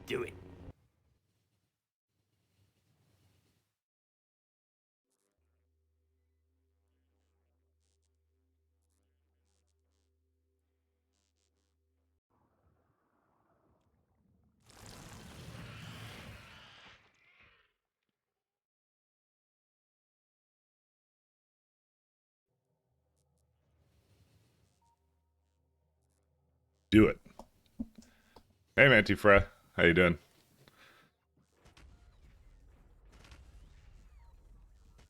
Do it. Do it. Hey, Mantifra. How you doing?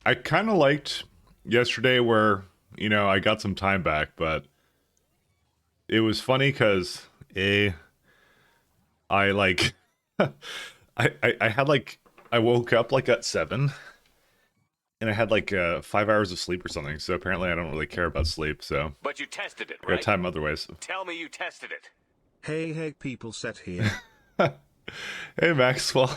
I kind of liked yesterday where, I got some time back, but it was funny because, I like, I had like, I woke up like at 7 and I had like 5 hours of sleep or something. So apparently I don't really care about sleep. So But you tested it, I got right? time other ways. Tell me you tested it. Hey, people set here. Hey, Maxwell.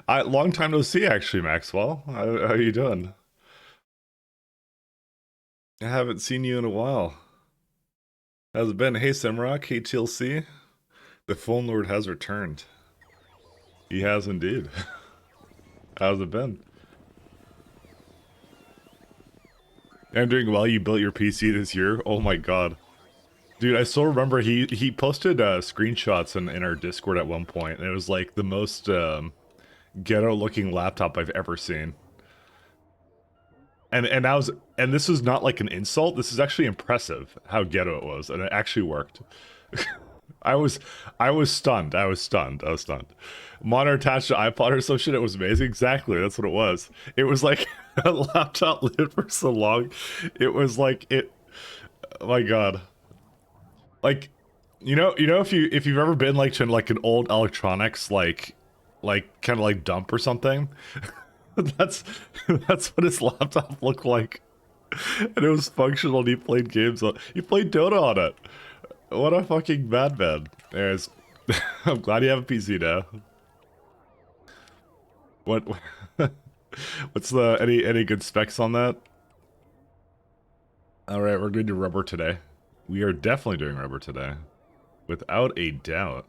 Long time no see, actually, Maxwell. How you doing? I haven't seen you in a while. How's it been? Hey, Simrock. Hey, TLC. The Phone Lord has returned. He has indeed. How's it been? I'm doing well. You built your PC this year. Oh my god. Dude, I still remember he posted screenshots in our Discord at one point, and it was like the most ghetto-looking laptop I've ever seen. And this is not like an insult. This is actually impressive how ghetto it was, and it actually worked. I was I was stunned. I was stunned. I was stunned. Monitor attached to iPod or some shit. It was amazing. Exactly. That's what it was. It was like a laptop lived for so long. It was like it. Oh my god. Like, if you've ever been like to like an old electronics like kind of like dump or something, that's that's what his laptop looked like. And it was functional. And he played games on. He played Dota on it. What a fucking madman. There's. I'm glad you have a PC now. What? What's the any good specs on that? All right, we're going to do rubber today. We are definitely doing rubber today, without a doubt.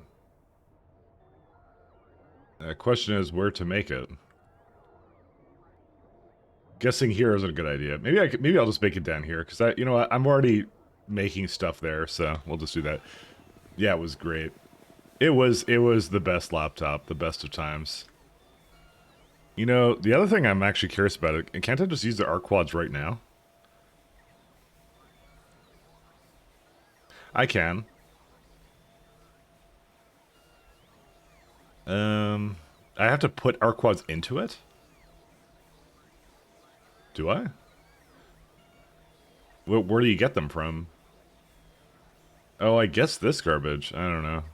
The question is where to make it. Guessing here isn't a good idea. Maybe I'll just make it down here because I'm already making stuff there, so we'll just do that. Yeah, it was great. It was the best laptop, the best of times. The other thing I'm actually curious about it, can't I just use the arc quads right now? I can. I have to put arc quads into it? Do I? Where do you get them from? Oh, I guess this garbage. I don't know.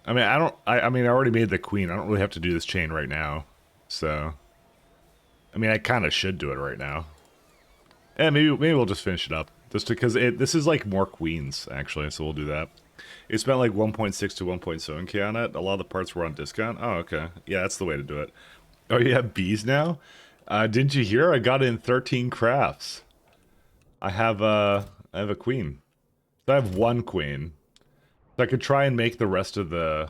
I mean, I already made the queen. I don't really have to do this chain right now. So, I mean, I kind of should do it right now. And maybe we'll just finish it up. Just because this is like more queens, actually, so we'll do that. It spent like 1.6 to 1.7k on it. A lot of the parts were on discount. Oh, okay. Yeah, that's the way to do it. Oh, you have bees now? Didn't you hear? I got in 13 crafts. I have a queen. So I have one queen. So I could try and make the rest of the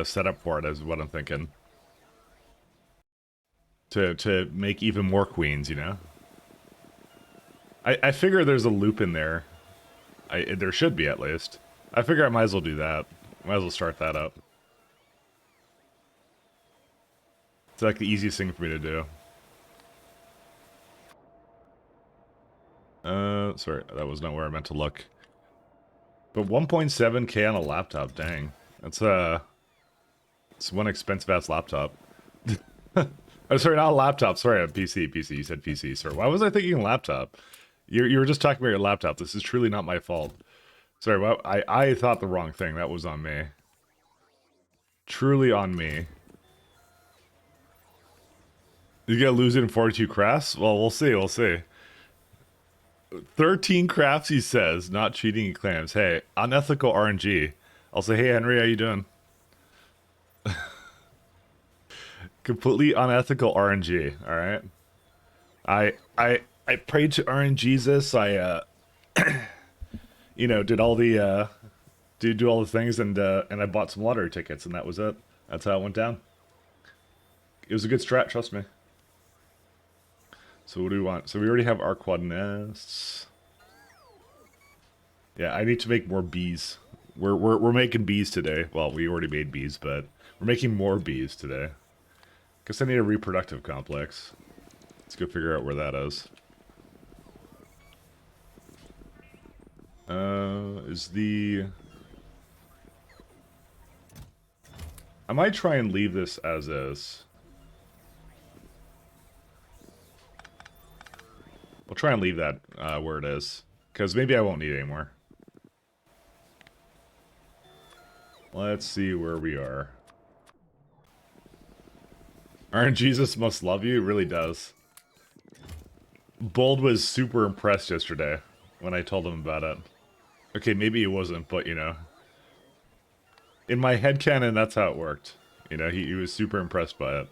setup for it is what I'm thinking. To make even more queens, I figure there's a loop in there. There should be at least. I figure I might as well do that. Might as well start that up. It's like the easiest thing for me to do. Sorry, that was not where I meant to look. But 1.7k on a laptop, dang. It's one expensive ass laptop. Oh, sorry, not a laptop. Sorry, a PC. PC. You said PC. Sorry. Why was I thinking laptop? You were just talking about your laptop. This is truly not my fault. Sorry, well, I thought the wrong thing. That was on me. Truly on me. You gonna lose it in 42 crafts? Well, we'll see. We'll see. 13 crafts, he says. Not cheating, he claims. Hey, unethical RNG. I'll say, hey, Henry, how you doing? Completely unethical RNG, alright? I prayed to RNGesus. I did all the do all the things, and I bought some lottery tickets, and that was it. That's how it went down. It was a good strat, trust me. So what do we want? So we already have our quad nests. Yeah, I need to make more bees. We're making bees today. Well, we already made bees, but we're making more bees today. Guess I need a reproductive complex. Let's go figure out where that is. Is the... I might try and leave this as is. We'll try and leave that where it is. Because maybe I won't need it anymore. Let's see where we are. Jesus must love you. It really does. Bold was super impressed yesterday when I told him about it. Okay, maybe he wasn't, but you know. In my headcanon, that's how it worked. You know, he was super impressed by it.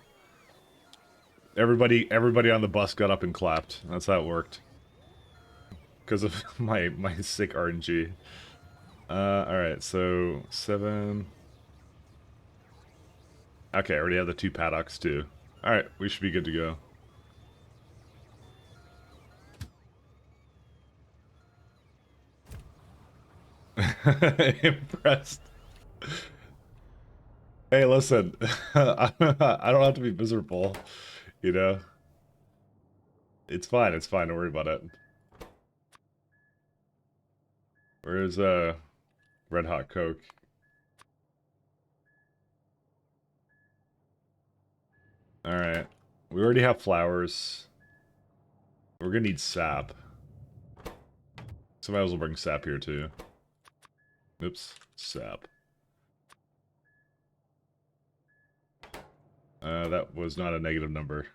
Everybody on the bus got up and clapped. That's how it worked. Because of my sick RNG. Alright, so 7. Okay, I already have the 2 paddocks too. Alright, we should be good to go. Impressed. Hey, listen. I don't have to be miserable, you know? It's fine, don't worry about it. Where's, Red Hot Coke? Alright. We already have flowers. We're gonna need sap. Somebody else will bring sap here, too. Oops. Sap. That was not a negative number.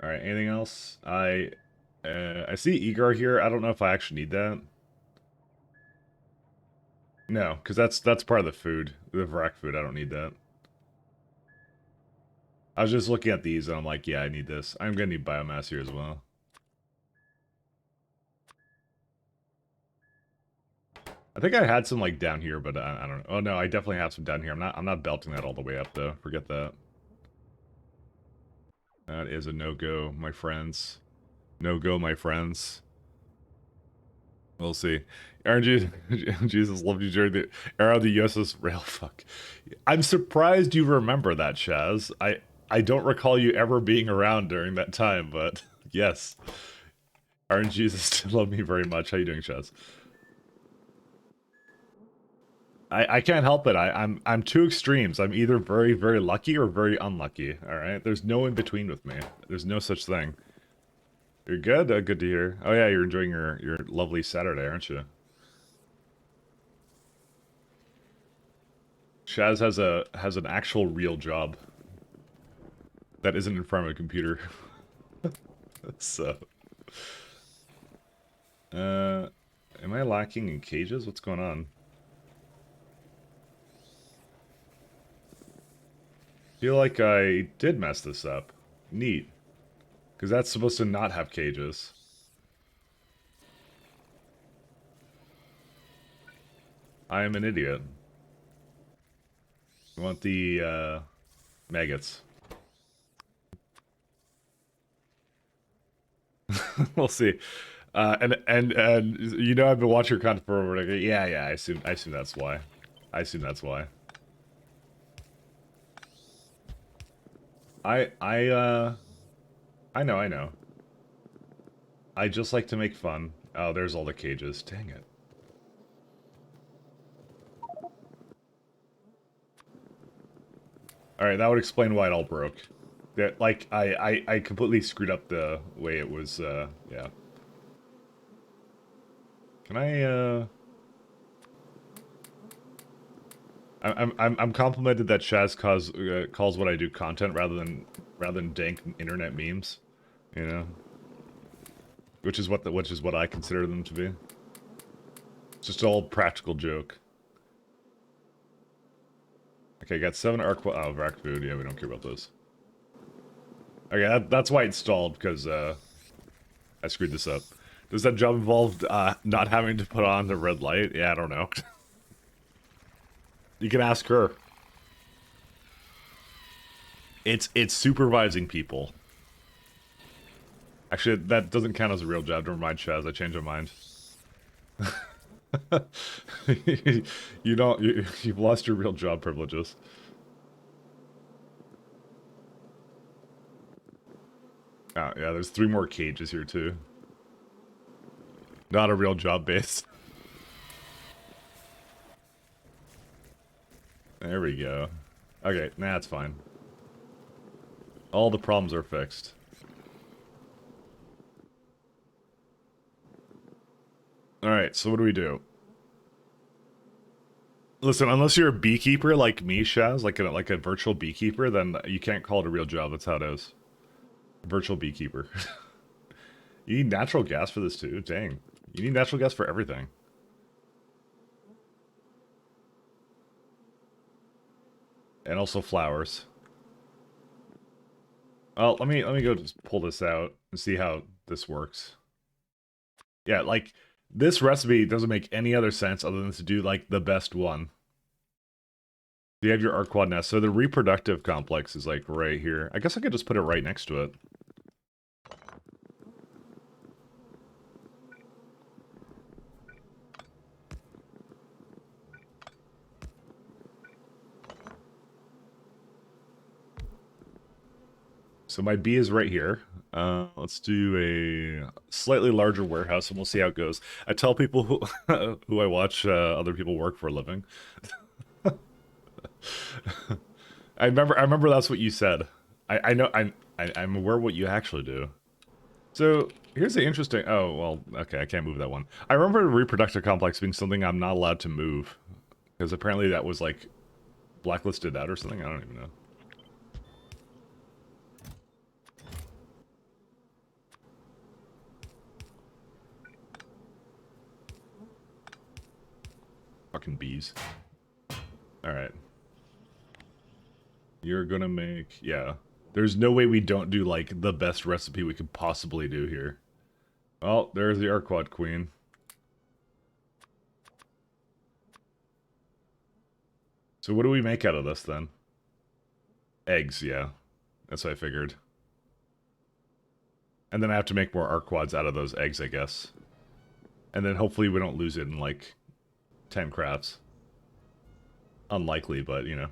Alright, anything else? I see Egar here. I don't know if I actually need that. No, because that's part of the food. The Vrak food, I don't need that. I was just looking at these and I'm like, yeah, I need this. I'm gonna need biomass here as well. I think I had some like down here, but I don't know. Oh no, I definitely have some down here. I'm not belting that all the way up though. Forget that. That is a no-go, my friends. No-go, my friends. We'll see. RNG, Jesus loved you during the era of the USS Rail. Fuck. I'm surprised you remember that, Chaz. I don't recall you ever being around during that time, but yes. RNG still love me very much. How you doing, Chaz? I can't help it. I'm two extremes. I'm either very, very lucky or very unlucky. Alright? There's no in between with me. There's no such thing. You're good? Good to hear. Oh yeah, you're enjoying your lovely Saturday, aren't you? Shaz has an actual real job that isn't in front of a computer. So am I lacking in cages? What's going on? Feel like I did mess this up. Neat. Because that's supposed to not have cages. I am an idiot. I want the maggots. We'll see. And you know I've been watching your content for over. Yeah, I assume that's why. I assume that's why. I know. I just like to make fun. Oh, there's all the cages. Dang it. Alright, that would explain why it all broke. That, like, I completely screwed up the way it was, yeah. Can I'm complimented that Shaz calls what I do content rather than dank internet memes, you know, which is what I consider them to be. It's just all practical joke. Okay, got 7 arc. Oh, Vrak food. Yeah, we don't care about those. Okay, that's why it stalled because I screwed this up. Does that job involve not having to put on the red light? Yeah, I don't know. You can ask her. It's supervising people. Actually, that doesn't count as a real job. Never mind, Chaz. I changed my mind. You've lost your real job privileges. Oh, yeah, there's 3 more cages here, too. Not a real job base. There we go. Okay, nah, it's fine. All the problems are fixed. Alright, so what do we do? Listen, unless you're a beekeeper like me, Shaz, like a virtual beekeeper, then you can't call it a real job. That's how it is. Virtual beekeeper. You need natural gas for this too? Dang. You need natural gas for everything. And also flowers. Well, let me go just pull this out and see how this works. Yeah, like, this recipe doesn't make any other sense other than to do, like, the best one. You have your Arquad nest. So the reproductive complex is, like, right here. I guess I could just put it right next to it. So my bee is right here. Let's do a slightly larger warehouse, and we'll see how it goes. I tell people who who I watch other people work for a living. I remember that's what you said. I know I'm aware what you actually do. So here's the interesting. Oh well, okay, I can't move that one. I remember the reproductive complex being something I'm not allowed to move because apparently that was like blacklisted out or something. I don't even know. Fucking bees. Alright. You're gonna make... Yeah. There's no way we don't do, like, the best recipe we could possibly do here. Well, there's the Arquad Queen. So what do we make out of this, then? Eggs, yeah. That's what I figured. And then I have to make more Arquads out of those eggs, I guess. And then hopefully we don't lose it in, like, 10 crafts. Unlikely, but, you know.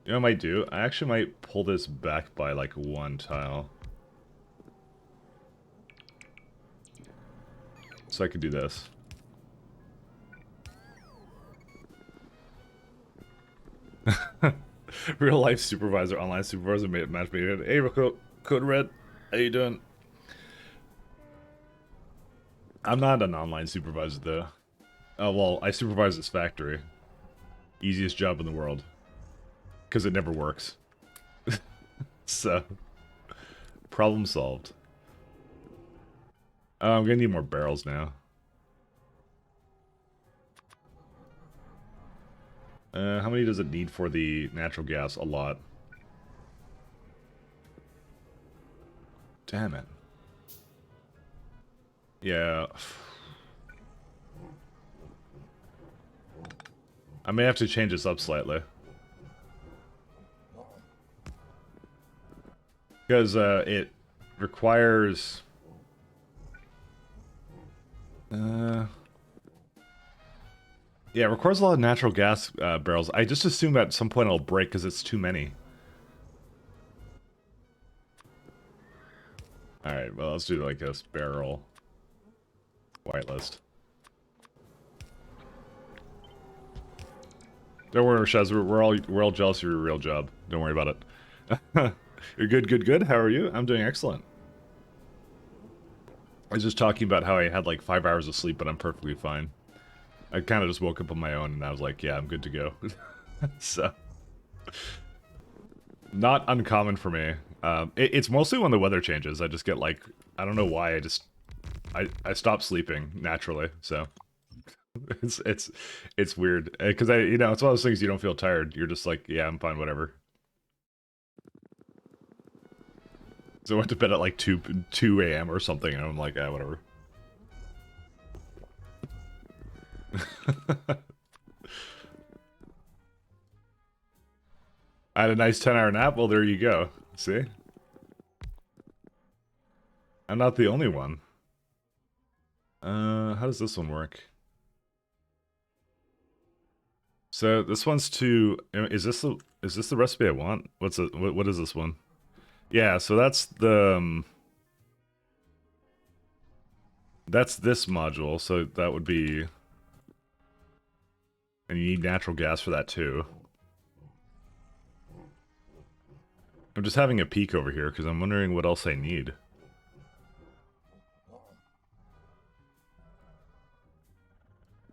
You know what I might do? I actually might pull this back by, like, 1 tile. So I could do this. Real life supervisor, online supervisor, match made. Hey, Code Red, how you doing? I'm not an online supervisor, though. Oh, well, I supervise this factory. Easiest job in the world. Because it never works. So, problem solved. I'm gonna need more barrels now. How many does it need for the natural gas? A lot. Damn it. Yeah. I may have to change this up slightly. Because it requires... Yeah, it requires a lot of natural gas barrels. I just assume at some point it'll break because it's too many. Alright, well, let's do like this. Barrel. Whitelist. Don't worry, Shaz. We're all jealous of your real job. Don't worry about it. You're good. How are you? I'm doing excellent. I was just talking about how I had like 5 hours of sleep, but I'm perfectly fine. I kind of just woke up on my own, and I was like, yeah, I'm good to go. So, not uncommon for me. It's mostly when the weather changes. I just get like, I don't know why. I stop sleeping naturally. So, it's weird because it's one of those things you don't feel tired. You're just like, yeah, I'm fine, whatever. So I went to bed at like 2 a.m. or something, and I'm like, ah, whatever. I had a nice 10-hour nap. Well, there you go. See? I'm not the only one. How does this one work? So this one's to... Is this the recipe I want? What is this one? Yeah, so that's the... that's this module, so that would be... And you need natural gas for that too. I'm just having a peek over here, because I'm wondering what else I need.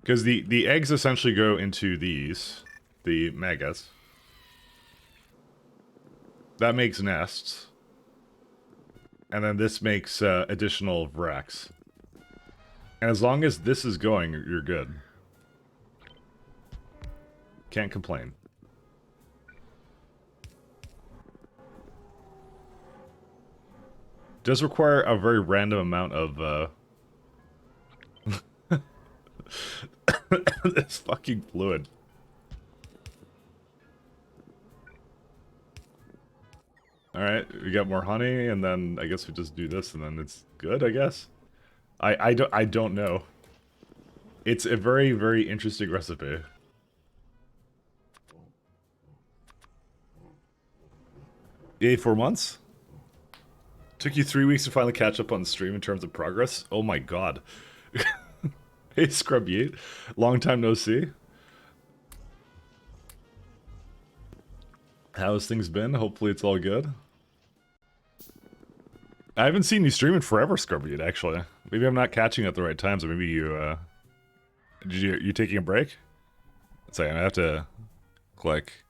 Because the eggs essentially go into these, the maggots. That makes nests. And then this makes additional vracks. And as long as this is going, you're good. Can't complain. Does require a very random amount of this fucking fluid. Alright, we got more honey, and then I guess we just do this, and then it's good, I guess? I don't know. It's a very, very interesting recipe. Yay, 4 months? Took you 3 weeks to finally catch up on the stream in terms of progress? Oh my god. Hey, Scrub Yeet. Long time no see. How's things been? Hopefully it's all good. I haven't seen you stream in forever, Scrub Yeet, actually. Maybe I'm not catching at the right times, or maybe you, you taking a break? Sorry, I have to click.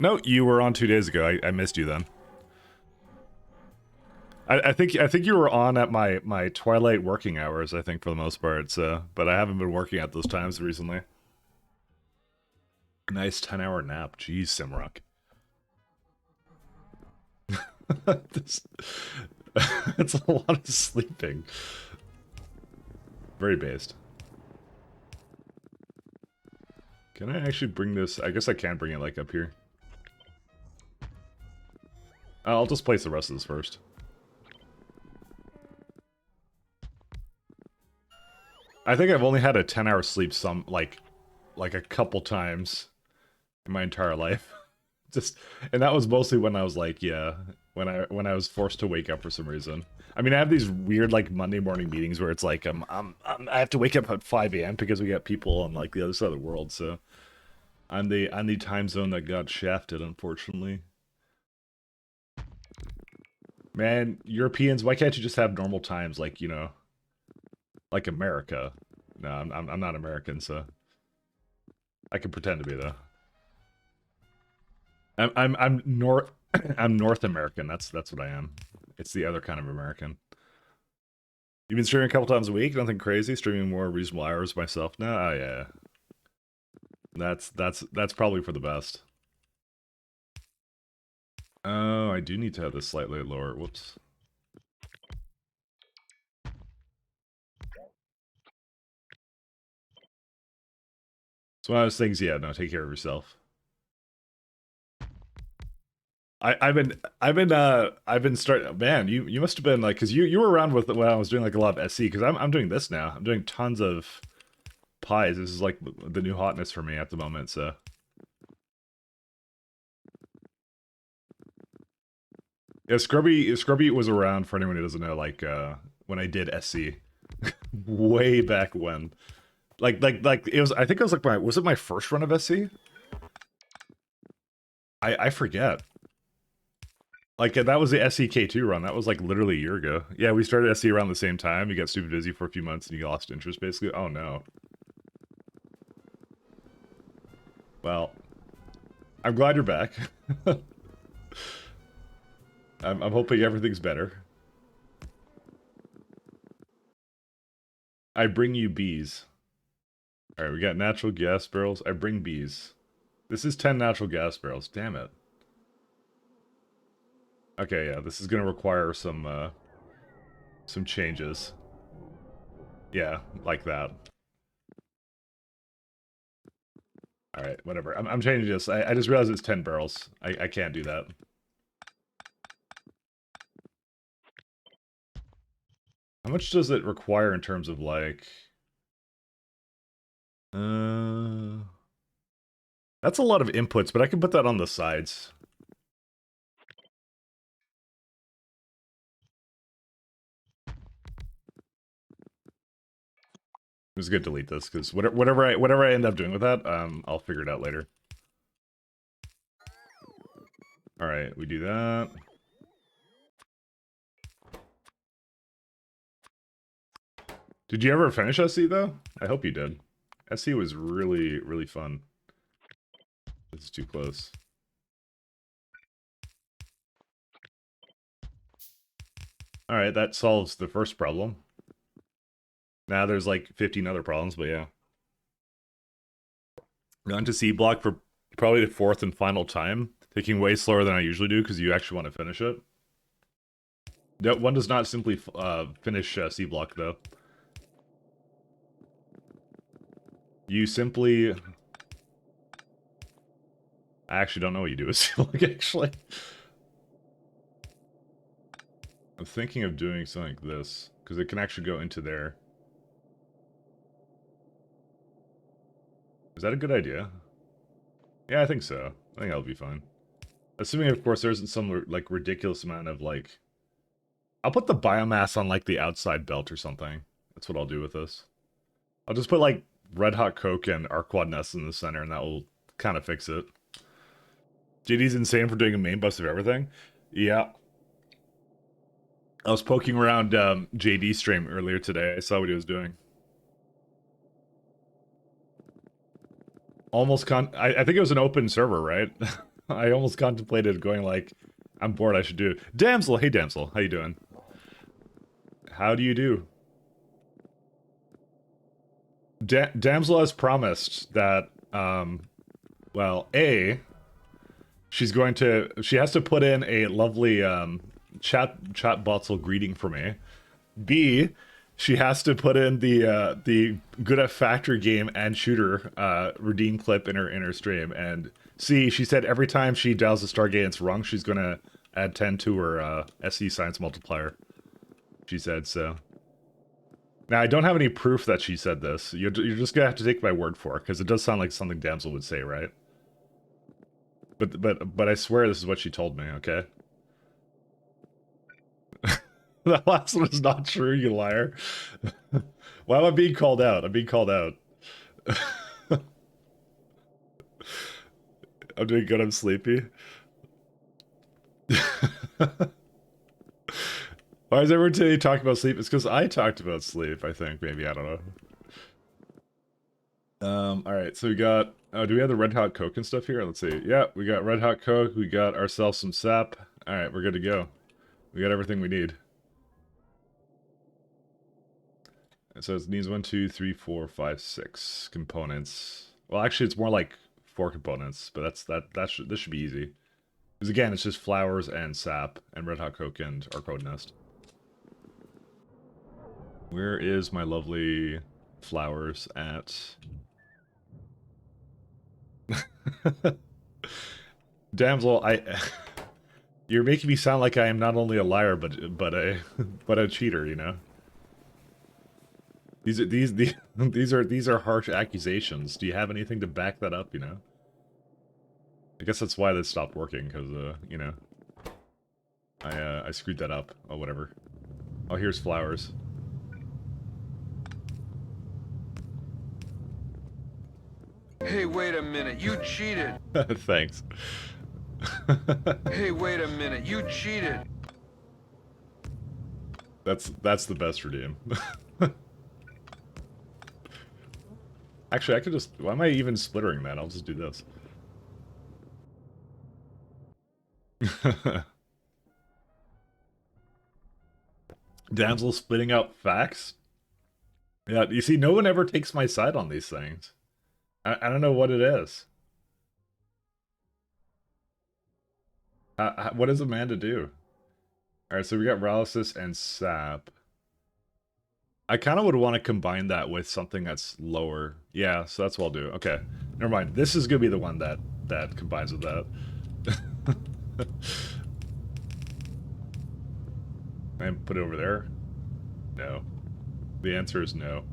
No, you were on 2 days ago. I missed you then. I think you were on at my twilight working hours, I think, for the most part, so, but I haven't been working at those times recently. Nice 10-hour nap. Jeez, Simrock. It's a lot of sleeping. Very based. Can I actually bring this? I guess I can bring it, like, up here. I'll just place the rest of this first. I think I've only had a 10-hour sleep like a couple times in my entire life. Just, and that was mostly when I was like, yeah, when I was forced to wake up for some reason. I mean, I have these weird like Monday morning meetings where it's like I have to wake up at 5 a.m. because we got people on like the other side of the world. So I'm the time zone that got shafted, unfortunately. Man, Europeans, why can't you just have normal times like, you know, like America? No, I'm not American, so I can pretend to be though. I'm North I'm North American. That's what I am. It's the other kind of American. You've been streaming a couple times a week. Nothing crazy. Streaming more reasonable hours myself now. Oh yeah. That's probably for the best. Oh, I do need to have this slightly lower. Whoops. It's one of those things. Yeah, no, take care of yourself. I've been starting. Man, you must have been like, cause you were around with when I was doing like a lot of SC. Cause I'm doing this now. I'm doing tons of pies. This is like the new hotness for me at the moment. So. Yeah, Scrubby was around for anyone who doesn't know. Like when I did SC, way back when. Like it was. I think it was like was it my first run of SC? I forget. Like, that was the SEK2 run. That was, like, literally a year ago. Yeah, we started SE around the same time. You got stupid busy for a few months and you lost interest, basically. Oh, no. Well, I'm glad you're back. I'm hoping everything's better. I bring you bees. Alright, we got natural gas barrels. I bring bees. This is 10 natural gas barrels. Damn it. Okay, yeah, this is gonna require some changes. Yeah, like that. Alright, whatever. I'm changing this. I just realized it's 10 barrels. I can't do that. How much does it require in terms of, like... That's a lot of inputs, but I can put that on the sides. I'm just gonna delete this, because whatever I end up doing with that, I'll figure it out later. Alright, we do that. Did you ever finish SC, though? I hope you did. SC was really, really fun. This is too close. Alright, that solves the first problem. Now there's like 15 other problems, but yeah. Gone to C block for probably the fourth and final time. Taking way slower than I usually do, because you actually want to finish it. No, one does not simply finish C block, though. You simply... I actually don't know what you do with C block, actually. I'm thinking of doing something like this, because it can actually go into there. Is that a good idea? Yeah, I think so. I think that'll be fine. Assuming, of course, there isn't some, like, ridiculous amount of, like... I'll put the biomass on, like, the outside belt or something. That's what I'll do with this. I'll just put, like, Red Hot Coke and Arquad Nest in the center, and that will kind of fix it. JD's insane for doing a main bus of everything. Yeah. I was poking around JD stream earlier today. I saw what he was doing. Almost I think it was an open server, right? I almost contemplated going like, I'm bored, I should do. Damsel, hey Damsel, how you doing? How do you do? Damsel has promised that, well, A, she has to put in a lovely chat bottle greeting for me. B, she has to put in the good at factory game and shooter redeem clip in her stream. And C, she said every time she dials a Stargate and it's wrong, she's gonna add 10 to her SE science multiplier. She said so. Now I don't have any proof that she said this. You're just gonna have to take my word for it, because it does sound like something Damsel would say, right? But I swear this is what she told me. Okay. That last one is not true, you liar. Why am I being called out? I'm being called out. I'm doing good, I'm sleepy. Why is everyone today talking about sleep? It's because I talked about sleep, I think. Maybe, I don't know. Alright, so we got... do we have the Red Hot Coke and stuff here? Let's see. Yeah, we got Red Hot Coke. We got ourselves some sap. Alright, we're good to go. We got everything we need. So it needs 1, 2, 3, 4, 5, 6 components. Well, actually, it's more like 4 components, but this should be easy. Because again, it's just flowers and sap and Red Hot Coke and our code nest. Where is my lovely flowers at? Damsel, you're making me sound like I am not only a liar but a cheater, you know? These are harsh accusations. Do you have anything to back that up, you know? I guess that's why this stopped working, because you know, I screwed that up. Oh, whatever. Oh, here's flowers. Hey, wait a minute, you cheated. Thanks. Hey, wait a minute, you cheated. That's the best redeem. Actually, I could just... Why am I even splittering that? I'll just do this. Damsel splitting out facts? Yeah, you see, no one ever takes my side on these things. I don't know what it is. What does Amanda do? Alright, so we got paralysis and sap. I kind of would want to combine that with something that's lower. Yeah, so that's what I'll do. Okay, never mind. This is gonna be the one that combines with that. And put it over there? No. The answer is no.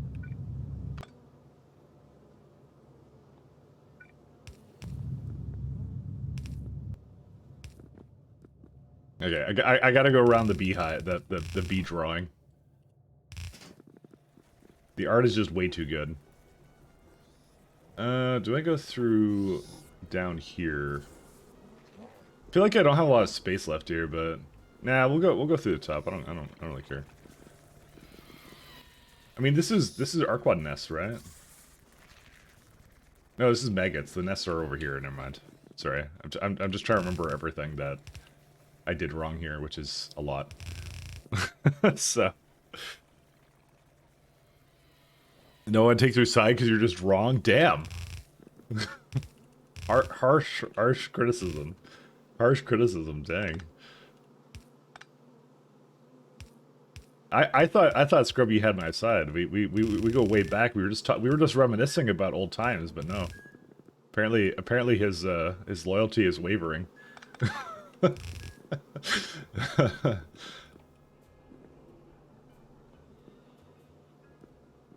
Okay, I gotta go around the beehive, the bee drawing. The art is just way too good. Do I go through down here? I feel like I don't have a lot of space left here, but nah, we'll go through the top. I don't really care. I mean, this is Arquad nests, right? No, this is maggots. The nests are over here. Never mind. Sorry, I'm just trying to remember everything that I did wrong here, which is a lot. So no one takes your side because you're just wrong. Damn. Harsh criticism. Harsh criticism. Dang. I thought Scrubby had my side. We go way back. We were just reminiscing about old times, but no. Apparently his loyalty is wavering.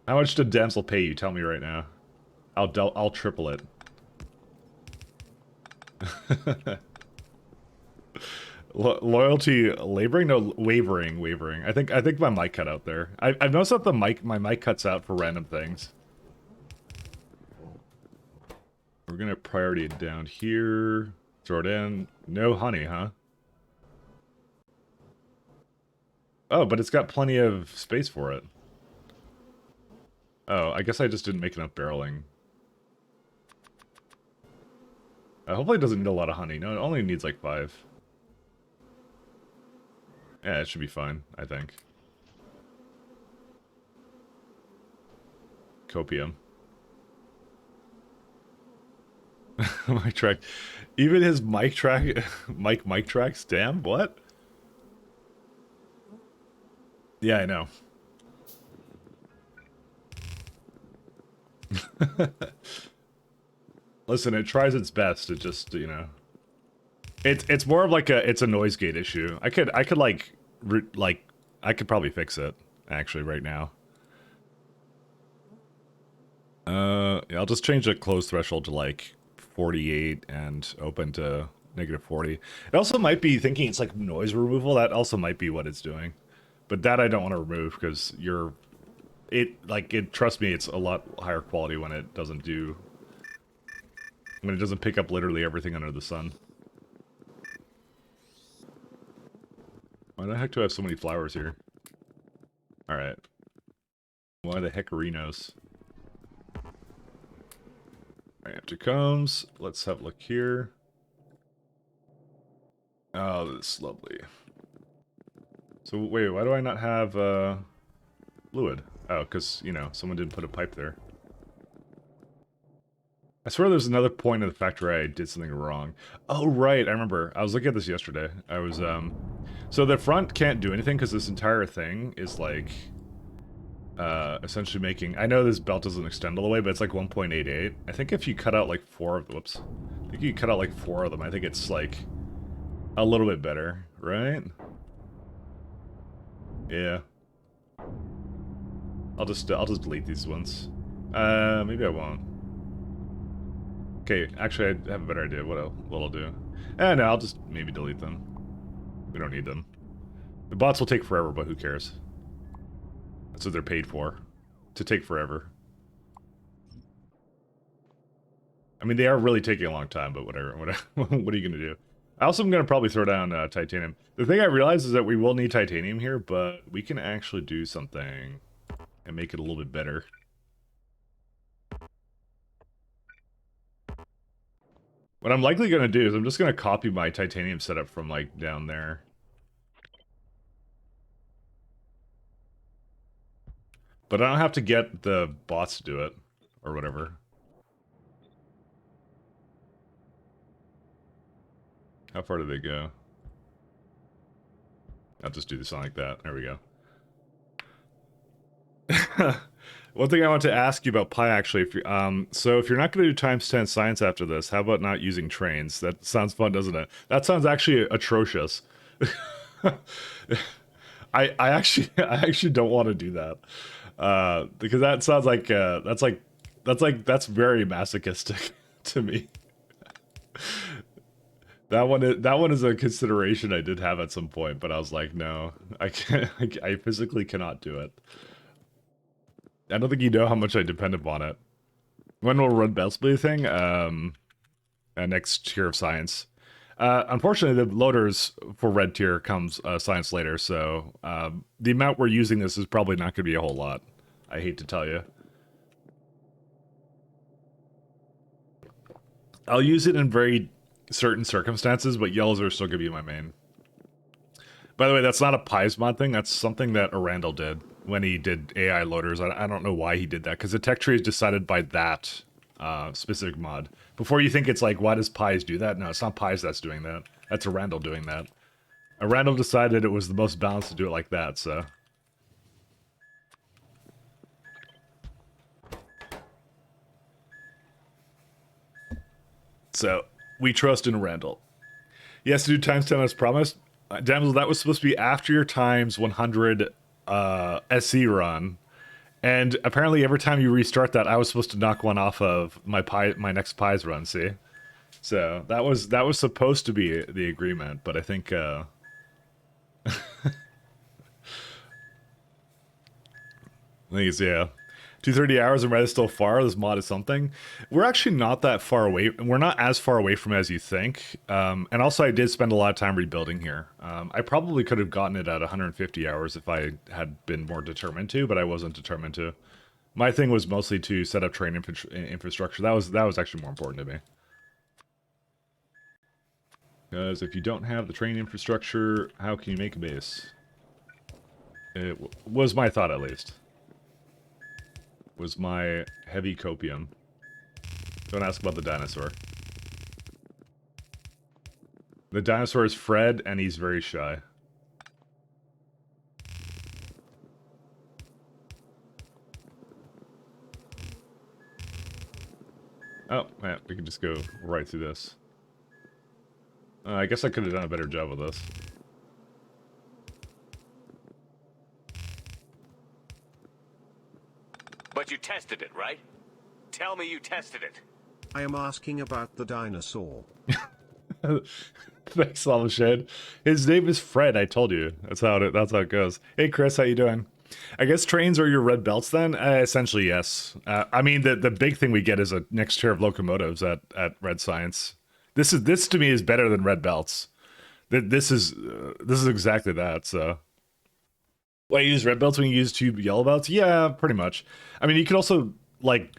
How much did Damsel pay you? Tell me right now. I'll triple it. Loyalty laboring? No, wavering. I think my mic cut out there. I've noticed that my mic cuts out for random things. We're gonna priority it down here. Throw it in. No honey, huh? Oh, but it's got plenty of space for it. Oh, I guess I just didn't make enough barreling. Hopefully it doesn't need a lot of honey. No, it only needs like 5. Yeah, it should be fine, I think. Copium. Mic track. Even his mic track... mic tracks? Damn, what? Yeah, I know. Listen, it tries its best. It just, you know... It's more of like it's a noise gate issue. I could I could probably fix it actually right now. Yeah, I'll just change the close threshold to like 48 and open to -40. It also might be thinking it's like noise removal. That also might be what it's doing, but that I don't want to remove because trust me, it's a lot higher quality when it doesn't pick up literally everything under the sun. Why the heck do I have so many flowers here? Alright. Why the heckerinos? Alright, after combs, let's have a look here. Oh, this is lovely. So, wait, why do I not have, fluid? Oh, because, you know, someone didn't put a pipe there. I swear there's another point in the factory I did something wrong. Oh, right, I remember. I was looking at this yesterday. I was, so the front can't do anything because this entire thing is, like, essentially making... I know this belt doesn't extend all the way, but it's, like, 1.88. I think if you cut out, like, 4 of... Whoops. I think you cut out, like, 4 of them. I think it's, like, a little bit better, right? Yeah. I'll just delete these ones. Maybe I won't. Okay, actually, I have a better idea what I'll do. No, I'll just maybe delete them. We don't need them. The bots will take forever, but who cares? That's what they're paid for. To take forever. I mean, they are really taking a long time, but whatever. What are you going to do? I also am going to probably throw down titanium. The thing I realize is that we will need titanium here, but we can actually do something and make it a little bit better. What I'm likely going to do is I'm just going to copy my titanium setup from, like, down there. But I don't have to get the bots to do it, or whatever. How far do they go? I'll just do this on like that. There we go. One thing I want to ask you about Pi, actually, if you so if you're not going to do times 10 science after this, how about not using trains? That sounds fun, doesn't it? That sounds actually atrocious. I actually don't want to do that because that sounds like that's very masochistic to me. That one is a consideration I did have at some point, but I was like, no, I can't. I physically cannot do it. I don't think you know how much I depend upon it. When will Red Belts be a thing? Next tier of science. Unfortunately, the loaders for red tier comes science later, so the amount we're using this is probably not going to be a whole lot. I hate to tell you. I'll use it in very certain circumstances, but yellows are still going to be my main. By the way, that's not a Pies mod thing. That's something that Arandel did when he did AI loaders. I don't know why he did that, because the tech tree is decided by that specific mod. Before you think it's like, why does Pies do that? No, it's not Pies that's doing that. That's Arandel doing that. Arandel decided it was the most balanced to do it like that, so... So, we trust in Randall. Yes, to do times 10 as promised. Damsel, that was supposed to be after your times 100 SC run. And apparently every time you restart that, I was supposed to knock one off of my next Pies run, see? So, that was supposed to be the agreement, but I think, I think it's, yeah. 230 hours and Red is still far. This mod is something. We're actually not that far away. We're not as far away from it as you think. And also, I did spend a lot of time rebuilding here. I probably could have gotten it at 150 hours if I had been more determined to, but I wasn't determined to. My thing was mostly to set up train infrastructure. That was actually more important to me. Because if you don't have the train infrastructure, how can you make a base? It was my thought, at least. Was my heavy copium. Don't ask about the dinosaur. The dinosaur is Fred, and he's very shy. Oh, man, we can just go right through this. I guess I could have done a better job with this. But you tested it, right? Tell me you tested it. I am asking about the dinosaur. Thanks, Lava Shade. His name is Fred, I told you. That's how it goes. Hey Chris, how you doing? I guess trains are your red belts then? Essentially, yes. I mean, the big thing we get is a next tier of locomotives at Red Science. This to me is better than red belts. This is exactly that, so... Well, you use red belts when you use two yellow belts? Yeah, pretty much. I mean, you could also, like,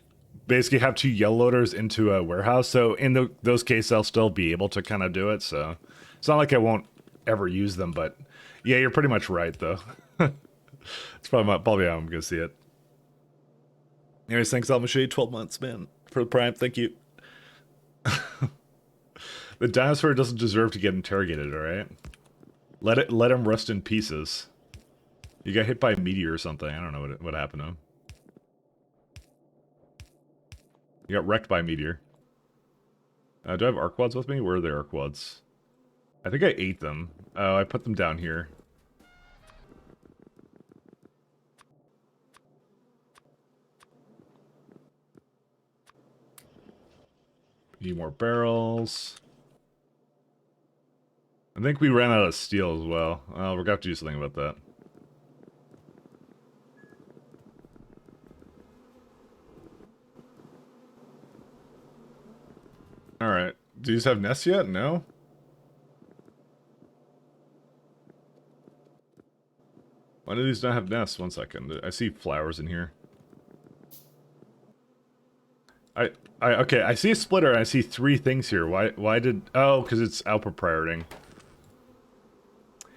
basically have two yellow loaders into a warehouse, so in those cases, I'll still be able to kind of do it, so... It's not like I won't ever use them, but... Yeah, you're pretty much right, though. It's probably how I'm gonna see it. Anyways, thanks, Almashade. 12 months, man. For the Prime, thank you. The dinosaur doesn't deserve to get interrogated, alright? Let him rust in pieces. You got hit by a meteor or something. I don't know what happened to him. You got wrecked by a meteor. Do I have Arquads with me? Where are the Arquads? I think I ate them. Oh, I put them down here. Need more barrels. I think we ran out of steel as well. We're gonna have to do something about that. Alright. Do these have nests yet? No? Why do these not have nests? 1 second. I see flowers in here. Okay, I see a splitter and I see 3 things here. Why did... Oh, because it's output priority.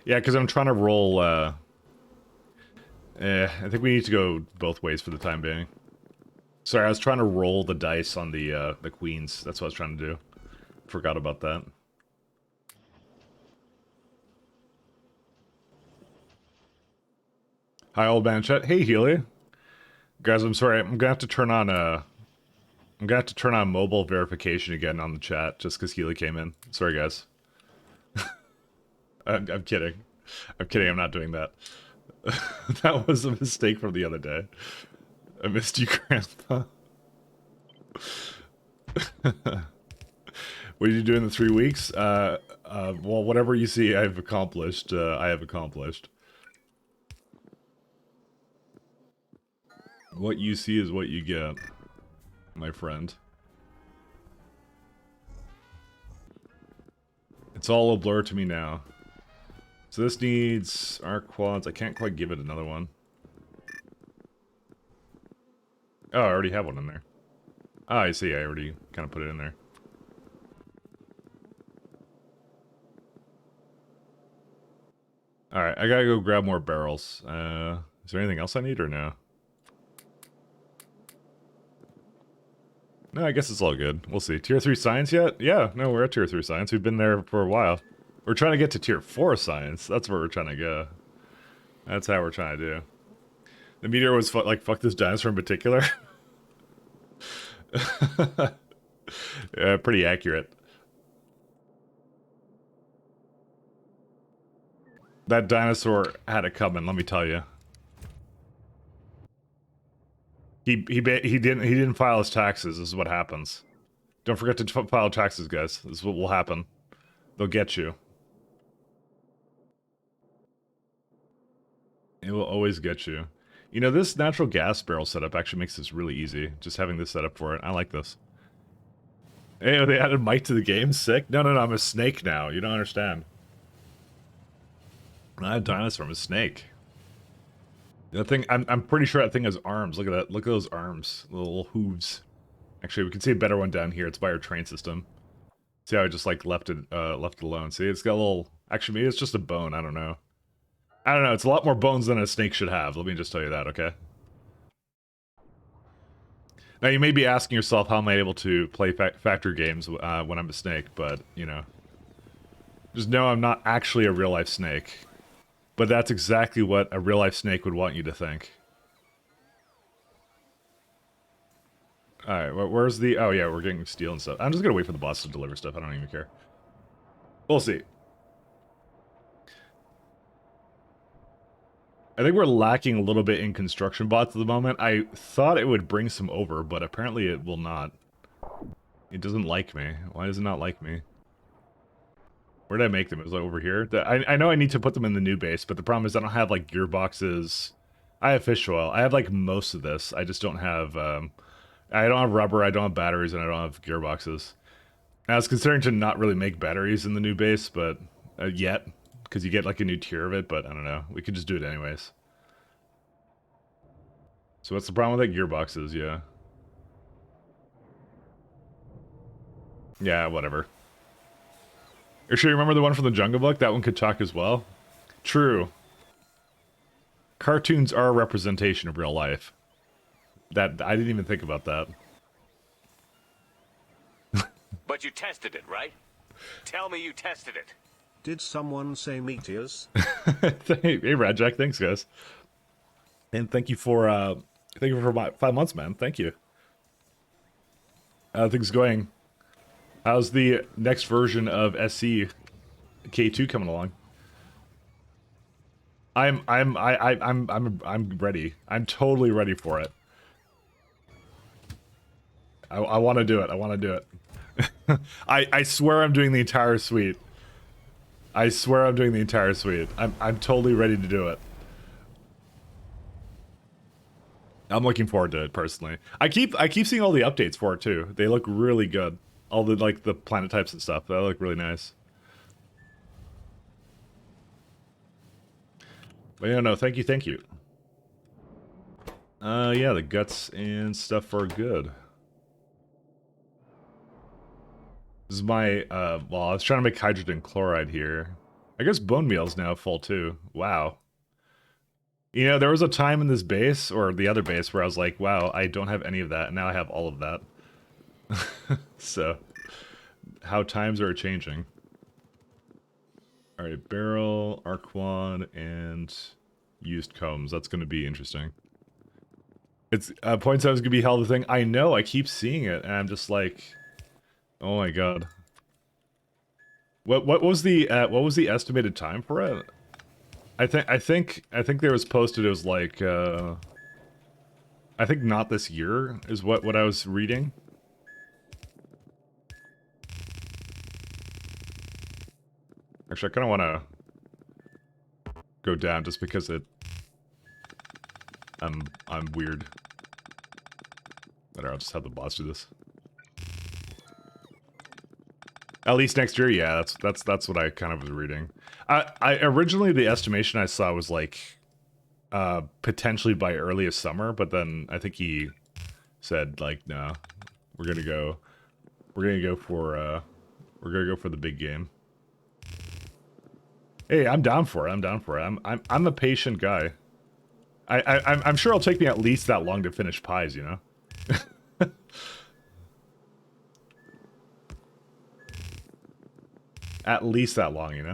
Yeah, because I'm trying to roll, I think we need to go both ways for the time being. Sorry, I was trying to roll the dice on the queens. That's what I was trying to do. Forgot about that. Hi, old man chat. Hey, Healy. Guys, I'm sorry. I'm gonna have to turn on mobile verification again on the chat just because Healy came in. Sorry, guys. I'm kidding. I'm kidding. I'm not doing that. That was a mistake from the other day. I missed you, Grandpa. What did you do in the 3 weeks? Well, whatever you see, I've accomplished. I have accomplished. What you see is what you get, my friend. It's all a blur to me now. So this needs arc quads. I can't quite give it another one. Oh, I already have one in there. Ah, I see. I already kind of put it in there. Alright, I gotta go grab more barrels. Is there anything else I need or no? No, I guess it's all good. We'll see. Tier 3 science yet? Yeah, no, we're at Tier 3 science. We've been there for a while. We're trying to get to Tier 4 science. That's where we're trying to go. That's how we're trying to do. The meteor was like, fuck this dinosaur in particular. Yeah, pretty accurate. That dinosaur had it coming, let me tell you. He didn't file his taxes. This is what happens. Don't forget to file taxes, guys. This is what will happen. They'll get you. It will always get you. You know, this natural gas barrel setup actually makes this really easy. Just having this set up for it. I like this. Hey, they added Mike to the game? Sick? No, I'm a snake now. You don't understand. I'm not a dinosaur, I'm a snake. That thing, I'm pretty sure that thing has arms. Look at that. Look at those arms. Little hooves. Actually, we can see a better one down here. It's by our train system. See how I just, like, left it alone. See, it's got a little... Actually, maybe it's just a bone. I don't know. I don't know. It's a lot more bones than a snake should have. Let me just tell you that, okay? Now, you may be asking yourself, how am I able to play factory games when I'm a snake? But, you know... Just know I'm not actually a real-life snake. But that's exactly what a real-life snake would want you to think. Alright, where's the... Oh, yeah, we're getting steel and stuff. I'm just gonna wait for the boss to deliver stuff. I don't even care. We'll see. I think we're lacking a little bit in construction bots at the moment. I thought it would bring some over, but apparently it will not. It doesn't like me. Why does it not like me? Where did I make them? It was like over here. I know I need to put them in the new base, but the problem is I don't have, like, gearboxes. I have fish oil. I have, like, most of this. I just don't have, I don't have rubber, I don't have batteries, and I don't have gearboxes. I was considering to not really make batteries in the new base, but, yet. Because you get, like, a new tier of it, but I don't know. We could just do it anyways. So what's the problem with that? Gearboxes, yeah. Yeah, whatever. Or sure, you remember the one from the Jungle Book? That one could talk as well. True. Cartoons are a representation of real life. That I didn't even think about that. But you tested it, right? Tell me you tested it. Did someone say meteors? Hey, Radjack, thanks, guys. And thank you for my 5 months, man. Thank you. How things going? How's the next version of SC K2 coming along? I'm ready. I'm totally ready for it. I want to do it. I want to do it. I swear I'm doing the entire suite. I swear I'm doing the entire suite. I'm totally ready to do it. I'm looking forward to it personally. I keep seeing all the updates for it too. They look really good. All the, like, the planet types and stuff. They look really nice. But yeah, no, thank you. Yeah, the guts and stuff are good. This is my, well, I was trying to make hydrogen chloride here. I guess bone meal's now full too. Wow. You know, there was a time in this base, or the other base, where I was like, wow, I don't have any of that, and now I have all of that. So, how times are changing. Alright, barrel, arquad, and used combs. That's going to be interesting. It's points out it's going to be hell of a thing. I know. I keep seeing it, and I'm just like, oh my god. What was the estimated time for it? I think there was posted. It was like I think not this year is what I was reading. Actually, I kind of want to go down just because I'm weird. Better, I'll just have the boss do this. At least next year, yeah. That's what I kind of was reading. I originally the estimation I saw was like potentially by earliest summer, but then I think he said like, no, we're gonna go for the big game. Hey, I'm down for it. I'm down for it. I'm a patient guy. I'm sure it'll take me at least that long to finish pies, you know? At least that long, you know?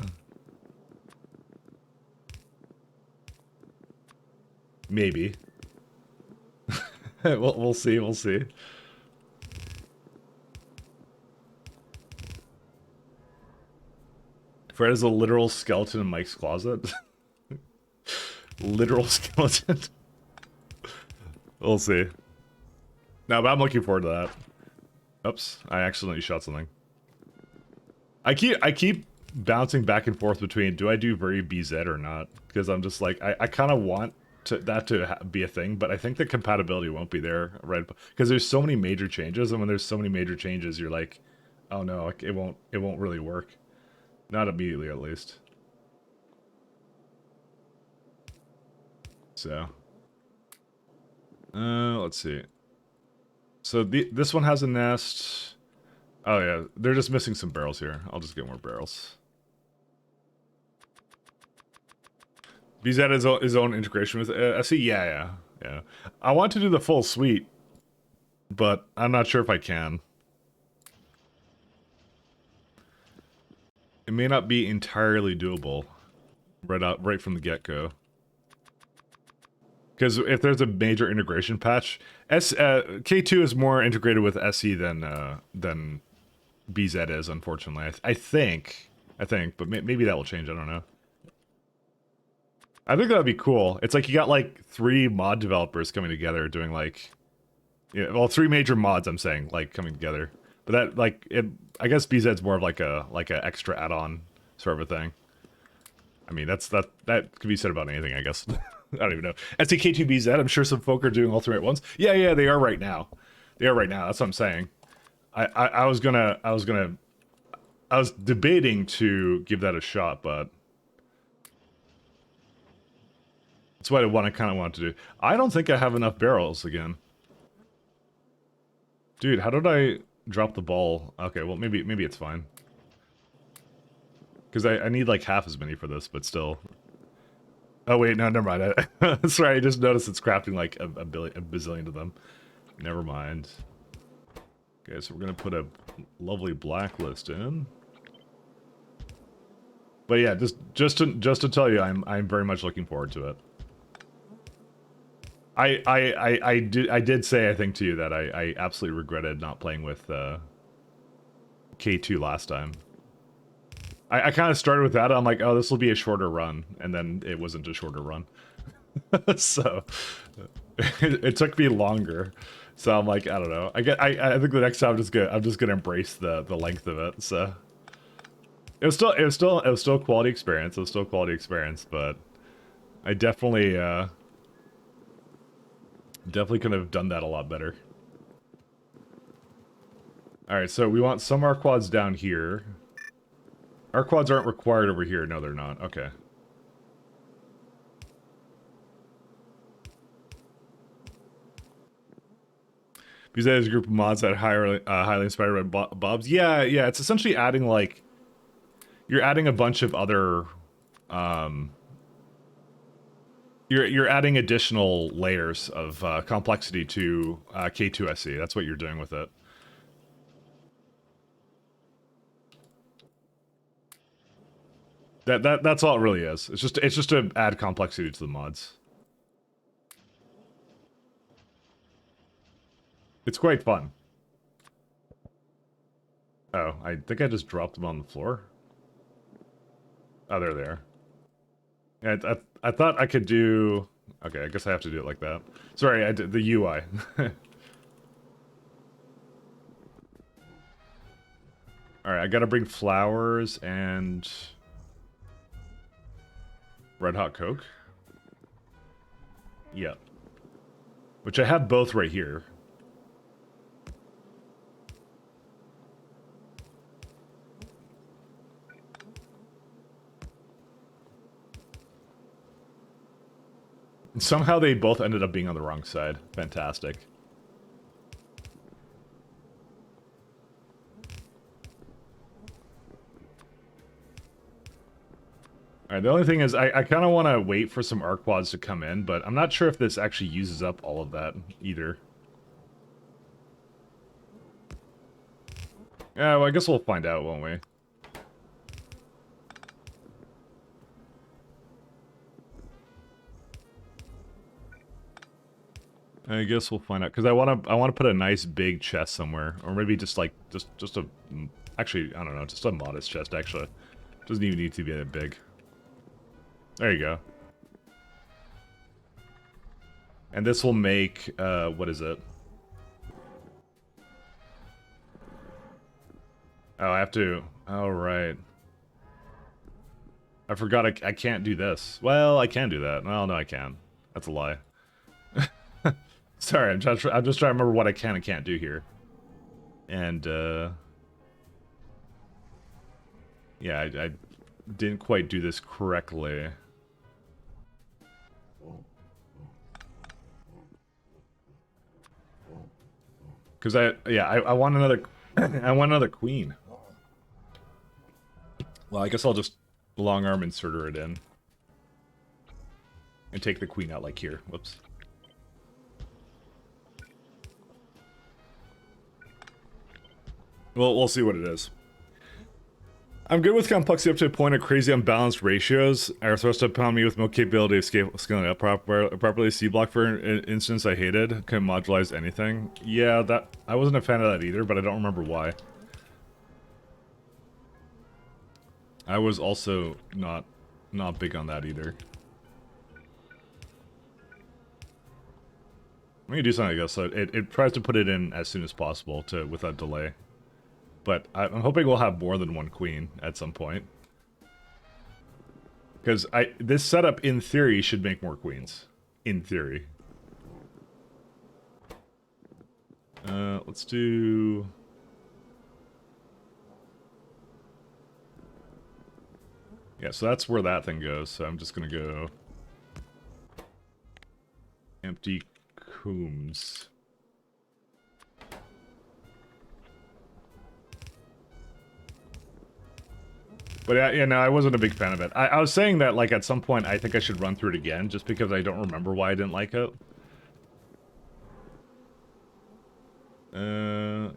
Maybe. We'll see, we'll see. Fred is a literal skeleton in Mike's closet. Literal skeleton. We'll see. No, but I'm looking forward to that. Oops, I accidentally shot something. I keep bouncing back and forth between do I do very BZ or not, because I'm just like I kind of want that to be a thing, but I think the compatibility won't be there, right? Because there's so many major changes, and when there's so many major changes, you're like, oh no, it won't really work. Not immediately, at least. So, let's see. So this one has a nest. Oh yeah, they're just missing some barrels here. I'll just get more barrels. BZ has his own integration with SE. Yeah. I want to do the full suite, but I'm not sure if I can. It may not be entirely doable right from the get-go. Because if there's a major integration patch, K2 is more integrated with SE than BZ is, unfortunately. I think, but maybe that will change. I don't know. I think that would be cool. It's like you got like 3 mod developers coming together doing like, yeah, well, 3 major mods. I'm saying like coming together, but that like it. I guess BZ's more of like a extra add-on sort of a thing. I mean, that could be said about anything, I guess. I don't even know. SDK2BZ, I'm sure some folk are doing alternate ones. Yeah, they are right now. That's what I'm saying. I was debating to give that a shot, but that's what I kind of want to do. I don't think I have enough barrels again. Dude, how did I drop the ball? Okay, well, maybe it's fine. Because I need like half as many for this, but still. Oh wait, no, never mind. Sorry, I just noticed it's crafting like a bazillion of them. Never mind. Okay, so we're gonna put a lovely blacklist in. But yeah, just to tell you, I'm very much looking forward to it. I did say, I think to you, that I absolutely regretted not playing with K2 last time. I kind of started with that. I'm like, oh, this will be a shorter run, and then it wasn't a shorter run. So it took me longer. So I'm like, I don't know. I think the next time I'm just gonna embrace the length of it. So it was still quality experience. It was still quality experience, but I definitely could have done that a lot better. All right, so we want some Arquads down here. Arquads aren't required over here. No, they're not. Okay. Because that is a group of mods that highly inspired by Bobs. Yeah. It's essentially adding like you're adding a bunch of other. You're adding additional layers of complexity to K2SE. That's what you're doing with it. That's all it really is. It's just to add complexity to the mods. It's quite fun. Oh, I think I just dropped them on the floor. Oh, they're there. Yeah, I thought I could do... Okay, I guess I have to do it like that. Sorry, I did the UI. Alright, I gotta bring flowers and... Red Hot Coke? Yep. Which I have both right here. And somehow they both ended up being on the wrong side. Fantastic. Alright, the only thing is, I kind of want to wait for some arc quads to come in, but I'm not sure if this actually uses up all of that, either. Yeah, well, I guess we'll find out, won't we? I guess we'll find out, because I want to put a nice big chest somewhere, or maybe just like, just a, actually, I don't know, just a modest chest, actually. Doesn't even need to be that big. There you go. And this will make, what is it? Oh, I have to, oh, right. I forgot I can't do this. Well, I can do that. Well, no, I can. That's a lie. Sorry, I'm just trying to remember what I can and can't do here. And, yeah, I didn't quite do this correctly. Because I want another, I want another queen. Well, I guess I'll just long arm inserter it in. And take the queen out like here. Whoops. Well, we'll see what it is. I'm good with complexity up to a point of crazy unbalanced ratios. Are supposed to pound me with no capability of scaling up properly. C-block, for instance, I hated. Couldn't modularize anything. Yeah, that I wasn't a fan of that either, but I don't remember why. I was also not big on that either. I'm gonna do something, I guess, so it tries to put it in as soon as possible without delay. But I'm hoping we'll have more than one queen at some point. Because this setup, in theory, should make more queens. In theory. Let's do... Yeah, so that's where that thing goes, so I'm just gonna go... Empty combs. But yeah, no, I wasn't a big fan of it. I was saying that, like, at some point, I think I should run through it again, just because I don't remember why I didn't like it.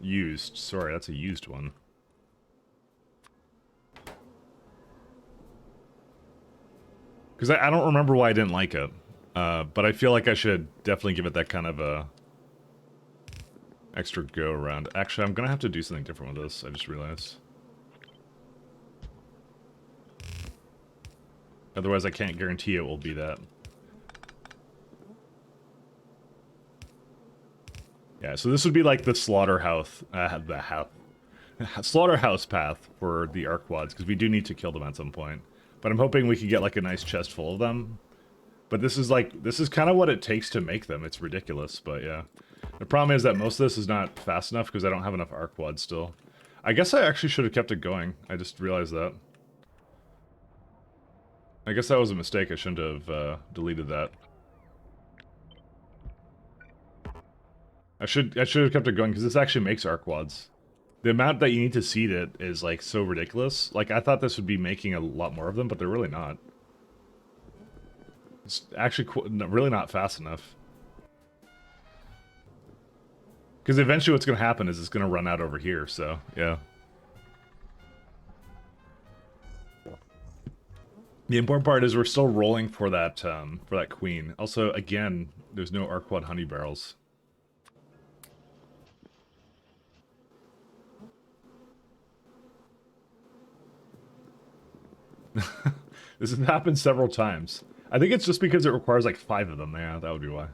Used. Sorry, that's a used one. Because I don't remember why I didn't like it. But I feel like I should definitely give it that kind of a extra go around. Actually, I'm gonna have to do something different with this, I just realized. Otherwise, I can't guarantee it will be that. Yeah, so this would be like the slaughterhouse, slaughterhouse path for the arc quads, because we do need to kill them at some point. But I'm hoping we can get like a nice chest full of them. But this is kind of what it takes to make them. It's ridiculous, but yeah. The problem is that most of this is not fast enough because I don't have enough arc quads still. I guess I actually should have kept it going. I just realized that. I guess that was a mistake. I shouldn't have deleted that. I should have kept it going because this actually makes arc quads. The amount that you need to seed it is like so ridiculous. Like I thought this would be making a lot more of them, but they're really not. It's actually really not fast enough. Because eventually what's going to happen is it's going to run out over here, so yeah. The important part is we're still rolling for that queen. Also, again, there's no Arquad honey barrels. This has happened several times. I think it's just because it requires like 5 of them. Yeah, that would be why.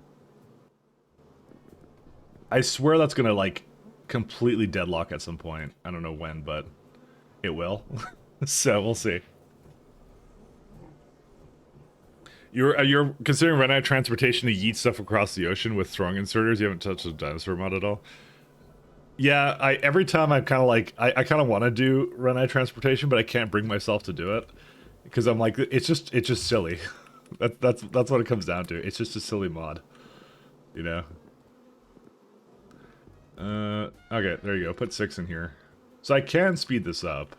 I swear that's gonna like completely deadlock at some point. I don't know when, but it will. So we'll see. You're considering running out of transportation to yeet stuff across the ocean with throwing inserters? You haven't touched the dinosaur mod at all? Yeah, every time I kind of like I kind of want to do run out of transportation, but I can't bring myself to do it because I'm like it's just silly. That's what it comes down to. It's just a silly mod, you know. Okay, there you go. Put 6 in here, so I can speed this up.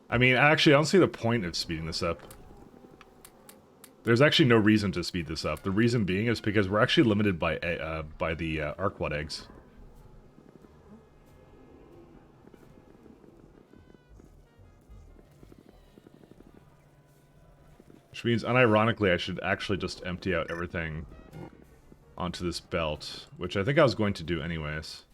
I mean, actually, I don't see the point of speeding this up. There's actually no reason to speed this up. The reason being is because we're actually limited by the Arquad eggs. Which means, unironically, I should actually just empty out everything onto this belt, which I think I was going to do anyways.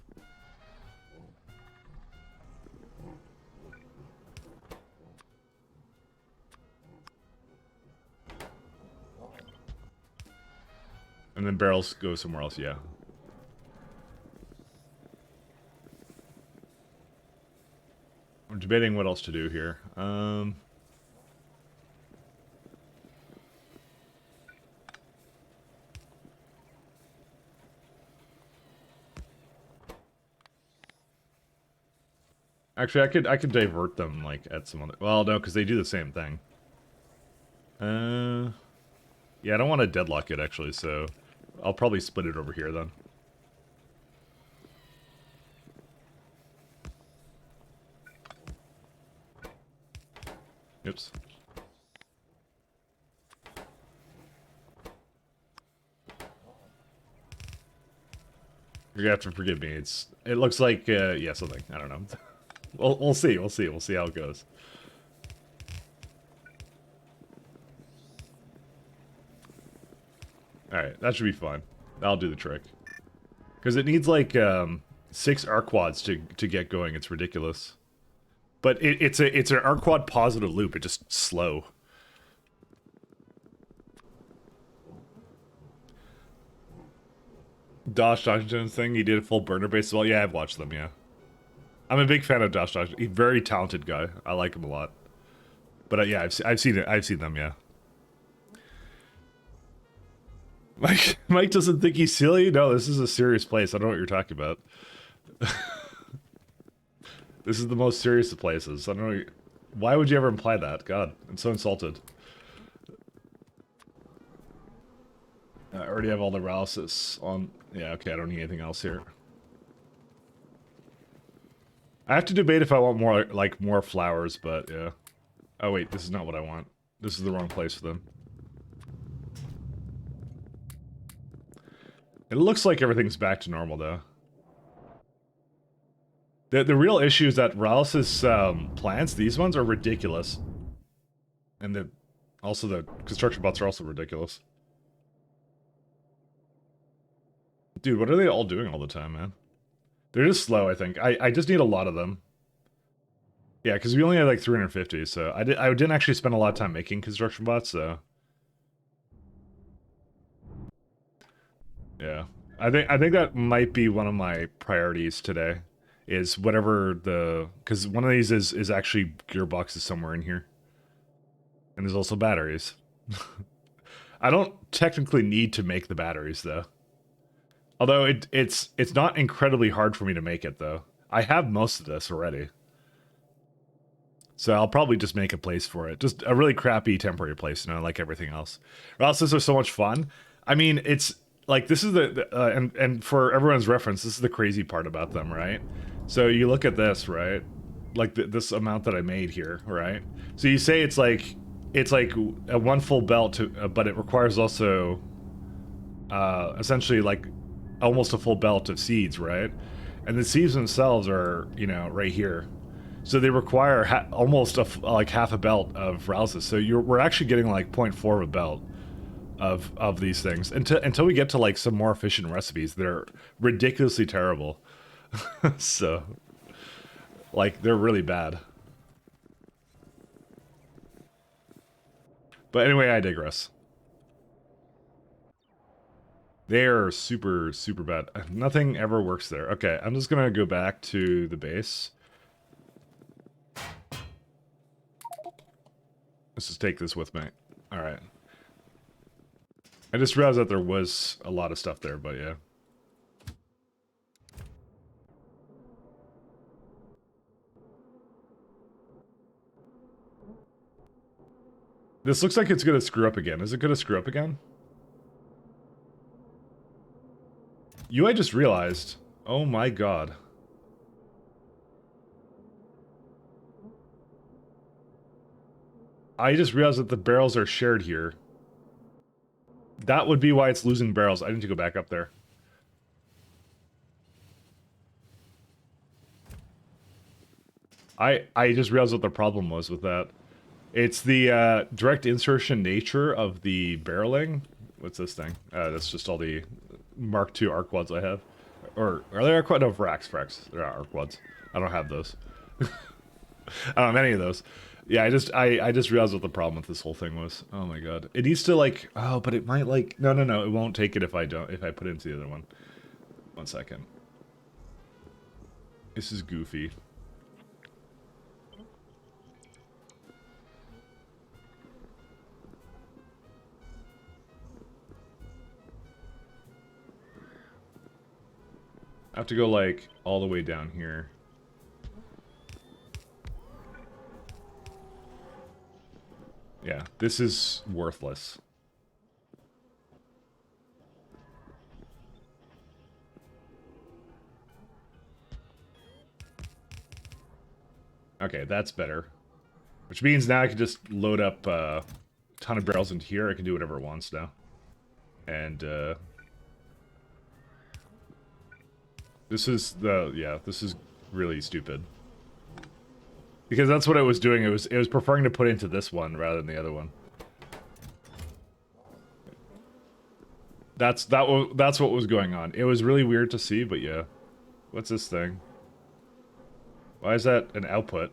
And then barrels go somewhere else, yeah. I'm debating what else to do here. Actually, I could divert them like at some other. Well, no, because they do the same thing. Yeah, I don't want to deadlock it actually, so I'll probably split it over here then. Oops. You're gonna have to forgive me. It looks like yeah, something. I don't know. We'll see. We'll see how it goes. Alright, that should be fun. That'll do the trick. Because it needs like 6 Arquads to get going. It's ridiculous. But it's an Arquad positive loop. It's just slow. Josh Washington's thing, he did a full burner base as well. Yeah, I've watched them, yeah. I'm a big fan of Josh Washington. He's a very talented guy. I like him a lot. But yeah, I've seen it. I've seen them, yeah. Mike doesn't think he's silly? No, this is a serious place. I don't know what you're talking about. This is the most serious of places. I don't know. Why would you ever imply that? God, I'm so insulted. I already have all the paralysis on. Yeah, okay, I don't need anything else here. I have to debate if I want more, like, more flowers, but yeah. Oh wait, this is not what I want. This is the wrong place for them. It looks like everything's back to normal, though. The real issue is that Rallis's plants, these ones, are ridiculous. And also the construction bots are also ridiculous. Dude, what are they all doing all the time, man? They're just slow, I think. I just need a lot of them. Yeah, because we only had like 350, so I didn't actually spend a lot of time making construction bots, so... Yeah. I think that might be one of my priorities today. Is whatever the... Because one of these is actually gearboxes somewhere in here. And there's also batteries. I don't technically need to make the batteries, though. Although it's not incredibly hard for me to make it, though. I have most of this already. So I'll probably just make a place for it. Just a really crappy temporary place, you know, like everything else. Rallises are so much fun. I mean, it's... Like, this is and for everyone's reference, this is the crazy part about them, right? So you look at this, right? Like, this amount that I made here, right? So you say it's like a one full belt, but it requires also, essentially, like, almost a full belt of seeds, right? And the seeds themselves are, you know, right here. So they require almost like half a belt of rouses. So we're actually getting like 0.4 of a belt of these things until we get to like some more efficient recipes. They're ridiculously terrible. So like they're really bad. But anyway, I digress. They're super, super bad. Nothing ever works there. Okay, I'm just gonna go back to the base. Let's just take this with me. Alright. I just realized that there was a lot of stuff there, but yeah. This looks like it's gonna screw up again. Is it gonna screw up again? I just realized. Oh my god. I just realized that the barrels are shared here. That would be why it's losing barrels. I need to go back up there. I just realized what the problem was with that. It's the direct insertion nature of the barreling. What's this thing? That's just all the Mark II arc wads I have. Or are they arc wads? No, fracs. They're not arc wads. I don't have those. I don't have any of those. Yeah, I just realized what the problem with this whole thing was. Oh my god. It needs to like, oh, but it might like, no, it won't take it if I put it into the other one. 1 second. This is goofy. I have to go like all the way down here. Yeah, this is worthless. Okay, that's better. Which means now I can just load up a ton of barrels into here. I can do whatever it wants now. And, this is this is really stupid. Because that's what it was doing. It was preferring to put into this one rather than the other one. That's what was going on. It was really weird to see, but yeah. What's this thing? Why is that an output?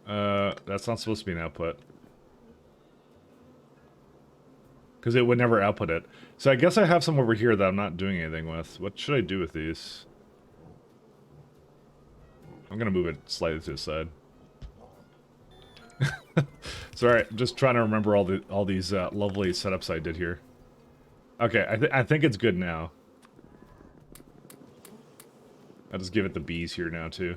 That's not supposed to be an output. Because it would never output it. So I guess I have some over here that I'm not doing anything with. What should I do with these? I'm gonna move it slightly to the side. Sorry, I'm just trying to remember all these lovely setups I did here. Okay, I think it's good now. I'll just give it the bees here now too.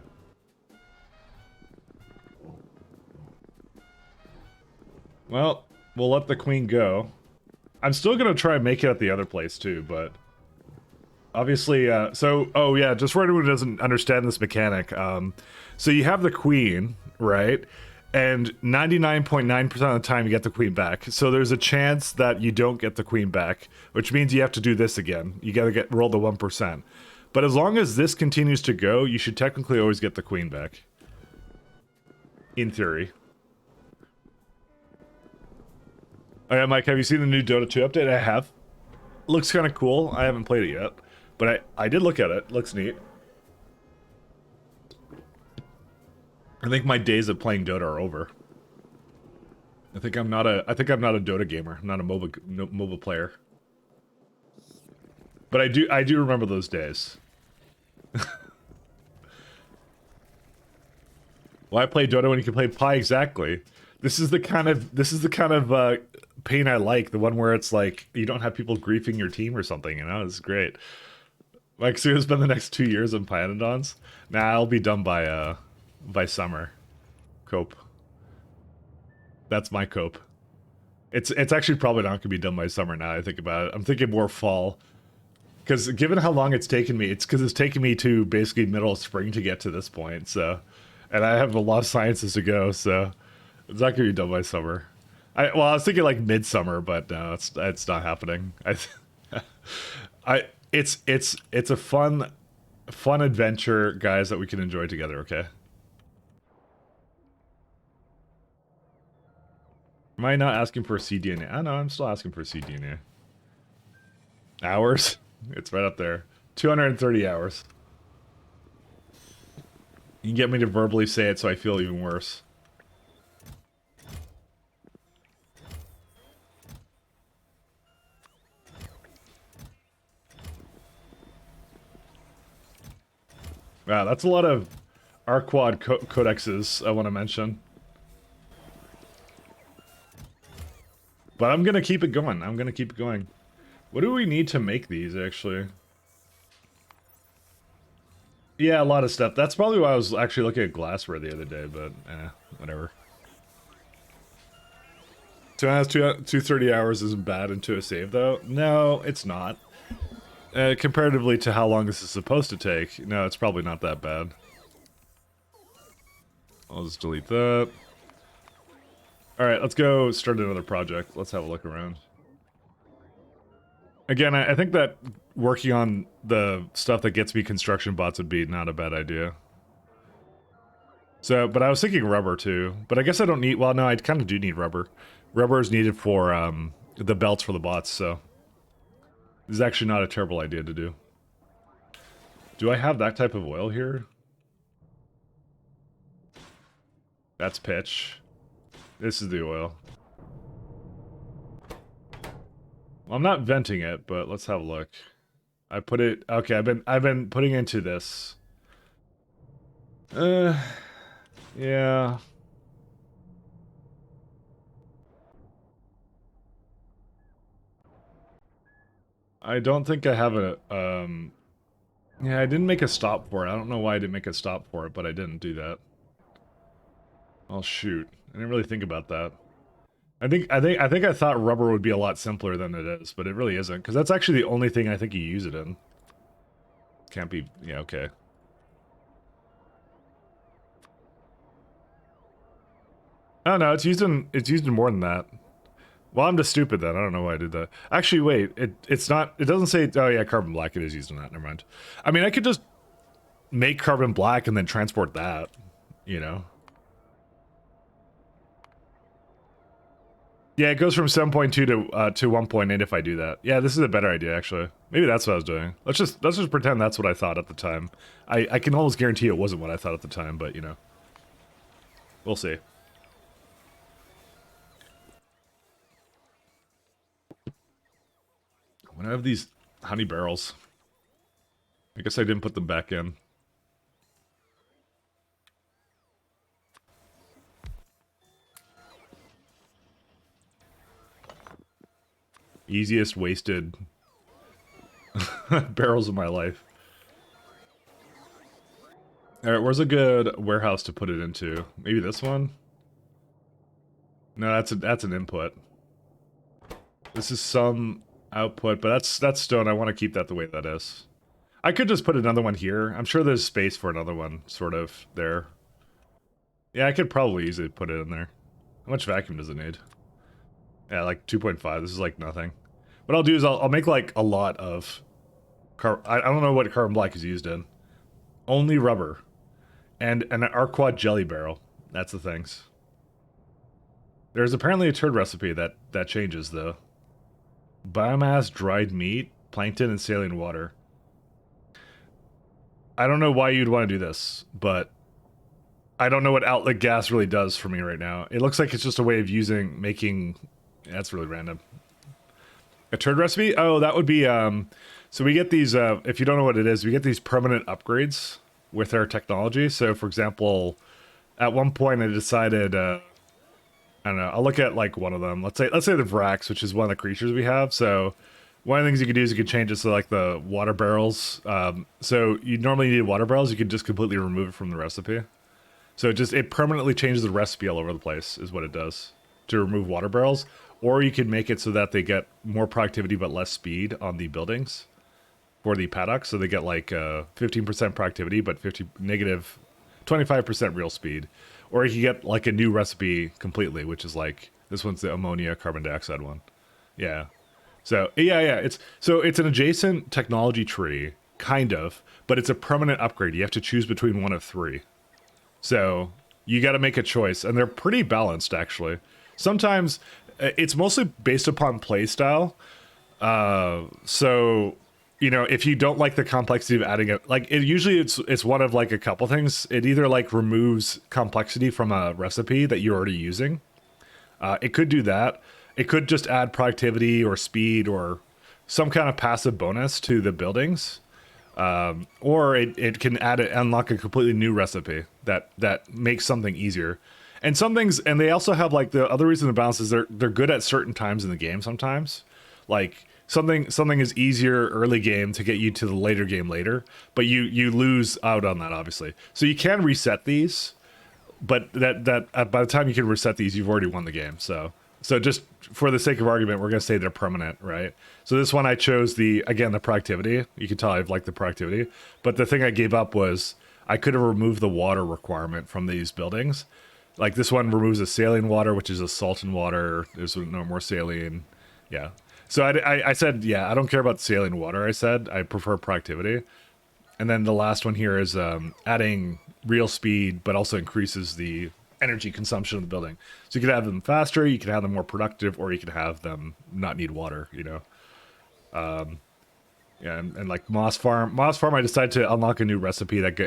Well, we'll let the queen go. I'm still gonna try and make it at the other place too, but obviously, oh yeah, just for anyone who doesn't understand this mechanic, so you have the queen, right? And 99.9% of the time you get the queen back. So there's a chance that you don't get the queen back, which means you have to do this again. You gotta roll the 1%. But as long as this continues to go, you should technically always get the queen back. In theory. Oh yeah, Mike, have you seen the new Dota 2 update? I have. Looks kind of cool. I haven't played it yet. But I did look at it. Looks neat. I think my days of playing Dota are over. I think I'm not a Dota gamer. I'm not a MOBA player. But I do remember those days. Why play Dota when you can play Pi? Exactly. This is the kind of pain I like. The one where it's like you don't have people griefing your team or something. You know, it's great. Like, so it's been the next 2 years of Pyanodons. Nah, I'll be done by summer. Cope. That's my cope. It's actually probably not gonna be done by summer now I think about it. I'm thinking more fall. Because given how long it's taken me, it's taken me to basically middle of spring to get to this point, so. And I have a lot of sciences to go, so it's not gonna be done by summer. I was thinking like midsummer, but no, it's not happening. It's a fun fun adventure, guys, that we can enjoy together, okay? Am I not asking for a cDNA? Oh, no, I'm still asking for a cDNA. Hours? It's right up there. 230 hours. You can get me to verbally say it so I feel even worse. Wow, that's a lot of R-Quad codexes I want to mention. But I'm going to keep it going. I'm going to keep it going. What do we need to make these, actually? Yeah, a lot of stuff. That's probably why I was actually looking at glassware the other day, but whatever. 230 hours isn't bad into a save, though. No, it's not. Comparatively to how long this is supposed to take, no, it's probably not that bad. I'll just delete that. Alright, let's go start another project. Let's have a look around. Again, I think that working on the stuff that gets me construction bots would be not a bad idea. So, but I was thinking rubber too. But I guess I don't need, well, no, I kind of do need rubber. Rubber is needed for the belts for the bots, so. This is actually not a terrible idea to do. Do I have that type of oil here? That's pitch. This is the oil. Well, I'm not venting it, but let's have a look. I put it, okay, I've been putting into this. Yeah. I don't think I have a, yeah, I didn't make a stop for it. I don't know why I didn't make a stop for it, but I didn't do that. Oh shoot. I didn't really think about that. I thought rubber would be a lot simpler than it is, but it really isn't, because that's actually the only thing I think you use it in. Can't be, yeah, okay. Oh no, it's used in more than that. Well, I'm just stupid then. I don't know why I did that. Actually, wait, it's not, it doesn't say, oh yeah, carbon black, it is used in that, never mind. I mean, I could just make carbon black and then transport that, you know? Yeah, it goes from 7.2 to 1.8 if I do that. Yeah, this is a better idea, actually. Maybe that's what I was doing. Let's just pretend that's what I thought at the time. I can almost guarantee it wasn't what I thought at the time, but, you know. We'll see. When I have these honey barrels, I guess I didn't put them back in. Easiest wasted barrels of my life. Alright, where's a good warehouse to put it into? Maybe this one? No, that's an input. This is some output, but that's stone. I want to keep that the way that is. I could just put another one here. I'm sure there's space for another one, sort of, there. Yeah, I could probably easily put it in there. How much vacuum does it need? Yeah, like 2.5. This is like nothing. What I'll do is I'll make like a lot of... I don't know what carbon black is used in. Only rubber. And an R-Quad jelly barrel. That's the things. There's apparently a turd recipe that changes, though. Biomass, dried meat, plankton, and saline water. I don't know why you'd want to do this, but I don't know what outlet gas really does for me right now. It looks like it's just a way of making... That's really random. A turd recipe? Oh, that would be, so we get these, if you don't know what it is, we get these permanent upgrades with our technology. So, for example, at one point I decided, I don't know, I'll look at, like, one of them. Let's say the Vrax, which is one of the creatures we have. So, one of the things you could do is you could change it to, like, the water barrels. So, you normally need water barrels. You could just completely remove it from the recipe. So, it permanently changes the recipe all over the place, is what it does, to remove water barrels. Or you could make it so that they get more productivity but less speed on the buildings for the paddocks. So they get like 15% productivity but negative 25% real speed. Or you can get like a new recipe completely, which is like, this one's the ammonia carbon dioxide one. Yeah. So, yeah. It's an adjacent technology tree kind of, but it's a permanent upgrade. You have to choose between one of three. So you got to make a choice, and they're pretty balanced, actually. Sometimes it's mostly based upon playstyle. So, you know, if you don't like the complexity of adding it, like usually it's one of like a couple things. It either like removes complexity from a recipe that you're already using. It could do that. It could just add productivity or speed or some kind of passive bonus to the buildings. Or it can unlock a completely new recipe that makes something easier. And some things, and they also have like the other reason to balance is they're good at certain times in the game sometimes. Like something is easier early game to get you to the later game later, but you lose out on that obviously. So you can reset these, but that by the time you can reset these, you've already won the game. So just for the sake of argument, we're gonna say they're permanent, right? So this one I chose the productivity. You can tell I've liked the productivity, but the thing I gave up was I could have removed the water requirement from these buildings. Like this one removes the saline water, which is a salt and water. There's no more saline. Yeah. So I said, yeah, I don't care about saline water. I said I prefer productivity. And then the last one here is adding real speed, but also increases the energy consumption of the building. So you could have them faster, you could have them more productive, or you could have them not need water, you know. Yeah, and like Moss Farm, I decided to unlock a new recipe that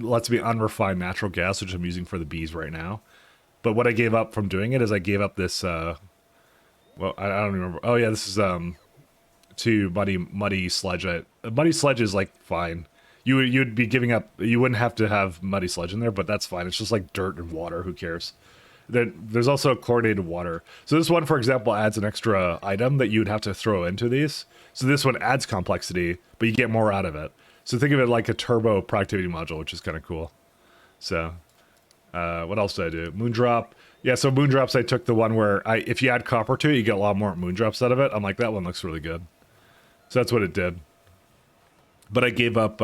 lets me unrefined natural gas, which I'm using for the bees right now. But what I gave up from doing it is I gave up this, well, I don't remember. Oh yeah, this is to muddy sludge. Muddy sludge is like fine. You'd be giving up. You wouldn't have to have muddy sludge in there, but that's fine. It's just like dirt and water. Who cares? There's also chlorinated water. So this one, for example, adds an extra item that you'd have to throw into these. So this one adds complexity, but you get more out of it. So think of it like a turbo productivity module, which is kind of cool. So what else did I do? Moondrop. Yeah, so Moondrops, I took the one where if you add copper to it, you get a lot more Moondrops out of it. I'm like, that one looks really good. So that's what it did. But I gave up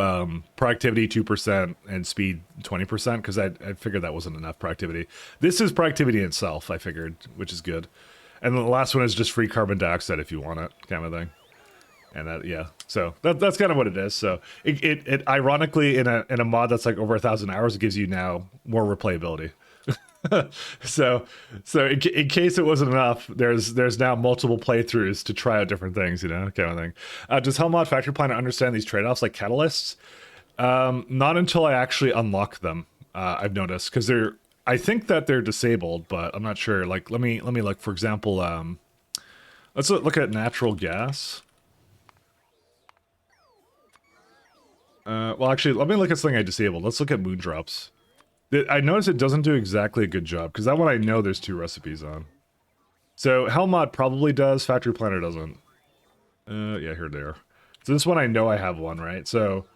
productivity 2% and speed 20% because I figured that wasn't enough productivity. This is productivity in itself, I figured, which is good. And the last one is just free carbon dioxide if you want it, kind of thing. And that, yeah, so that's kind of what it is. So it ironically in a mod that's like over 1,000 hours, it gives you now more replayability. so in case it wasn't enough, there's now multiple playthroughs to try out different things, you know, kind of thing. Does Hellmod Factory Planner understand these trade-offs like catalysts? Not until I actually unlock them. I've noticed because I think that they're disabled, but I'm not sure. Like let me look. For example, let's look at natural gas. Well, actually, let me look at something I disabled. Let's look at Moondrops. I noticed it doesn't do exactly a good job, because that one I know there's 2 recipes on. So Hellmod probably does, Factory Planner doesn't. Yeah, here they are. So this one I know I have one, right? So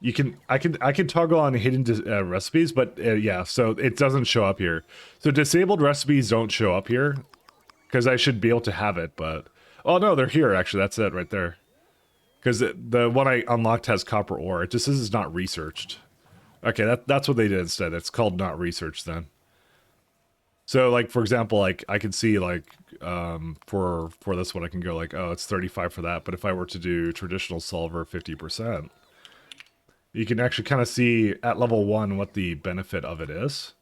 I can toggle on hidden recipes, but yeah, so it doesn't show up here. So disabled recipes don't show up here, because I should be able to have it, but... Oh no, they're here, actually, that's it right there. Because the one I unlocked has copper ore, it just says it's not researched. Okay, that's what they did instead. It's called not researched then. So like for example, like I can see like for this one I can go like, oh, it's 35 for that, but if I were to do traditional solver 50%, you can actually kind of see at level 1 what the benefit of it is.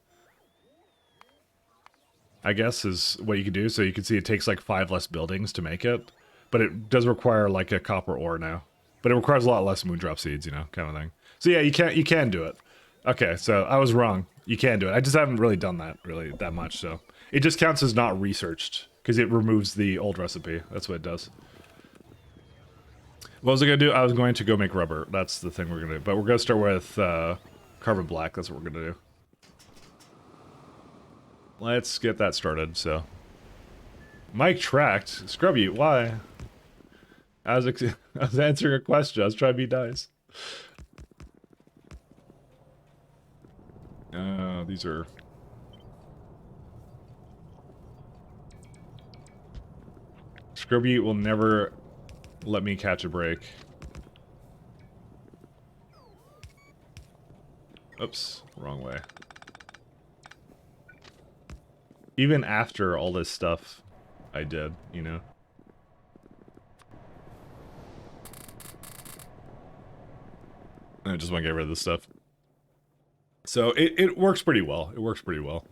I guess is what you can do. So you can see it takes like 5 less buildings to make it, but it does require like a copper ore now. But it requires a lot less moondrop seeds, you know, kind of thing. So yeah, you can do it. Okay, so I was wrong. You can do it. I just haven't really done that much, so it just counts as not researched because it removes the old recipe. That's what it does. What was I gonna do? I was going to go make rubber. That's the thing we're gonna do. But we're gonna start with carbon black. That's what we're gonna do. Let's get that started. So, Mike tracked Scrubby. Why? I was answering a question. I was trying to be nice. These are... Scrubby will never let me catch a break. Oops, wrong way. Even after all this stuff I did, you know? I just want to get rid of this stuff. So it works pretty well. It works pretty well.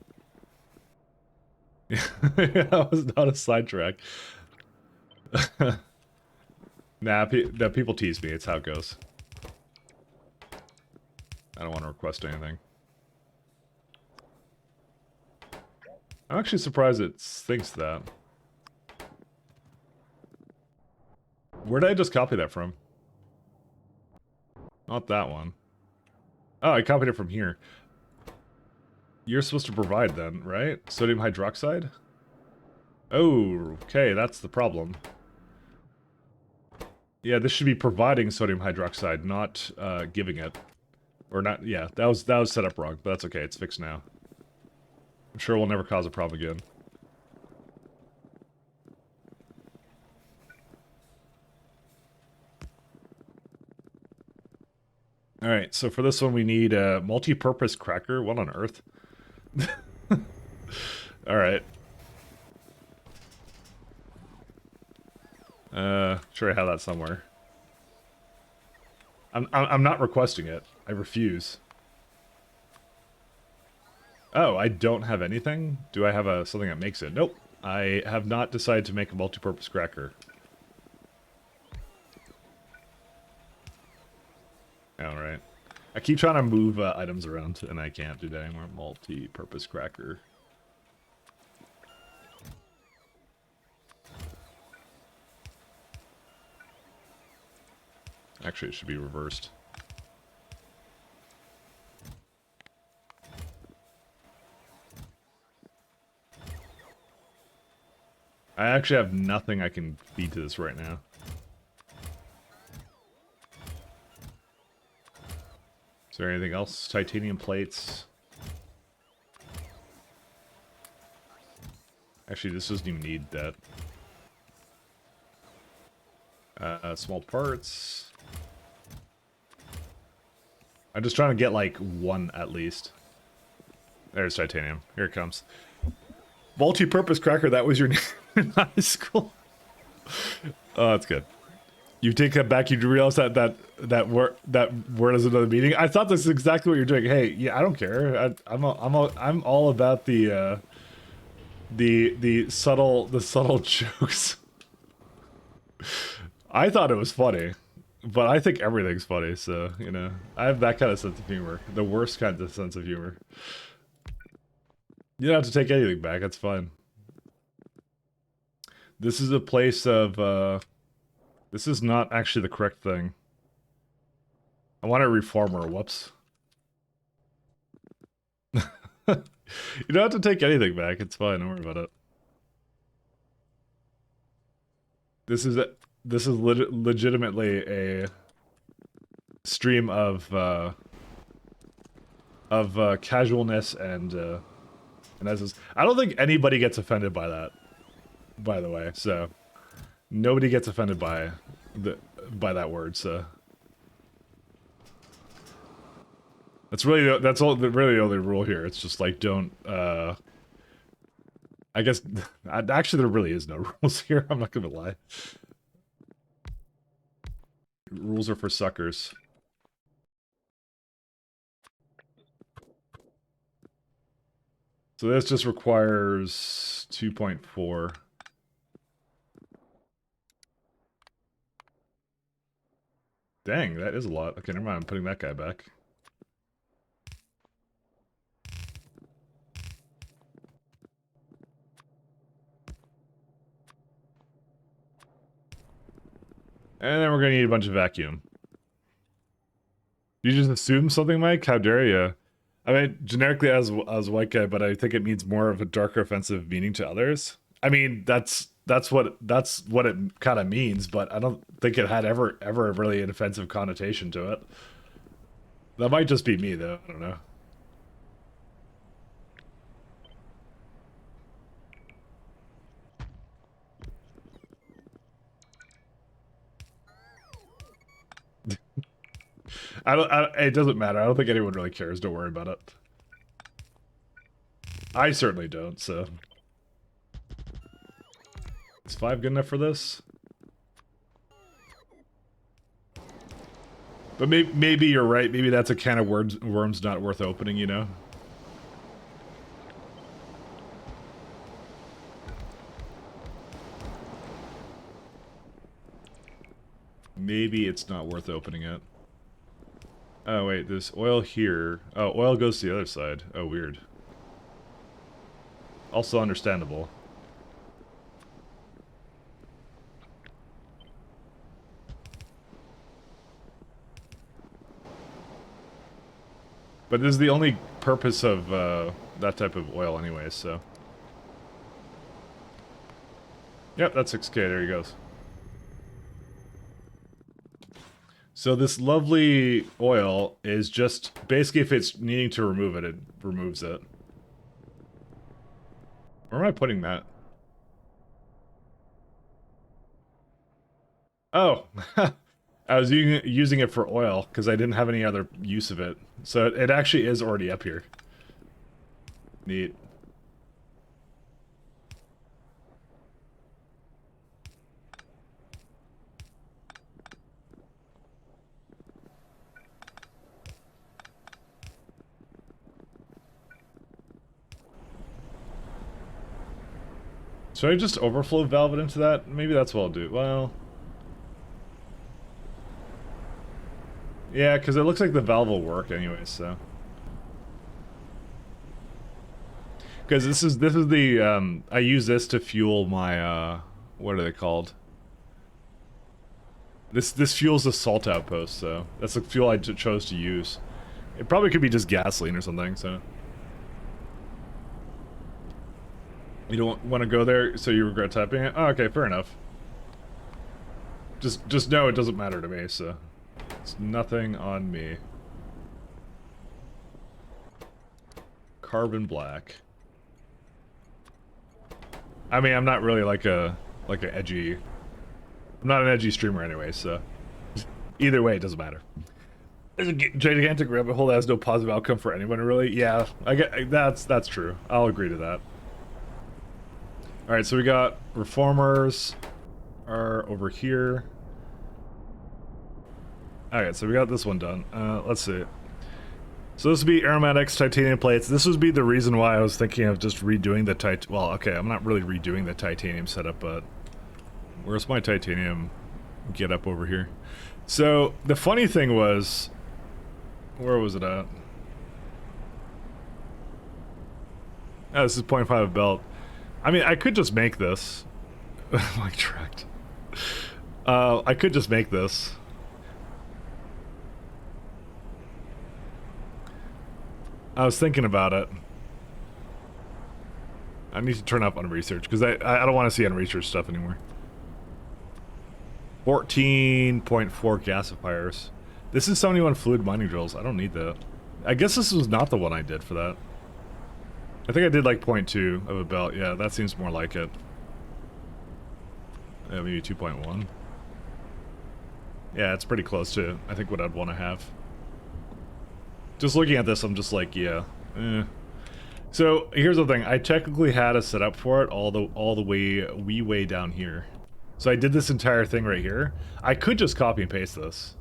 That was not a sidetrack. Nah, people tease me. It's how it goes. I don't want to request anything. I'm actually surprised it thinks that. Where did I just copy that from? Not that one. Oh, I copied it from here. You're supposed to provide then, right? Sodium hydroxide? Oh, okay, that's the problem. Yeah, this should be providing sodium hydroxide, not giving it. Or not, yeah, that was set up wrong, but that's okay, it's fixed now. I'm sure we'll never cause a problem again. Alright, so for this one we need a multi-purpose cracker. What on earth? Alright. Sure I have that somewhere. I'm not requesting it. I refuse. Oh, I don't have anything? Do I have something that makes it? Nope. I have not decided to make a multi-purpose cracker. Alright. I keep trying to move items around, and I can't do that anymore. Multi-purpose cracker. Actually, it should be reversed. I actually have nothing I can feed to this right now. Is there anything else? Titanium plates. Actually, this doesn't even need that. Small parts. I'm just trying to get, like, one at least. There's titanium. Here it comes. Multi-purpose cracker, that was your name in high school. Oh, that's good. You take that back, you realize that word is another meaning. I thought this is exactly what you're doing. Hey, yeah, I don't care. I'm all about the subtle jokes. I thought it was funny, but I think everything's funny. So you know, I have that kind of sense of humor, the worst kind of sense of humor. You don't have to take anything back. That's fine. This is a place of. This is not actually the correct thing. I want a reformer. Whoops. You don't have to take anything back. It's fine. Don't worry about it. This is legitimately a stream of casualness and as is. I don't think anybody gets offended by that. By the way, so nobody gets offended by that word. So that's really really the only rule here. It's just like don't. I guess actually there really is no rules here. I'm not gonna lie. Rules are for suckers. So this just requires 2.4. Dang, that is a lot. Okay, never mind. I'm putting that guy back. And then we're gonna need a bunch of vacuum. You just assume something, Mike? How dare you? I mean, generically as a white guy, but I think it means more of a darker offensive meaning to others. I mean, that's what it kind of means, but I don't think it had ever really an offensive connotation to it. That might just be me, though. I don't know. It doesn't matter. I don't think anyone really cares. Don't worry about it. I certainly don't, so. Is 5 good enough for this? But maybe you're right. Maybe that's a can of worms not worth opening, you know? Maybe it's not worth opening it. Oh, wait, there's oil here. Oh, oil goes to the other side. Oh, weird. Also understandable. But this is the only purpose of that type of oil anyway, so... Yep, that's 6K, there he goes. So this lovely oil is just, basically if it's needing to remove it, it removes it. Where am I putting that? Oh, I was using it for oil, because I didn't have any other use of it. So it actually is already up here. Neat. Should I just overflow valve it into that? Maybe that's what I'll do. Well... Yeah, because it looks like the valve will work anyway, so... Because this is the, I use this to fuel my, what are they called? This fuels the salt outpost, so... That's the fuel I chose to use. It probably could be just gasoline or something, so... You don't want to go there, so you regret typing it? Oh, okay, fair enough. Just know it doesn't matter to me, so... It's nothing on me. Carbon black. I mean, I'm not really like a edgy... I'm not an edgy streamer anyway, so... Either way, it doesn't matter. There's a gigantic rabbit hole that has no positive outcome for anyone, really. Yeah, I get that's true. I'll agree to that. Alright, so we got reformers are over here. Alright, so we got this one done. Let's see. So this would be aromatics, titanium plates. This would be the reason why I was thinking of just redoing the well, okay, I'm not really redoing the titanium setup, but... Where's my titanium get up over here? So, the funny thing was... Where was it at? Oh, this is 0.5 belt. I mean, I could just make this. Like, tracked. I could just make this. I was thinking about it. I need to turn up on research, because I don't want to see unresearched stuff anymore. 14.4 gasifiers. This is 71 fluid mining drills. I don't need that. I guess this was not the one I did for that. I think I did like 0.2 of a belt. Yeah, that seems more like it. Yeah, maybe 2.1. Yeah, it's pretty close to, I think, what I'd want to have. Just looking at this, I'm just like, yeah. So, here's the thing. I technically had a setup for it all the way down here. So I did this entire thing right here. I could just copy and paste this.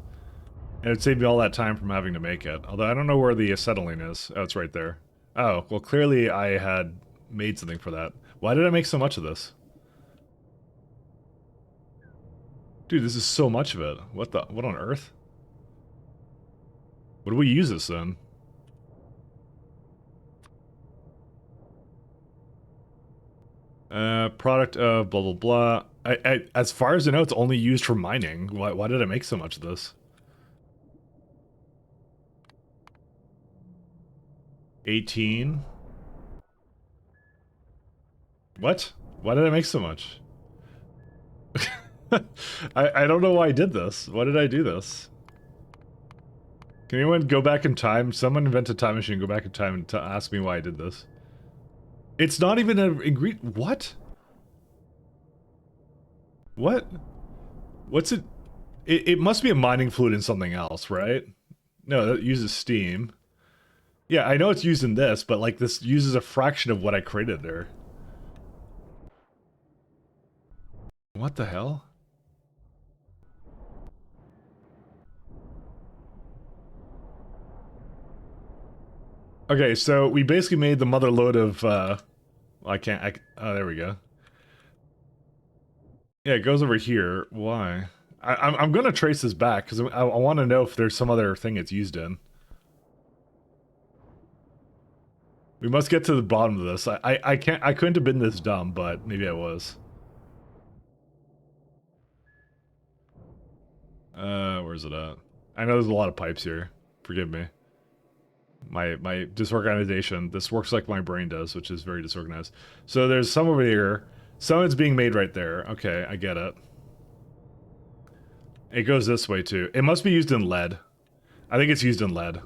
And it'd save me all that time from having to make it. Although I don't know where the acetylene is. Oh, it's right there. Oh, well clearly I had made something for that. Why did I make so much of this? Dude, this is so much of it. What on earth? What do we use this in? Product of blah blah blah. As far as I know, it's only used for mining. Why did I make so much of this? 18. What? Why did I make so much? I don't know why I did this. Why did I do this? Can anyone go back in time? Someone invent a time machine, go back in time and ask me why I did this. It's not even an ingredient. What? What? What's it? It must be a mining fluid in something else, right? No, that uses steam. Yeah, I know it's used in this, but like this uses a fraction of what I created there. What the hell? Okay, so we basically made the mother load of, oh, there we go. Yeah, it goes over here. Why? I'm gonna trace this back, because I want to know if there's some other thing it's used in. We must get to the bottom of this. I couldn't have been this dumb, but maybe I was. Where's it at? I know there's a lot of pipes here. Forgive me. My disorganization. This works like my brain does, which is very disorganized. So there's some over here. Some is being made right there. Okay, I get it. It goes this way too. It must be used in lead. I think it's used in lead.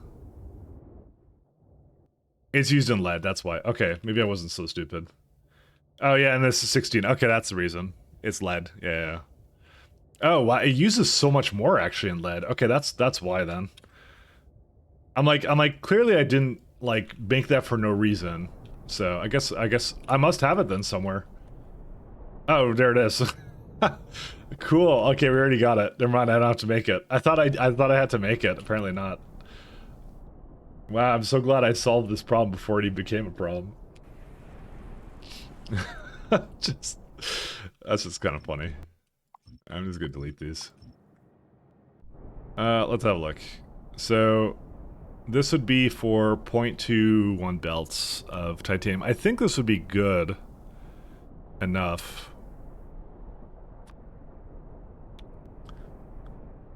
It's used in lead, that's why. Okay, maybe I wasn't so stupid. Oh yeah, and this is 16. Okay, that's the reason. It's lead. Yeah. Oh, wow, it uses so much more actually in lead. Okay, that's why then. I'm like clearly I didn't like make that for no reason. So, I guess I must have it then somewhere. Oh, there it is. Cool. Okay, we already got it. Never mind, I don't have to make it. I thought I had to make it. Apparently not. Wow, I'm so glad I solved this problem before it even became a problem. That's just kind of funny. I'm just gonna delete these. Let's have a look. So, this would be for 0.21 belts of titanium. I think this would be good enough.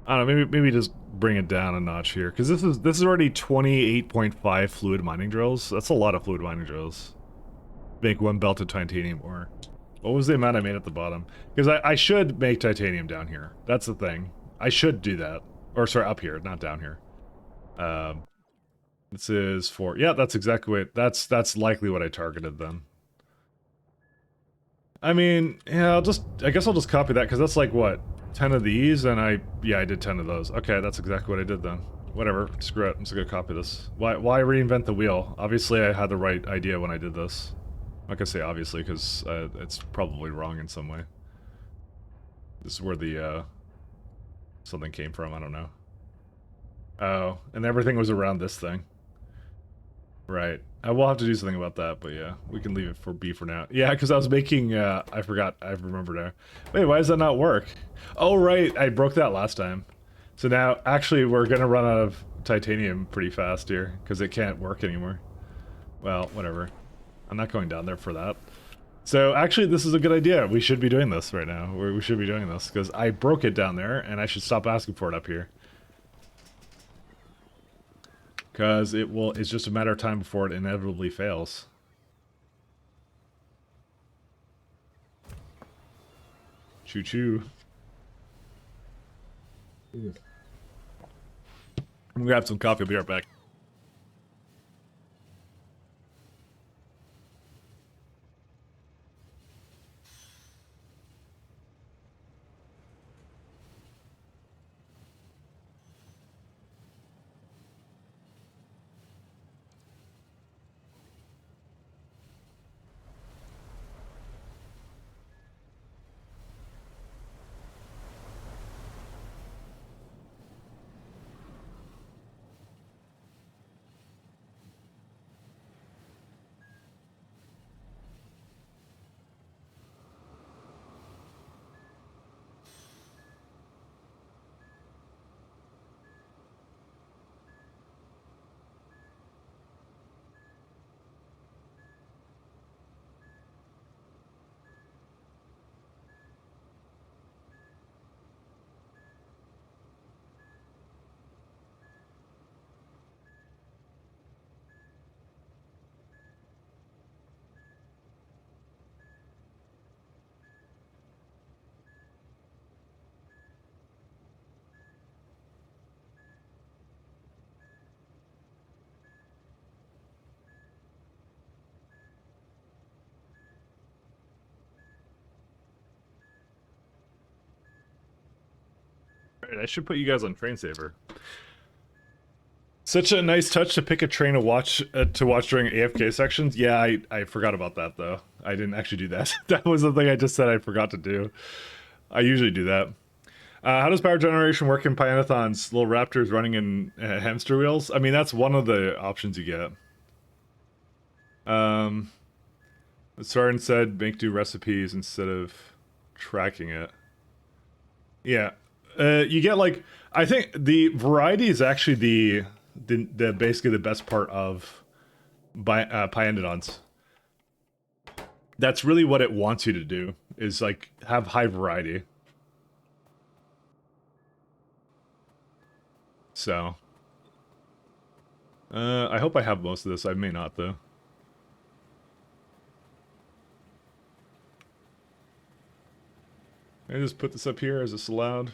I don't know, maybe just bring it down a notch here, because this is already 28.5 fluid mining drills. That's a lot of fluid mining drills. Make 1 belt of titanium ore. What was the amount I made at the bottom? Because I should make titanium down here. That's the thing. I should do that. Or sorry, up here, not down here. This is for, yeah, that's exactly what, that's likely what I targeted then. I mean, yeah, I guess I'll just copy that, because that's like, what, 10 of these, and I did 10 of those. Okay, that's exactly what I did then. Whatever, screw it, I'm just gonna copy this. Why reinvent the wheel? Obviously I had the right idea when I did this. I'm not gonna say obviously, because it's probably wrong in some way. This is where the, something came from, I don't know. Oh, and everything was around this thing. Right. I will have to do something about that, but yeah, we can leave it for B for now. Yeah, because I was making, I forgot, I remember now. Wait, why does that not work? Oh, right, I broke that last time. So now, actually, we're gonna run out of titanium pretty fast here, because it can't work anymore. Well, whatever. I'm not going down there for that. So, actually, this is a good idea. We should be doing this right now. We should be doing this, because I broke it down there, and I should stop asking for it up here. Because it's just a matter of time before it inevitably fails. Choo choo. I'm gonna grab some coffee, I'll be right back. Alright, I should put you guys on Train Saver. Such a nice touch to pick a train to watch during AFK sections. Yeah, I forgot about that though. I didn't actually do that. That was the thing I just said I forgot to do. I usually do that. How does power generation work in Pyanodons? Little raptors running in hamster wheels? I mean, that's one of the options you get. Um, Soren said make do recipes instead of tracking it. Yeah. You get like, I think the variety is actually the basically the best part of Pyanodons. That's really what it wants you to do, is like have high variety. So I hope I have most of this. I may not though. Can I just put this up here? Is this allowed?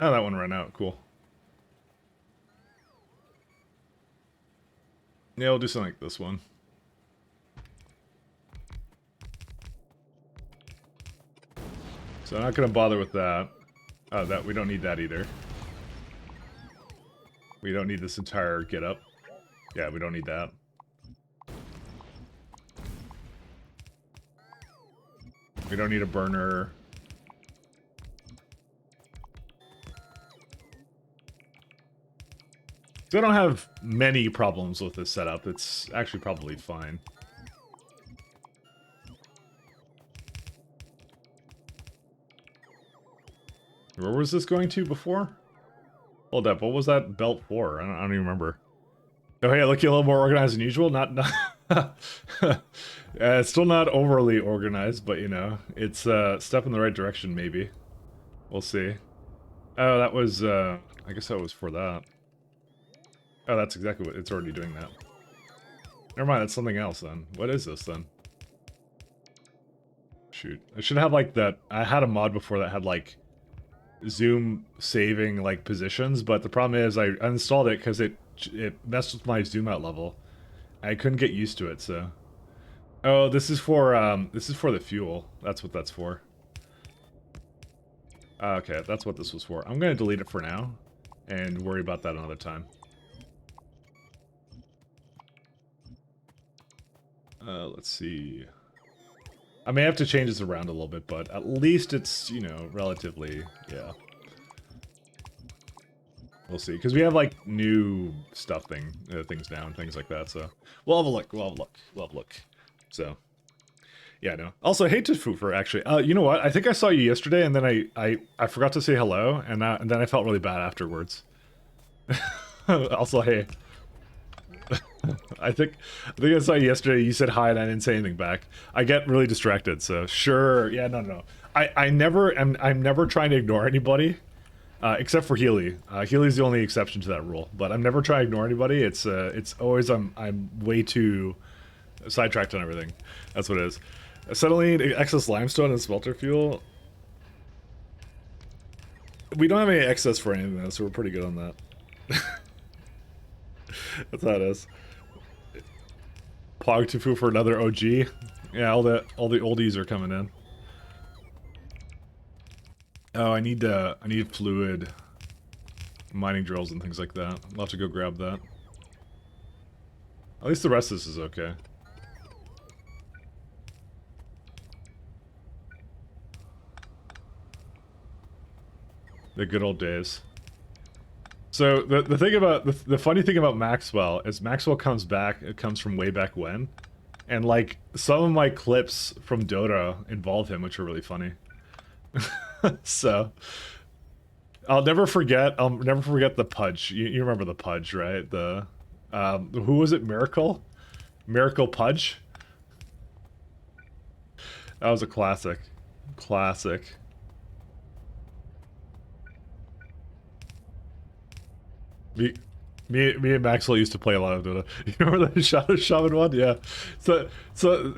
Oh, that one ran out. Cool. Yeah, we'll do something like this one. So I'm not going to bother with that. Oh, that we don't need that either. We don't need this entire getup. Yeah, we don't need that. We don't need a burner. So I don't have many problems with this setup. It's actually probably fine. Where was this going to before? Hold up, what was that belt for? I don't even remember. Oh hey, looking a little more organized than usual. Not it's still not overly organized, but you know, it's a step in the right direction maybe. We'll see. Oh, that was I guess that was for that. Oh, that's exactly what it's already doing that. Never mind, that's something else then. What is this then? Shoot. I should have like that. I had a mod before that had like zoom saving like positions, but the problem is I uninstalled it because it messed with my zoom out level. I couldn't get used to it, so. Oh, this is for the fuel. That's what that's for. Okay, that's what this was for. I'm gonna delete it for now and worry about that another time. Let's see. I may have to change this around a little bit, but at least it's, you know, relatively, yeah. We'll see, because we have, like, new stuffing things now and things like that, so... We'll have a look, we'll have a look, we'll have a look. So... Yeah, no. Also, hey to Foofer, actually. You know what? I think I saw you yesterday, and then I forgot to say hello, and then I felt really bad afterwards. Also, hey. I think I saw you yesterday. You said hi, and I didn't say anything back. I get really distracted, so sure. Yeah, no. I'm never trying to ignore anybody, except for Healy. Healy's the only exception to that rule. But I'm never trying to ignore anybody. It's always I'm way too sidetracked on everything. That's what it is. Acetylene, excess limestone, and smelter fuel. We don't have any excess for anything though, so we're pretty good on that. That's how it is. Pog Tufu for another OG. Yeah, all the oldies are coming in. Oh, I need fluid mining drills and things like that. I'll have to go grab that. At least the rest of this is okay. The good old days. So the thing about the funny thing about Maxwell is Maxwell comes back. It comes from way back when, and like some of my clips from Dota involve him, which are really funny. So I'll never forget the Pudge. You remember the Pudge, right? The who was it? Miracle Pudge. That was a classic. Me and Maxwell used to play a lot of Dota. You remember the Shaman one? Yeah. So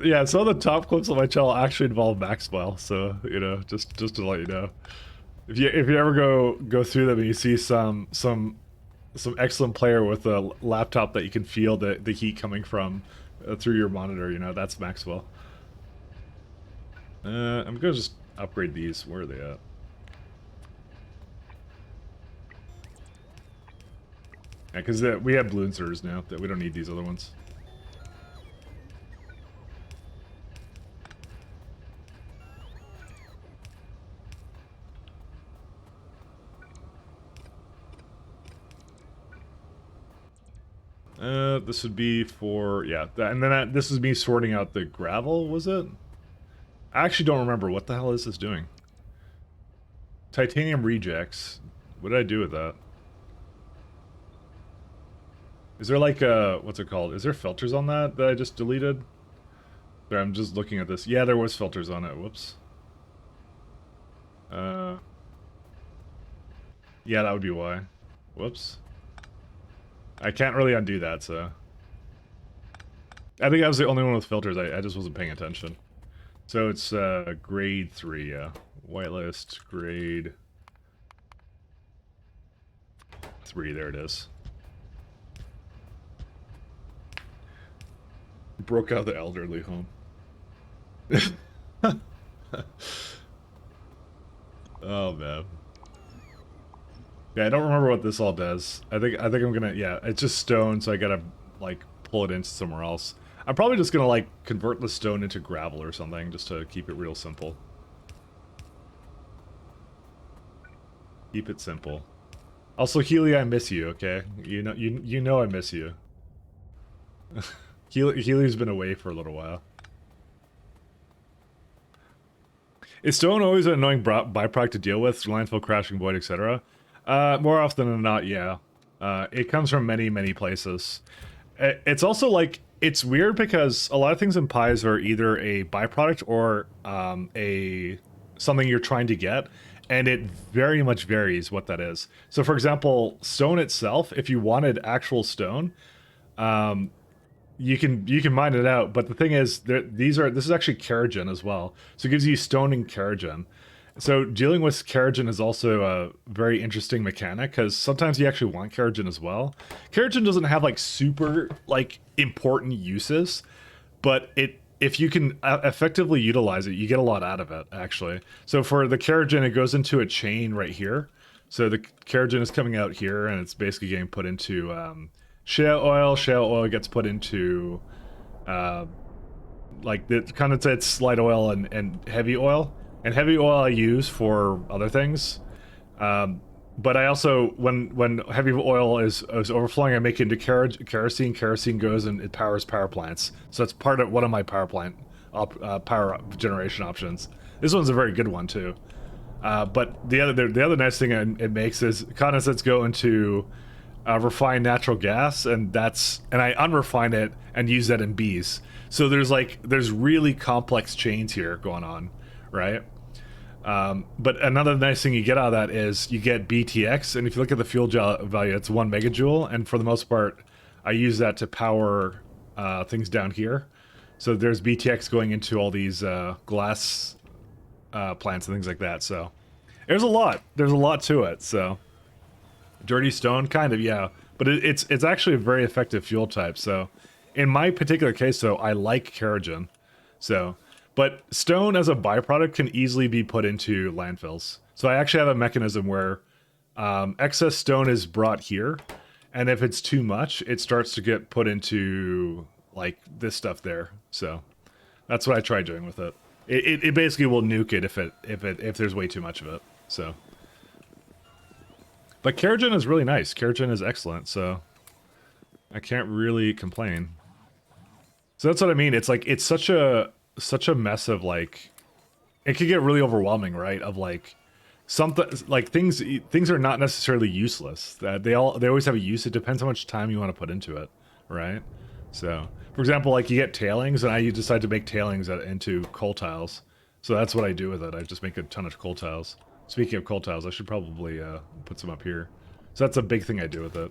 yeah, some of the top clips on my channel actually involve Maxwell. So you know, just to let you know, if you ever go through them and you see some excellent player with a laptop that you can feel the heat coming from through your monitor, you know, that's Maxwell. I'm gonna just upgrade these. Where are they at? Yeah, because we have blue inserters now, that we don't need these other ones. This would be for, yeah, and then this is me sorting out the gravel, was it? I actually don't remember. What the hell is this doing? Titanium rejects. What did I do with that? Is there like a, what's it called? Is there filters on that I just deleted? There, I'm just looking at this. Yeah, there was filters on it. Whoops. Yeah, that would be why. Whoops. I can't really undo that, so. I think I was the only one with filters. I just wasn't paying attention. So it's grade 3, yeah. Whitelist, grade 3, there it is. Broke out the elderly home. Oh man. Yeah, I don't remember what this all does. I think I'm gonna, yeah, it's just stone, so I gotta like pull it into somewhere else. I'm probably just gonna like convert the stone into gravel or something, just to keep it real simple. Keep it simple. Also, Healy, I miss you. Okay, you know I miss you. Healy's been away for a little while. Is stone always an annoying byproduct to deal with? Landfill, crashing, void, etc. More often than not, yeah. It comes from many places. It's also like, it's weird because a lot of things in pies are either a byproduct or something you're trying to get, and it very much varies what that is. So for example, stone itself, if you wanted actual stone, you can mine it out, but the thing is, this is actually kerogen as well, so it gives you stone and kerogen. So dealing with kerogen is also a very interesting mechanic, because sometimes you actually want kerogen as well. Kerogen doesn't have like super like important uses, but if you can effectively utilize it, you get a lot out of it actually. So for the kerogen, it goes into a chain right here. So the kerogen is coming out here, and it's basically getting put into shale oil. Shale oil gets put into like the condensates, light oil, and heavy oil. And heavy oil I use for other things. But I also, when heavy oil is overflowing, I make it into kerosene. Kerosene goes and it powers power plants. So that's part of one of my power plant power generation options. This one's a very good one too. But the other nice thing it makes is condensates go into refined natural gas, and I unrefine it and use that in bees. So there's really complex chains here going on, right? But another nice thing you get out of that is you get BTX, and if you look at the fuel value, it's 1 megajoule, and for the most part, I use that to power things down here. So there's BTX going into all these glass plants and things like that. So there's a lot to it. So dirty stone, kind of, yeah, but it's actually a very effective fuel type. So in my particular case, though, I like kerogen. So. But stone as a byproduct can easily be put into landfills. So I actually have a mechanism where excess stone is brought here, and if it's too much, it starts to get put into like this stuff there. So that's what I try doing with it. It basically will nuke it if there's way too much of it. So, but kerogen is really nice. Kerogen is excellent. So I can't really complain. So that's what I mean. It's like it's such a mess of like, it could get really overwhelming, right? Of like something like things are not necessarily useless. That they always have a use. It depends how much time you want to put into it, right? So for example, like you get tailings, and I decide to make tailings into coal tiles. So that's what I do with it. I just make a ton of coal tiles. Speaking of coal tiles, I should probably put some up here. So that's a big thing I do with it.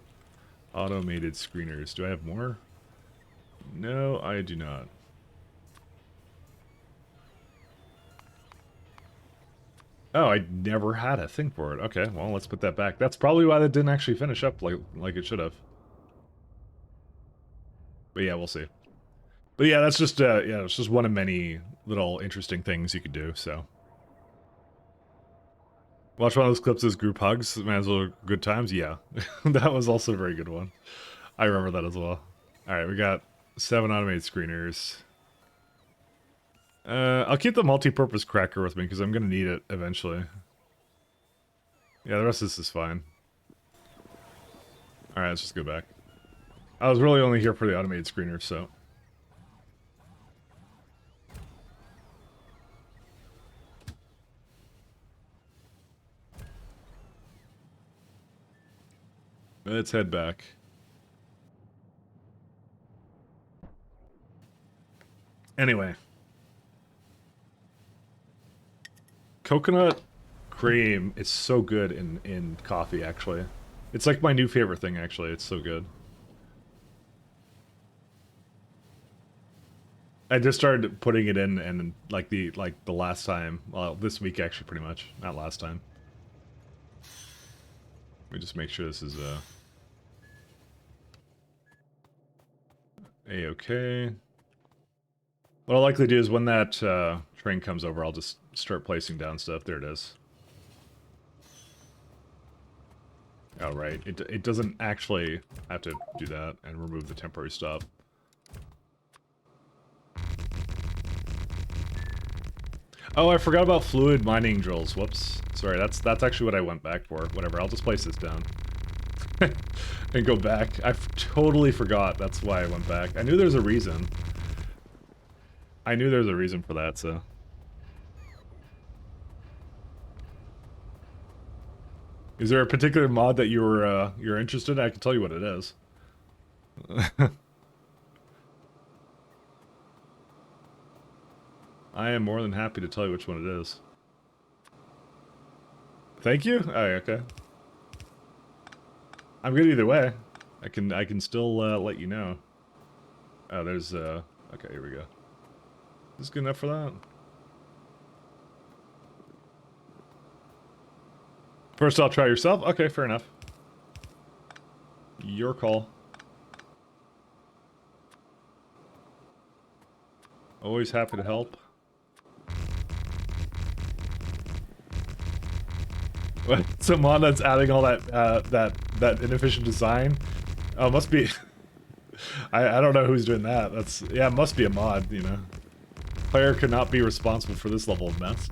Automated screeners. Do I have more? No, I do not. Oh, I never had a thing for it. Okay, well, let's put that back. That's probably why that didn't actually finish up like it should have. But yeah, we'll see. But yeah, that's just yeah, it's just one of many little interesting things you could do. So watch one of those clips as group hugs. Might as well good times. Yeah, that was also a very good one. I remember that as well. All right, we got 7 automated screeners. I'll keep the multi-purpose cracker with me because I'm gonna need it eventually. Yeah, the rest of this is fine. Alright, let's just go back. I was really only here for the automated screener, so. Let's head back. Anyway. Coconut cream is so good in coffee, actually. It's like my new favorite thing, actually. It's so good. I just started putting it in and like the last time. Well, this week actually pretty much. Not last time. Let me just make sure this is A-okay. What I'll likely do is when that train comes over, I'll just start placing down stuff. There it is. Oh, right. It doesn't actually have to do that and remove the temporary stop. Oh, I forgot about fluid mining drills. Whoops. Sorry, that's actually what I went back for. Whatever, I'll just place this down. And go back. I totally forgot. That's why I went back. I knew there's a reason. I knew there was a reason for that, so. Is there a particular mod that you're interested in? I can tell you what it is. I am more than happy to tell you which one it is. Thank you? Oh, okay. I'm good either way. I can still let you know. Oh, there's okay, here we go. Is this good enough for that? First I'll try yourself? Okay, fair enough. Your call. Always happy to help. Some mod that's adding all that that inefficient design. Oh, must be. I don't know who's doing that. That's yeah, it must be a mod. You know, player could not be responsible for this level of mess.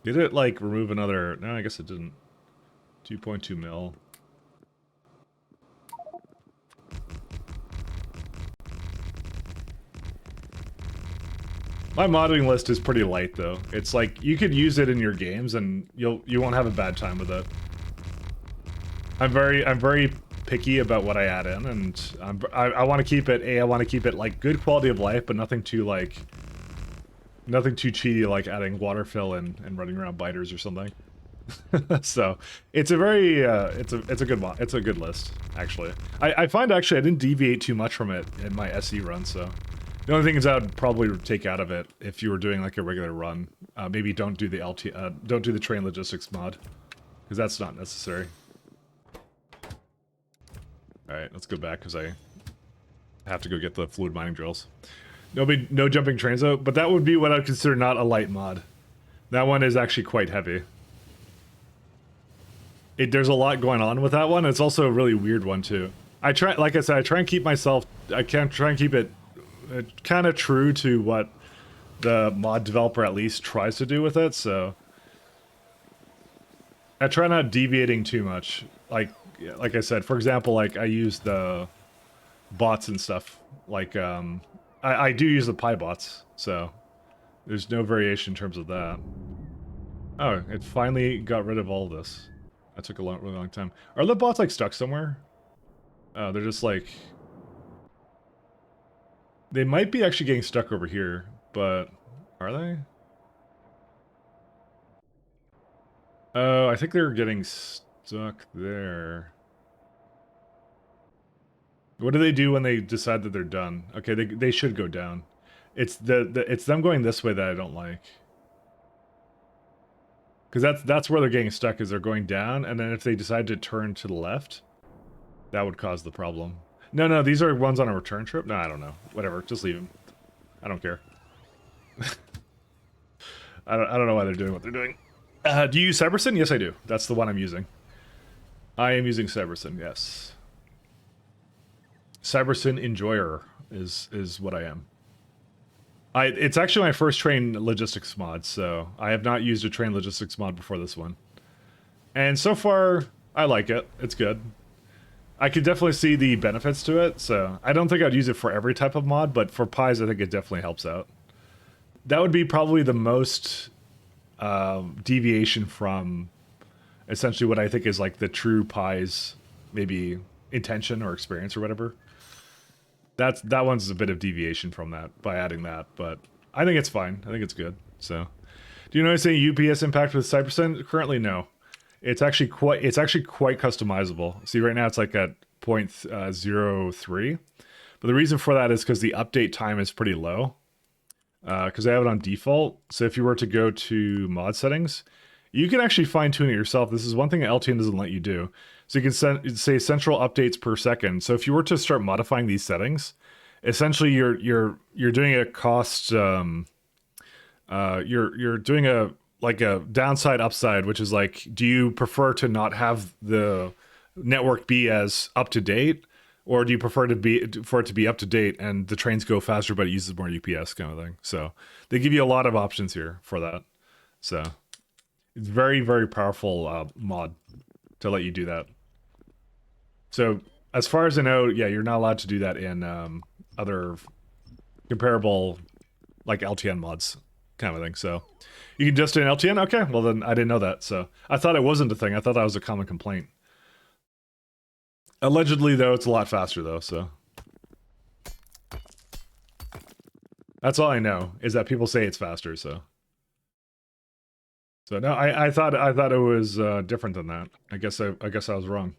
Did it like remove another? No, I guess it didn't. 2.2 mil. My modding list is pretty light though. It's like you could use it in your games and you won't have a bad time with it. I'm very picky about what I add in, and I want to keep it. I want to keep it like good quality of life, but nothing too cheaty like adding water fill and running around biters or something. So it's a very it's a good mod. It's a good list actually. I find actually I didn't deviate too much from it in my SE run, so. The only thing is I would probably take out of it if you were doing like a regular run. Maybe don't do the don't do the train logistics mod, because that's not necessary. All right, let's go back because I have to go get the fluid mining drills. No jumping trains though, but that would be what I'd consider not a light mod. That one is actually quite heavy. There's a lot going on with that one. It's also a really weird one too. Like I said, I try and keep myself. I can try and keep it. Kind of true to what the mod developer at least tries to do with it, so I try not deviating too much. Like I said, for example, like I use the bots and stuff. Like I do use the Pi bots, so there's no variation in terms of that. Oh, it finally got rid of all this. That took a really long time. Are the bots like stuck somewhere? Oh, they're just like. They might be actually getting stuck over here, but are they? Oh, I think they're getting stuck there. What do they do when they decide that they're done? Okay, they should go down. It's it's them going this way that I don't like. Because that's where they're getting stuck, is they're going down, and then if they decide to turn to the left, that would cause the problem. No, these are ones on a return trip? No, I don't know. Whatever, just leave them. I don't care. I don't know why they're doing what they're doing. Do you use Cybersyn? Yes, I do. That's the one I'm using. I am using Cybersyn, yes. Cybersyn enjoyer is what I am. It's actually my first train logistics mod, so I have not used a train logistics mod before this one. And so far, I like it. It's good. I could definitely see the benefits to it, so I don't think I'd use it for every type of mod, but for pies, I think it definitely helps out. That would be probably the most deviation from essentially what I think is like the true pies, maybe intention or experience or whatever. That one's a bit of deviation from that by adding that, but I think it's fine. I think it's good. So, do you notice any UPS impact with Cypress? Currently, no. It's actually quite customizable. See, right now it's like at 0.03, but the reason for that is because the update time is pretty low. Because I have it on default. So if you were to go to mod settings, you can actually fine tune it yourself. This is one thing that LTN doesn't let you do. So you can say central updates per second. So if you were to start modifying these settings, essentially you're doing a cost. You're doing a downside upside, which is like, do you prefer to not have the network be as up to date, or do you prefer for it to be up to date and the trains go faster but it uses more UPS kind of thing? So they give you a lot of options here for that. So it's very, very powerful mod to let you do that. So as far as I know, yeah, you're not allowed to do that in other comparable like LTN mods kind of thing. So you can just do an LTN? Okay, well then I didn't know that. So I thought it wasn't a thing. I thought that was a common complaint. Allegedly, though, it's a lot faster, though, so. That's all I know, is that people say it's faster, so. So no, I thought it was different than that. I guess I was wrong.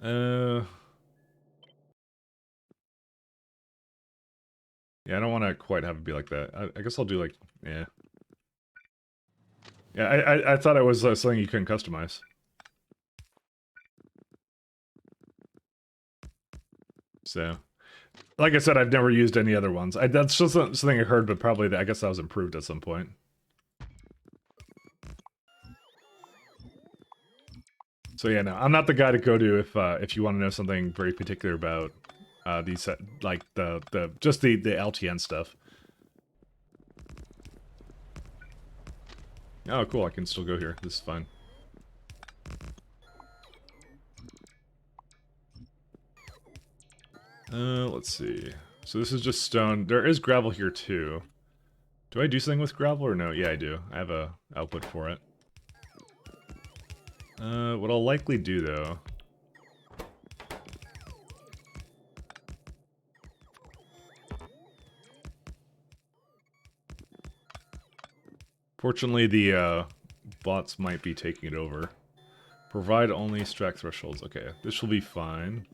Yeah, I don't want to quite have it be like that. I guess I'll do like, yeah. Yeah, I thought it was something you couldn't customize. So, like I said, I've never used any other ones. That's just something I heard, but probably I guess that was improved at some point. So yeah, no, I'm not the guy to go to if you want to know something very particular about these like the just the LTN stuff. Oh, cool! I can still go here. This is fine. Let's see. So this is just stone. There is gravel here too. Do I do something with gravel or no? Yeah, I do. I have a output for it. What I'll likely do though. Fortunately, the bots might be taking it over. Provide only stack thresholds. Okay, this will be fine.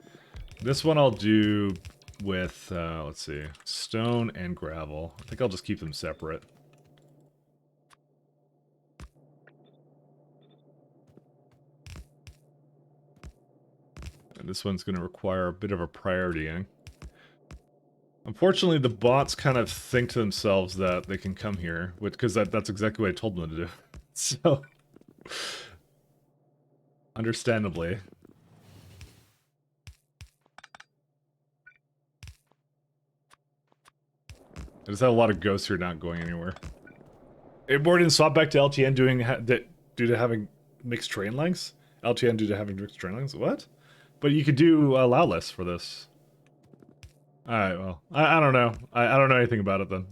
This one I'll do with, let's see, stone and gravel. I think I'll just keep them separate. And this one's going to require a bit of a prioritying. Unfortunately, the bots kind of think to themselves that they can come here, because that's exactly what I told them to do. So, understandably. I just have a lot of ghosts here not going anywhere. Airborne didn't swap back to LTN due to having mixed train lengths? LTN due to having mixed train lengths? What? But you could do allow less for this. Alright, well, I don't know. I don't know anything about it then.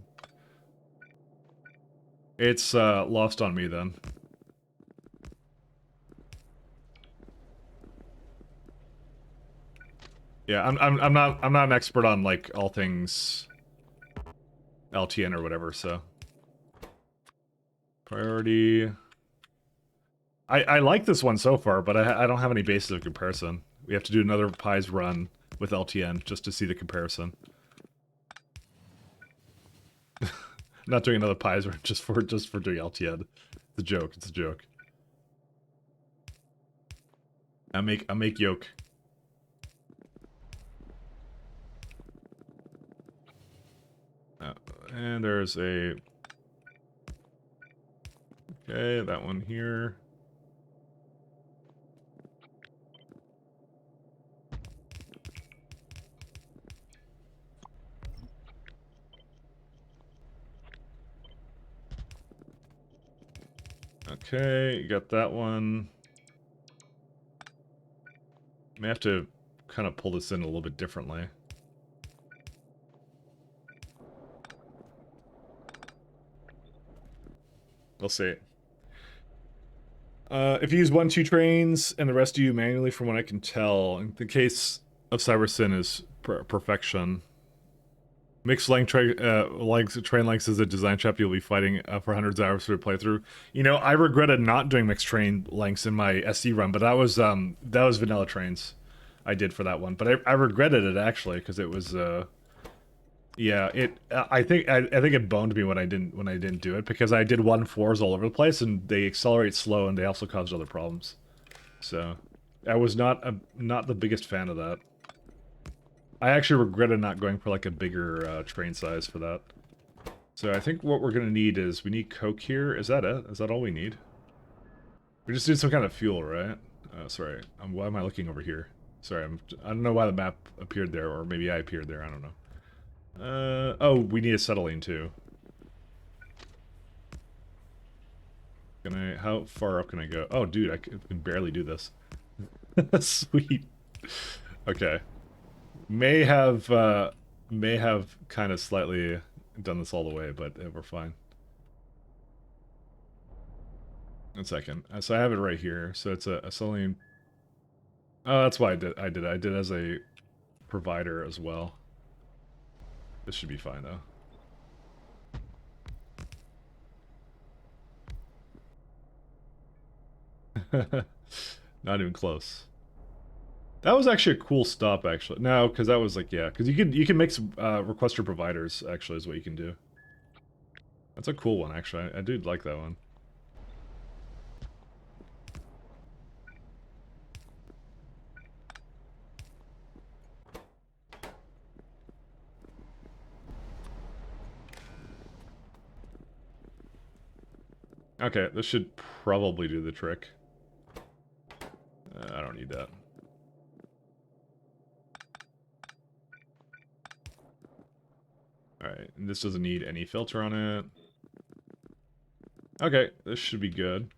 It's lost on me then. Yeah, I'm not an expert on like all things LTN or whatever, so. Priority. I like this one so far, but I don't have any basis of comparison. We have to do another pies run with LTN just to see the comparison. Not doing another pies run just for doing LTN. It's a joke. It's a joke. I make yoke. And there's a. Okay, that one here. Okay, you got that one. May have to kind of pull this in a little bit differently. We'll see. If you use 1-2 trains and the rest you manually, from what I can tell, in the case of Cybersyn is perfection. Mixed length train lengths is a design trap you'll be fighting for hundreds of hours for a playthrough. You know, I regretted not doing mixed train lengths in my SC run, but that was vanilla trains I did for that one. But I regretted it actually because it was yeah, I think it boned me when I didn't do it because I did 1-4s all over the place and they accelerate slow and they also caused other problems. So I was not the biggest fan of that. I actually regretted not going for like a bigger train size for that. So I think what we're gonna need is we need coke here. Is that it? Is that all we need? We just need some kind of fuel, right? Sorry, why am I looking over here? Sorry, I don't know why the map appeared there, or maybe I appeared there. I don't know. Oh, we need acetylene too. How far up can I go? Oh, dude, I can barely do this. Sweet. Okay. May have kind of slightly done this all the way, but we're fine. 1 second. So I have it right here. So it's a acetylene. Oh, that's why I did it as a provider as well. This should be fine though. Not even close. That was actually a cool stop, actually. No, because that was like, yeah, because you can mix requester providers, actually, is what you can do. That's a cool one, actually. I do like that one. Okay, this should probably do the trick. I don't need that. Alright, and this doesn't need any filter on it. Okay, this should be good.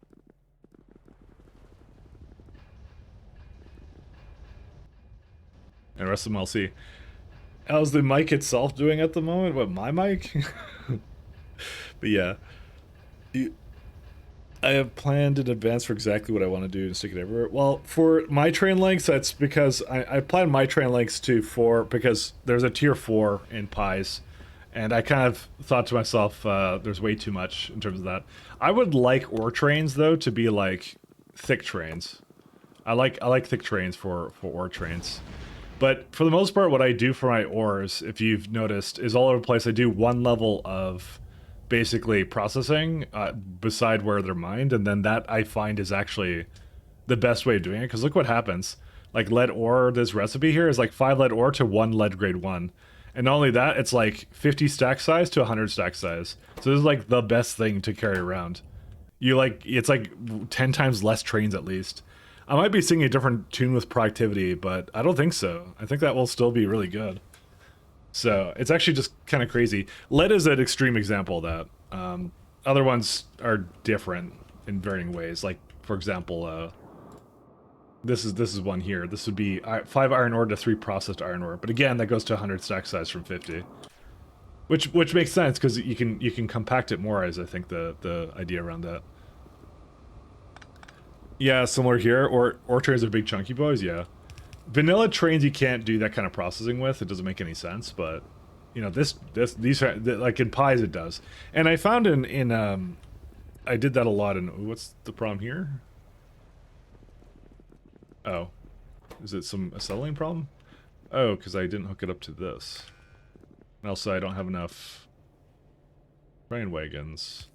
And the rest of them I'll see. How's the mic itself doing at the moment? What, my mic? But yeah. I have planned in advance for exactly what I want to do and stick it everywhere. Well, for my train lengths, that's because I planned my train lengths because there's a tier 4 in pies. And I kind of thought to myself, there's way too much in terms of that. I would like ore trains, though, to be like thick trains. I like thick trains for ore trains. But for the most part, what I do for my ores, if you've noticed, is all over the place. I do one level of basically processing beside where they're mined, and then that I find is actually the best way of doing it. Because look what happens. Like lead ore, this recipe here is like 5 lead ore to 1 lead grade 1. And not only that, it's like 50 stack size to 100 stack size. So this is like the best thing to carry around. It's like 10 times less trains at least. I might be singing a different tune with productivity, but I don't think so. I think that will still be really good. So it's actually just kind of crazy. Lead is an extreme example of that. Other ones are different in varying ways. Like, for example, this is one here. This would be 5 iron ore to 3 processed iron ore. But again, that goes to 100 stack size from 50. Which makes sense because you can compact it more, as I think the idea around that. Yeah, similar here. Ore trains are big chunky boys, yeah. Vanilla trains you can't do that kind of processing with. It doesn't make any sense, but you know, these are like in pies it does. And I found in I did that a lot in what's the problem here? Oh. Is it some acetylene problem? Oh, because I didn't hook it up to this. And also I don't have enough train wagons.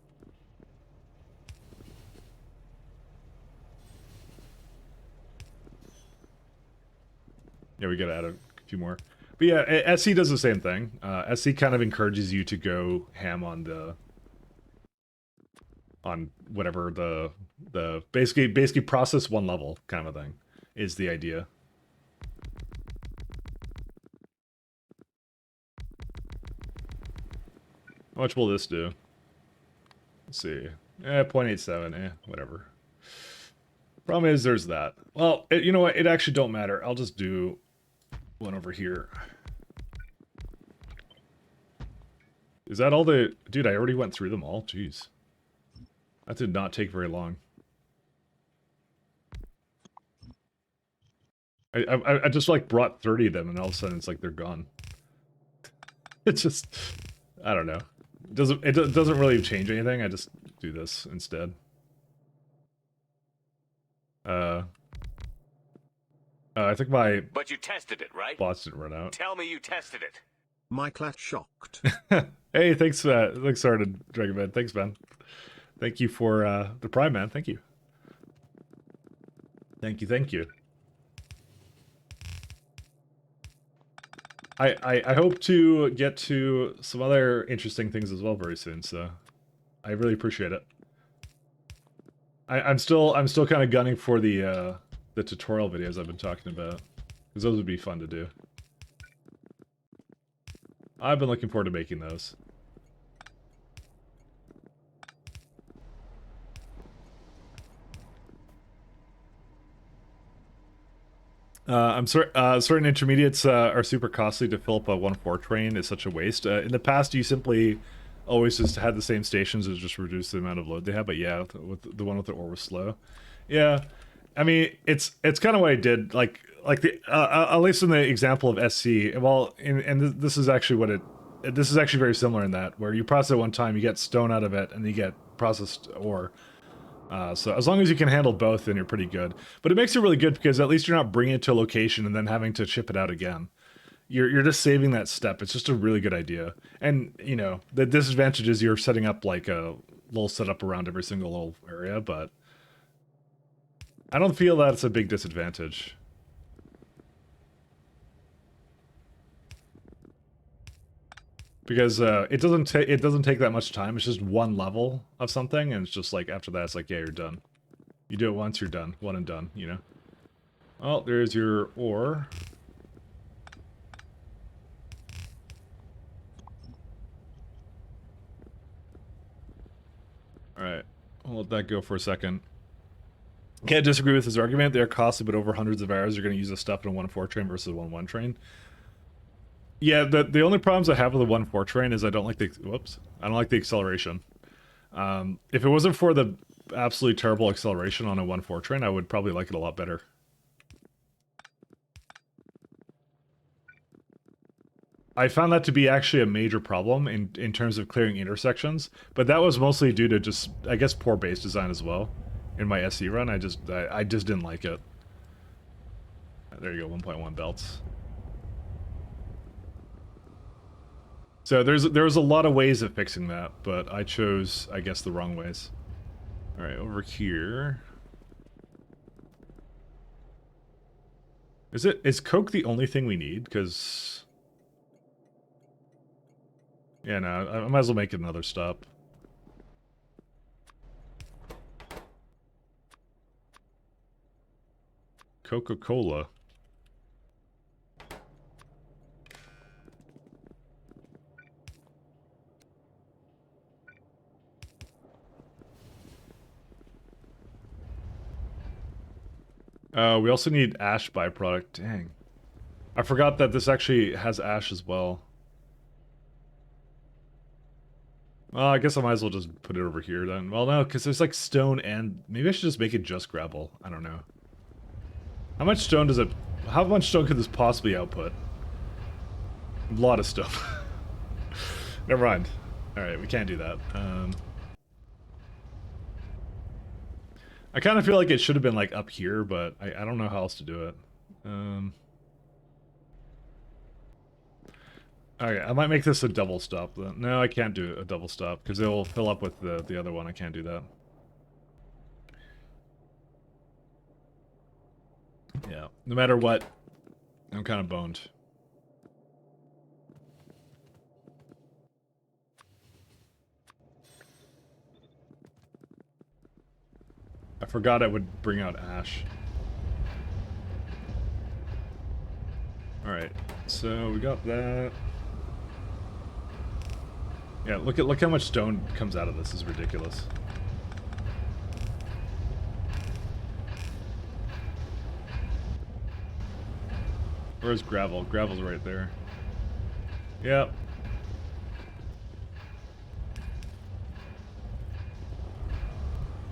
Yeah, we gotta add a few more. But yeah, SC does the same thing. SC kind of encourages you to go ham on whatever the basically process one level kind of a thing is the idea. How much will this do? Let's see. 0.87, whatever. Problem is, there's that. Well, you know what? It actually don't matter. I'll just do one over here. Is that all the... Dude, I already went through them all. Jeez. That did not take very long. I just, like, brought 30 of them, and all of a sudden it's like they're gone. It's just... I don't know. It doesn't really change anything. I just do this instead. I think my... But you tested it, right? Bots didn't run out. Tell me you tested it. My clat shocked. Hey, thanks, sorry to Dragon Man. Thanks, man. Thank you for the Prime, man. Thank you. Thank you. I hope to get to some other interesting things as well very soon, so I really appreciate it. I'm still kind of gunning for the tutorial videos I've been talking about, because those would be fun to do. I've been looking forward to making those. I'm sorry. Certain intermediates are super costly to fill up a 1-4 train. Is such a waste. In the past, you simply always just had the same stations and just reduce the amount of load they have. But yeah, with the one with the ore was slow. Yeah, I mean it's kind of what I did. Like the at least in the example of SC. Well, and this is actually what this is actually very similar in that where you process it one time, you get stone out of it, and you get processed ore. So as long as you can handle both, then you're pretty good. But it makes it really good because at least you're not bringing it to a location and then having to ship it out again. You're just saving that step. It's just a really good idea. And, you know, the disadvantage is you're setting up like a little setup around every single little area, but I don't feel that it's a big disadvantage. Because it doesn't take that much time. It's just one level of something, and it's just like after that, it's like, yeah, you're done. You do it once, you're done. One and done, you know. Oh, there's your ore. All right, I'll let that go for a second. Can't disagree with his argument. They're costly, but over hundreds of hours, you're going to use this stuff in a 1-4 train versus a 1-1 train. Yeah, the only problems I have with the 1-4 train is I don't like the acceleration. If it wasn't for the absolutely terrible acceleration on a 1-4 train, I would probably like it a lot better. I found that to be actually a major problem in terms of clearing intersections, but that was mostly due to just, I guess, poor base design as well. In my SC run, I just didn't like it. There you go, 1.1 belts. So there was a lot of ways of fixing that, but I chose, I guess, the wrong ways. All right, over here. Is coke the only thing we need? Because yeah, no, I might as well make it another stop. Coca-Cola. We also need ash byproduct. Dang. I forgot that this actually has ash as well. Well, I guess I might as well just put it over here then. Well, no, because there's like stone and... Maybe I should just make it just gravel. I don't know. How much stone does it... How much stone could this possibly output? A lot of stone. Never mind. Alright, we can't do that. I kind of feel like it should have been like up here, but I don't know how else to do it. Okay, I might make this a double stop then. No, I can't do a double stop because it will fill up with the other one. I can't do that. Yeah, no matter what, I'm kind of boned. I forgot I would bring out ash. Alright, so we got that. Yeah, look how much stone comes out of this. This is ridiculous. Where's gravel? Gravel's right there. Yep.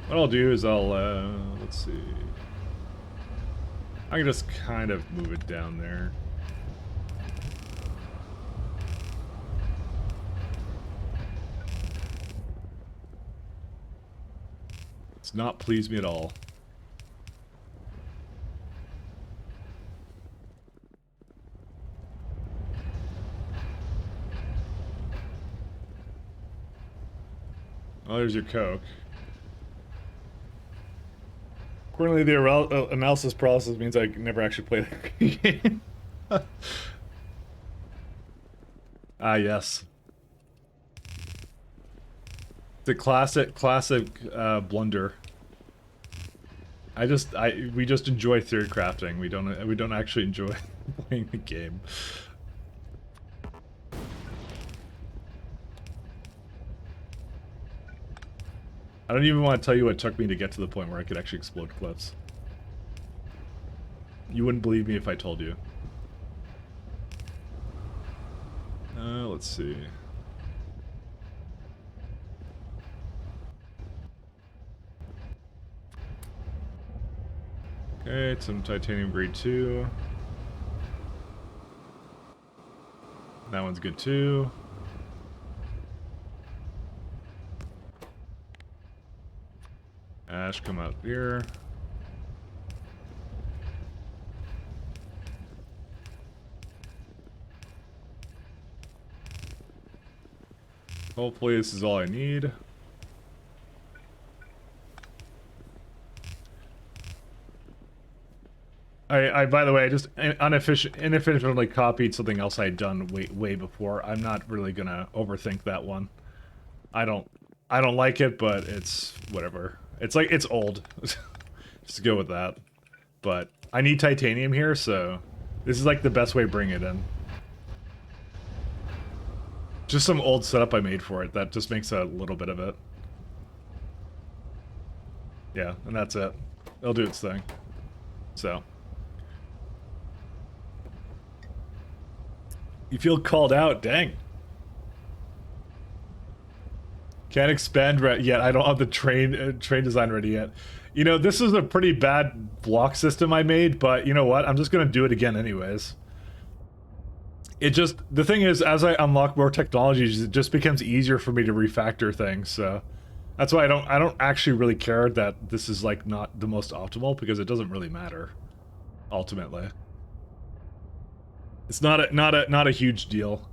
What I'll do is I'll, let's see. I can just kind of move it down there. It's not pleased me at all. Oh, there's your Coke. Accordingly, the analysis process means I never actually play the game. Ah, yes. The classic blunder. We just enjoy theory crafting. We don't actually enjoy playing the game. I don't even want to tell you what took me to get to the point where I could actually explode cliffs. You wouldn't believe me if I told you. Let's see. Okay, some titanium grade 2. That one's good too. Ash, come out here. Hopefully this is all I need. I by the way, I just inefficiently copied something else I'd done way before. I'm not really gonna overthink that one. I don't like it, but it's whatever. It's like, it's old. Just go with that. But I need titanium here, so this is like the best way to bring it in. Just some old setup I made for it that just makes a little bit of it. Yeah, and that's it. It'll do its thing. So. You feel called out, dang. Can't expand yet. I don't have the train design ready yet. You know, this is a pretty bad block system I made, but you know what? I'm just gonna do it again anyways. It just, the thing is, as I unlock more technologies, it just becomes easier for me to refactor things, so that's why I don't actually really care that this is like not the most optimal, because it doesn't really matter ultimately. It's not a huge deal.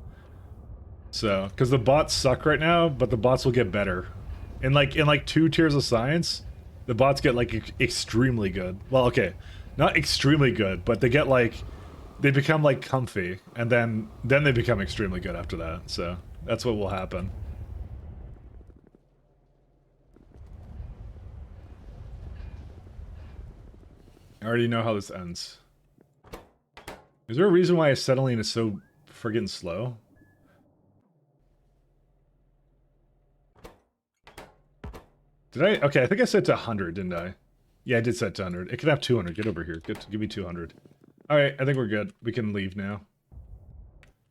So, because the bots suck right now, but the bots will get better. In like 2 tiers of science, the bots get like extremely good. Well, okay, not extremely good, but they get like, they become like comfy, and then they become extremely good after that. So that's what will happen. I already know how this ends. Is there a reason why acetylene is so friggin' slow? Did I? Okay, I think I set to 100, didn't I? Yeah, I did set to 100. It can have 200. Get over here. Give me 200. Alright, I think we're good. We can leave now.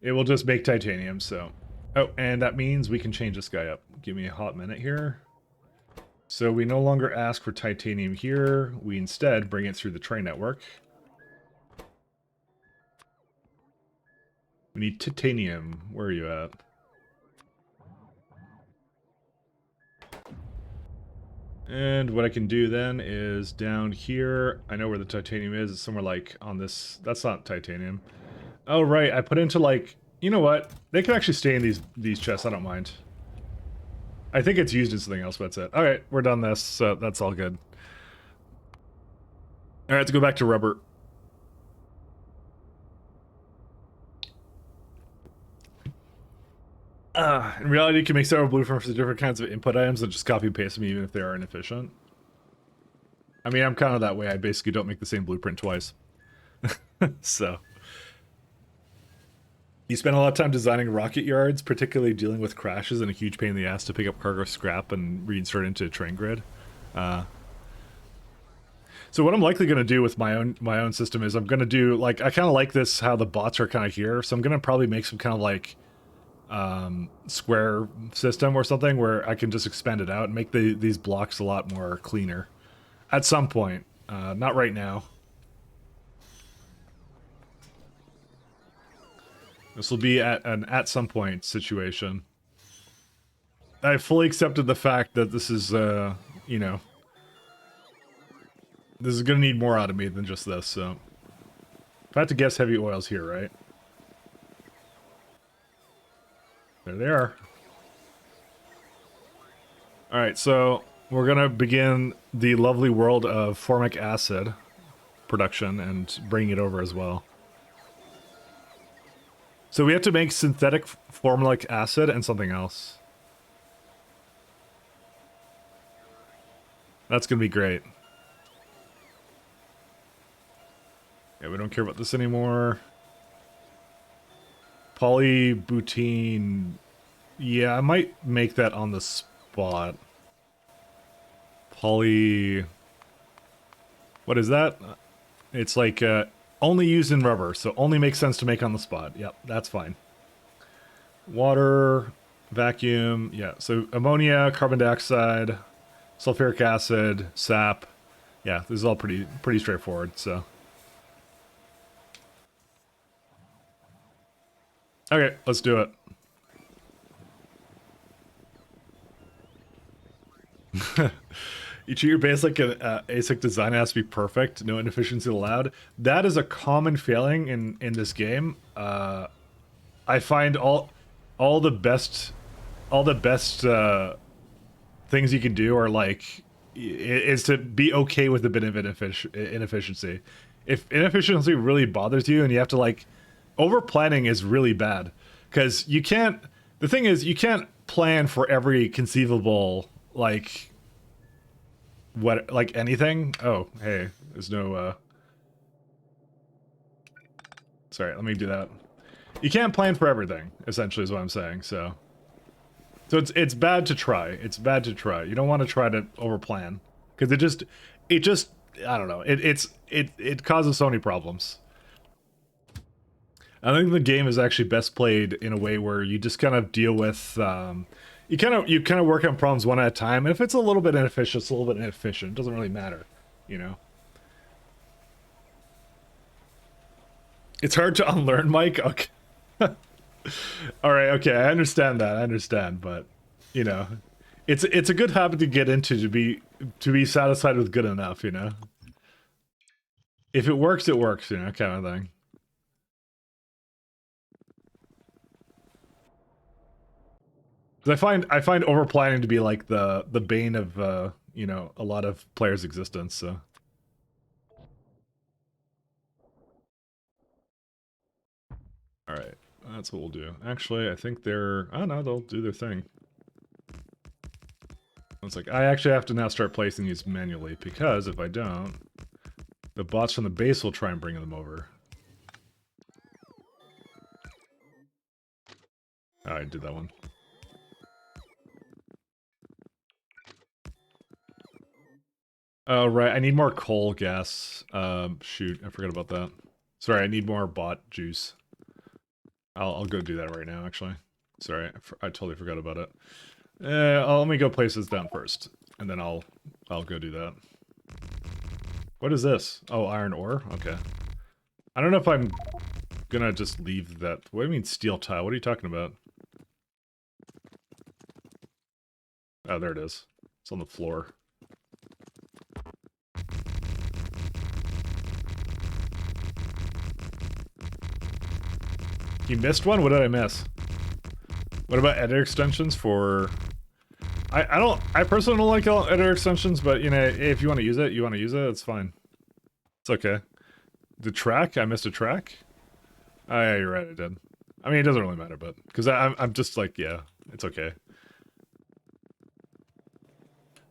It will just make titanium, so... Oh, and that means we can change this guy up. Give me a hot minute here. So we no longer ask for titanium here. We instead bring it through the train network. We need titanium. Where are you at? And what I can do then is down here, I know where the titanium is, it's somewhere like on this, that's not titanium. Oh right, I put into like, you know what, they can actually stay in these chests, I don't mind. I think it's used in something else, but that's it. Alright, we're done this, so that's all good. Alright, let's go back to rubber. In reality, you can make several blueprints for the different kinds of input items and just copy and paste them even if they are inefficient. I mean, I'm kind of that way. I basically don't make the same blueprint twice. So. You spend a lot of time designing rocket yards, particularly dealing with crashes and a huge pain in the ass to pick up cargo scrap and reinsert into a train grid. So So what I'm likely going to do with my own system is I'm going to do, like, I kind of like this, how the bots are kind of here. So I'm going to probably make some kind of like square system or something where I can just expand it out and make these blocks a lot more cleaner at some point. Not right now. This will be at some point situation. I fully accepted the fact that this is, you know, this is going to need more out of me than just this, so. If I had to guess, heavy oil's here, right? There they are. Alright, so we're going to begin the lovely world of formic acid production and bring it over as well. So we have to make synthetic formic acid and something else. That's going to be great. Yeah, we don't care about this anymore. Polybutene. Yeah, I might make that on the spot. What is that? It's like only used in rubber, so only makes sense to make on the spot. Yep, that's fine. Water, vacuum. Yeah, so ammonia, carbon dioxide, sulfuric acid, sap. Yeah, this is all pretty straightforward, so. Okay, let's do it. You treat your base like an ASIC design, it has to be perfect, no inefficiency allowed. That is a common failing in this game. I find all the best things you can do are like is to be okay with a bit of inefficiency. If inefficiency really bothers you and you have to like over planning is really bad because you can't. The thing is, you can't plan for every conceivable like anything. Oh, hey, there's no. Sorry, let me do that. You can't plan for everything. Essentially, is what I'm saying. So it's bad to try. It's bad to try. You don't want to try to over plan because it just I don't know. It causes so many problems. I think the game is actually best played in a way where you just kind of deal with, you kind of work on problems one at a time. And if it's a little bit inefficient, it's a little bit inefficient. It doesn't really matter, you know. It's hard to unlearn, Mike. Okay. All right. Okay, I understand that. I understand, but you know, it's a good habit to get into to be satisfied with good enough. You know, if it works, it works. You know, kind of thing. I find over planning to be like the bane of you know, a lot of players' existence. So. All right, that's what we'll do. Actually, I think they're. I don't know. They'll do their thing. It's like I actually have to now start placing these manually because if I don't, the bots from the base will try and bring them over. Oh, I did that one. Oh, right. I need more coal gas. Shoot. I forgot about that. Sorry, I need more bot juice. I'll go do that right now, actually. Sorry, I totally forgot about it. Let me go place this down first. And then I'll go do that. What is this? Oh, iron ore? Okay. I don't know if I'm gonna just leave that. What do you mean steel tile? What are you talking about? Oh, there it is. It's on the floor. You missed one? What did I miss? What about editor extensions for... I personally don't like editor extensions, but, you know, if you want to use it, it's fine. It's okay. The track? I missed a track? Oh, yeah, you're right, I did. I mean, it doesn't really matter, but... Because I'm just like, yeah, it's okay.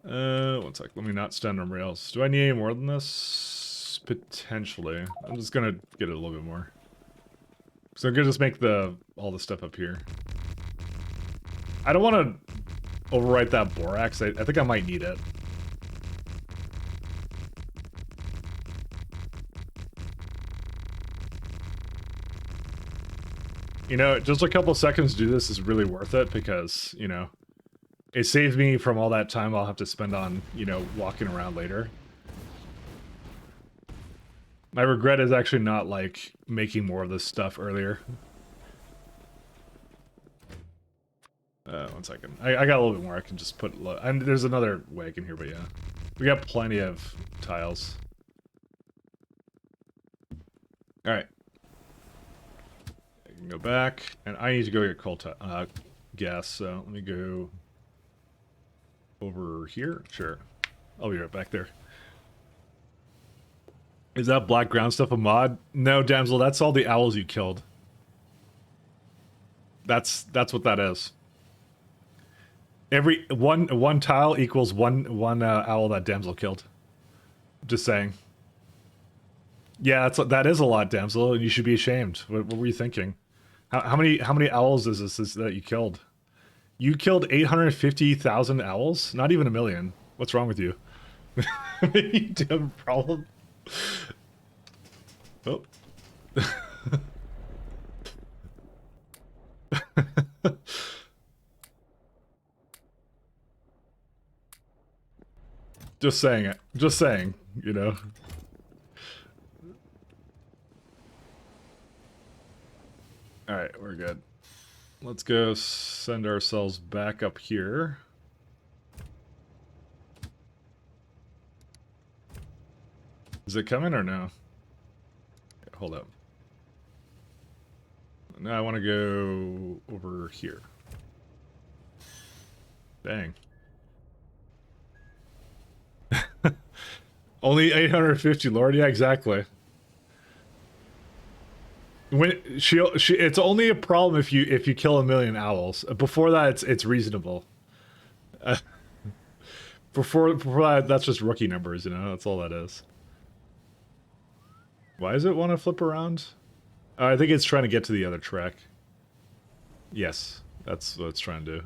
One sec. Let me not stand on rails. Do I need any more than this? Potentially. I'm just gonna get it a little bit more. So I'm gonna just make all the stuff up here. I don't want to overwrite that borax. I think I might need it. You know, just a couple seconds to do this is really worth it because, you know, it saves me from all that time I'll have to spend on, you know, walking around later. My regret is actually not, like, making more of this stuff earlier. 1 second. I got a little bit more I can just put... And there's another wagon here, but yeah. We got plenty of tiles. Alright. I can go back, and I need to go get coal gas, so let me go over here. Sure. I'll be right back there. Is that black ground stuff a mod? No, damsel, that's all the owls you killed. That's what that is. Every one tile equals one owl that damsel killed. Just saying. Yeah, that is a lot, damsel, and you should be ashamed. What were you thinking? How many owls is this that you killed? You killed 850,000 owls? Not even a million. What's wrong with you? You do have a problem. Oh. Just saying it. Just saying, you know. Alright, we're good. Let's go send ourselves back up here. Is it coming or no? Yeah, hold up. Now I want to go over here. Dang. Only 850, Lord. Yeah, exactly. When it's only a problem if you kill a million owls. Before that, it's reasonable. Before that, that's just rookie numbers, you know. That's all that is. Why does it want to flip around? I think it's trying to get to the other track. Yes, that's what it's trying to do.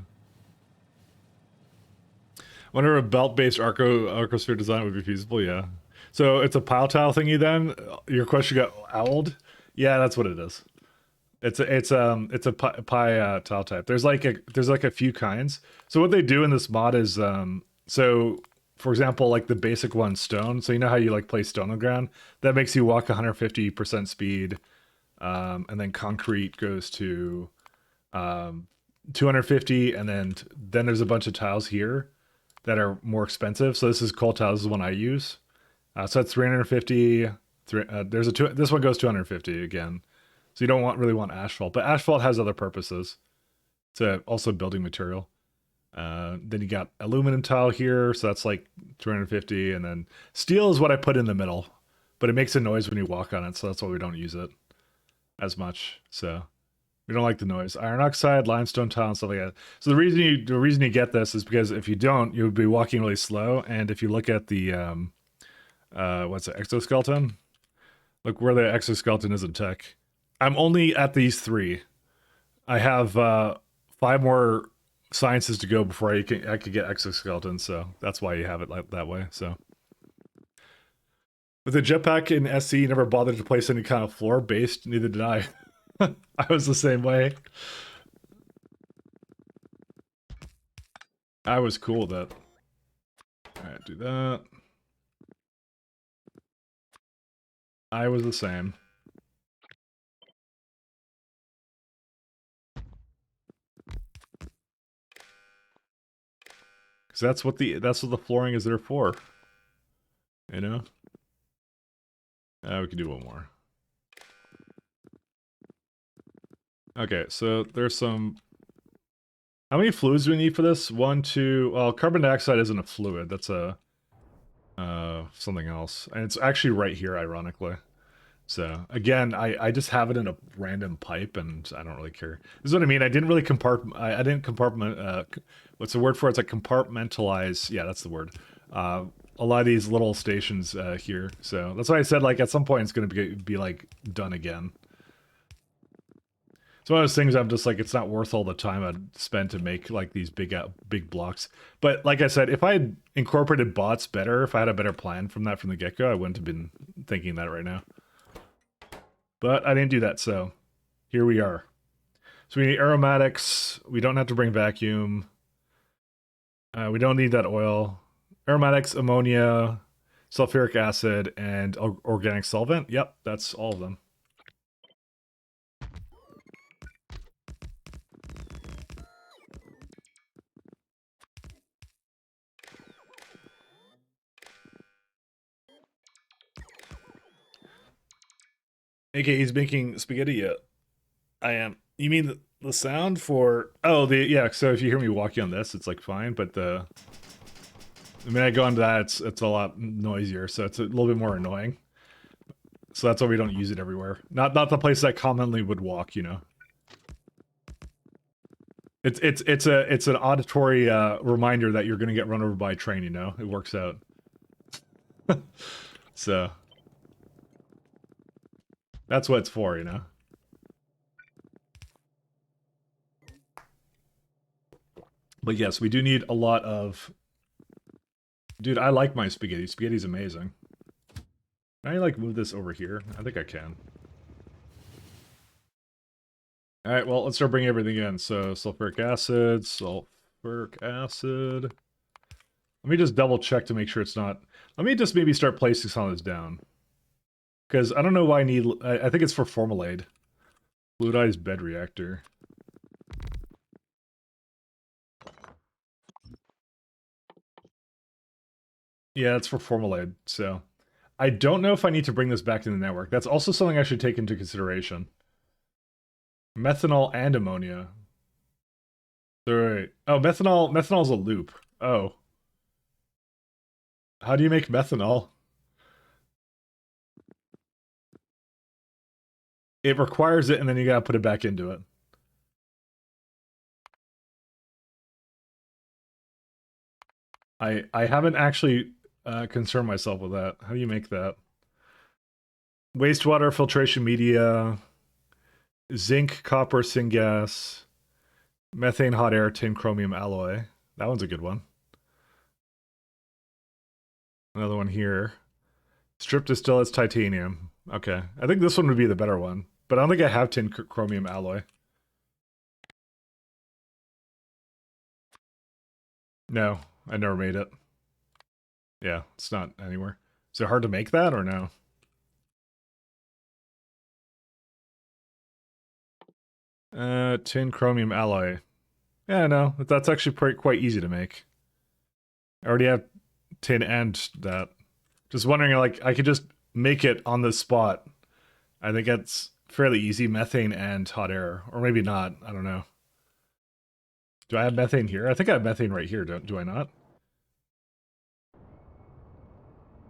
Wonder if a belt-based arcosphere design would be feasible. Yeah. So it's a pile tile thingy then. Your question got owled. Yeah, that's what it is. It's a pie tile type. There's like a few kinds. So what they do in this mod is so for example, like the basic one, stone. So you know how you like place stone on the ground? That makes you walk 150% speed. And then concrete goes to 250, and then there's a bunch of tiles here that are more expensive. So this is coal tile. This is the one I use. So that's 350. This one goes 250 again. So you don't really want asphalt, but asphalt has other purposes. It's also building material. Then you got aluminum tile here, so that's like 250, and then steel is what I put in the middle, but it makes a noise when you walk on it, so that's why we don't use it as much. So we don't like the noise. Iron oxide, limestone tile, and stuff like that. So the reason you get this is because if you don't, you would be walking really slow. And if you look at the what's it, exoskeleton? Look where the exoskeleton is in tech. I'm only at these 3. I have 5 more sciences to go before I could get exoskeleton, so that's why you have it like that way. So with the jetpack in SC, you never bothered to place any kind of floor based. Neither did I. I was the same way. I was cool with that. All right, do that. I was the same. Because that's what the flooring is there for. You know? We can do one more. Okay, so there's some... How many fluids do we need for this? 1, 2... Well, carbon dioxide isn't a fluid. That's a... something else. And it's actually right here, ironically. So, again, I just have it in a random pipe, and I don't really care. This is what I mean. I didn't really I didn't compartment... what's the word for it? It's like compartmentalize... Yeah, that's the word. A lot of these little stations here. So, that's why I said, like, at some point it's going to be like, done again. It's one of those things I'm just like, it's not worth all the time I'd spend to make like these big blocks. But like I said, if I had incorporated bots better, if I had a better plan from the get-go, I wouldn't have been thinking that right now. But I didn't do that, so here we are. So we need aromatics. We don't have to bring vacuum. We don't need that oil. Aromatics, ammonia, sulfuric acid, and organic solvent. Yep, that's all of them. Okay, he's making spaghetti yet. I am. You mean the sound for? Oh, yeah. So if you hear me walking on this, it's like fine. But the minute I go onto that, it's a lot noisier. So it's a little bit more annoying. So that's why we don't use it everywhere. Not the place I commonly would walk. You know. It's an auditory reminder that you're gonna get run over by a train. You know, it works out. So that's what it's for. You know. But yes, we do need a lot of... Dude, I like my spaghetti. Spaghetti's amazing. Can I, like, move this over here? I think I can. Alright, well, let's start bringing everything in. So, sulfuric acid, Let me just double check to make sure it's not... Let me just maybe start placing some of this down. Because I don't know why I need... I think it's for formaldehyde. Fluidized bed reactor. Yeah, it's for formaldehyde, so... I don't know if I need to bring this back to the network. That's also something I should take into consideration. Methanol and ammonia. Right. Oh, methanol's a loop. Oh. How do you make methanol? It requires it, and then you gotta put it back into it. I haven't actually concerned myself with that. How do you make that? Wastewater filtration media, zinc, copper, syngas, methane, hot air, tin, chromium, alloy. That one's a good one. Another one here. Strip distillates, titanium. Okay, I think this one would be the better one, but I don't think I have tin, chromium, alloy. No, I never made it. Yeah, it's not anywhere. Is it hard to make that or no? Tin chromium alloy. Yeah, no, that's actually quite easy to make. I already have tin and that. Just wondering, like, I could just make it on the spot. I think that's fairly easy. Methane and hot air. Or maybe not. I don't know. Do I have methane here? I think I have methane right here, do I not?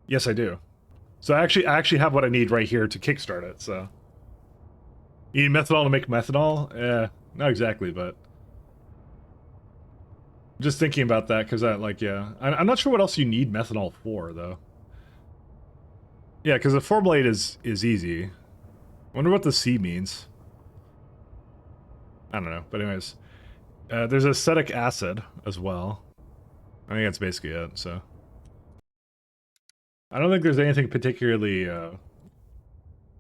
Yes, I do. So I actually have what I need right here to kickstart it, so... You need methanol to make methanol? Not exactly, but... Just thinking about that, because yeah... I'm not sure what else you need methanol for, though. Yeah, because the formaldehyde is easy. Wonder what the C means. I don't know, but anyways. There's acetic acid as well. I think that's basically it, so... I don't think there's anything particularly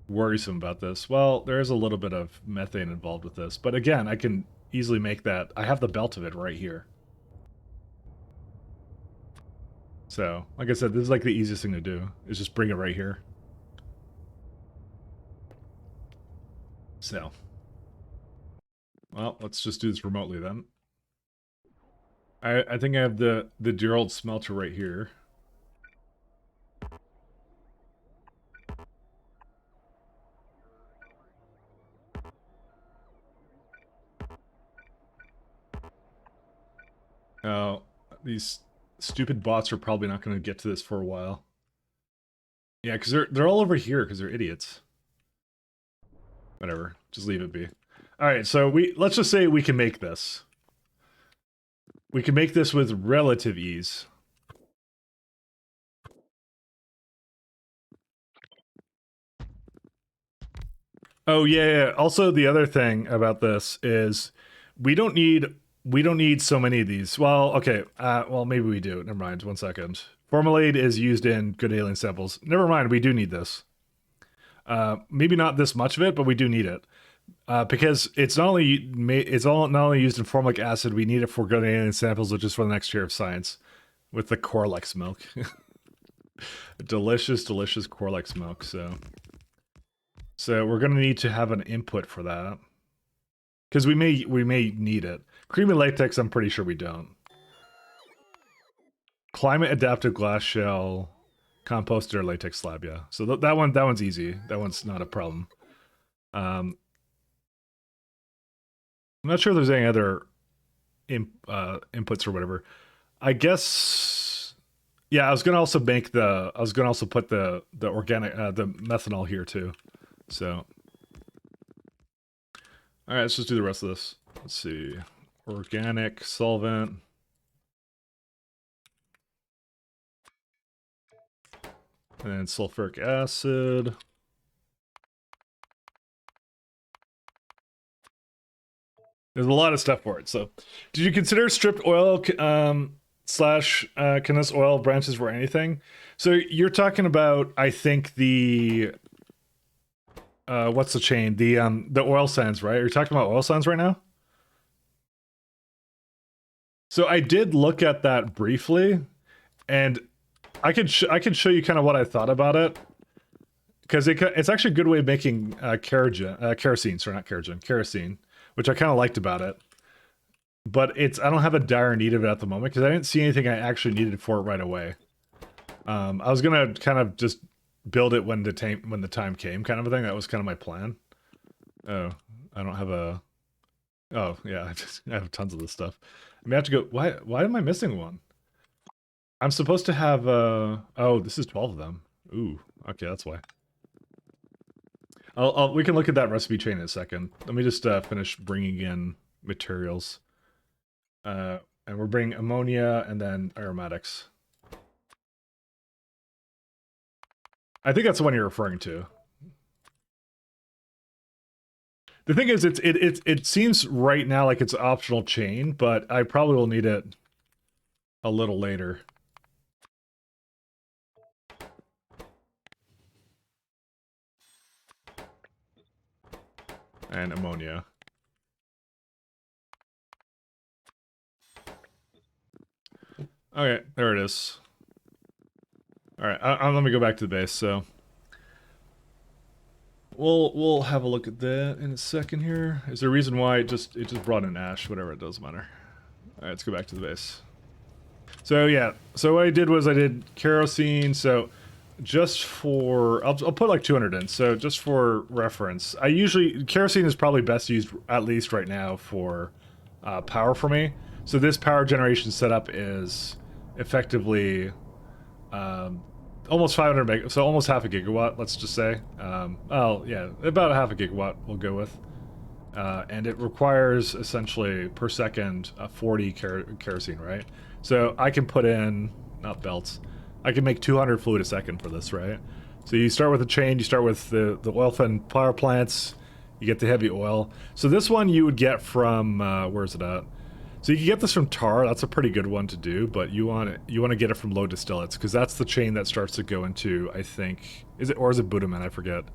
worrisome about this. Well, there is a little bit of methane involved with this, but again, I can easily make that. I have the belt of it right here. So, like I said, this is like the easiest thing to do, is just bring it right here. So. Well, let's just do this remotely then. I think I have the dear old smelter right here. Oh, these stupid bots are probably not going to get to this for a while. Yeah, because they're all over here because they're idiots. Whatever, just leave it be. All right, so let's just say we can make this. We can make this with relative ease. Oh yeah. Also, the other thing about this is we don't need so many of these. Well, okay. Well, maybe we do. Never mind. 1 second. Formaldehyde is used in good alien samples. Never mind. We do need this. Maybe not this much of it, but we do need it. Because it's not only used in formic acid. We need it for good alien samples, which is for the next tier of science, with the Corlex milk. Delicious, delicious Corlex milk. So we're gonna need to have an input for that, because we may need it. Creamy latex, I'm pretty sure we don't. Climate adaptive glass shell, composted or latex slab, yeah. So that one's easy. That one's not a problem. I'm not sure if there's any other inputs or whatever. I guess, yeah. I was gonna also put the organic the methanol here too. So, all right, let's just do the rest of this. Let's see, organic solvent. And sulfuric acid. There's a lot of stuff for it. So, did you consider stripped oil slash condensed oil branches for anything? So you're talking about, I think, the what's the chain? The oil sands, right? Are you talking about oil sands right now? So I did look at that briefly, and I can show you kind of what I thought about it, because it's actually a good way of making kerosene, which I kind of liked about it. But I don't have a dire need of it at the moment, because I didn't see anything I actually needed for it right away. I was gonna kind of just build it when the time came, kind of a thing. That was kind of my plan. Oh, I don't have a. Oh yeah, I have tons of this stuff. I may have to go. Why am I missing one? I'm supposed to have, oh, this is 12 of them. Ooh, okay, that's why. We can look at that recipe chain in a second. Let me just finish bringing in materials. And we're bringing ammonia and then aromatics. I think that's the one you're referring to. The thing is, it seems right now like it's an optional chain, but I probably will need it a little later. And ammonia. Okay, there it is. All right, let me go back to the base. So we'll have a look at that in a second here. Is there a reason why it just brought in ash? Whatever, it doesn't matter. All right, let's go back to the base. So yeah, so what I did was I did kerosene. So just for, I'll put like 200 in. So just for reference, kerosene is probably best used, at least right now, for power for me. So this power generation setup is effectively almost 500 meg, so almost half a gigawatt, let's just say. Oh yeah, about a half a gigawatt we'll go with. And it requires essentially per second 40 kerosene, right? So I can put in, not belts, I can make 200 fluid a second for this, right? So you start with a chain, you start with the oil-fed power plants, you get the heavy oil. So this one you would get from, where's it at? So you can get this from tar, that's a pretty good one to do, but you want to get it from low distillates, because that's the chain that starts to go into, I think, is it butamen? I forget.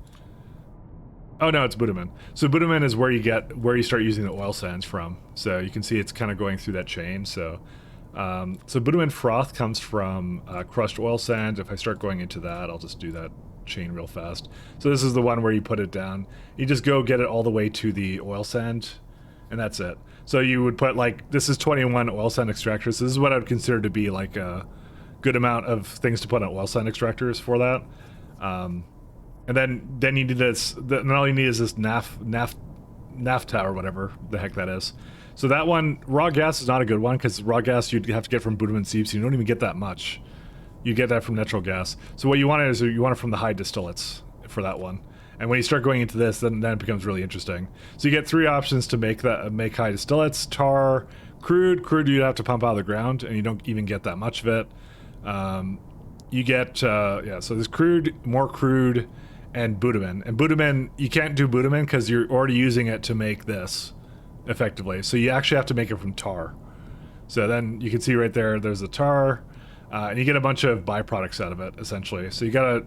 Oh no, it's butamen. So butamen is where you start using the oil sands from. So you can see it's kind of going through that chain. So so butamen froth comes from crushed oil sand. If I start going into that, I'll just do that chain real fast. So this is the one where you put it down. You just go get it all the way to the oil sand, and that's it. So you would put, like, this is 21 oil sand extractors. So this is what I would consider to be like a good amount of things to put on oil sand extractors for that. And then you need this. Then all you need is this naphtha or whatever the heck that is. So that one, raw gas is not a good one, because raw gas you'd have to get from butamen seeps. You don't even get that much. You get that from natural gas. So what you want is you want it from the high distillates for that one. And when you start going into this, then it becomes really interesting. So you get three options to make high distillates: tar, crude. Crude you'd have to pump out of the ground, and you don't even get that much of it. You get yeah. So there's crude, more crude, and butamen. And butamen, you can't do butamen because you're already using it to make this effectively. So you actually have to make it from tar. So then you can see right there, there's the tar, and you get a bunch of byproducts out of it, essentially. So you gotta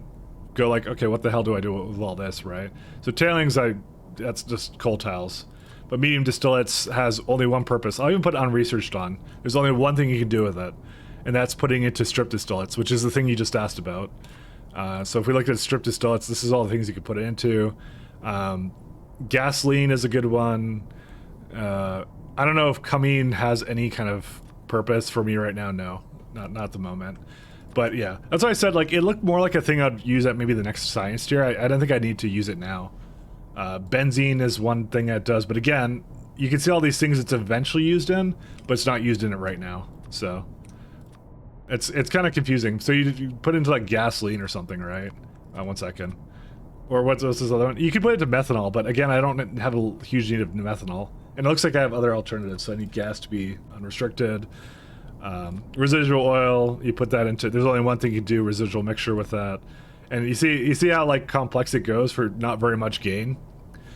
go like, okay, what the hell do I do with all this, right? So tailings, I that's just coal tiles. But medium distillates has only one purpose. I'll even put unresearched on. There's only one thing you can do with it, and that's putting it to strip distillates, which is the thing you just asked about. So if we looked at strip distillates, this is all the things you could put it into. Gasoline is a good one. I don't know if Kameen has any kind of purpose for me right now. No, not at the moment. But yeah, that's why I said, like, it looked more like a thing I'd use at maybe the next science tier. I don't think I need to use it now. Benzene is one thing that does, but again, you can see all these things it's eventually used in, but it's not used in it right now. So it's kind of confusing. So you put into like gasoline or something, right? 1 second. Or what's this other one? You can put it to methanol, but again, I don't have a huge need of methanol. And it looks like I have other alternatives, so I need gas to be unrestricted. Residual oil, you put that into, there's only one thing you can do, residual mixture with that. And you see how like complex it goes for not very much gain?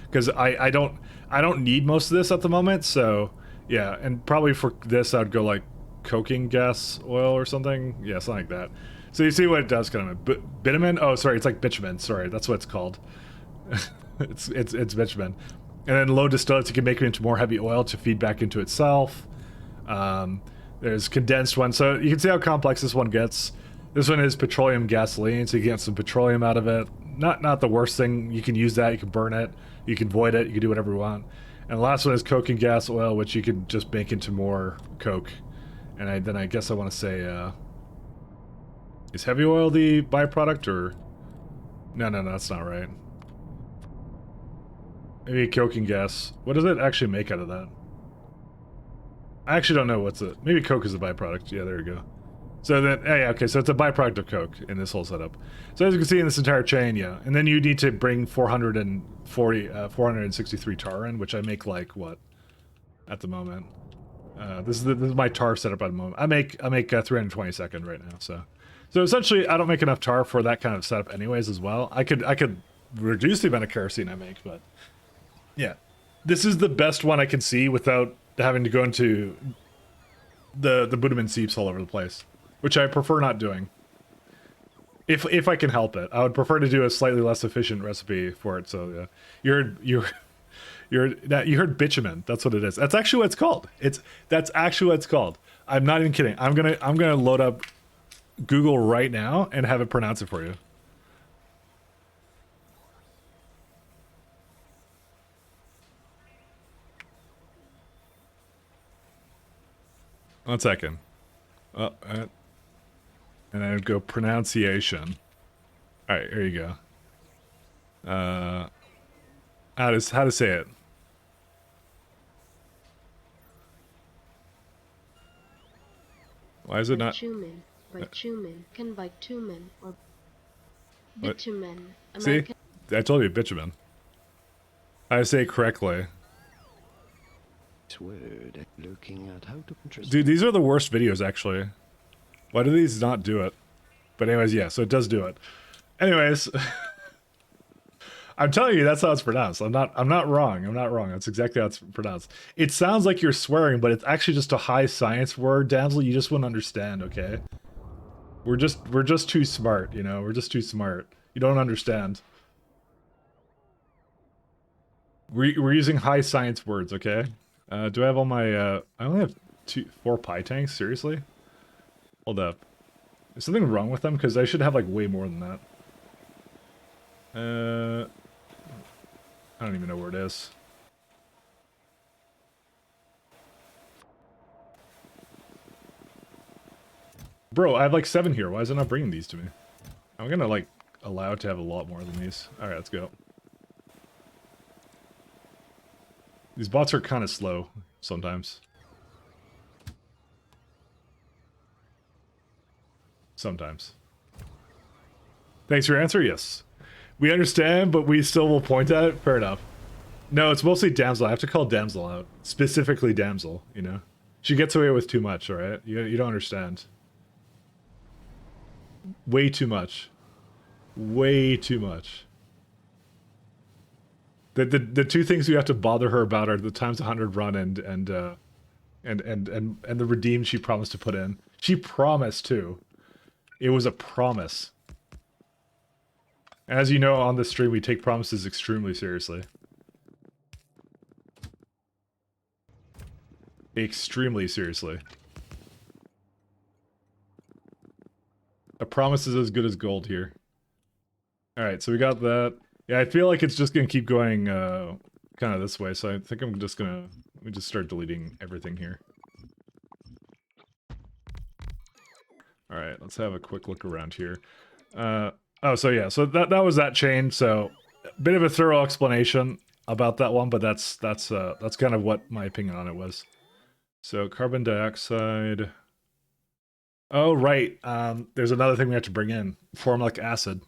Because I don't need most of this at the moment, so yeah, and probably for this I'd go like coking gas oil or something. Yeah, something like that. So you see what it does kind of. Bitumen? Oh, sorry, it's like bitumen. Sorry, that's what it's called. it's bitumen. And then low distillates, you can make it into more heavy oil to feed back into itself. There's condensed one. So you can see how complex this one gets. This one is petroleum gasoline, so you get some petroleum out of it. Not the worst thing. You can use that. You can burn it. You can void it. You can do whatever you want. And the last one is coking gas oil, which you can just make into more coke. And then I guess I want to say, is heavy oil the byproduct, or? No, that's not right. Maybe coking gas. What does it actually make out of that? I actually don't know what's it. Maybe coke is a byproduct. Yeah, there you go. So then, yeah, okay, so it's a byproduct of coke in this whole setup. So as you can see in this entire chain, yeah. And then you need to bring 463 tar in, which I make like, what? At the moment. This is my tar setup at the moment. I make 320 a second right now, so. So essentially, I don't make enough tar for that kind of setup anyways as well. I could reduce the amount of kerosene I make, but yeah. This is the best one I can see without having to go into the bitumen seeps all over the place, which I prefer not doing. If I can help it, I would prefer to do a slightly less efficient recipe for it. So yeah, you heard bitumen. That's what it is. That's actually what it's called. That's actually what it's called. I'm not even kidding. I'm gonna load up Google right now and have it pronounce it for you. One second. And I would go pronunciation. All right, here you go. How to say it? Why is it not? Bitumen, or bitumen. See, I told you bitumen. How to say it correctly. Word, looking at how to Dude, these are the worst videos actually. Why do these not do it? But anyways, yeah, so it does do it. Anyways, I'm telling you that's how it's pronounced. I'm not wrong. I'm not wrong. That's exactly how it's pronounced. It sounds like you're swearing, but it's actually just a high science word, Damsel. You just wouldn't understand, okay? We're just too smart, you know? We're just too smart. You don't understand. We're using high science words, okay? Do I have all my, I only have 4 pie tanks? Seriously? Hold up. Is something wrong with them? Because I should have, like, way more than that. I don't even know where it is. Bro, I have, like, 7 here. Why is it not bringing these to me? I'm gonna, like, allow it to have a lot more than these. Alright, let's go. These bots are kind of slow sometimes. Sometimes. Thanks for your answer. Yes. We understand, but we still will point at it. Fair enough. No, it's mostly Damsel. I have to call Damsel out. Specifically Damsel, you know? She gets away with too much, alright? You don't understand. Way too much. Way too much. The two things you have to bother her about are the times 100 run and the redeem she promised to put in. She promised to. It was a promise. As you know, on this stream, we take promises extremely seriously. extremely seriously. A promise is as good as gold here. Alright, so we got that. Yeah, I feel like it's just gonna keep going kind of this way, so I think I'm just gonna... Let me just start deleting everything here. Alright, let's have a quick look around here. Oh, so yeah, so that was that chain, so... A bit of a thorough explanation about that one, but that's kind of what my opinion on it was. So, carbon dioxide... Oh, right, there's another thing we have to bring in. Formic acid.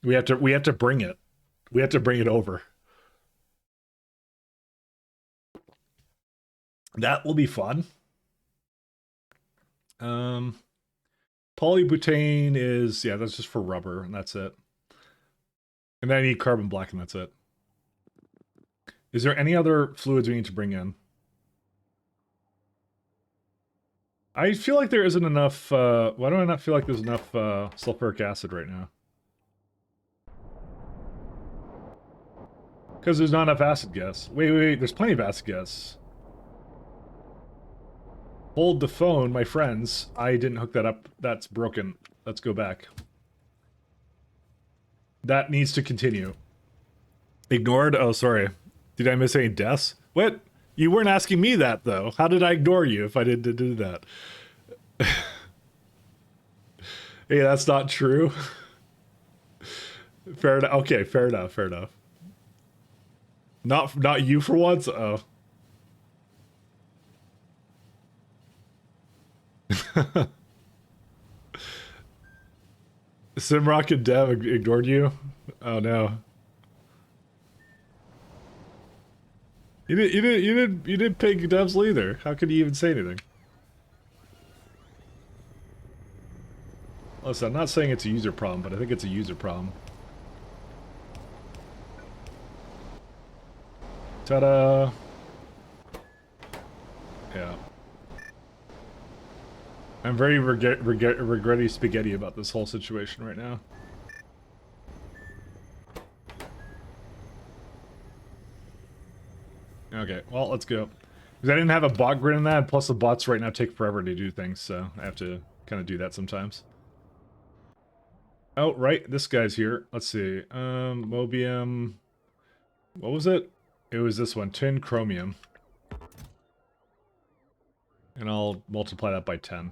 We have to bring it. We have to bring it over. That will be fun. Polybutane is, yeah, that's just for rubber, and that's it. And then I need carbon black, and that's it. Is there any other fluids we need to bring in? I feel like there isn't enough, why do I not feel like there's enough sulfuric acid right now? Because there's not enough acid gas. Wait, there's plenty of acid gas. Hold the phone, my friends. I didn't hook that up. That's broken. Let's go back. That needs to continue. Ignored? Oh, sorry. Did I miss any deaths? What? You weren't asking me that, though. How did I ignore you if I didn't do that? Hey, that's not true. Fair enough. Okay, fair enough, fair enough. Not you for once? Oh. Simrock and Dev ignored you? Oh no. You didn't ping Dev's either. How could you even say anything? Listen, I'm not saying it's a user problem, but I think it's a user problem. Ta-da! Yeah. I'm very regretty spaghetti about this whole situation right now. Okay, well, let's go. Because I didn't have a bot grid in that, plus the bots right now take forever to do things, so I have to kind of do that sometimes. Oh, right, this guy's here. Let's see. Mobium... What was it? It was this one, tin chromium. And I'll multiply that by 10.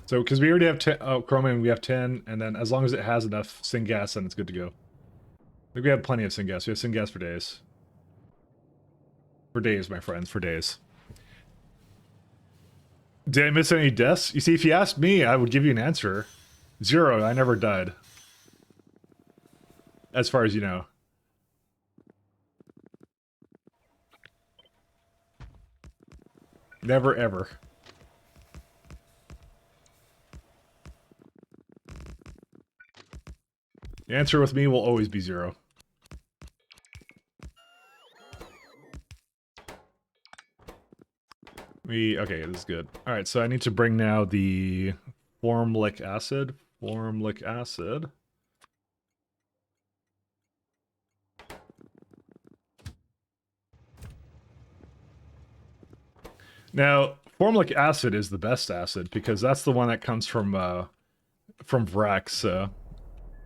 So, because we already have 10, chromium, we have 10, and then as long as it has enough syngas, then it's good to go. I think we have plenty of syngas. We have syngas for days. For days, my friends, for days. Did I miss any deaths? You see, if you asked me, I would give you an answer. 0, I never died. As far as you know. Never, ever. The answer with me will always be 0. Okay, this is good. Alright, so I need to bring now the formic acid. Formic acid. Now, formic acid is the best acid because that's the one that comes from Vrax. So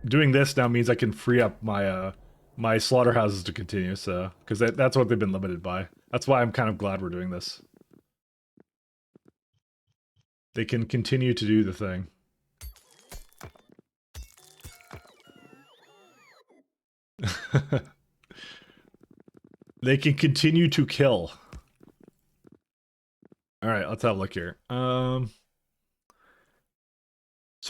doing this now means I can free up my my slaughterhouses to continue. So because that's what they've been limited by. That's why I'm kind of glad we're doing this. They can continue to do the thing. They can continue to kill. Alright, let's have a look here. So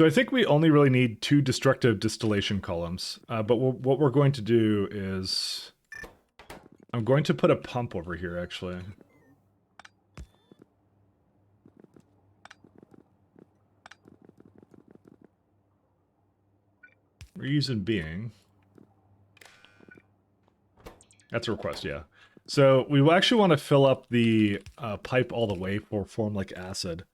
I think we only really need 2 destructive distillation columns. But what we're going to do is... I'm going to put a pump over here, actually. Reason being... That's a request, yeah. So we actually want to fill up the pipe all the way for formic acid.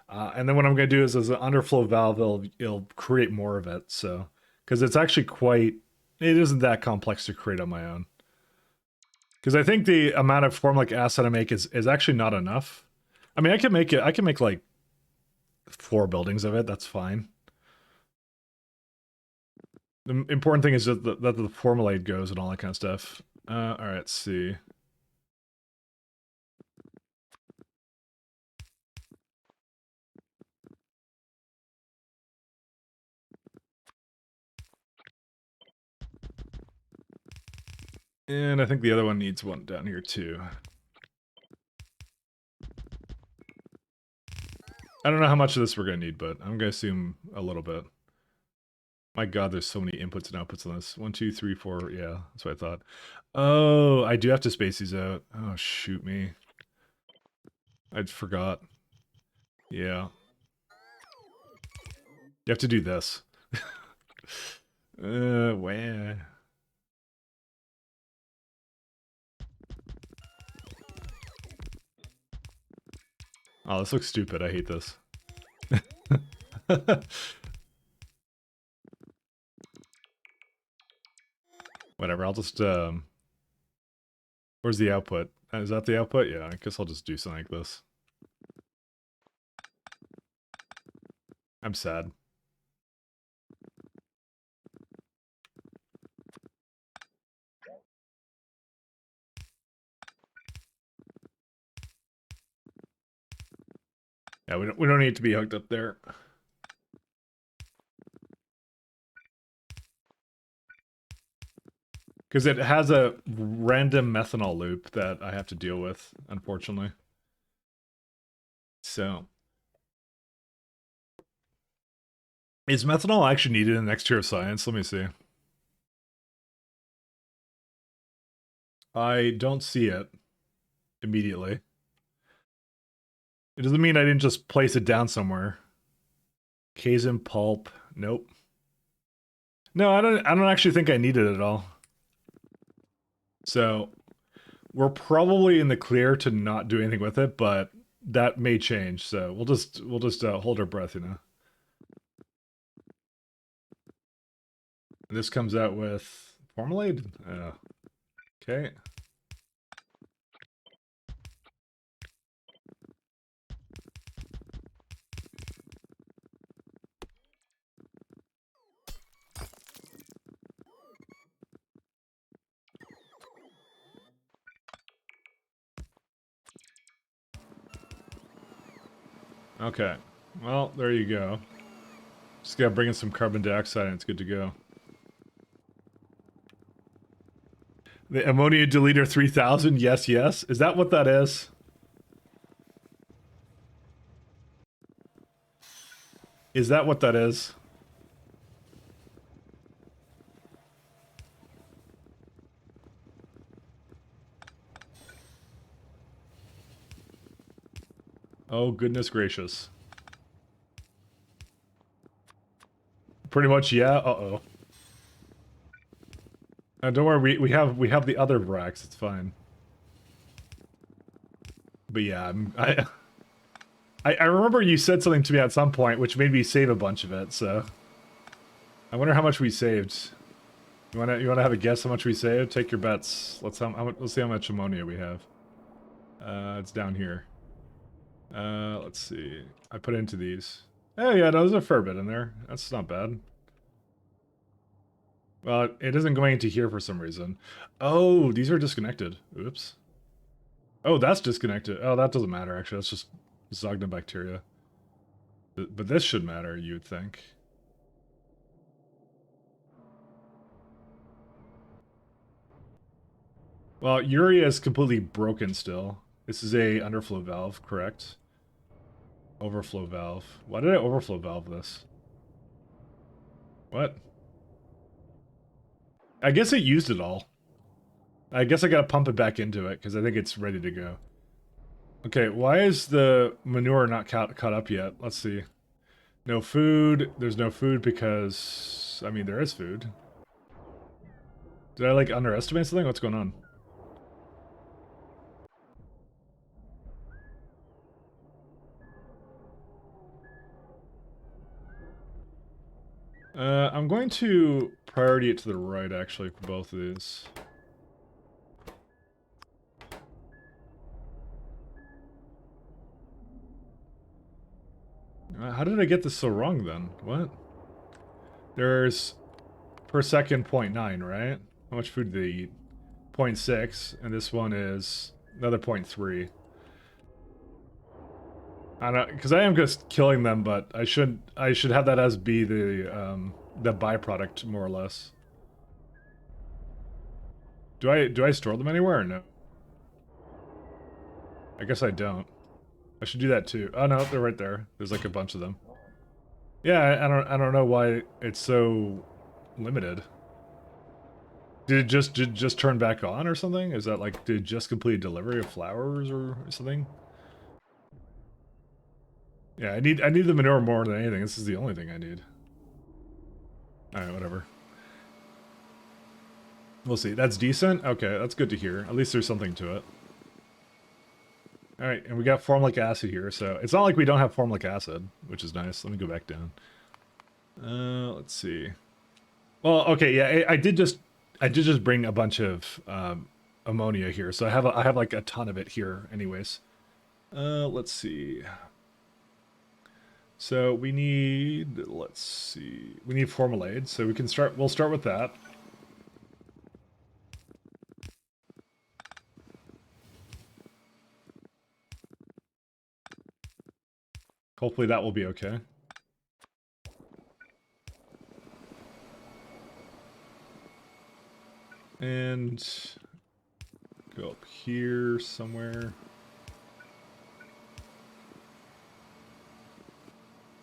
And then what I'm going to do is as an underflow valve, it'll create more of it. So, because it's actually it isn't that complex to create on my own. Because I think the amount of formalic acid I make is actually not enough. I mean, I can make like 4 buildings of it. That's fine. The important thing is that the formaldehyde goes and all that kind of stuff. All right, let's see. And I think the other one needs one down here too. I don't know how much of this we're going to need, but I'm going to assume a little bit. My god, there's so many inputs and outputs on this. 1, 2, 3, 4. Yeah, that's what I thought. Oh, I do have to space these out. Oh, shoot me. I forgot. Yeah. You have to do this. Where? Oh, this looks stupid. I hate this. Whatever, I'll just, where's the output? Is that the output? Yeah, I guess I'll just do something like this. I'm sad. Yeah, we don't need to be hooked up there. Because it has a random methanol loop that I have to deal with, unfortunately. So. Is methanol actually needed in the next tier of science? Let me see. I don't see it immediately. It doesn't mean I didn't just place it down somewhere. Casein pulp. Nope. No, I don't actually think I need it at all. So we're probably in the clear to not do anything with it, but that may change. So we'll just hold our breath, you know. This comes out with formaldehyde. Okay. Okay. Well, there you go. Just gotta bring in some carbon dioxide and it's good to go. The ammonia deleter 3000, yes, yes. Is that what that is? Is that what that is? Oh, goodness gracious. Pretty much, yeah. Uh-oh. Don't worry, we have the other racks. It's fine. But yeah, I remember you said something to me at some point, which made me save a bunch of it. So I wonder how much we saved. You wanna have a guess how much we saved? Take your bets. Let's see how much ammonia we have. It's down here. Let's see. I put into these. Oh yeah, no, there's a fair bit in there. That's not bad. Well, it isn't going into here for some reason. Oh, these are disconnected. Oops. Oh, that's disconnected. Oh, that doesn't matter, actually. That's just Zognobacteria. But this should matter, you would think. Well, urea is completely broken still. This is a underflow valve, correct? Overflow valve. Why did I overflow valve this? What? I guess it used it all. I guess I gotta pump it back into it, because I think it's ready to go. Okay, why is the manure not caught up yet? Let's see. No food. There's no food because... I mean, there is food. Did I, like, underestimate something? What's going on? I'm going to priority it to the right, actually, for both of these. How did I get this so wrong then? What? There's per second 0.9, right? How much food do they eat? 0.6, and this one is another 0.3. I don't, because I am just killing them, but I should have that as be the byproduct more or less. Do I store them anywhere or no? I guess I don't. I should do that too. Oh no, they're right there. There's like a bunch of them. Yeah, I don't know why it's so limited. Did it just turn back on or something? Is that like did it just complete delivery of flowers or something? Yeah, I need the manure more than anything. This is the only thing I need. Alright, whatever. We'll see. That's decent? Okay, that's good to hear. At least there's something to it. Alright, and we got formic acid here, so it's not like we don't have formic acid, which is nice. Let me go back down. Let's see. Well, okay, yeah, I did just bring a bunch of ammonia here, so I have like a ton of it here anyways. Let's see. So we need, let's see, we need formaldehyde, so we'll start with that. Hopefully that will be okay. And go up here somewhere.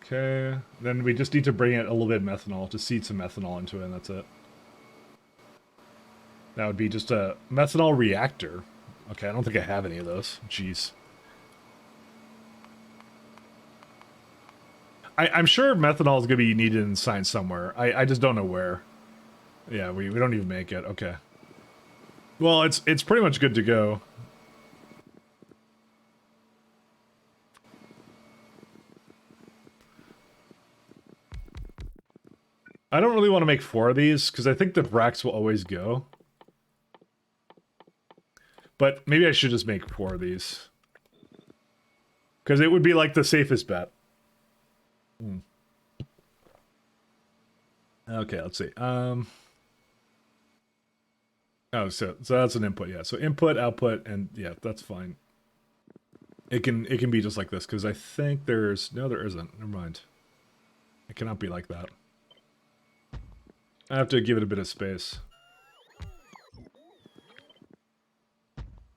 Okay, then we just need to bring it a little bit of methanol, to seed some methanol into it, and that's it. That would be just a methanol reactor. Okay, I don't think I have any of those. Jeez. I'm sure methanol is going to be needed in science somewhere. I just don't know where. Yeah, we don't even make it. Okay. Well, it's pretty much good to go. I don't really want to make 4 of these, because I think the Vrax will always go. But maybe I should just make 4 of these. Because it would be like the safest bet. Okay, let's see. Oh, so that's an input, yeah. So input, output, and yeah, that's fine. It can be just like this, because I think there's no, there isn't. Never mind. It cannot be like that. I have to give it a bit of space.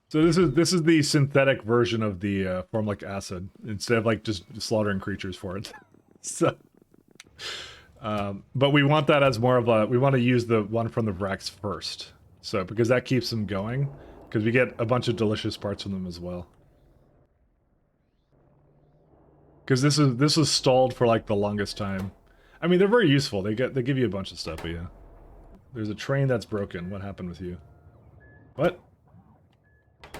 So this is the synthetic version of the formic acid, instead of like just slaughtering creatures for it. So, but we want that as more of a, we want to use the one from the Vrax first. So, because that keeps them going, because we get a bunch of delicious parts from them as well. Because this was stalled for like the longest time. I mean, they're very useful. They give you a bunch of stuff, but yeah. There's a train that's broken. What happened with you? What?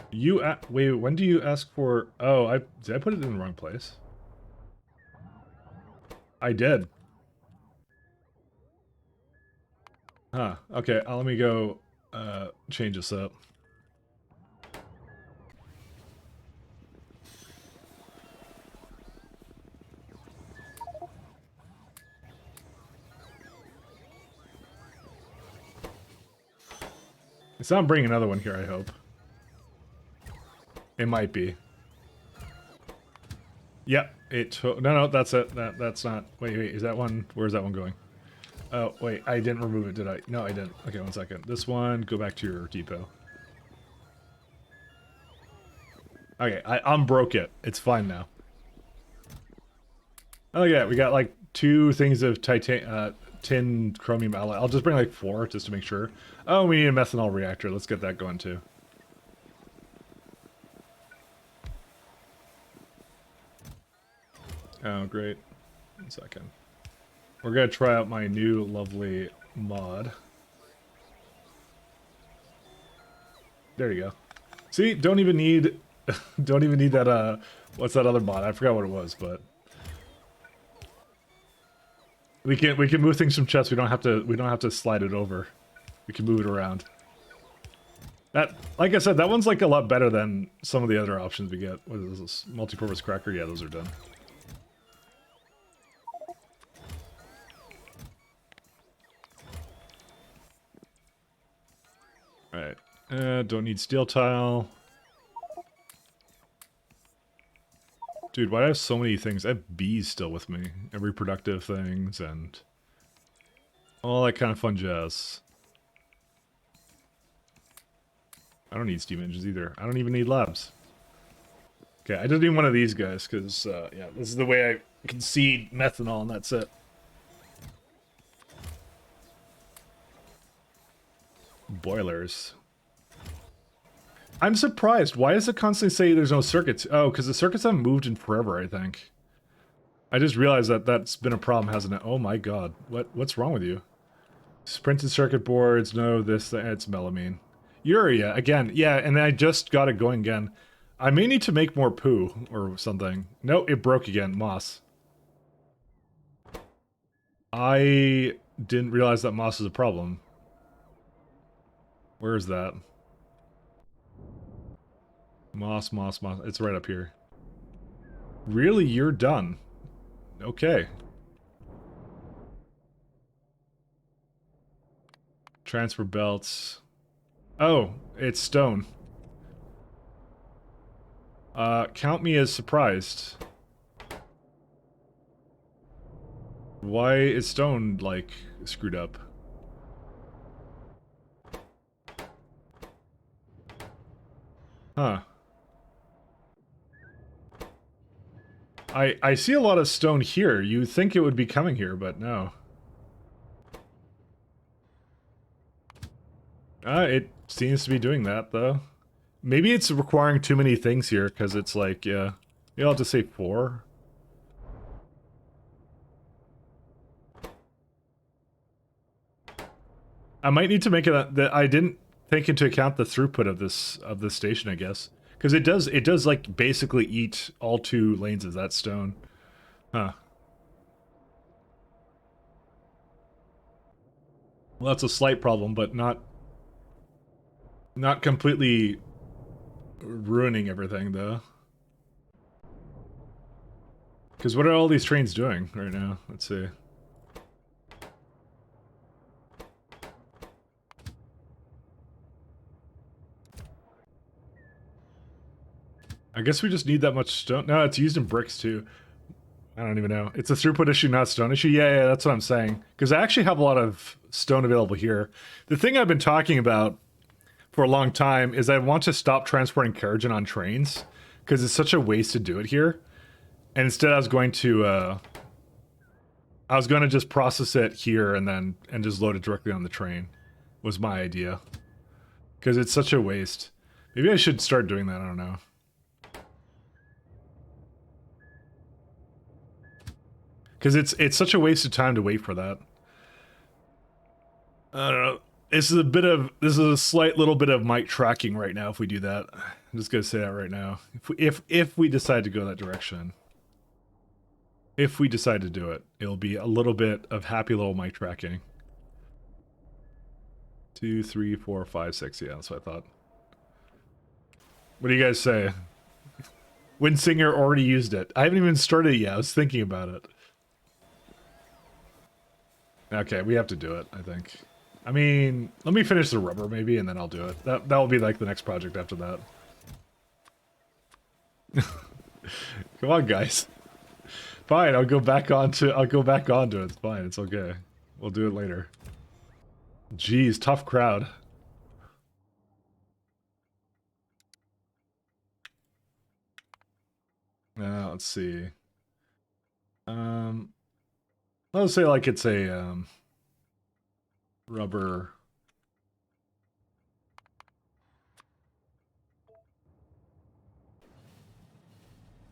You wait, when do you ask for... Oh, did I put it in the wrong place? I did. Huh. Okay, let me go change this up. It's not bringing another one here, I hope. It might be. Yep, no, that's it. That's not... Wait, is that one... Where's that one going? Oh, wait, I didn't remove it, did I? No, I didn't. Okay, one second. This one, go back to your depot. Okay, I unbroke it. It's fine now. Oh yeah, we got like 2 things of tin chromium alloy. I'll just bring like 4 just to make sure. Oh, we need a methanol reactor. Let's get that going too. Oh, great. 1 second. We're gonna try out my new lovely mod. There you go. See, don't even need that what's that other mod? I forgot what it was, but we can move things from chests. We don't have to slide it over. We can move it around. That, like I said, that one's like a lot better than some of the other options we get. What is this? Multi-purpose cracker? Yeah, those are done. Alright. Don't need steel tile. Dude, why do I have so many things? I have bees still with me. And reproductive things and all that kind of fun jazz. I don't need steam engines either. I don't even need labs. Okay, I just need one of these guys, because, yeah, this is the way I can seed methanol, and that's it. Boilers. I'm surprised. Why does it constantly say there's no circuits? Oh, because the circuits haven't moved in forever, I think. I just realized that that's been a problem, hasn't it? Oh my god. What's wrong with you? Printed circuit boards, no, this, it's melamine. Urea, again, yeah, and then I just got it going again. I may need to make more poo or something. No, it broke again. Moss. I didn't realize that moss is a problem. Where is that? Moss, moss, moss. It's right up here. Really? You're done? Okay. Transfer belts. Oh, it's stone. Count me as surprised. Why is stone, like, screwed up? Huh. I see a lot of stone here. You think it would be coming here, but no. It seems to be doing that, though. Maybe it's requiring too many things here, because it's like, yeah. You'll have to say 4. I might need to make it that I didn't take into account the throughput of this station, I guess. Because it does like basically eat all 2 lanes of that stone. Huh. Well, that's a slight problem, but not completely ruining everything, though. Because what are all these trains doing right now? Let's see. I guess we just need that much stone. No, it's used in bricks, too. I don't even know. It's a throughput issue, not stone issue. Yeah, that's what I'm saying. Because I actually have a lot of stone available here. The thing I've been talking about for a long time is I want to stop transporting Carrigan on trains, because it's such a waste to do it here. And instead I was going to just process it here and just load it directly on the train, was my idea. Because it's such a waste. Maybe I should start doing that, I don't know. Because it's such a waste of time to wait for that. I don't know. This is a slight little bit of mic tracking right now if we do that. I'm just gonna say that right now. If we decide to go that direction. If we decide to do it, it'll be a little bit of happy little mic tracking. 2, 3, 4, 5, 6. Yeah, that's what I thought. What do you guys say? Windsinger already used it. I haven't even started it yet. I was thinking about it. Okay, we have to do it, I think. I mean, let me finish the rubber maybe, and then I'll do it. That will be like the next project after that. Come on, guys. Fine, I'll go back onto it. It's fine, it's okay. We'll do it later. Jeez, tough crowd. Let's see. Let's say like it's a rubber.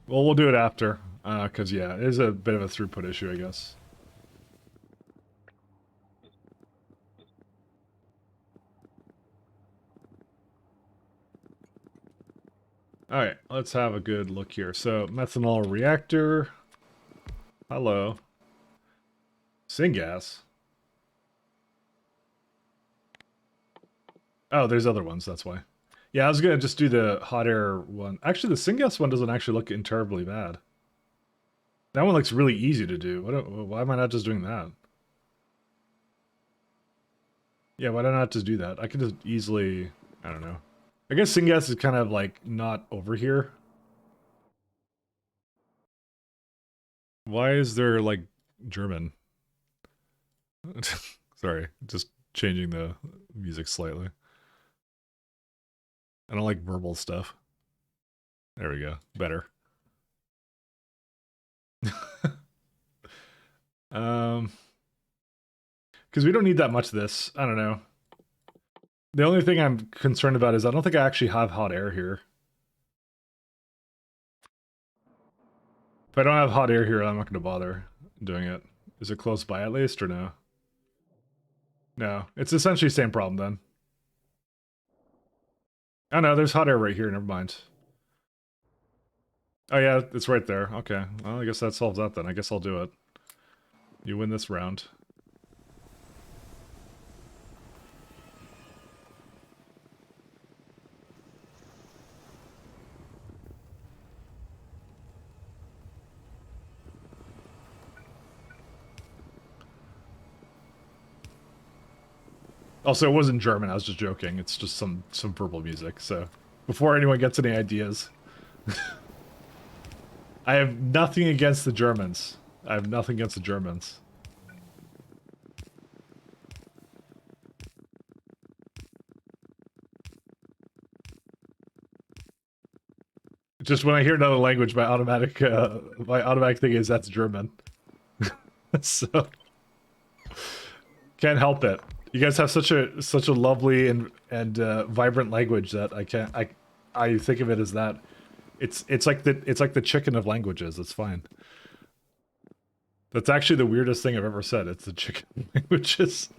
Well, we'll do it after, because yeah, it is a bit of a throughput issue, I guess. Alright, let's have a good look here. So, methanol reactor. Hello. Syngas. Oh, there's other ones, that's why. Yeah, I was gonna just do the hot air one. Actually, the syngas one doesn't actually look terribly bad. That one looks really easy to do. Why am I not just doing that? Yeah, why don't I just do that? I could just easily, I don't know. I guess Singas is kind of like not over here. Why is there like German? Sorry, just changing the music slightly. I don't like verbal stuff. There we go. Better. Because we don't need that much of this. I don't know. The only thing I'm concerned about is I don't think I actually have hot air here. If I don't have hot air here, I'm not going to bother doing it. Is it close by at least, or no? No. It's essentially the same problem then. Oh no, there's hot air right here. Never mind. Oh yeah, it's right there. Okay. Well, I guess that solves that then. I guess I'll do it. You win this round. Also, it wasn't German. I was just joking. It's just some verbal music. So, before anyone gets any ideas, I have nothing against the Germans. I have nothing against the Germans. Just when I hear another language, my automatic thing is that's German. So can't help it. You guys have such a lovely and vibrant language that I think of it as that. It's like the chicken of languages. It's fine. That's actually the weirdest thing I've ever said. It's the chicken of languages.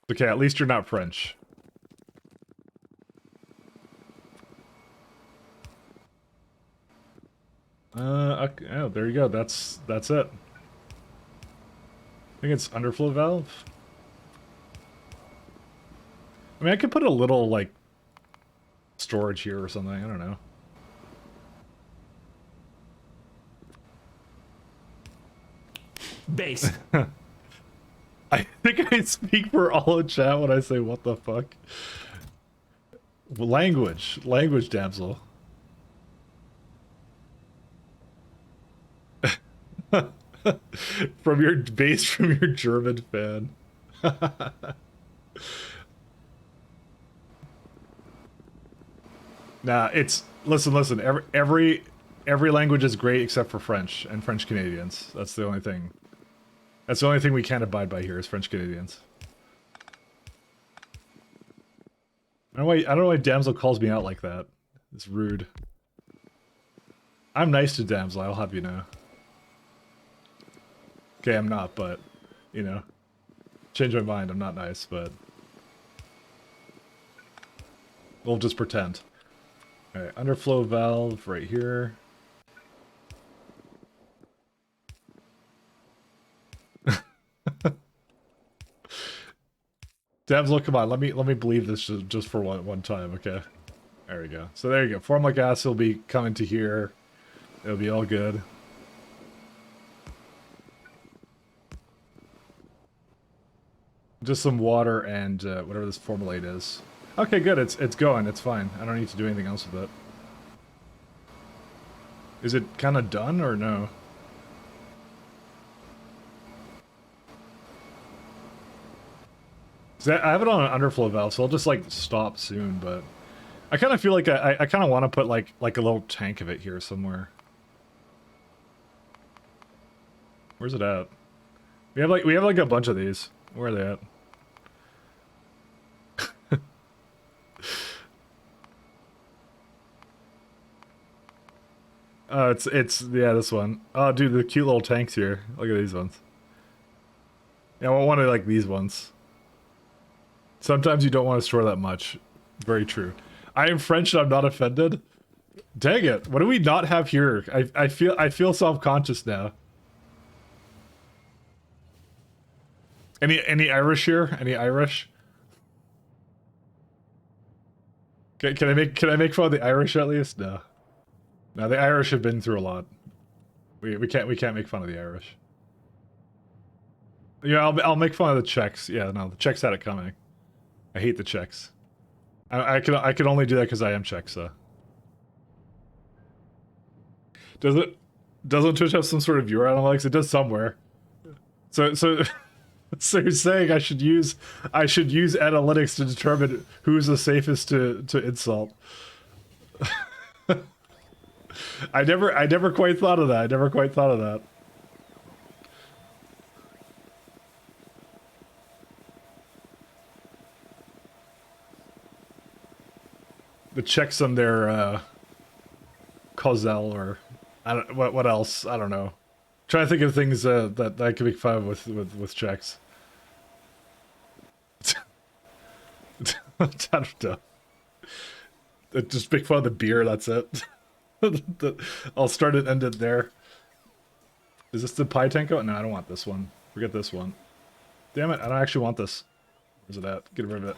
Okay, at least you're not French. Okay. Oh, there you go. That's it. I think it's underflow valve. I mean, I could put a little, like, storage here or something. I don't know. Base. I think I speak for all of chat when I say what the fuck. Language, damsel. From your German fan. Nah, it's listen. Every language is great except for French and French Canadians. That's the only thing. That's the only thing we can't abide by here is French Canadians. I don't know why Damsel calls me out like that. It's rude. I'm nice to Damsel, I'll have you know. Okay, I'm not, but, you know. Change my mind, I'm not nice, but... We'll just pretend. Alright, underflow valve right here. Damsel, come on, let me believe this just for one time, okay? There we go. So there you go. Formalic acid will be coming to here. It'll be all good. Just some water and whatever this formulate is. Okay, good. It's going. It's fine. I don't need to do anything else with it. Is it kind of done or no? I have it on an underflow valve, so I'll just like stop soon. But I kind of feel like I kind of want to put like a little tank of it here somewhere. Where's it at? We have like a bunch of these. Where are they at? It's yeah, this one. Oh, dude, the cute little tanks here. Look at these ones. Yeah, I want one of like these ones. Sometimes you don't want to store that much. Very true. I am French and I'm not offended. Dang it! What do we not have here? I feel self-conscious now. Any Irish here? Any Irish? Can I make fun of the Irish at least? No. No, the Irish have been through a lot. We can't make fun of the Irish. Yeah, I'll make fun of the Czechs. Yeah, no, the Czechs had it coming. I hate the Czechs. I can only do that because I am Czech. So doesn't Twitch have some sort of viewer analytics? It does somewhere. So so you're saying I should use analytics to determine who's the safest to insult? I never quite thought of that. I never quite thought of that. The Czechs on their Kozel, or I don't what else? I don't know. Trying to think of things that I can make fun of with Czechs. I don't know. Just make fun of the beer. That's it. I'll start and end it there. Is this the pie tanko? No, I don't want this one. Forget this one. Damn it! I don't actually want this. Where's it at? Get rid of it.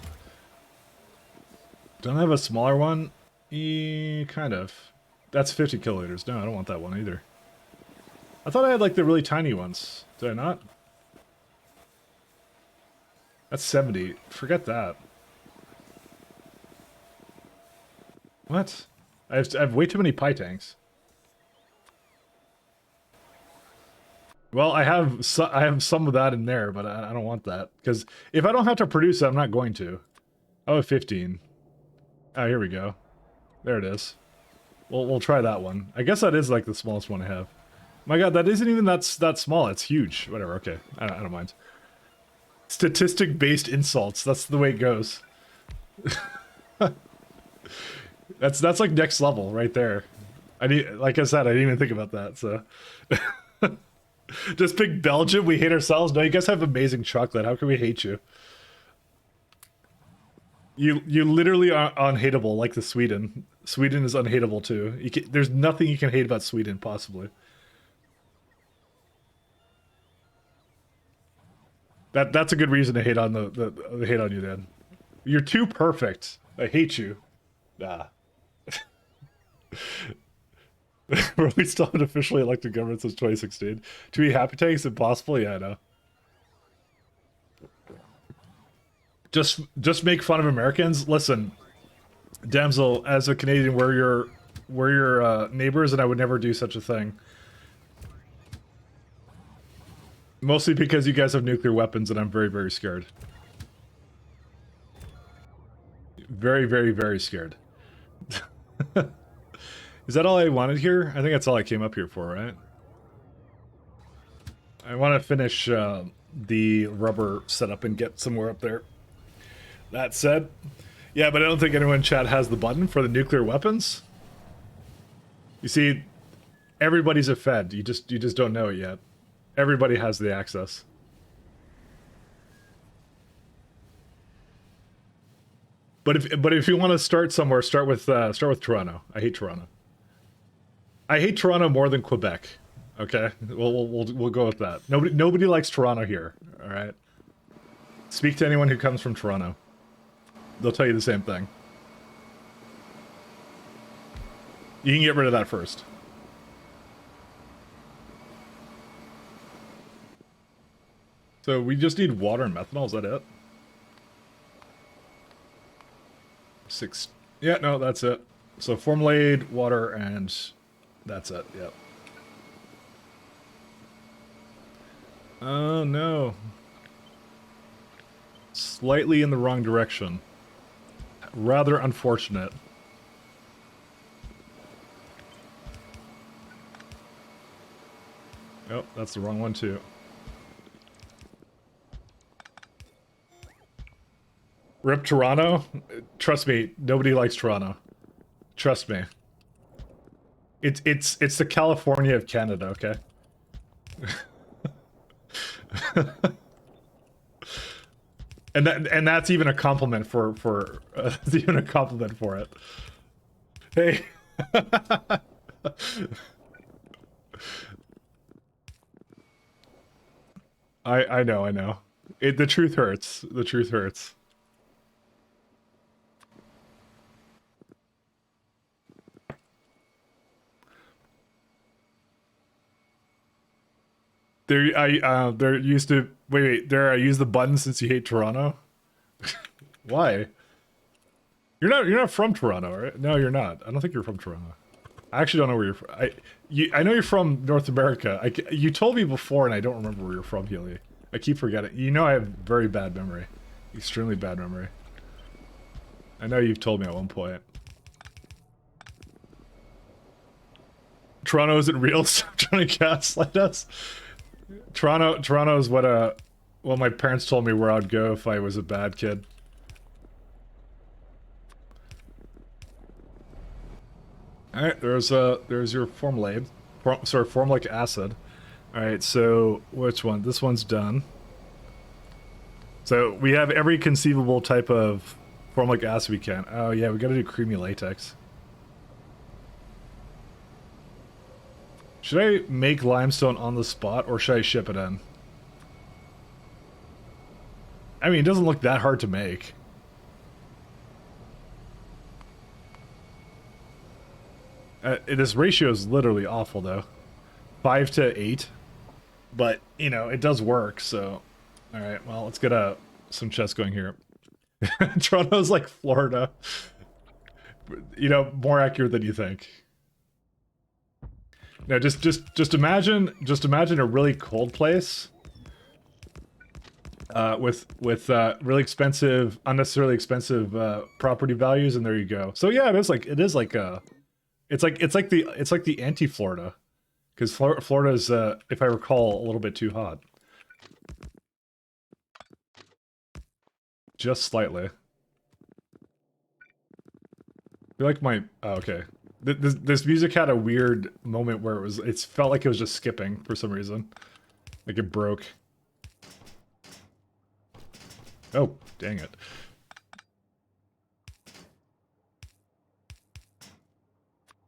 Don't I have a smaller one? Kind of. That's 50 kiloliters. No, I don't want that one either. I thought I had like the really tiny ones. Did I not? That's 70. Forget that. What? I have way too many pie tanks. Well, I have some of that in there, but I don't want that because if I don't have to produce it, I'm not going to. Oh, 15. Oh, here we go. There it is. We'll try that one. I guess that is like the smallest one I have. My God, that isn't even that small. It's huge. Whatever. Okay, I don't mind. Statistic-based insults. That's the way it goes. That's like next level right there. Like I said, I didn't even think about that. So, just pick Belgium. We hate ourselves. No, you guys have amazing chocolate. How can we hate you? You literally are unhateable, like the Sweden. Sweden is unhateable too. There's nothing you can hate about Sweden, possibly. That's a good reason to hate on the hate on you, then. You're too perfect. I hate you. Nah. We still haven't officially elected government since 2016. To be happy tanks impossible? Yeah, I know. Just make fun of Americans. Listen, Damsel, as a Canadian, we're your neighbors, and I would never do such a thing. Mostly because you guys have nuclear weapons, and I'm very, very scared. Very, very, very scared. Is that all I wanted here? I think that's all I came up here for, right? I want to finish the rubber setup and get somewhere up there. That said, yeah, but I don't think anyone in chat has the button for the nuclear weapons. You see, everybody's a Fed. You just don't know it yet. Everybody has the access. But if you want to start somewhere, start with Toronto. I hate Toronto. I hate Toronto more than Quebec. Okay, we'll go with that. Nobody likes Toronto here. All right. Speak to anyone who comes from Toronto. They'll tell you the same thing. You can get rid of that first. So we just need water and methanol, is that it? 6. Yeah, no, that's it. So formulated, water, and that's it, yep. Oh no. Slightly in the wrong direction. Rather unfortunate. Oh, that's the wrong one too. Rip Toronto? Trust me, nobody likes Toronto. Trust me. It's the California of Canada, okay? and that's even a compliment for that's even a compliment for it. Hey. I know. The truth hurts. The truth hurts. They're used to I use the button since you hate Toronto. Why? You're not from Toronto, right? No, you're not. I don't think you're from Toronto. I actually don't know where you're from. I know you're from North America. You told me before, and I don't remember where you're from, Healy. I keep forgetting. You know I have very bad memory. Extremely bad memory. I know you've told me at one point. Toronto isn't real, so trying to gaslight us. Toronto is what my parents told me where I'd go if I was a bad kid. Alright, there's your formulate. Formalic acid. Alright, so which one? This one's done. So we have every conceivable type of formalic acid we can. Oh yeah, we gotta do creamy latex. Should I make limestone on the spot, or should I ship it in? I mean, it doesn't look that hard to make. This ratio is literally awful, though. 5 to 8. But, you know, it does work, so... Alright, well, let's get some chess going here. Toronto's like Florida. You know, more accurate than you think. No, just imagine a really cold place. With really expensive, unnecessarily expensive property values, and there you go. So yeah, it's like the anti-Florida, because Florida is, if I recall, a little bit too hot. Just slightly. I feel like my okay. This music had a weird moment where it felt like it was just skipping for some reason, like it broke. Oh, dang it.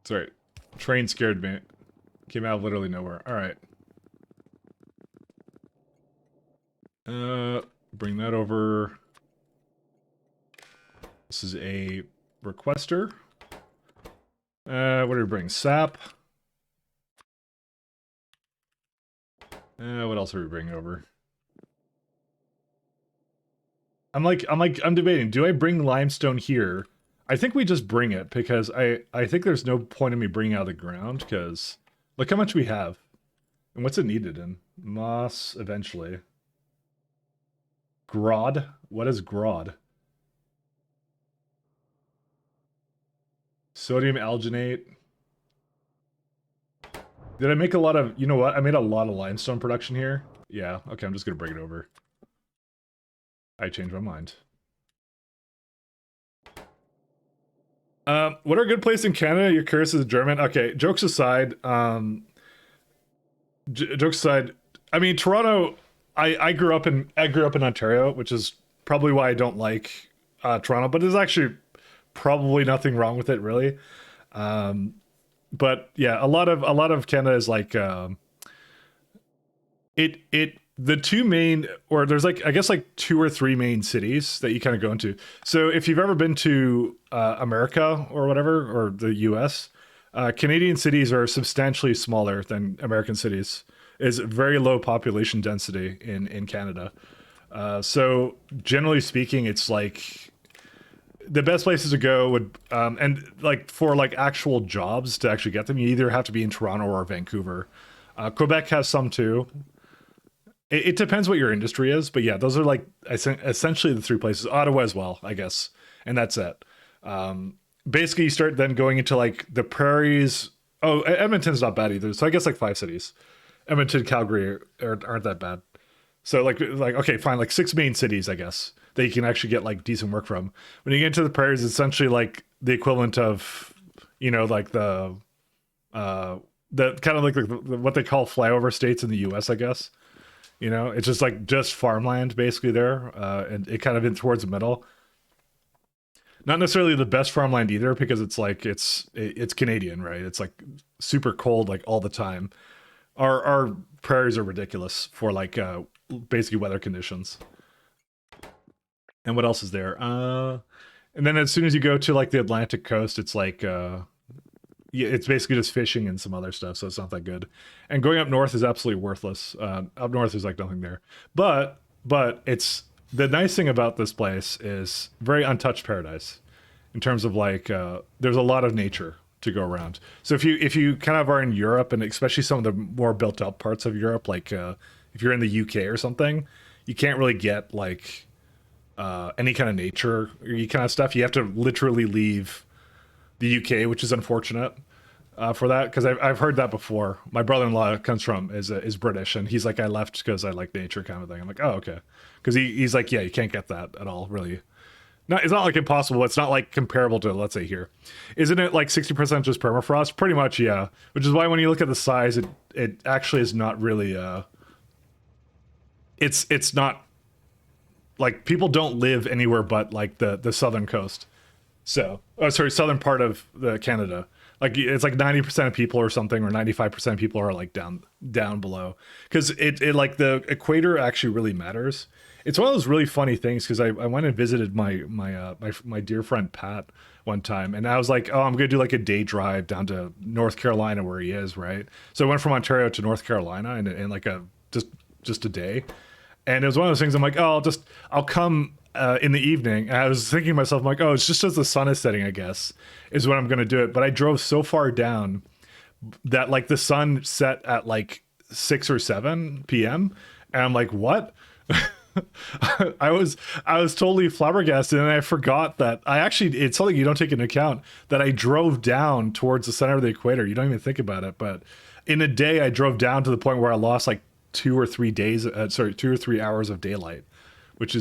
Sorry. Train scared me. Came out of literally nowhere. Alright. Bring that over. This is a requester. What do we bring? Sap. What else are we bringing over? I'm debating. Do I bring limestone here? I think we just bring it because I think there's no point in me bringing out of the ground because look how much we have. And what's it needed in? Moss eventually. Grod? What is grod? Sodium alginate. Did I make a lot of... You know what? I made a lot of limestone production here. Yeah, okay, I'm just gonna bring it over. I changed my mind. What are a good place in Canada? You're curious as a German? Okay, jokes aside, jokes aside, I mean, Toronto, I grew up in Ontario, which is probably why I don't like Toronto, but there's actually probably nothing wrong with it, really. But yeah, a lot of Canada is like the two main, or there's like, I guess like 2 or 3 main cities that you kind of go into. So if you've ever been to America or whatever, or the US, Canadian cities are substantially smaller than American cities. Is very low population density in Canada. So generally speaking, it's like the best places to go would, and like for like actual jobs to actually get them, you either have to be in Toronto or Vancouver. Quebec has some too. It depends what your industry is, but yeah, those are like essentially the 3 places. Ottawa as well, I guess, and that's it. Basically, you start then going into like the prairies. Oh, Edmonton's not bad either. So I guess like 5 cities. Edmonton, Calgary aren't that bad. So like okay, fine, like 6 main cities, I guess, that you can actually get like decent work from. When you get into the prairies, it's essentially like the equivalent of, you know, like the kind of like what they call flyover states in the U.S., I guess. You know, it's just farmland basically there, and it kind of in towards the middle. Not necessarily the best farmland either, because it's like it's Canadian, right? It's like super cold like all the time. Our prairies are ridiculous for like basically weather conditions. And what else is there? And then as soon as you go to like the Atlantic coast, it's like yeah, it's basically just fishing and some other stuff, so it's not that good. And going up north is absolutely worthless. Up north is like nothing there. But it's the nice thing about this place is very untouched paradise in terms of like there's a lot of nature to go around. So if you kind of are in Europe, and especially some of the more built up parts of Europe, like if you're in the UK or something, you can't really get like any kind of nature kind of stuff. You have to literally leave the UK, which is unfortunate for that, because I've heard that before. My brother-in-law is British, and he's like, I left because I like nature kind of thing. I'm like, oh, okay, because he's like, yeah, you can't get that at all, really. No, it's not like impossible. It's not like comparable to, let's say, here. Isn't it like 60% just permafrost? Pretty much, yeah. Which is why when you look at the size, it actually is not really. It's not like people don't live anywhere but like the southern coast. So, southern part of the Canada. Like it's like 90% of people or something, or 95% of people are like down below, because it like the equator actually really matters. It's one of those really funny things, because I went and visited my dear friend Pat one time, and I was like, oh, I'm gonna do like a day drive down to North Carolina where he is, right? So I went from Ontario to North Carolina in like just a day, and it was one of those things. I'm like, oh, I'll come in the evening. And I was thinking to myself, I'm like, oh, it's just as the sun is setting, I guess, is when I'm gonna do it. But I drove so far down that like the sun set at like 6 or 7 p.m. and I'm like, what? I was totally flabbergasted, and I forgot that it's something you don't take into account, that I drove down towards the center of the equator. You don't even think about it, but in a day I drove down to the point where I lost like 2 or 3 hours of daylight, which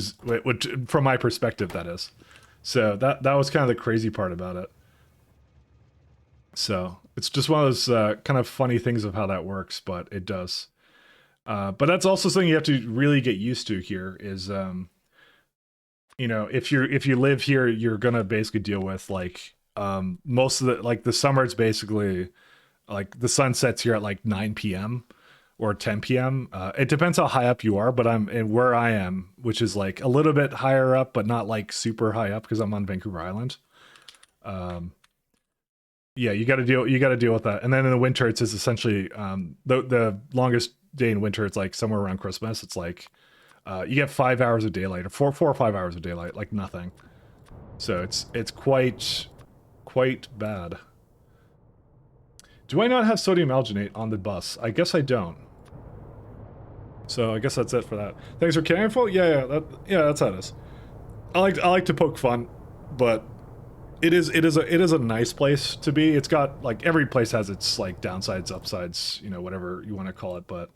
from my perspective, that is. So that was kind of the crazy part about it. So it's just one of those kind of funny things of how that works, but it does. But that's also something you have to really get used to here is, if you live here, you're going to basically deal with like, most of the summer, it's basically like the sun sets here at like 9 PM or 10 PM. It depends how high up you are, but where I am, which is like a little bit higher up, but not like super high up, because I'm on Vancouver Island. Yeah, you got to deal with that. And then in the winter, it's essentially, the longest day in winter, it's like somewhere around Christmas. It's like you get 5 hours of daylight, or 4 or 5 hours of daylight, like nothing. So it's quite bad. Do I not have sodium alginate on the bus? I guess I don't. So I guess that's it for that. Thanks for caring for. Yeah, that's how it is. I like to poke fun, but it is a nice place to be. It's got like, every place has its like downsides, upsides, whatever you want to call it, but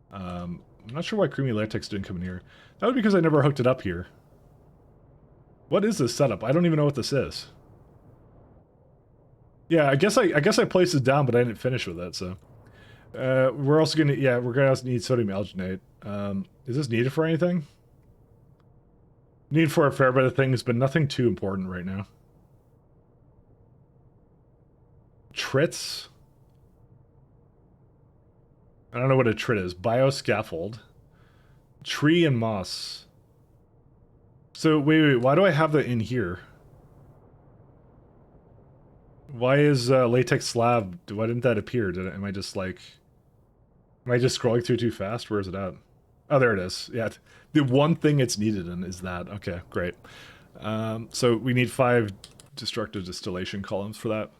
I'm not sure why creamy latex didn't come in here. That would be because I never hooked it up here. What is this setup? I don't even know what this is. Yeah, I guess I placed it down, but I didn't finish with it, so. We're gonna also need sodium alginate. Is this needed for anything? Need for a fair bit of things, but nothing too important right now. Trits? I don't know what a trit is. Bioscaffold. Tree and moss. So, wait, why do I have that in here? Why is latex slab? Why didn't that appear? Am I just scrolling through too fast? Where is it at? Oh, there it is. Yeah, the one thing it's needed in is that. Okay, great. So we need 5 destructive distillation columns for that.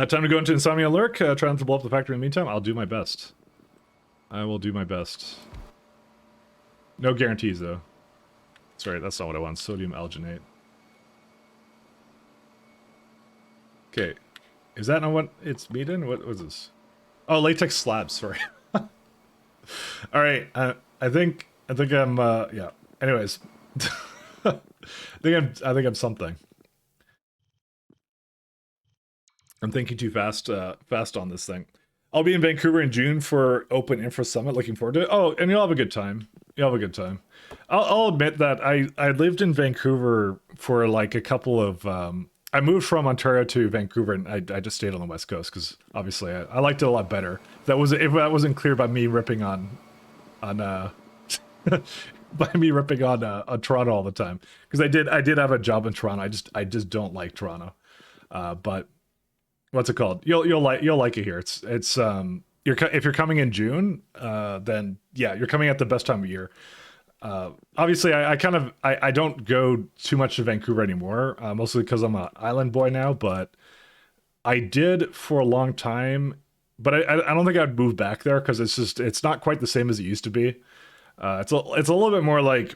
Time to go into Insomnia Lurk. Try not to blow up the factory in the meantime. I'll do my best. I will do my best. No guarantees, though. Sorry, that's not what I want. Sodium alginate. Okay. Is that not what it's made in? What was this? Oh, latex slabs, sorry. Alright, I think I'm, yeah. Anyways. I think I'm something. I'm thinking too fast on this thing. I'll be in Vancouver in June for Open Infra Summit. Looking forward to it. Oh, and you'll have a good time. You'll have a good time. I'll admit that I lived in Vancouver for like a couple of... I moved from Ontario to Vancouver, and I just stayed on the West Coast because obviously I liked it a lot better. If that wasn't clear by me ripping on by me ripping on Toronto all the time, because I did have a job in Toronto. I just don't like Toronto, but what's it called? You'll like it here. It's if you're coming in June, then yeah, you're coming at the best time of year. Obviously, I don't go too much to Vancouver anymore, mostly because I'm an island boy now. But I did for a long time, but I don't think I'd move back there because it's not quite the same as it used to be. It's a little bit more like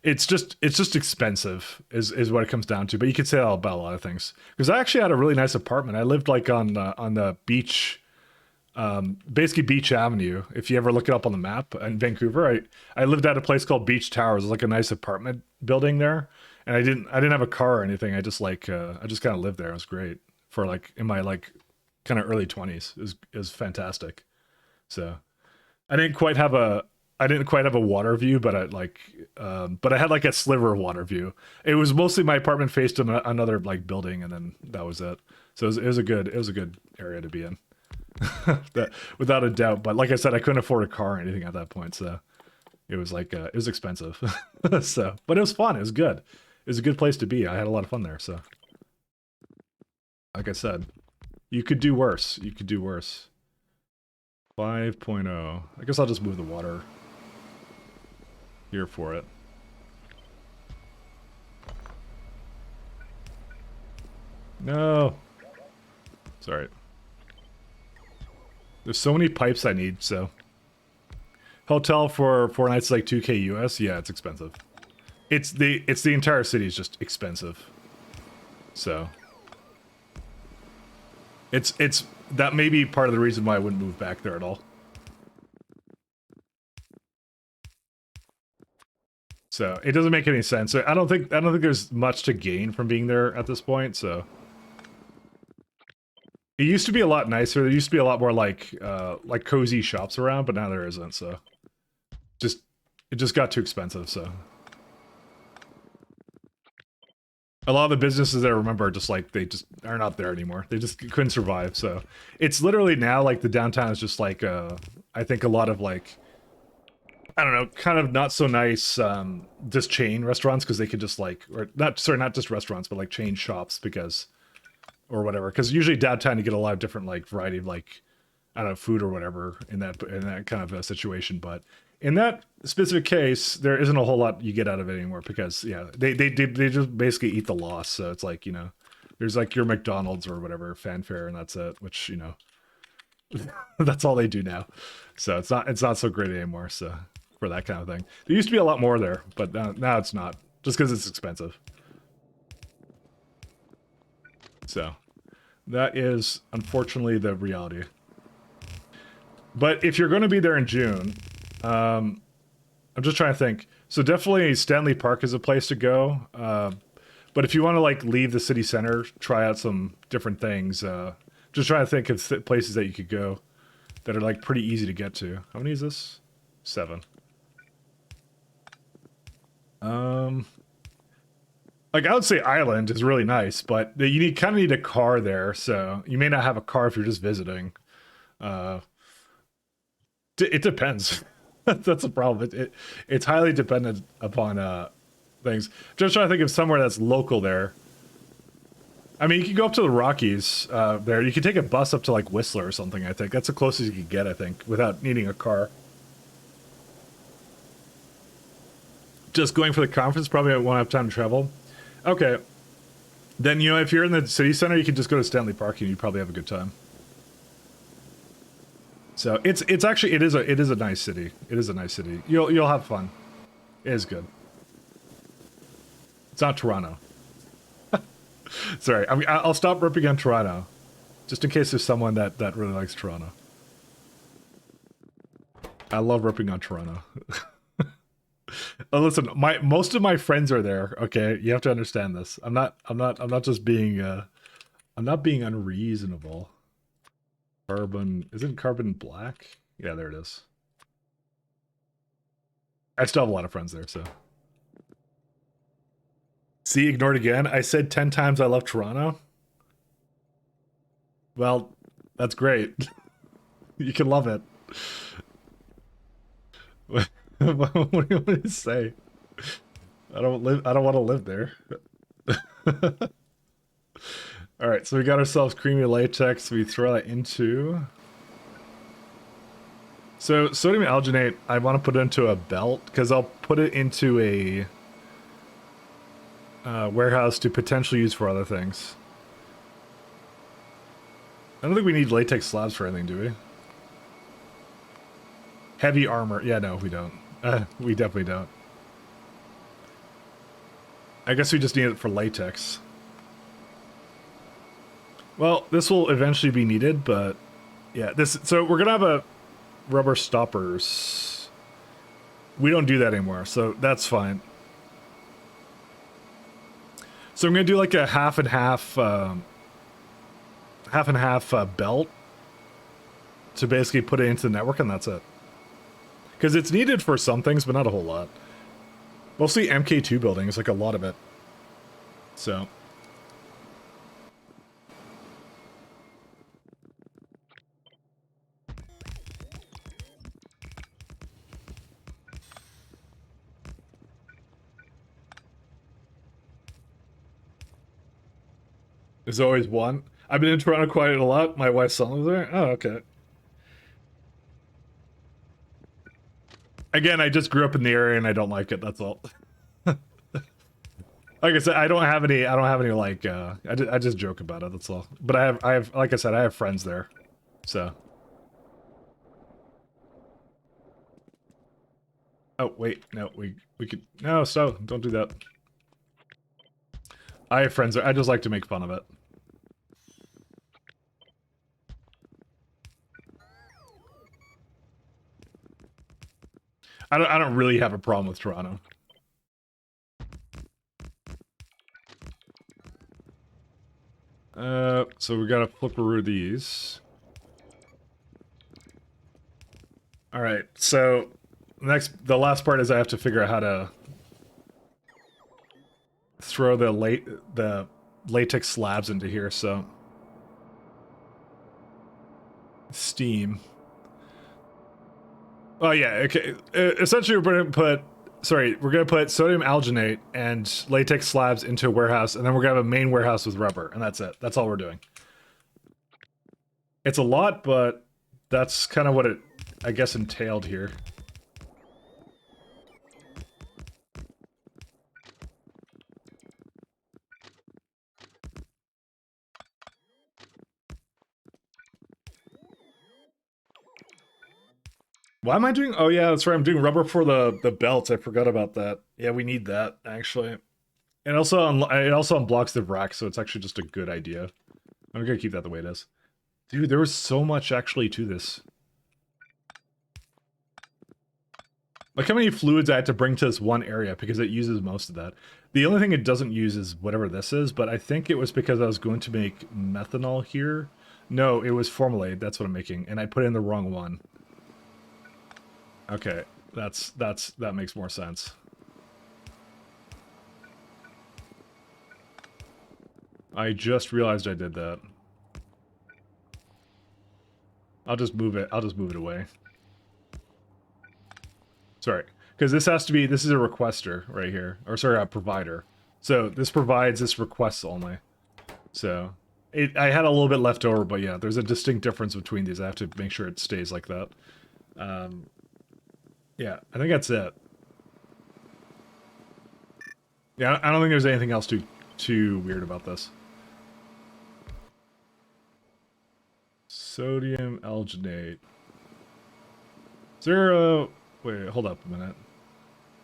it's just expensive is what it comes down to. But you could say that about a lot of things because I actually had a really nice apartment. I lived like on the beach, basically Beach Avenue. If you ever look it up on the map in Vancouver, I lived at a place called Beach Towers. It was like a nice apartment building there, and I didn't have a car or anything. I just kind of lived there. It was great for like in my like kind of early 20s. It was fantastic. So I didn't quite have a water view, but I had like a sliver of water view. It was mostly my apartment faced another like building, and then that was it. So it was a good area to be in, that without a doubt. But like I said, I couldn't afford a car or anything at that point, so it was like it was expensive. So, but it was fun. It was good. It was a good place to be. I had a lot of fun there. So, like I said, you could do worse. You could do worse. 5.0. I guess I'll just move the water here for it. No. Sorry. There's so many pipes I need, so. Hotel for 4 nights like 2K US? Yeah, it's expensive. It's the entire city is just expensive. So. It's that may be part of the reason why I wouldn't move back there at all. So it doesn't make any sense. I don't think there's much to gain from being there at this point. So it used to be a lot nicer. There used to be a lot more like cozy shops around, but now there isn't. So it just got too expensive. So a lot of the businesses there, remember, just like they just are not there anymore. They just couldn't survive. So it's literally now like the downtown is just like I think a lot of like, I don't know, kind of not so nice just chain restaurants because they could just like, or not just restaurants, but like chain shops because, or whatever. Because usually downtown you get a lot of different like variety of like, I don't know, food or whatever in that kind of a situation. But in that specific case, there isn't a whole lot you get out of it anymore because yeah, they just basically eat the loss. So it's like, you know, there's like your McDonald's or whatever fanfare and that's it, which, you know, that's all they do now. So it's not so great anymore. So for that kind of thing, there used to be a lot more there, but now it's not just because it's expensive. So that is unfortunately the reality. But if you're going to be there in June, I'm just trying to think. So definitely Stanley Park is a place to go. But if you want to like leave the city center, try out some different things. Just trying to think of places that you could go that are like pretty easy to get to. How many is this? 7. Like I would say Island is really nice, but you kind of need a car there. So you may not have a car if you're just visiting. It depends. That's a problem. It's highly dependent upon things. Just trying to think of somewhere that's local there. I mean, you can go up to the Rockies there. You can take a bus up to like Whistler or something, I think. That's the closest you can get, I think, without needing a car. Just going for the conference, probably won't have time to travel. Okay. Then, you know, if you're in the city center, you can just go to Stanley Park and you probably have a good time. So it's actually it is a nice city. It is a nice city. You'll have fun. It is good. It's not Toronto. Sorry, I'll stop ripping on Toronto, just in case there's someone that really likes Toronto. I love ripping on Toronto. Listen, most of my friends are there. Okay, you have to understand this. I'm not just being I'm not being unreasonable. Carbon, isn't carbon black? Yeah, there it is. I still have a lot of friends there, so. See, ignored again. I said 10 times I love Toronto. Well, that's great. You can love it. What do you want me to say? I don't want to live there. All right, so we got ourselves creamy latex. We throw that into. So sodium alginate, I want to put it into a belt because I'll put it into a warehouse to potentially use for other things. I don't think we need latex slabs for anything, do we? Heavy armor. Yeah, no, we don't. We definitely don't. I guess we just need it for latex. Well, this will eventually be needed, but yeah, so we're gonna have a rubber stoppers. We don't do that anymore, so that's fine. So I'm gonna do like a half and half belt to basically put it into the network, and that's it. Because it's needed for some things, but not a whole lot. Mostly MK2 buildings, like a lot of it. So. There's always one. I've been in Toronto quite a lot. My wife's son lives there. Oh, okay. Again, I just grew up in the area and I don't like it. That's all. Like I said, I don't have any like. I just joke about it. That's all. But I have, like I said, I have friends there, so. Oh wait, no, we could no. So don't do that. I have friends there. I just like to make fun of it. I don't really have a problem with Toronto. So we gotta flipperoo these. All right, so the last part is I have to figure out how to throw the latex slabs into here. So steam. Oh yeah, okay. Essentially, we're gonna put sodium alginate and latex slabs into a warehouse, and then we're gonna have a main warehouse with rubber, and that's it. That's all we're doing. It's a lot, but that's kind of what it, I guess, entailed here. Why am I doing? Oh yeah, that's right. I'm doing rubber for the belts. I forgot about that. Yeah, we need that actually. And also, it also unblocks the rack, so it's actually just a good idea. I'm gonna keep that the way it is. Dude, there was so much actually to this. Like how many fluids I had to bring to this one area because it uses most of that. The only thing it doesn't use is whatever this is, but I think it was because I was going to make methanol here. No, it was formaldehyde. That's what I'm making, and I put in the wrong one. Okay, that makes more sense. I just realized I did that. I'll just move it away. Sorry, because this is a requester right here, or sorry, a provider. So this provides this requests only. So I had a little bit left over, but yeah, there's a distinct difference between these. I have to make sure it stays like that. Yeah, I think that's it. Yeah, I don't think there's anything else too weird about this. Sodium alginate. Is there a... Wait, hold up a minute.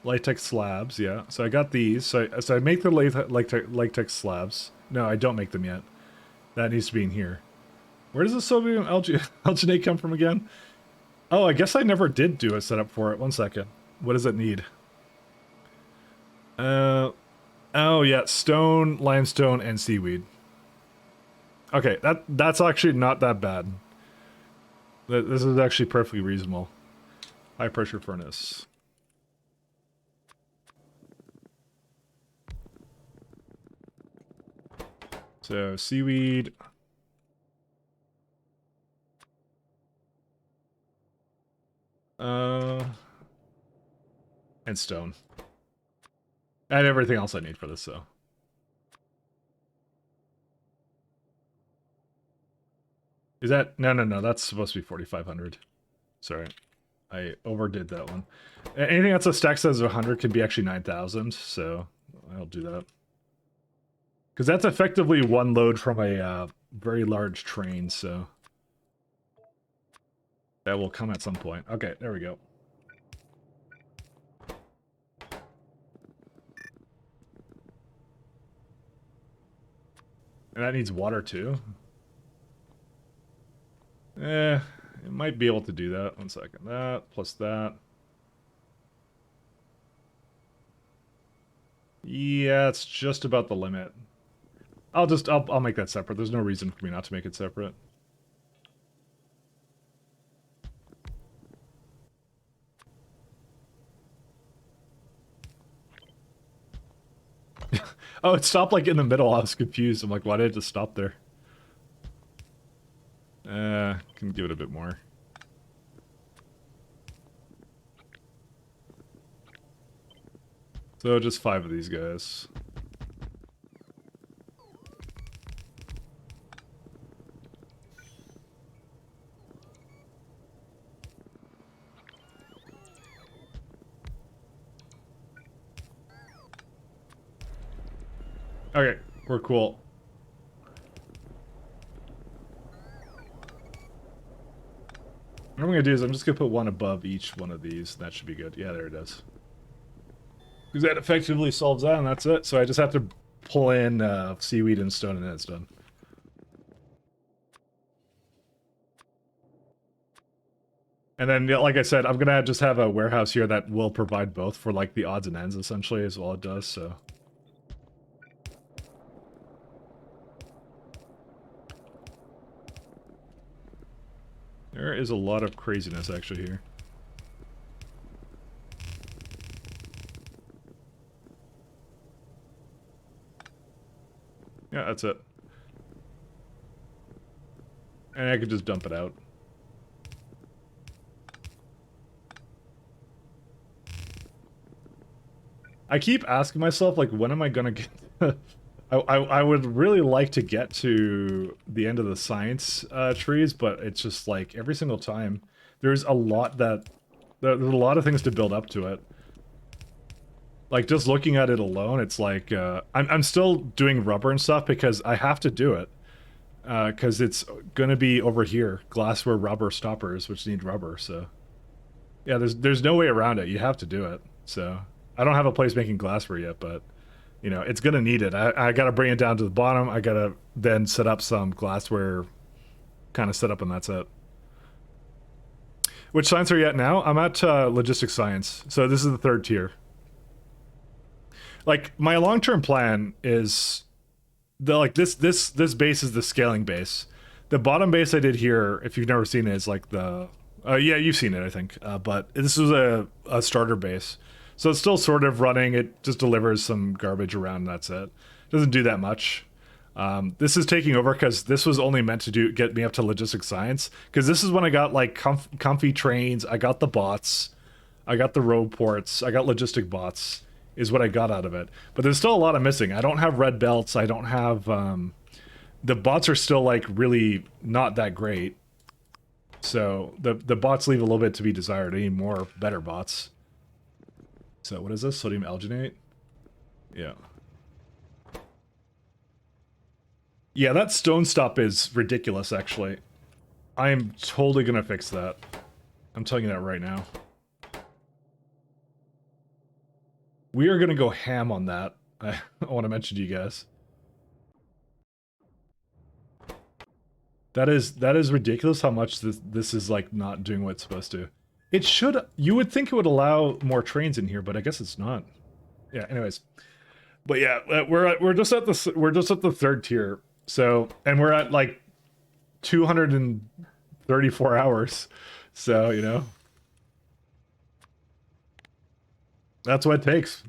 Latex slabs, yeah. So I got these. So I make the latex slabs. No, I don't make them yet. That needs to be in here. Where does the sodium alginate come from again? Oh, I guess I never did do a setup for it. One second. What does it need? Oh yeah, stone, limestone, and seaweed. Okay, that's actually not that bad. This is actually perfectly reasonable. High pressure furnace. So seaweed. And stone. And everything else I need for this, so. Is that... No, that's supposed to be 4,500. Sorry. I overdid that one. Anything that's a stack size of 100 can be actually 9,000, so I'll do that. Because that's effectively one load from a very large train, so... That will come at some point. Okay, there we go. And that needs water too. It might be able to do that. 1 second. That plus that. Yeah, it's just about the limit. I'll make that separate. There's no reason for me not to make it separate. Oh, it stopped like in the middle. I was confused. I'm like, why did it just stop there? Can give it a bit more. So just 5 of these guys. Okay, we're cool. What I'm gonna do is I'm just gonna put one above each one of these. That should be good. Yeah, there it is. Because that effectively solves that, and that's it. So I just have to pull in seaweed and stone, and then it's done. And then, yeah, like I said, I'm gonna just have a warehouse here that will provide both for like the odds and ends, essentially, is all it does. So. There is a lot of craziness actually here. Yeah, that's it. And I could just dump it out. I keep asking myself, like, when am I gonna get... I would really like to get to the end of the science trees, but it's just like every single time there's a lot there's a lot of things to build up to it. Like just looking at it alone, it's like I'm still doing rubber and stuff because I have to do it because it's gonna be over here glassware rubber stoppers which need rubber. So yeah, there's no way around it. You have to do it. So I don't have a place making glassware yet, but. You know, it's gonna need it. I gotta bring it down to the bottom. I gotta then set up some glassware kind of setup, and that's it. Which science are you at now? I'm at logistics science. So this is the 3rd tier. Like my long-term plan is this base is the scaling base. The bottom base I did here, if you've never seen it, is like the yeah, you've seen it, I think. But this was a starter base. So it's still sort of running. It just delivers some garbage around, and that's it. Doesn't do that much. This is taking over because this was only meant to get me up to logistics science. Because this is when I got like comfy trains. I got the bots. I got the road ports. I got logistic bots. Is what I got out of it. But there's still a lot of missing. I don't have red belts. I don't have... the bots are still like really not that great. So the bots leave a little bit to be desired. I need more better bots. So what is this? Sodium alginate? Yeah. Yeah, that stone stop is ridiculous, actually. I am totally gonna fix that. I'm telling you that right now. We are gonna go ham on that. I want to mention to you guys. That is ridiculous how much this is like not doing what it's supposed to. It should. You would think it would allow more trains in here, but I guess it's not. Yeah. Anyways, but yeah, we're just at the 3rd tier. So, and we're at like 234 hours. So you know, that's what it takes.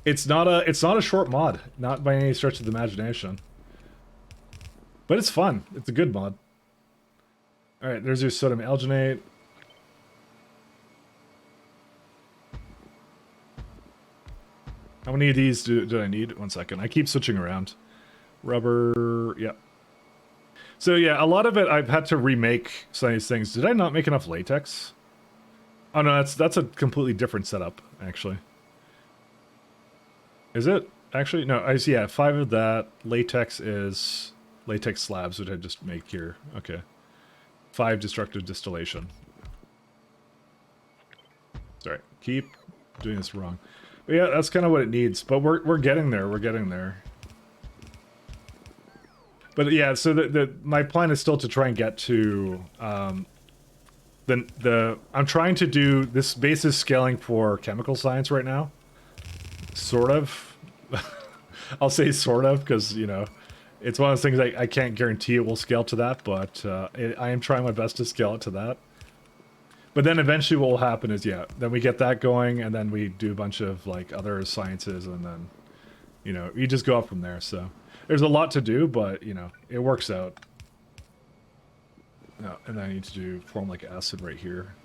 It's not a short mod, not by any stretch of the imagination. But it's fun. It's a good mod. Alright, there's your sodium alginate. How many of these do I need? 1 second. I keep switching around. Rubber, yeah. So yeah, a lot of it I've had to remake some of these things. Did I not make enough latex? Oh no, that's a completely different setup, actually. Is it? Actually, no, I see, yeah, 5 of that. Latex is latex slabs, which I just make here. Okay. 5 destructive distillation. Sorry, keep doing this wrong. But yeah, that's kind of what it needs, but we're getting there, we're getting there. But yeah, so my plan is still to try and get to I'm trying to do this basis scaling for chemical science right now. Sort of. I'll say sort of because, you know, it's one of those things I can't guarantee it will scale to that, but I am trying my best to scale it to that. But then eventually what will happen is, yeah, then we get that going and then we do a bunch of like other sciences and then, you know, you just go up from there. So there's a lot to do, but, you know, it works out. Oh, and then I need to do formic acid right here.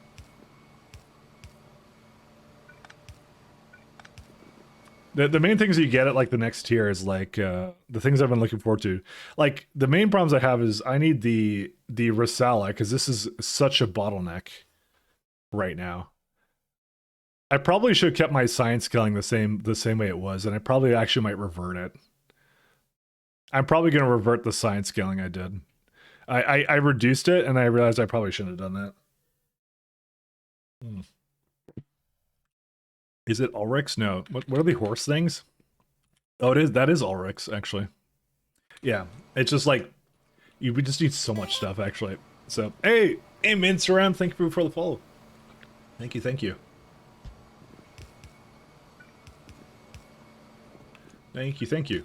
The main things you get at like the next tier is like the things I've been looking forward to. Like the main problems I have is I need the Rosala because this is such a bottleneck right now. I probably should have kept my science scaling the same way it was, and I probably actually might revert it. I'm probably going to revert the science scaling I did. I reduced it, and I realized I probably shouldn't have done that. Is it Ulrich's? No. What are the horse things? Oh, it is. That is Ulrich's, actually. Yeah. It's just like, we just need so much stuff, actually. So, hey, Minceram, thank you for the follow. Thank you, thank you. Thank you, thank you.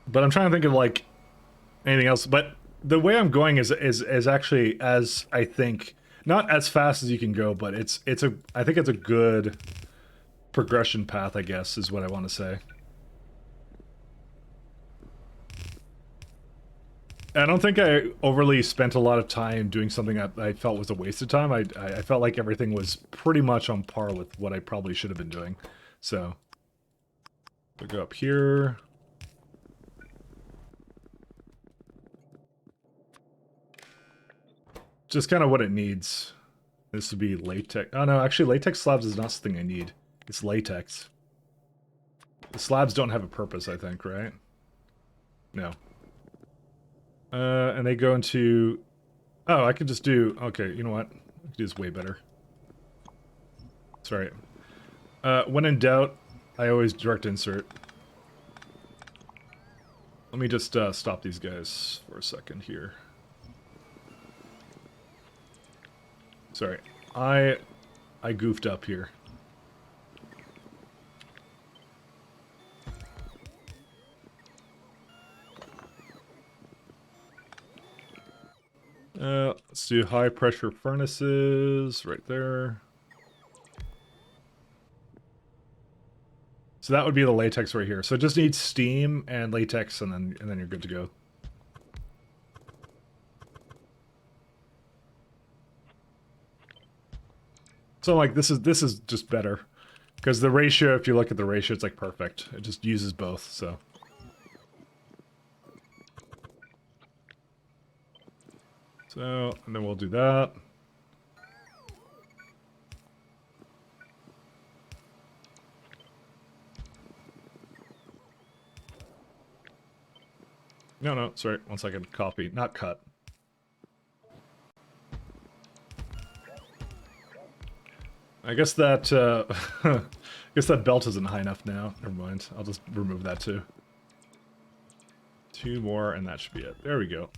But I'm trying to think of, like, anything else, but the way I'm going is actually, as I think, not as fast as you can go, but I think it's a good progression path, I guess, is what I want to say. I don't think I overly spent a lot of time doing something that I felt was a waste of time. I felt like everything was pretty much on par with what I probably should have been doing. So, we'll go up here. Just kind of what it needs. This would be latex. Oh no, actually latex slabs is not something I need. It's latex. The slabs don't have a purpose, I think, right? No. And they go into... Oh, I could just do... Okay, you know what? I could do this way better. Sorry. When in doubt, I always direct insert. Let me just stop these guys for a second here. Sorry, I goofed up here. Let's do high pressure furnaces right there. So that would be the latex right here. So it just needs steam and latex, and then you're good to go. So like this is just better, because the ratio, if you look at the ratio, it's like perfect. It just uses both. So and then we'll do that. No, sorry, 1 second. Copy, not cut. I guess that, I guess that belt isn't high enough now. Never mind. I'll just remove that too. 2 more, and that should be it. There we go.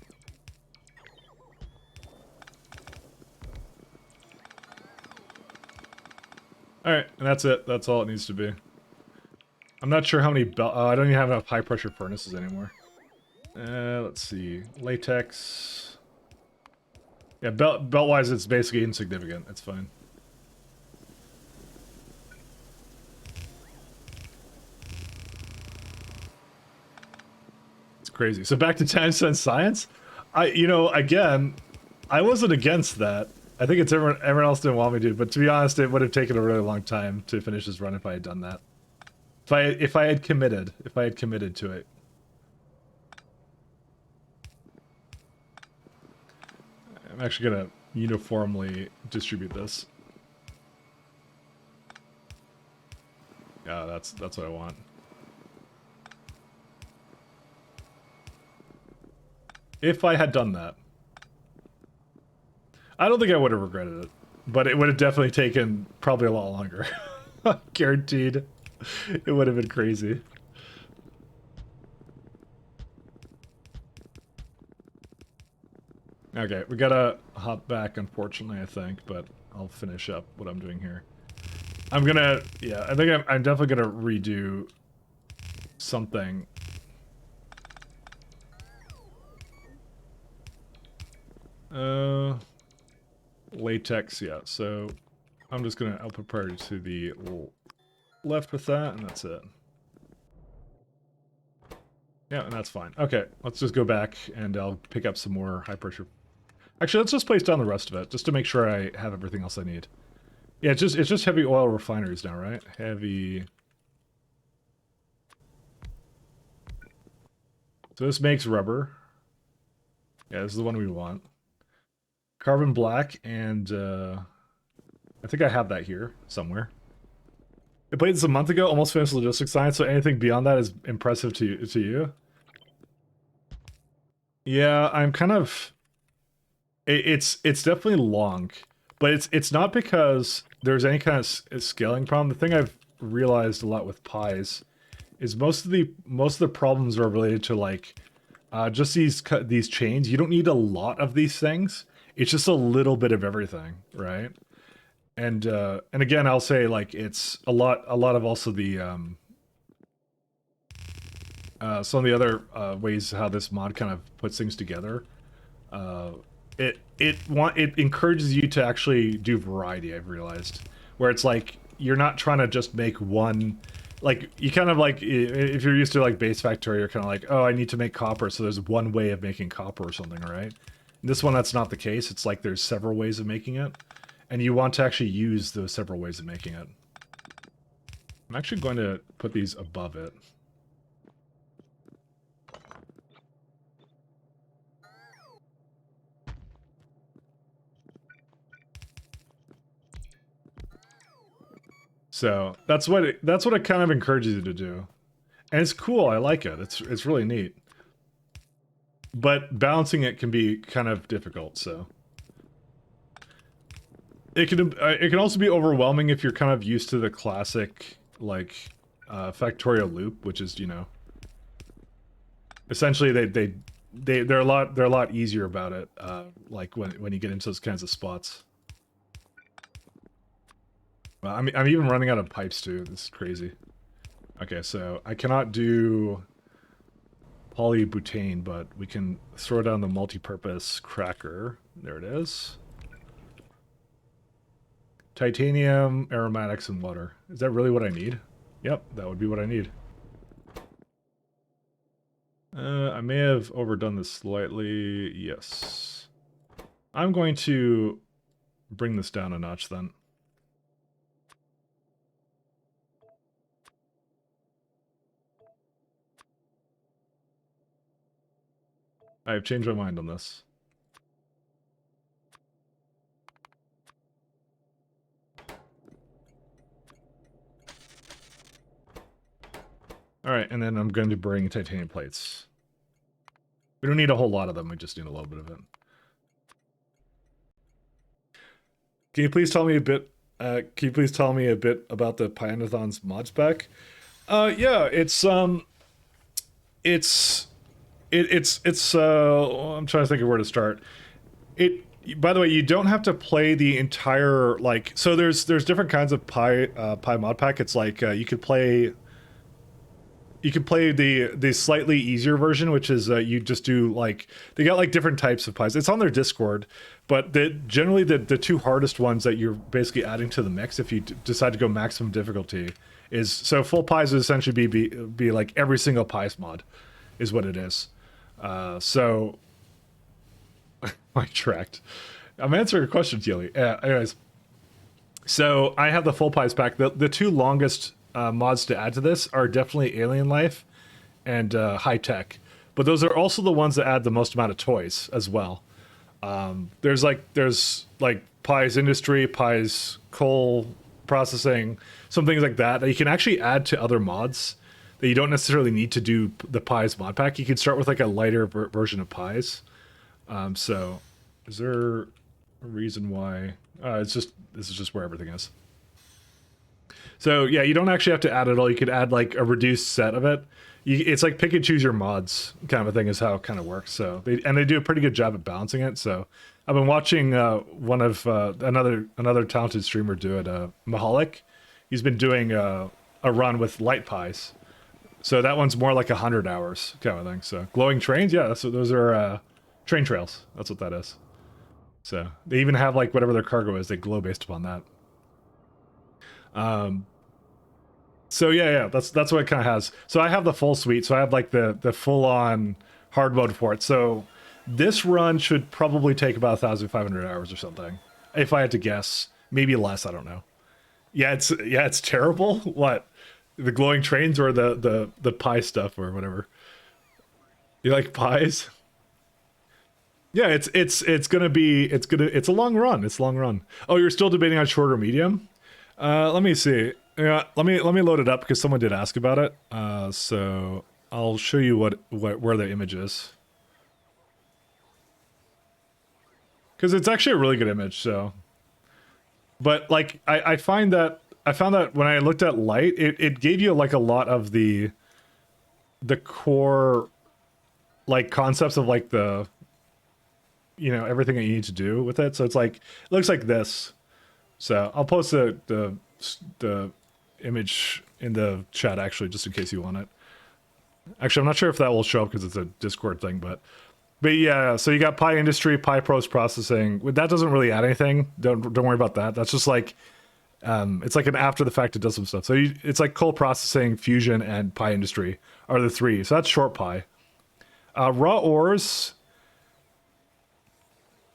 Alright, and that's it. That's all it needs to be. I'm not sure how many belt... I don't even have enough high-pressure furnaces anymore. Let's see. Latex... Yeah, belt-wise, it's basically insignificant. It's fine. Crazy. So back to 10 cent science. You know, again, I wasn't against that. I think it's everyone else didn't want me to, but to be honest, it would have taken a really long time to finish this run if I had done that. If I had committed to it. I'm actually gonna uniformly distribute this. Yeah, that's what I want. If I had done that. I don't think I would have regretted it, but it would have definitely taken probably a lot longer. Guaranteed. It would have been crazy. Okay, we gotta hop back, unfortunately, I think, but I'll finish up what I'm doing here. I'm gonna, yeah, I think I'm definitely gonna redo something. Latex, yeah, so I'm just gonna output priority to the left with that, and that's it. Yeah, and that's fine. Okay, let's just go back, and I'll pick up some more high pressure. Actually, let's just place down the rest of it, just to make sure I have everything else I need. Yeah, it's just heavy oil refineries now, right? Heavy. So this makes rubber. Yeah, this is the one we want. Carbon black, and I think I have that here somewhere. I played this a month ago, almost finished logistics science, so anything beyond that is impressive to you. Yeah, I'm kind of... It's definitely long, but it's not because there's any kind of scaling problem. The thing I've realized a lot with pies is most of the problems are related to like just these chains. You don't need a lot of these things. It's just a little bit of everything, right? And again, I'll say like it's a lot of also the some of the other ways how this mod kind of puts things together. It encourages you to actually do variety, I've realized, where it's like you're not trying to just make one, like you kind of like, if you're used to like base Factorio, you're kind of like, oh, I need to make copper, so there's one way of making copper or something, right? This one, that's not the case. It's like there's several ways of making it, and you want to actually use those several ways of making it. I'm actually going to put these above it. So that's what it kind of encourages you to do, and it's cool. I like it. It's really neat, but balancing it can be kind of difficult. So it can also be overwhelming if you're kind of used to the classic like Factorio loop, which is, you know, essentially they're a lot easier about it. Like when you get into those kinds of spots. Well, I'm even running out of pipes too. This is crazy. Okay, so I cannot do polybutane, but we can throw down the multi-purpose cracker. There it is. Titanium, aromatics, and water. Is that really what I need? Yep, that would be what I need. I may have overdone this slightly. Yes. I'm going to bring this down a notch then. I've changed my mind on this. Alright, and then I'm going to bring titanium plates. We don't need a whole lot of them, we just need a little bit of it. Can you please tell me a bit about the Pyanodons mod spec? Yeah, I'm trying to think of where to start. By the way, you don't have to play the entire, like, so there's different kinds of Pi mod pack. It's like you could play the slightly easier version, which is you just do like, they got like different types of pies. It's on their Discord, but generally the two hardest ones that you're basically adding to the mix if you decide to go maximum difficulty is, so full pies would essentially be like every single pies mod is what it is. So I tracked. I'm answering a question, Keely. Anyways, so I have the full pies pack. The two longest mods to add to this are definitely Alien Life and High Tech, but those are also the ones that add the most amount of toys as well. There's like Pies Industry, Pies Coal Processing, some things like that you can actually add to other mods that you don't necessarily need to do the Pies mod pack. You can start with like a lighter version of Pies. So is there a reason why? This is just where everything is. So yeah, you don't actually have to add it all. You could add like a reduced set of it. It's like pick and choose your mods kind of a thing is how it kind of works. So they do a pretty good job at balancing it. So I've been watching one of another talented streamer do it, Mahalik. He's been doing a run with light pies. So that one's more like 100 hours kind of thing. So glowing trains, yeah, those are train trails. That's what that is. So they even have like whatever their cargo is, they glow based upon that. So yeah, that's what it kind of has. So I have the full suite. So I have like the full on hard mode for it. So this run should probably take about 1,500 hours or something, if I had to guess. Maybe less. I don't know. Yeah, it's terrible. What? The glowing trains or the pie stuff or whatever? You like pies? Yeah, it's a long run. It's a long run. Oh, you're still debating on short or medium? Let me see. Yeah, let me load it up because someone did ask about it. So I'll show you where the image is. Because it's actually a really good image. So, but like I found that when I looked at light, it gave you like a lot of the core like concepts of like the everything that you need to do with it. So it's like it looks like this. So I'll post the image in the chat actually, just in case you want it. Actually, I'm not sure if that will show up because it's a Discord thing, but yeah. So you got Pie Industry, Pie Post Processing. That doesn't really add anything. Don't worry about that. That's just like it's like an after the fact it does some stuff. So it's like Coal Processing, Fusion, and Pie Industry are the three. So that's short pie. Raw ores.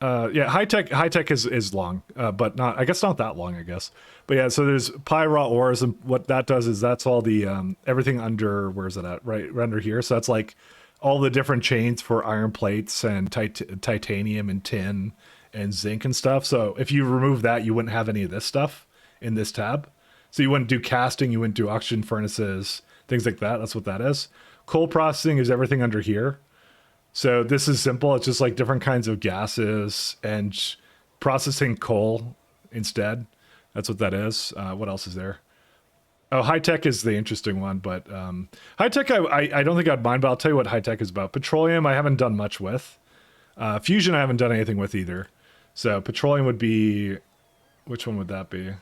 Yeah, high tech is long, but not, I guess not that long, I guess. But yeah, so there's pie raw ores, and what that does is that's all the everything under, where's it at? Right under here. So that's like all the different chains for iron plates and titanium and tin and zinc and stuff. So if you remove that, you wouldn't have any of this stuff in this tab. So you wouldn't do casting, you wouldn't do oxygen furnaces, things like that. That's what that is. Coal processing is everything under here. So this is simple. It's just like different kinds of gases and processing coal instead. That's what that is. What else is there? Oh, high tech is the interesting one, but high tech I don't think I'd mind, but I'll tell you what high tech is about. Petroleum I haven't done much with. Fusion I haven't done anything with either. So petroleum would be, which one would that be?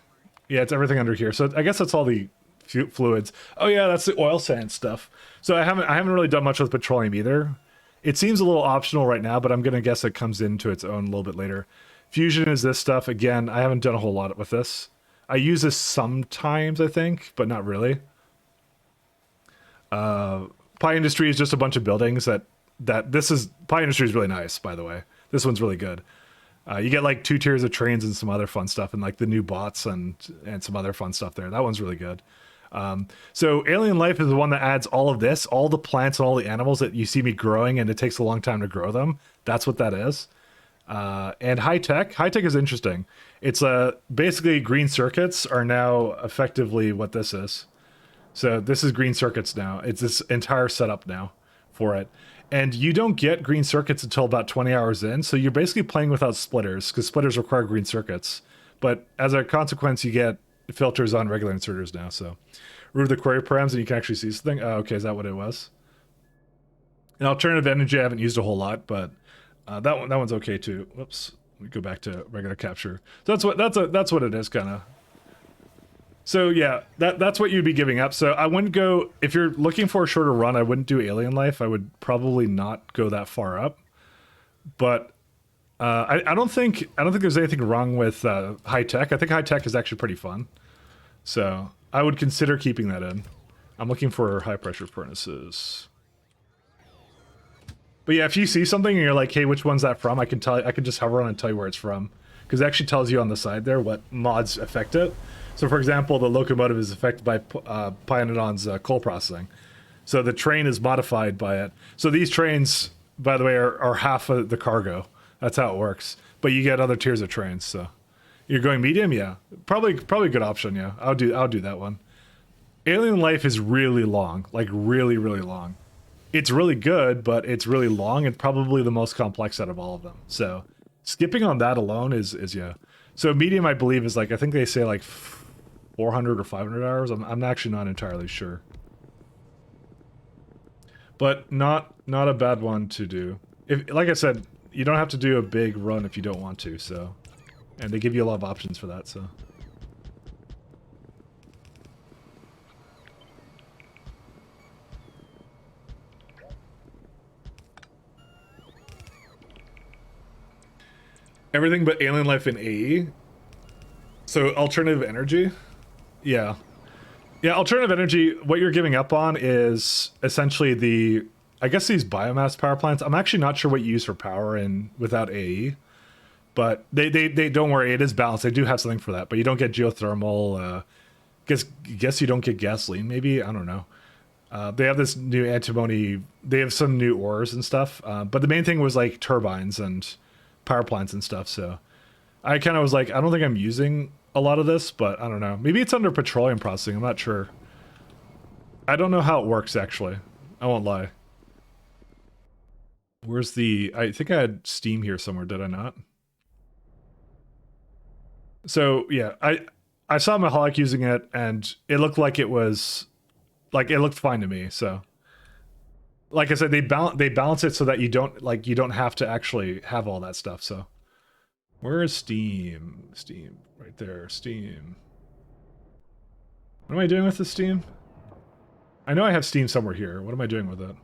Yeah, it's everything under here. So I guess that's all the fluids. Oh yeah, that's the oil sand stuff. So I haven't really done much with petroleum either. It seems a little optional right now, but I'm going to guess it comes into its own a little bit later. Fusion is this stuff. Again, I haven't done a whole lot with this. I use this sometimes, I think, but not really. Pie Industry is just a bunch of buildings that this is... Pie Industry is really nice, by the way. This one's really good. You get like 2 tiers of trains and some other fun stuff, and like the new bots and some other fun stuff there. That one's really good. So Alien Life is the one that adds all of this, all the plants and all the animals that you see me growing, and it takes a long time to grow them. That's what that is. And high tech is interesting. It's basically green circuits are now effectively what this is. So this is green circuits now. It's this entire setup now for it. And you don't get green circuits until about 20 hours in. So you're basically playing without splitters because splitters require green circuits. But as a consequence, you get filters on regular inserters now. So remove the query params and you can actually see something. Oh, okay, is that what it was? And alternative energy I haven't used a whole lot, but that one's okay too. Whoops, let me go back to regular capture. So that's what it is, kind of. So yeah, that's what you'd be giving up. So I wouldn't go, if you're looking for a shorter run, I wouldn't do Alien Life. I would probably not go that far up. But I don't think there's anything wrong with high tech. I think high tech is actually pretty fun. So I would consider keeping that in. I'm looking for high pressure furnaces. But yeah, if you see something and you're like, hey, which one's that from? I can just hover on it and tell you where it's from. Because it actually tells you on the side there what mods affect it. So for example, the locomotive is affected by Pyanodons coal processing. So the train is modified by it. So these trains, by the way, are half of the cargo. That's how it works. But you get other tiers of trains, so. You're going medium? Yeah. Probably a good option, yeah. I'll do that one. Alien Life is really long. Like really, really long. It's really good, but it's really long and probably the most complex out of all of them. So skipping on that alone is yeah. So medium, I believe, is like, I think they say like 400 or 500 hours. I'm actually not entirely sure. But not a bad one to do. If, like I said, you don't have to do a big run if you don't want to, so. And they give you a lot of options for that, so. Everything but Alien Life in AE. So alternative energy? Yeah. Yeah, alternative energy, what you're giving up on is essentially the, I guess these biomass power plants. I'm actually not sure what you use for power in without AE. But they don't worry, it is balanced. They do have something for that, but you don't get geothermal. Guess you don't get gasoline, maybe? I don't know. They have this new antimony, they have some new ores and stuff. But the main thing was like turbines and power plants and stuff, so. I kind of was like, I don't think I'm using a lot of this, but I don't know. Maybe it's under petroleum processing, I'm not sure. I don't know how it works, actually. I won't lie. Where's the... I think I had steam here somewhere, did I not? So yeah, I saw Mahalik using it, and it looked like it was, like it looked fine to me. So, like I said, they balance it so that you don't have to actually have all that stuff. So, where is Steam? Steam right there. Steam. What am I doing with the Steam? I know I have Steam somewhere here. What am I doing with it?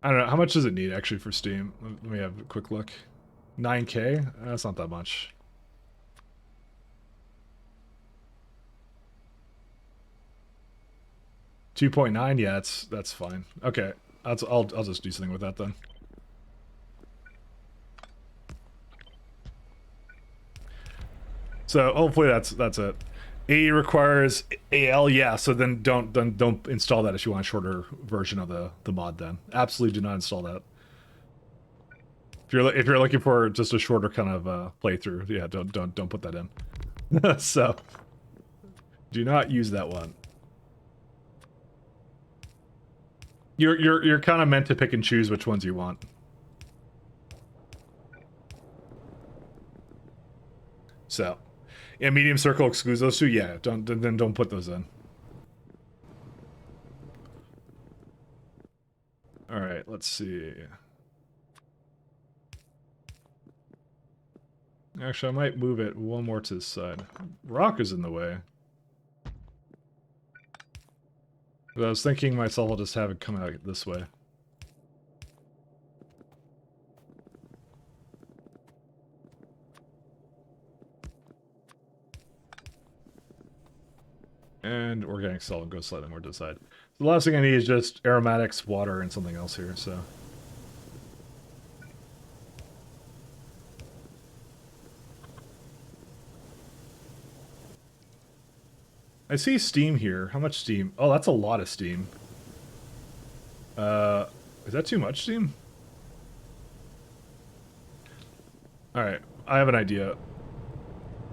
I don't know. How much does it need actually for Steam? Let me have a quick look. 9K? That's not that much. $2.9? Yeah, that's fine. Okay, I'll just do something with that then. So hopefully that's it. AE requires AL, yeah. So then don't install that if you want a shorter version of the mod. Then absolutely do not install that. If you're looking for just a shorter kind of playthrough, yeah, don't put that in. So do not use that one. You're kind of meant to pick and choose which ones you want. So, yeah, medium circle excludes those two. Yeah, don't put those in. All right, let's see. Actually, I might move it one more to the side. Rock is in the way. But I was thinking myself, I'll just have it come out this way. And organic solvent goes slightly more to the side. The last thing I need is just aromatics, water, and something else here, so. I see steam here. How much steam? Oh, that's a lot of steam. Is that too much steam? Alright, I have an idea.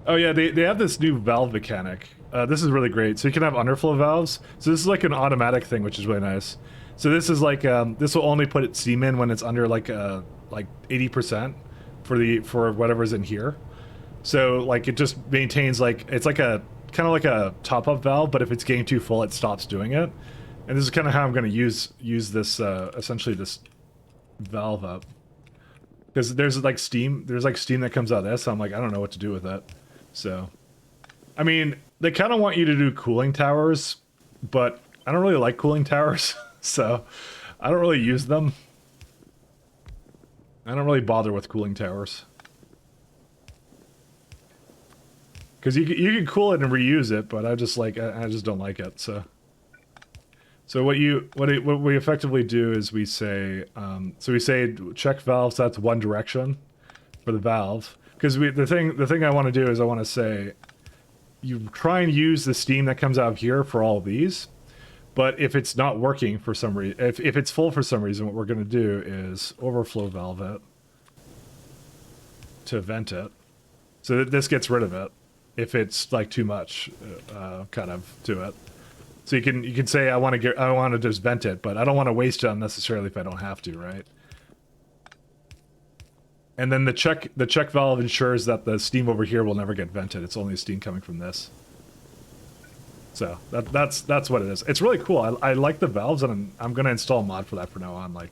Oh yeah, they have this new valve mechanic. This is really great. So you can have underflow valves. So this is like an automatic thing, which is really nice. So this is like, this will only put steam in when it's under like 80% for whatever's in here. So like it just maintains like, it's like a, kind of like a top-up valve, but if it's getting too full, it stops doing it. And this is kind of how I'm going to use this, essentially this valve up. Because there's like steam that comes out of this, so I'm like, I don't know what to do with that. So, I mean, they kind of want you to do cooling towers, but I don't really like cooling towers, so I don't really use them. I don't really bother with cooling towers. Because you can cool it and reuse it, but I just don't like it, so So what we effectively do is we say so we say check valves. That's one direction for the valve, because the thing I want to do is I want to say you try and use the steam that comes out of here for all of these, but if it's not working for some reason, if it's full for some reason, what we're going to do is overflow valve it to vent it, so that this gets rid of it if it's like too much, kind of to it. So you can say I want to just vent it, but I don't want to waste it unnecessarily if I don't have to, right? And then the check valve ensures that the steam over here will never get vented. It's only steam coming from this. So that's what it is. It's really cool. I like the valves, and I'm gonna install a mod for that from now on. Like,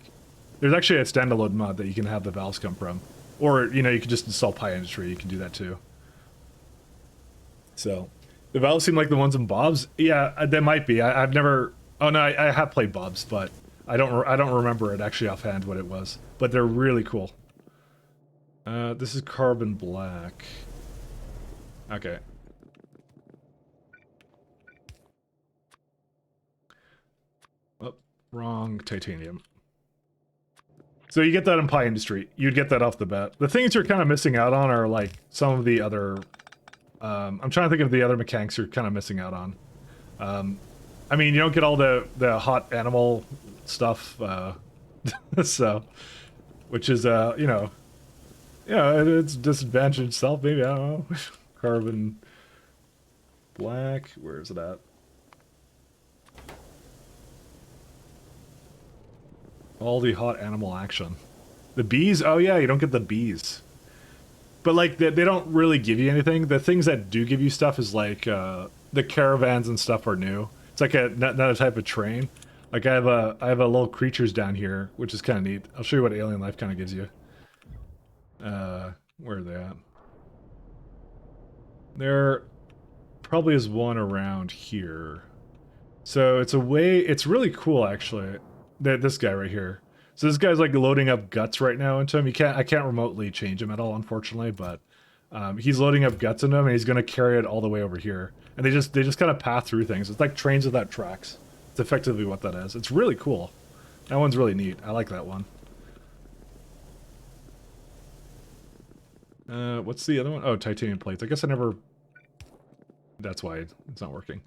there's actually a standalone mod that you can have the valves come from, or you can just install Pyanodons. You can do that too. So. The valves seem like the ones in Bob's. Yeah, they might be. I've never. Oh no, I have played Bob's, but I don't remember it actually offhand what it was. But they're really cool. This is carbon black. Okay. Oh, wrong titanium. So you get that in Pie Industry. You'd get that off the bat. The things you're kind of missing out on are like some of the other. I'm trying to think of the other mechanics you're kind of missing out on. I mean, you don't get all the hot animal stuff, so, which is, yeah, it's disadvantage itself, maybe, I don't know. Carbon black, where is it at? All the hot animal action. The bees? Oh yeah, you don't get the bees. But, like, they don't really give you anything. The things that do give you stuff is, like, the caravans and stuff are new. It's like another type of train. Like, I have a little creatures down here, which is kind of neat. I'll show you what alien life kind of gives you. Where are they at? There probably is one around here. So it's it's really cool, actually. This guy right here. So this guy's like loading up guts right now into him. I can't remotely change him at all, unfortunately, but he's loading up guts into him, and he's gonna carry it all the way over here. And they just kind of path through things. It's like trains without tracks. It's effectively what that is. It's really cool. That one's really neat. I like that one. What's the other one? Oh, titanium plates. I guess I never. That's why it's not working.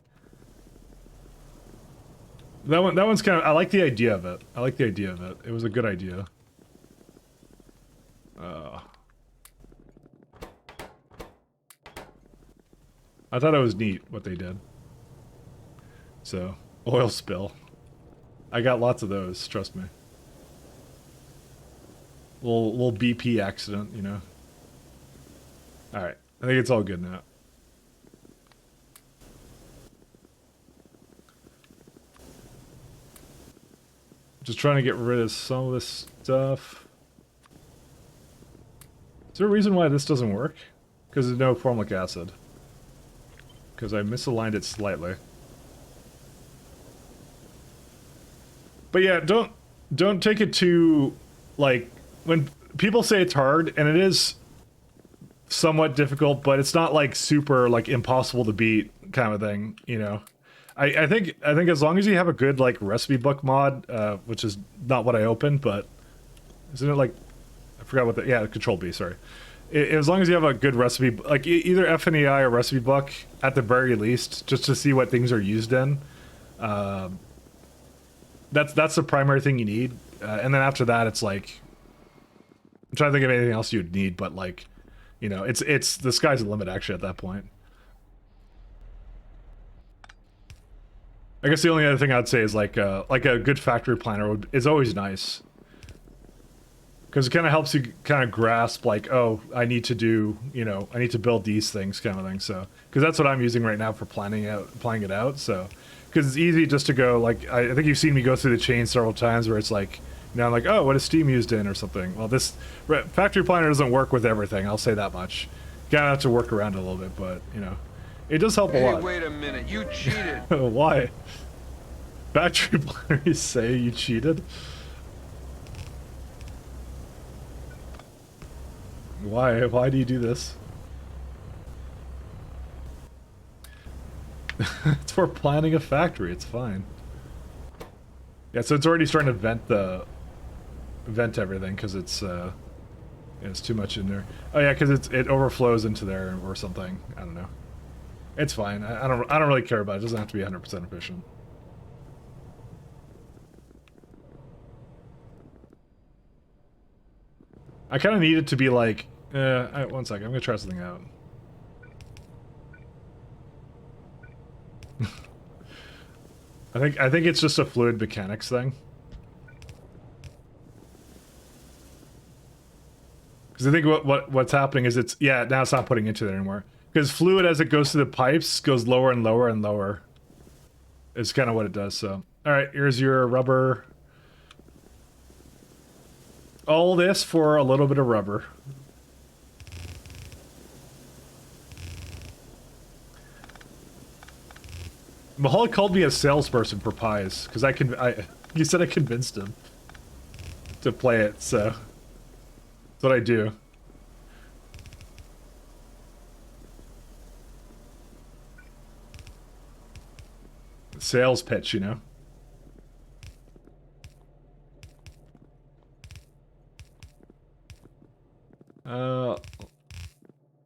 That one's kind of. I like the idea of it. I like the idea of it. It was a good idea. I thought it was neat what they did. So, oil spill. I got lots of those. Trust me. Little BP accident, you know. All right, I think it's all good now. Just trying to get rid of some of this stuff. Is there a reason why this doesn't work? Because there's no formic acid. Because I misaligned it slightly. But yeah, don't take it too, like, when people say it's hard, and it is somewhat difficult, but it's not like super like impossible to beat kind of thing, you know. I think as long as you have a good like recipe book mod, which is not what I opened, but isn't it like, I forgot what the, yeah, Control B, sorry. As long as you have a good recipe, like either FNEI or recipe book at the very least, just to see what things are used in. That's the primary thing you need, and then after that, it's like, I'm trying to think of anything else you'd need, but like, you know, it's the sky's the limit actually at that point. I guess the only other thing I'd say is like a good factory planner is always nice, because it kind of helps you kind of grasp like, oh, I need to do, you know, I need to build these things kind of thing. So because that's what I'm using right now for planning it out. So because it's easy just to go like, I think you've seen me go through the chain several times where it's like, you know, I'm like, oh, what is Steam used in or something. Well, this factory planner doesn't work with everything. I'll say that much. You kind of have to work around it a little bit, but you know, it does help a lot. Hey, wait a minute, you cheated. Why? Factory planners say you cheated? Why? Why do you do this? It's for planning a factory, it's fine. Yeah, so it's already starting to vent everything because it's too much in there. Oh yeah, because it overflows into there or something. I don't know. It's fine. I don't really care about it. It doesn't have to be 100% efficient. I kind of need it to be like, one second, I'm gonna try something out. I think it's just a fluid mechanics thing. Because I think what's happening is now it's not putting into there anymore. Because fluid as it goes through the pipes goes lower and lower and lower. It's kind of what it does, so. Alright, here's your rubber. All this for a little bit of rubber. Mahal called me a salesperson for pies, because he said I convinced him to play it, so. That's what I do. Sales pitch, you know?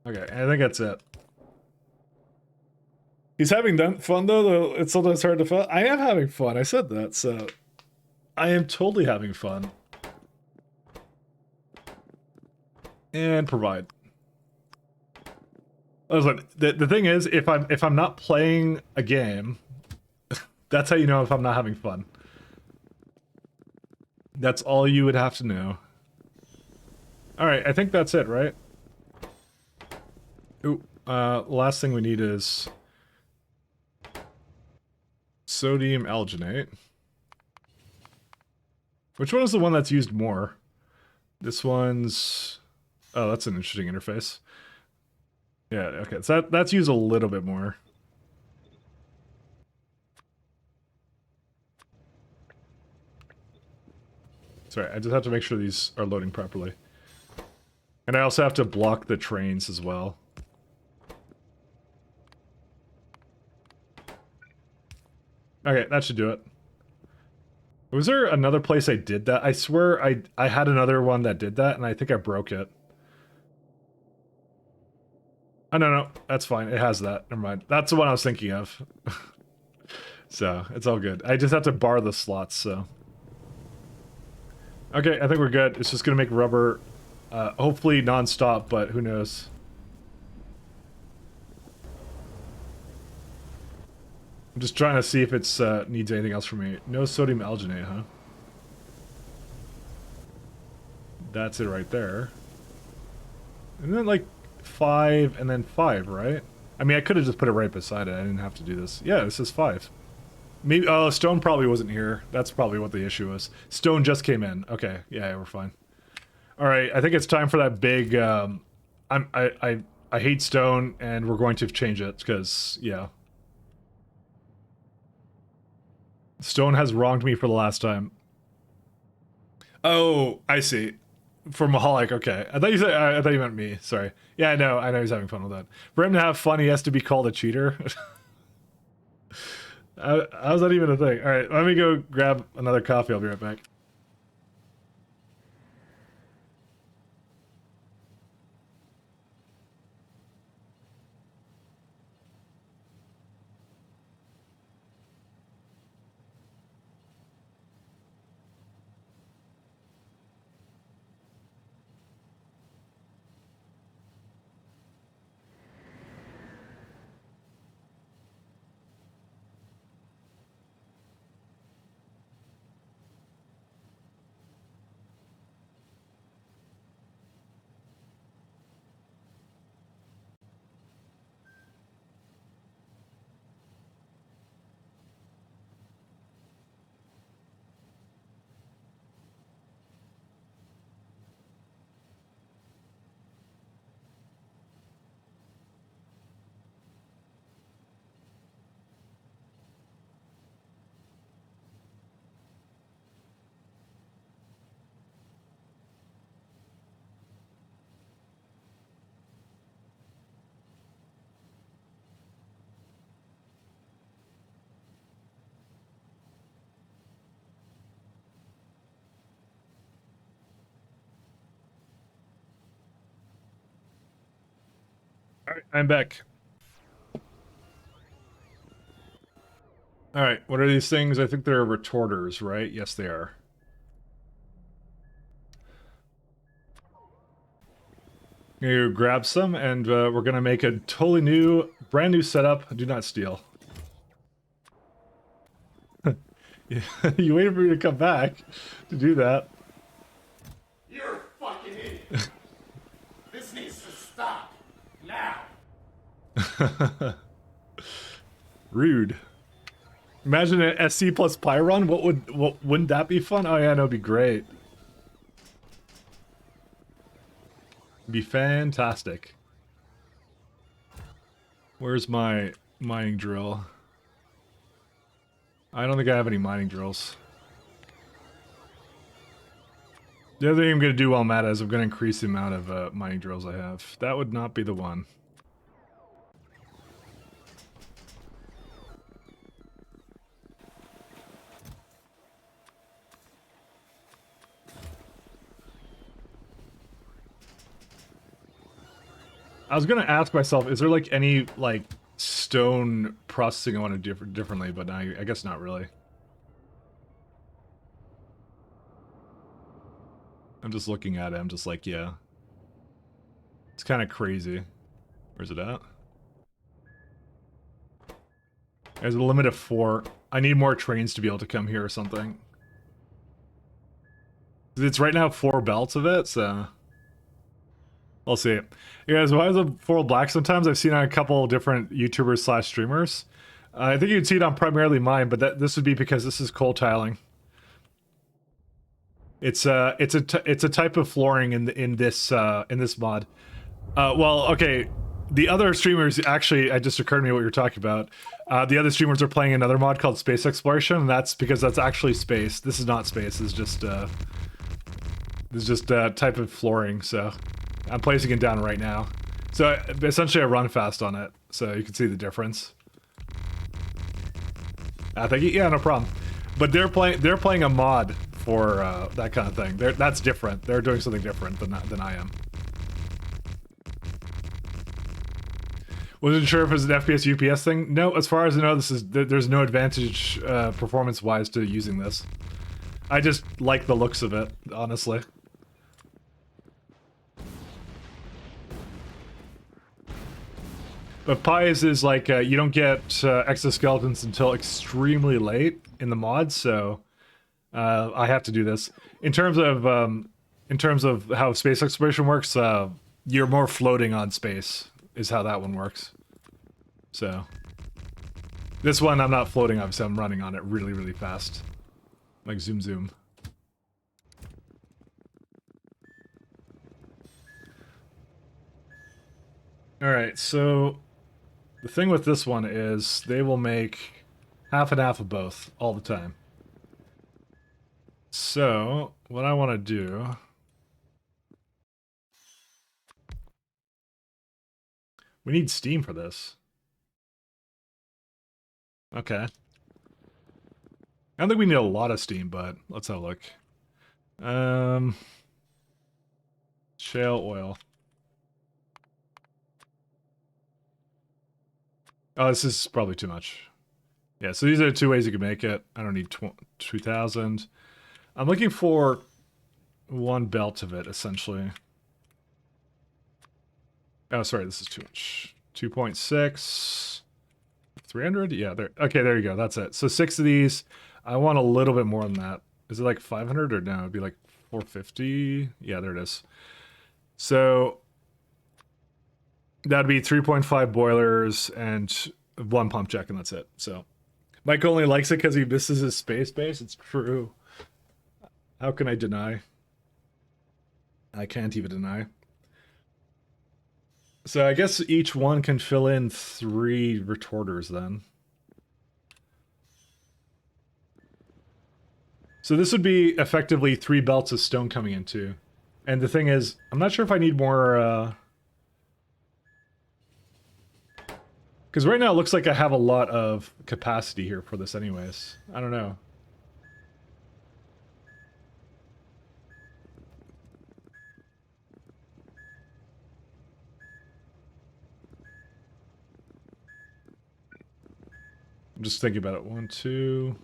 Okay, I think that's it. He's having fun though. It's sometimes hard to fun. I am having fun. I said that, so I am totally having fun. And provide. Listen, the thing is, if I'm not playing a game, that's how you know if I'm not having fun. That's all you would have to know. Alright, I think that's it, right? Ooh, last thing we need is sodium alginate. Which one is the one that's used more? This one's... Oh, that's an interesting interface. Yeah, okay, so that's used a little bit more. Sorry, I just have to make sure these are loading properly. And I also have to block the trains as well. Okay, that should do it. Was there another place I did that? I swear I had another one that did that, and I think I broke it. Oh, no, that's fine. It has that. Never mind. That's the one I was thinking of. So, it's all good. I just have to bar the slots, so... Okay, I think we're good. It's just gonna make rubber, hopefully non-stop, but who knows. I'm just trying to see if it's needs anything else from me. No sodium alginate, huh? That's it right there. And then like 5 and then 5, right? I mean, I could have just put it right beside it. I didn't have to do this. Yeah, this is 5. Maybe, oh, Stone probably wasn't here. That's probably what the issue was. Stone just came in. Okay, yeah, we're fine. All right, I think it's time for that big. I hate Stone, and we're going to change it because yeah, Stone has wronged me for the last time. Oh, I see. For Mahalik, okay. I thought you said. I thought you meant me. Sorry. Yeah, I know he's having fun with that. For him to have fun, he has to be called a cheater. How's that even a thing? Alright, let me go grab another coffee. I'll be right back. Alright, I'm back. Alright, what are these things? I think they're retorters, right? Yes, they are. You grab some, and we're gonna make a totally new, brand new setup. Do not steal. You waited for me to come back to do that. You're a fucking idiot. This needs to stop. Now. Rude. Imagine an SC plus Pyron. Wouldn't that be fun? Oh yeah, no, it'd be great. It'd be fantastic. Where's my mining drill? I don't think I have any mining drills. The other thing I'm going to do while I'm at it is I'm going to increase the amount of mining drills I have. That would not be the one. I was going to ask myself, is there like any like stone processing I want to do differently, but I guess not really. I'm just looking at it, I'm just like, yeah. It's kind of crazy. Where's it at? There's a limit of 4. I need more trains to be able to come here or something. It's right now 4 belts of it, so... We'll see. You guys, why is it 4 black sometimes? I've seen on a couple different YouTubers slash streamers. I think you'd see it on primarily mine, but this would be because this is coal tiling. It's a type of flooring in this mod. Well, okay, the other streamers actually, it just occurred to me what you're talking about. The other streamers are playing another mod called Space Exploration, and that's because that's actually space. This is not space. This is just a type of flooring. So I'm placing it down right now. So essentially, I run fast on it, so you can see the difference. Thank you. Yeah, no problem. But they're playing a mod for that kind of thing. That's different. They're doing something different than I am. Wasn't sure if it was an FPS UPS thing. No, as far as I know, there's no advantage performance-wise to using this. I just like the looks of it, honestly. But Pies is like you don't get exoskeletons until extremely late in the mod, so I have to do this. In terms of how space exploration works, you're more floating on space is how that one works. So this one I'm not floating, obviously I'm running on it really, really fast. Like zoom zoom. Alright, so the thing with this one is they will make half and half of both all the time. So what I want to do... We need steam for this. Okay. I don't think we need a lot of steam, but let's have a look. Shale oil. Oh, this is probably too much. Yeah, so these are the 2 ways you can make it. I don't need 2,000. I'm looking for 1 belt of it, essentially. Oh, sorry, this is too much. 2.6. 300? Yeah, there. Okay, there you go. That's it. So 6 of these. I want a little bit more than that. Is it like 500 or no? It'd be like 450. Yeah, there it is. So that'd be 3.5 boilers and 1 pump check, and that's it. So Mike only likes it because he misses his space base. It's true. How can I deny? I can't even deny. So I guess each one can fill in 3 retorters then. So this would be effectively 3 belts of stone coming into. And the thing is, I'm not sure if I need more... Because right now it looks like I have a lot of capacity here for this anyways. I don't know. I'm just thinking about it. 1, 2.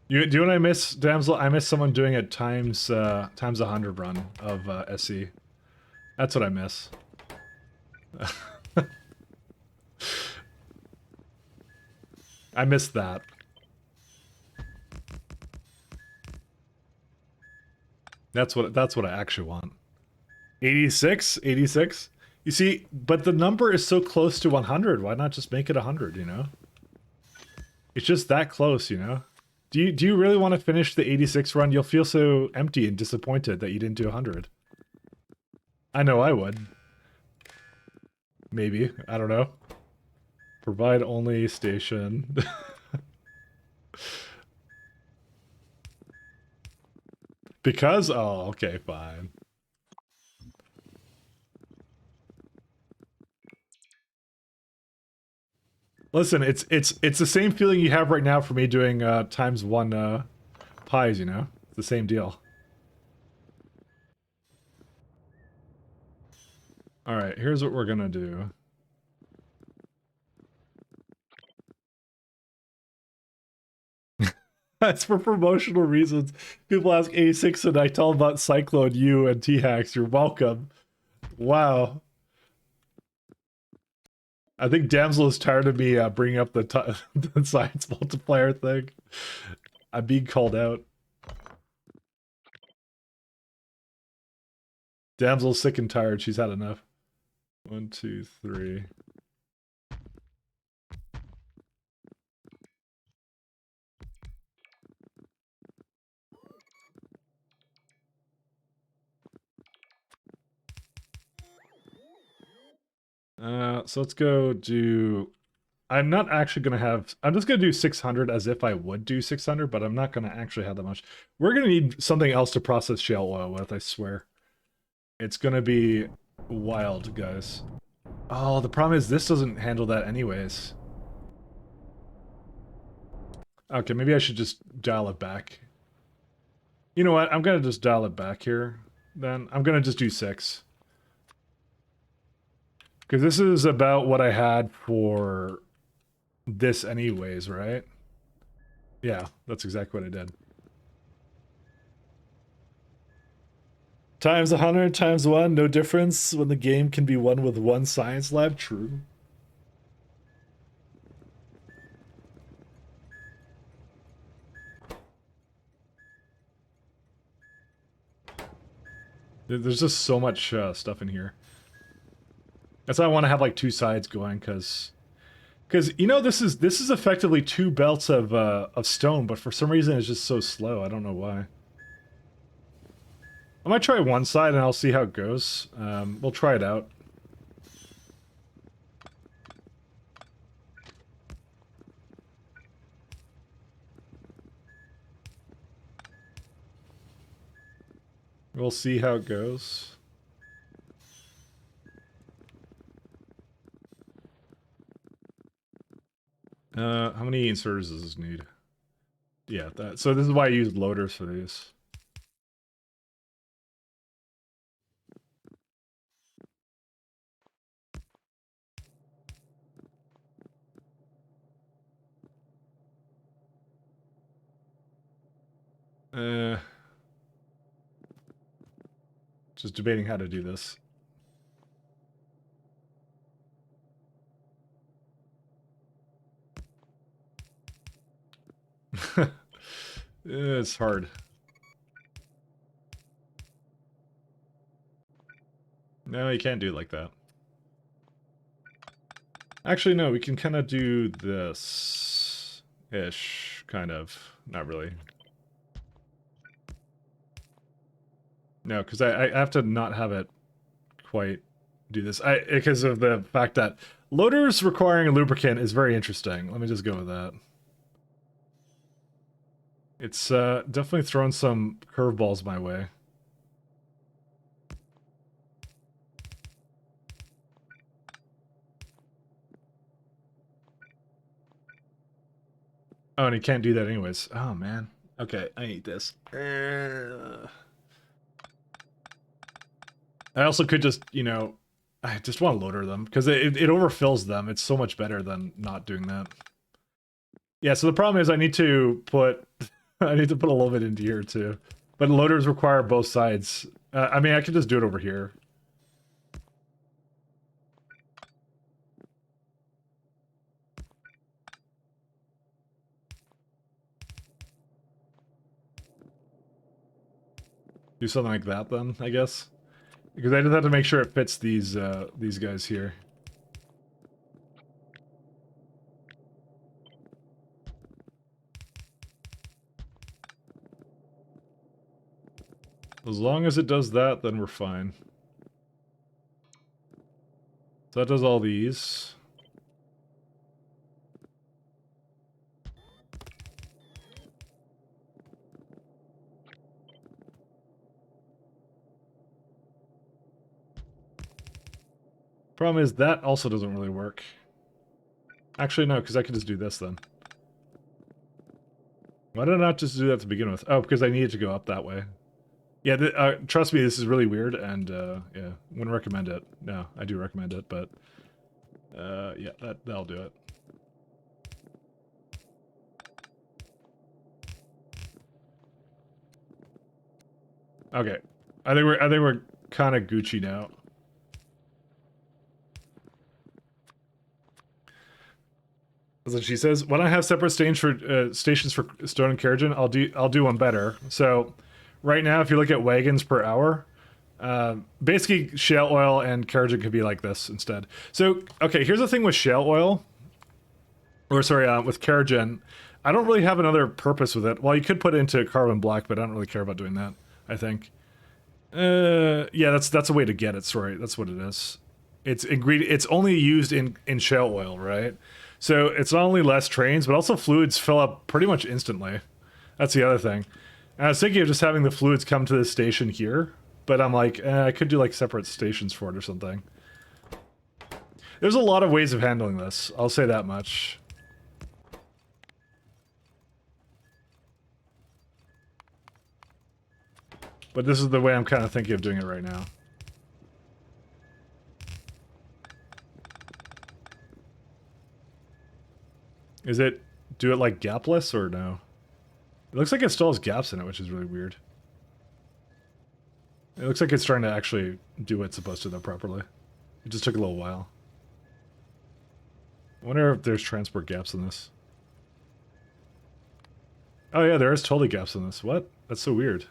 Do you know what I miss, Damsel? I miss someone doing it times 100 run of SE. That's what I miss. I miss that. That's what I actually want. 86? 86? You see, but the number is so close to 100. Why not just make it 100, you know? It's just that close, you know? Do you really want to finish the 86 run? You'll feel so empty and disappointed that you didn't do 100. I know I would. Maybe. I don't know. Provide only station. Because? Oh, okay, fine. Listen, it's the same feeling you have right now for me doing times 1 pies, you know? It's the same deal. Alright, here's what we're gonna do. That's for promotional reasons. People ask A6 and I tell them about Cyclone, you, and T-Hacks. You're welcome. Wow. I think Damsel is tired of me bringing up the, the science multiplier thing. I'm being called out. Damsel's sick and tired. She's had enough. 1, 2, 3. So let's go do... I'm not actually going to have... I'm just going to do 600 as if I would do 600, but I'm not going to actually have that much. We're going to need something else to process shale oil with, I swear. It's going to be wild, guys. Oh, the problem is this doesn't handle that anyways. Okay, maybe I should just dial it back. You know what? I'm going to just dial it back here. Then I'm going to just do 6. Because this is about what I had for this anyways, right? Yeah, that's exactly what I did. Times 100, times 1, no difference when the game can be won with 1 science lab. True. There's just so much stuff in here. That's why I want to have like 2 sides going, because you know this is effectively 2 belts of stone, but for some reason it's just so slow. I don't know why. I might try one side and I'll see how it goes. We'll try it out. We'll see how it goes. How many inserters does this need? Yeah, so this is why I use loaders for these. Just debating how to do this. It's hard. No, you can't do it like that. Actually, no, we can kind of do this-ish, kind of. Not really. No, because I have to not have it quite do this. Because of the fact that loaders requiring a lubricant is very interesting. Let me just go with that. It's definitely thrown some curveballs my way. Oh, and he can't do that anyways. Oh, man. Okay, I need this. I also could just, you know, I just want to loader them because it overfills them. It's so much better than not doing that. Yeah, so the problem is I need to put I need to put a little bit into here too. But loaders require both sides. I mean, I could just do it over here. Do something like that then, I guess. Because I just have to make sure it fits these guys here. As long as it does that, then we're fine. So that does all these. Problem is that also doesn't really work. Actually, no, because I could just do this then. Why did I not just do that to begin with? Oh, because I needed to go up that way. Yeah, trust me, this is really weird, and yeah, wouldn't recommend it. No, I do recommend it, but yeah, that'll do it. Okay, I think we're kind of Gucci now. That's what she says. When I have separate stations for stone and carriage, I'll do one better. So, right now, if you look at wagons per hour, basically shale oil and carriage could be like this instead. So, okay, here's the thing with shale oil, or sorry, with carriage. I don't really have another purpose with it. Well, you could put it into carbon black, but I don't really care about doing that. I think. Yeah, that's a way to get it. Sorry, that's what it is. It's only used in shale oil, right? So it's not only less trains, but also fluids fill up pretty much instantly. That's the other thing. And I was thinking of just having the fluids come to this station here, but I'm like, I could do like separate stations for it or something. There's a lot of ways of handling this. I'll say that much. But this is the way I'm kind of thinking of doing it right now. Is it, do it like gapless or no? It looks like it still has gaps in it, which is really weird. It looks like it's trying to actually do what it's supposed to though properly. It just took a little while. I wonder if there's transport gaps in this. Oh yeah, there is totally gaps in this. What? That's so weird.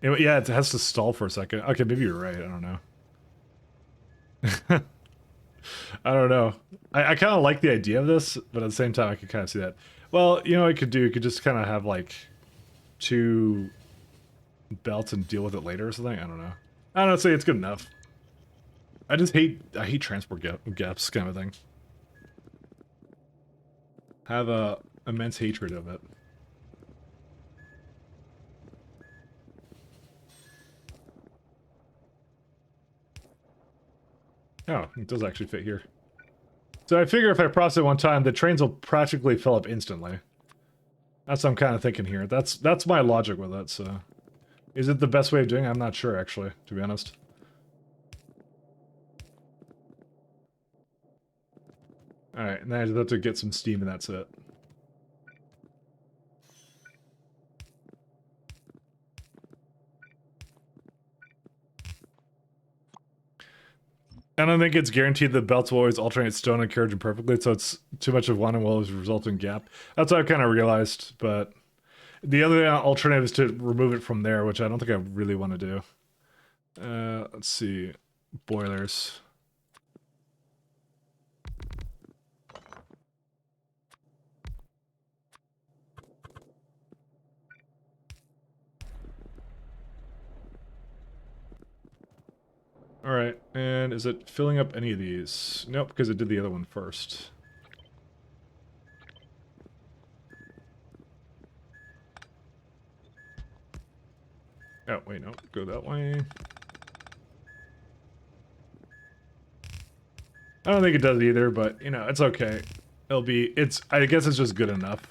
Yeah, it has to stall for a second. Okay, maybe you're right. I don't know. I don't know. I kind of like the idea of this, but at the same time, I could kind of see that. Well, you know what you could do? You could just kind of have, like, 2 belts and deal with it later or something. I don't know. I don't know. Say it's good enough. I hate transport gaps kind of thing. Have a immense hatred of it. Oh, it does actually fit here. So I figure if I process it one time, the trains will practically fill up instantly. That's what I'm kind of thinking here. That's my logic with it, so... Is it the best way of doing it? I'm not sure, actually, to be honest. Alright, and then I just have to get some steam and that's it. I don't think it's guaranteed the belts will always alternate stone and carriage perfectly, so it's too much of one and will always result in gap. That's what I've kind of realized, but the other alternative is to remove it from there, which I don't think I really want to do. Let's see. Boilers. Alright, and is it filling up any of these? Nope, because it did the other one first. Oh, wait, no, go that way. I don't think it does either, but, you know, it's okay. I guess it's just good enough.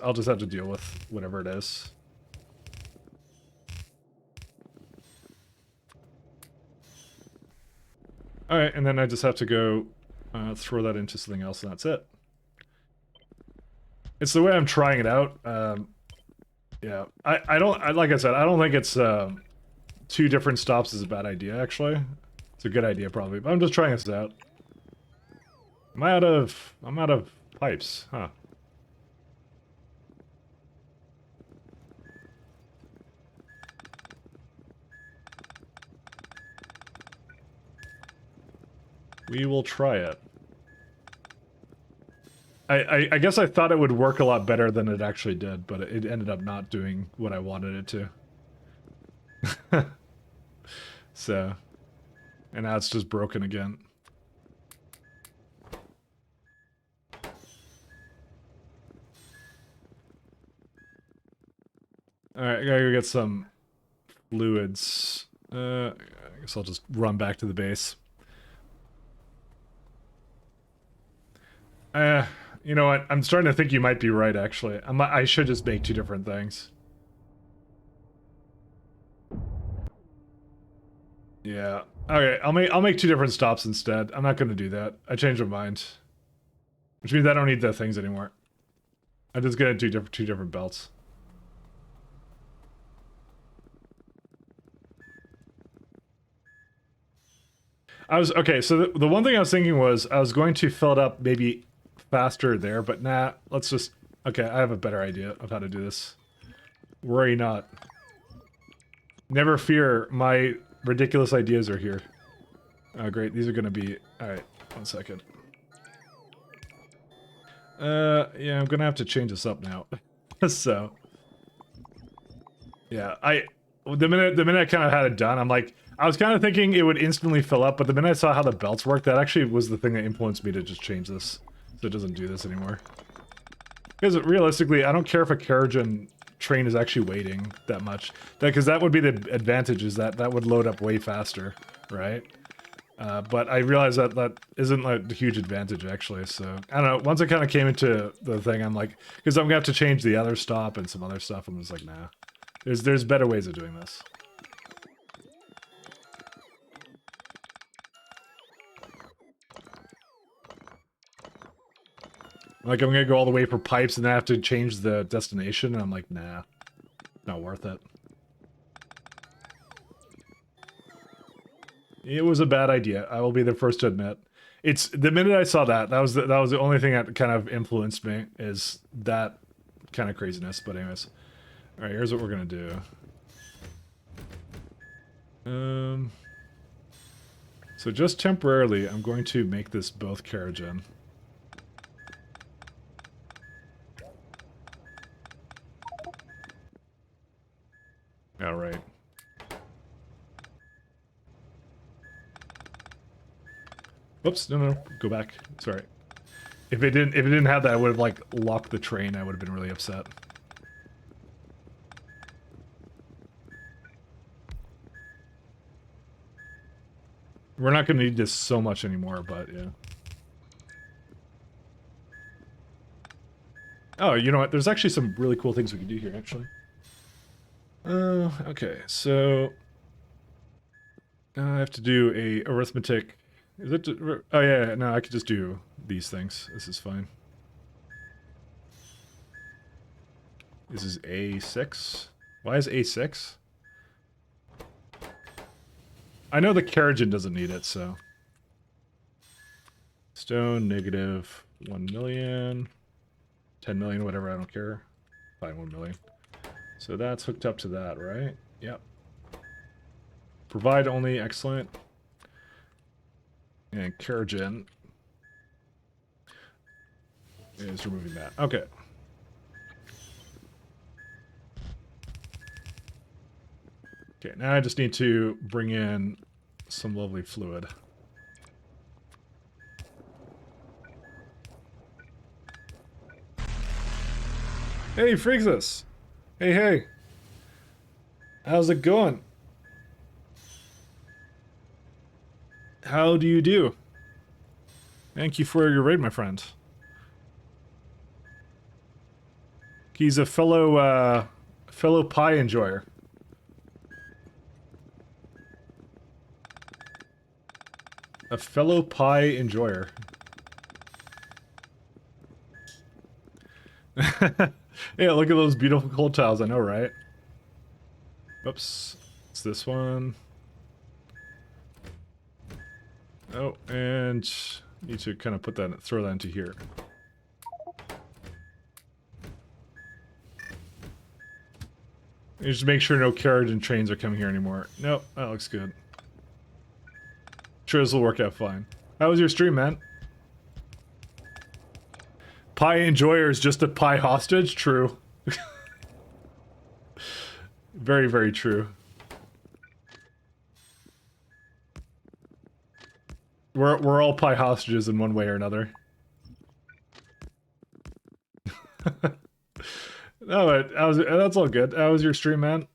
I'll just have to deal with whatever it is. Alright, and then I just have to go throw that into something else, and that's it. It's the way I'm trying it out. Yeah, I don't, like I said, I don't think it's 2 different stops is a bad idea, actually. It's a good idea, probably, but I'm just trying this out. I'm out of pipes, huh? We will try it. I guess I thought it would work a lot better than it actually did, but it ended up not doing what I wanted it to. So, and now it's just broken again. Alright, I gotta go get some fluids. I guess I'll just run back to the base. You know what? I'm starting to think you might be right, actually. I should just make 2 different things. Yeah. Okay, I'll make 2 different stops instead. I'm not gonna do that. I changed my mind. Which means I don't need the things anymore. I'm just gonna do two different belts. Okay, so the one thing I was thinking was I was going to fill it up maybe faster there, but nah, let's just... Okay, I have a better idea of how to do this. Worry not. Never fear, my ridiculous ideas are here. Oh, great, these are gonna be... Alright, 1 second. Yeah, I'm gonna have to change this up now. So... Yeah, the minute I kind of had it done, I'm like... I was kind of thinking it would instantly fill up, but the minute I saw how the belts work, that actually was the thing that influenced me to just change this. So it doesn't do this anymore. Because realistically, I don't care if a carriage and train is actually waiting that much. Because that would be the advantage, is that that would load up way faster, right? But I realized that that isn't like a huge advantage, actually. So, I don't know, once I kind of came into the thing, I'm like... Because I'm going to have to change the other stop and some other stuff, I'm just like, nah. There's better ways of doing this. Like, I'm gonna go all the way for pipes and then I have to change the destination, and I'm like, nah. Not worth it. It was a bad idea, I will be the first to admit. It's, the minute I saw that, that was the only thing that kind of influenced me, is that kind of craziness, but anyways. Alright, here's what we're gonna do. So just temporarily, I'm going to make this both carriage in. All right. Oops, no, go back. Sorry. If it didn't have that, I would have like locked the train. I would have been really upset. We're not going to need this so much anymore, but yeah. Oh, you know what? There's actually some really cool things we can do here, actually. Okay, so... I have to do a arithmetic... Is it... Oh, yeah, no, I could just do these things. This is fine. This is A6? Why is A6? I know the carriage doesn't need it, so... Stone, negative 1 million... 10 million, whatever, I don't care. Fine, 1 million. So that's hooked up to that, right? Yep. Provide only, excellent. And carriage in is removing that. Okay. Okay, now I just need to bring in some lovely fluid. Hey, Frigzus! Hey. How's it going? How do you do? Thank you for your raid, my friend. He's a fellow pie enjoyer. A fellow pie enjoyer. Yeah, look at those beautiful cold tiles, I know, right? Oops. It's this one. Oh, and need to kind of throw that into here. Just make sure no carriage and trains are coming here anymore. Nope, that looks good. Sure, this will work out fine. How was your stream, man? Pie enjoyer is just a pie hostage? True. Very, very true. We're all pie hostages in one way or another. No, but that's all good. How was your stream, man?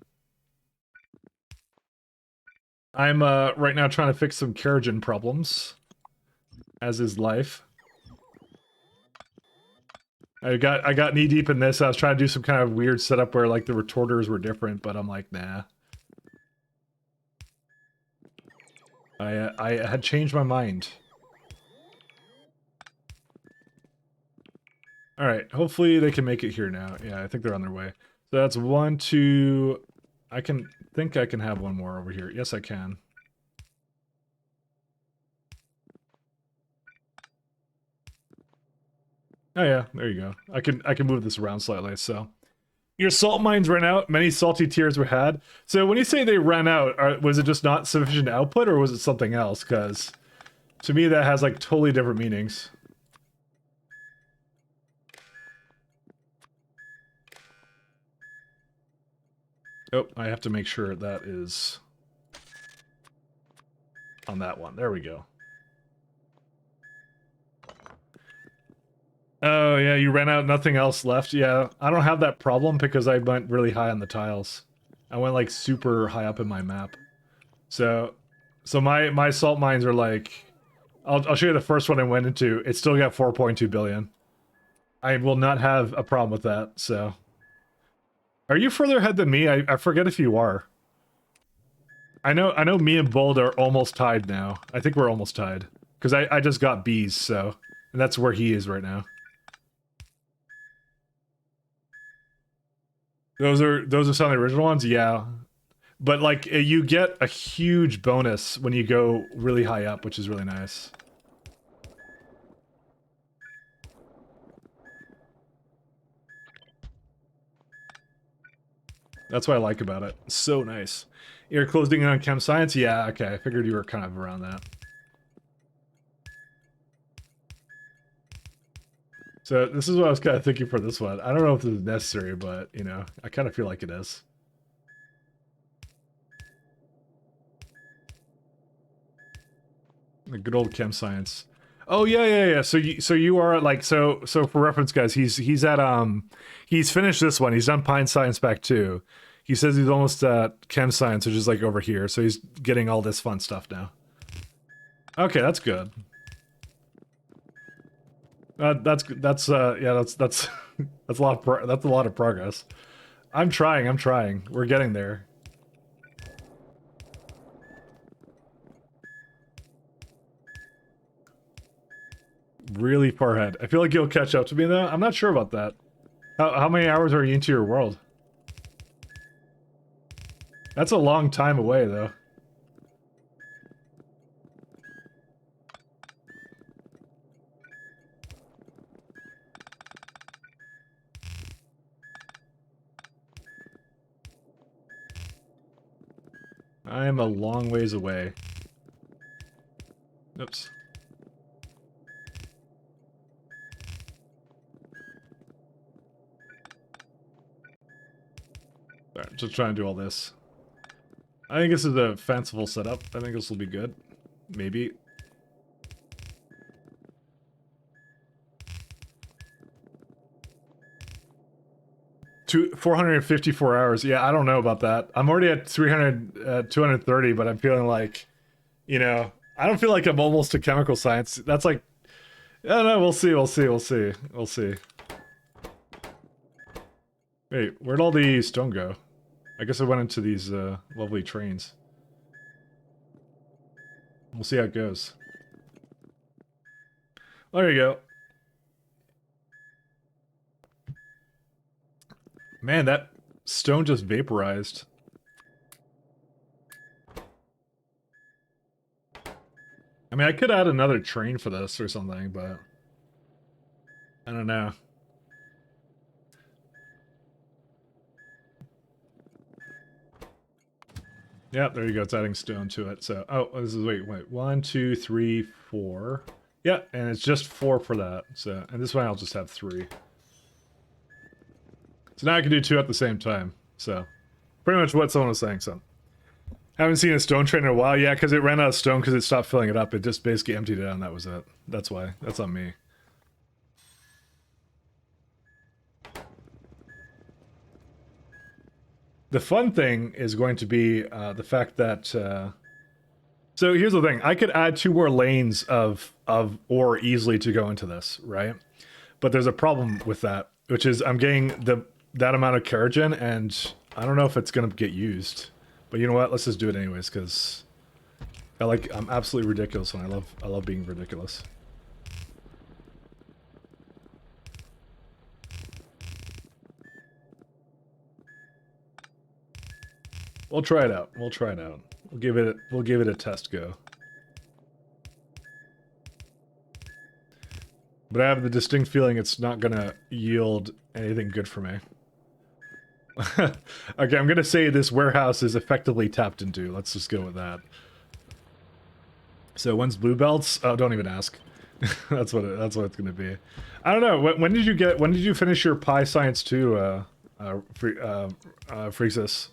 I'm right now trying to fix some Carrigan problems, as is life. I got knee deep in this. I was trying to do some kind of weird setup where like the retorters were different, but I'm like, nah. I had changed my mind. Alright, hopefully they can make it here now. Yeah, I think they're on their way. So that's 1, 2... I think I can have one more over here. Yes, I can. Oh yeah, there you go. I can move this around slightly, so... Your salt mines ran out, many salty tears were had. So when you say they ran out, was it just not sufficient output, or was it something else? Because to me that has like totally different meanings. Oh, I have to make sure that is on that one. There we go. Oh, yeah, you ran out, nothing else left. Yeah, I don't have that problem because I went really high on the tiles. I went, like, super high up in my map. So my salt mines are, like... I'll show you the first one I went into. It still got 4.2 billion. I will not have a problem with that, so... Are you further ahead than me? I forget if you are. I know me and Bold are almost tied now. I think we're almost tied. Because I just got B's, so... And that's where he is right now. Those are some of the original ones? Yeah. But, like, you get a huge bonus when you go really high up, which is really nice. That's what I like about it. So nice. You're closing in on chem science? Yeah, okay. I figured you were kind of around that. So this is what I was kind of thinking for this one. I don't know if this is necessary, but, you know, I kind of feel like it is. The good old chem science. Oh yeah. So you are like so for reference, guys. He's at he's finished this one. He's done Pine Science Pack 2. He says he's almost at Chem Science, which is like over here. So he's getting all this fun stuff now. Okay, that's good. That's yeah, that's that's a lot of progress. I'm trying. We're getting there. Really far ahead. I feel like you'll catch up to me though. I'm not sure about that. How many hours are you into your world? That's a long time away though. I am a long ways away. Oops. Alright, just trying to do all this. I think this is a fanciful setup. I think this will be good. Maybe. Two 454 hours. Yeah, I don't know about that. I'm already at 230, but I'm feeling like, you know, I don't feel like I'm almost to chemical science. That's like, I don't know. We'll see. Wait, where'd all the stone go? I guess I went into these lovely trains. We'll see how it goes. There you go. Man, that stone just vaporized. I mean, I could add another train for this or something, but I don't know. Yeah, there you go. It's adding stone to it. So, oh, this is, wait. 1, 2, 3, 4. Yeah, and it's just 4 for that. So, and this one I'll just have 3. So now I can do 2 at the same time. So, pretty much what someone was saying, so. Haven't seen a stone train in a while. Yeah, because it ran out of stone because it stopped filling it up. It just basically emptied it out and that was it. That's why. That's on me. The fun thing is going to be the fact that... so here's the thing. I could add 2 more lanes of ore easily to go into this, right? But there's a problem with that, which is I'm getting that amount of Keratin, and I don't know if it's going to get used. But you know what? Let's just do it anyways, because I'm absolutely ridiculous, and I love being ridiculous. We'll try it out. We'll try it out. We'll give it a test go. But I have the distinct feeling it's not gonna yield anything good for me. Okay, I'm gonna say this warehouse is effectively tapped into. Let's just go with that. So when's blue belts? Oh, don't even ask. That's what it's gonna be. I don't know. When did you finish your Pi Science 2, Freaksis?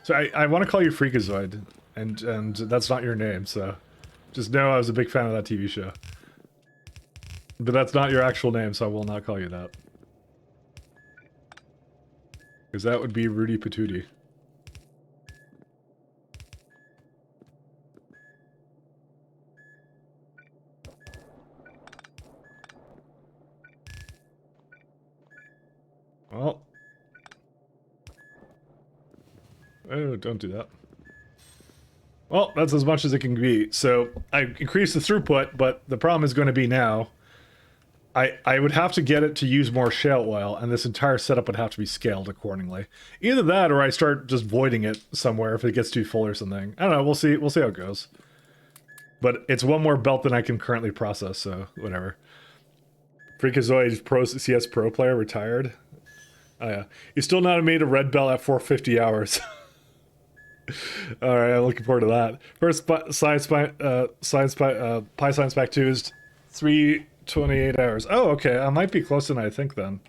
So I want to call you Freakazoid, and that's not your name. So just know I was a big fan of that TV show. But that's not your actual name, so I will not call you that. Because that would be Rudy Patootie. Well. Oh, don't do that. Well, that's as much as it can be. So I increased the throughput, but the problem is going to be now I would have to get it to use more shale oil, and this entire setup would have to be scaled accordingly. Either that, or I start just voiding it somewhere if it gets too full or something. I don't know. We'll see. We'll see how it goes. But it's one more belt than I can currently process, so whatever. Freakazoid Pro CS Pro player retired. Oh yeah, you still not made a red belt at 450 hours. All right, I'm looking forward to that. First, Pi Science Pack 2 is 328 hours. Oh, okay. I might be closer than I think then.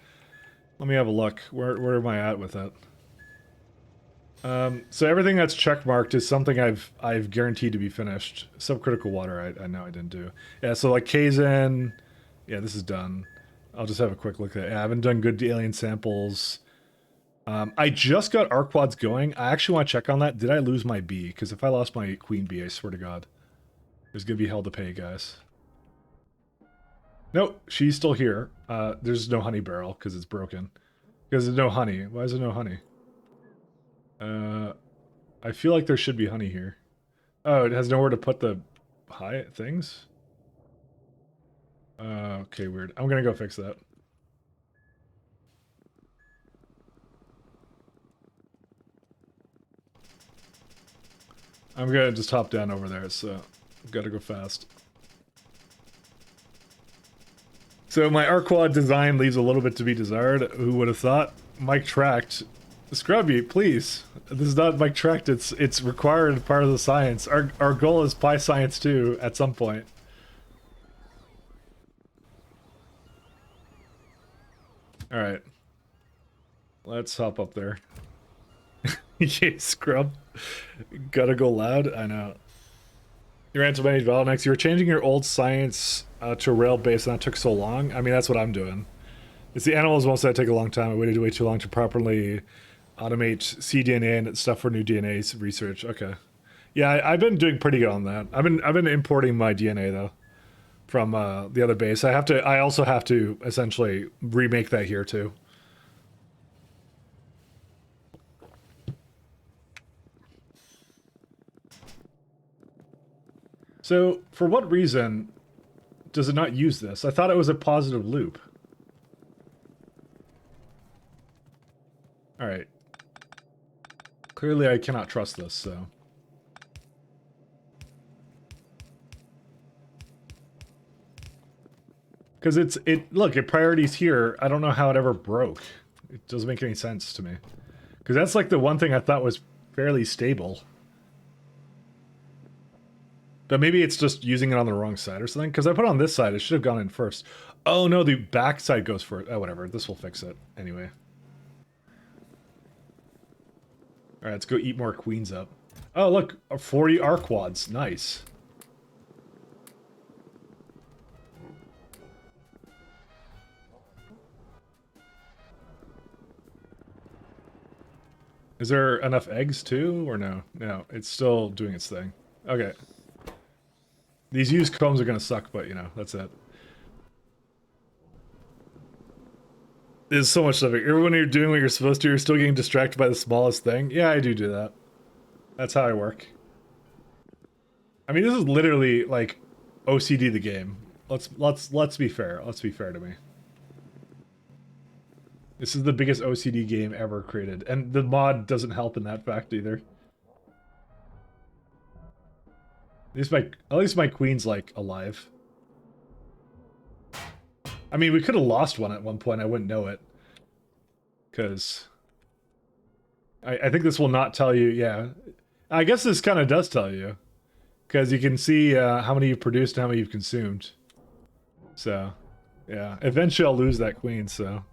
Let me have a look. Where am I at with it? So everything that's checkmarked is something I've guaranteed to be finished. Subcritical water, I know I didn't do. Yeah, so like Kaizen, yeah, this is done. I'll just have a quick look at it. Yeah, I haven't done good alien samples. I just got Arquads going. I actually want to check on that. Did I lose my bee? Because if I lost my queen bee, I swear to God, there's going to be hell to pay, guys. Nope, she's still here. There's no honey barrel because it's broken. Because there's no honey. Why is there no honey? I feel like there should be honey here. Oh, it has nowhere to put the high things? Okay, weird. I'm going to go fix that. I'm gonna just hop down over there, so gotta go fast. So my Arquad design leaves a little bit to be desired. Who would have thought? Mike Tract. Scrubby, please. This is not Mike Tract, it's required part of the science. Our goal is Pi Science 2 at some point. Alright. Let's hop up there. Yeah, scrub. Gotta go loud? I know. You ran to many bottlenecks. You were changing your old science to rail base, and that took so long. I mean, that's what I'm doing. It's the animals most that take a long time. I waited way too long to properly automate cDNA and stuff for new DNA research. Okay. Yeah, I've been doing pretty good on that. I've been importing my DNA though from the other base. I also have to essentially remake that here too. So, for what reason does it not use this? I thought it was a positive loop. Alright. Clearly I cannot trust this, so... Because look, it priorities here. I don't know how it ever broke. It doesn't make any sense to me. Because that's like the one thing I thought was fairly stable. But maybe it's just using it on the wrong side or something. Because I put it on this side, it should have gone in first. Oh no, the back side goes first. Oh, whatever. This will fix it. Anyway. Alright, let's go eat more queens up. Oh, look. 40 R-quads. Nice. Is there enough eggs too, or no? No, it's still doing its thing. Okay. These used combs are gonna suck, but you know, that's it. There's so much stuff. Even when you're doing what you're supposed to, you're still getting distracted by the smallest thing. Yeah, I do that. That's how I work. I mean, this is literally like OCD the game. Let's be fair. Let's be fair to me. This is the biggest OCD game ever created, and the mod doesn't help in that fact either. At least my queen's like alive. I mean, we could have lost one at one point. I wouldn't know it, because I think this will not tell you. Yeah, I guess this kind of does tell you, because you can see how many you've produced and how many you've consumed. So, yeah, eventually I'll lose that queen. So.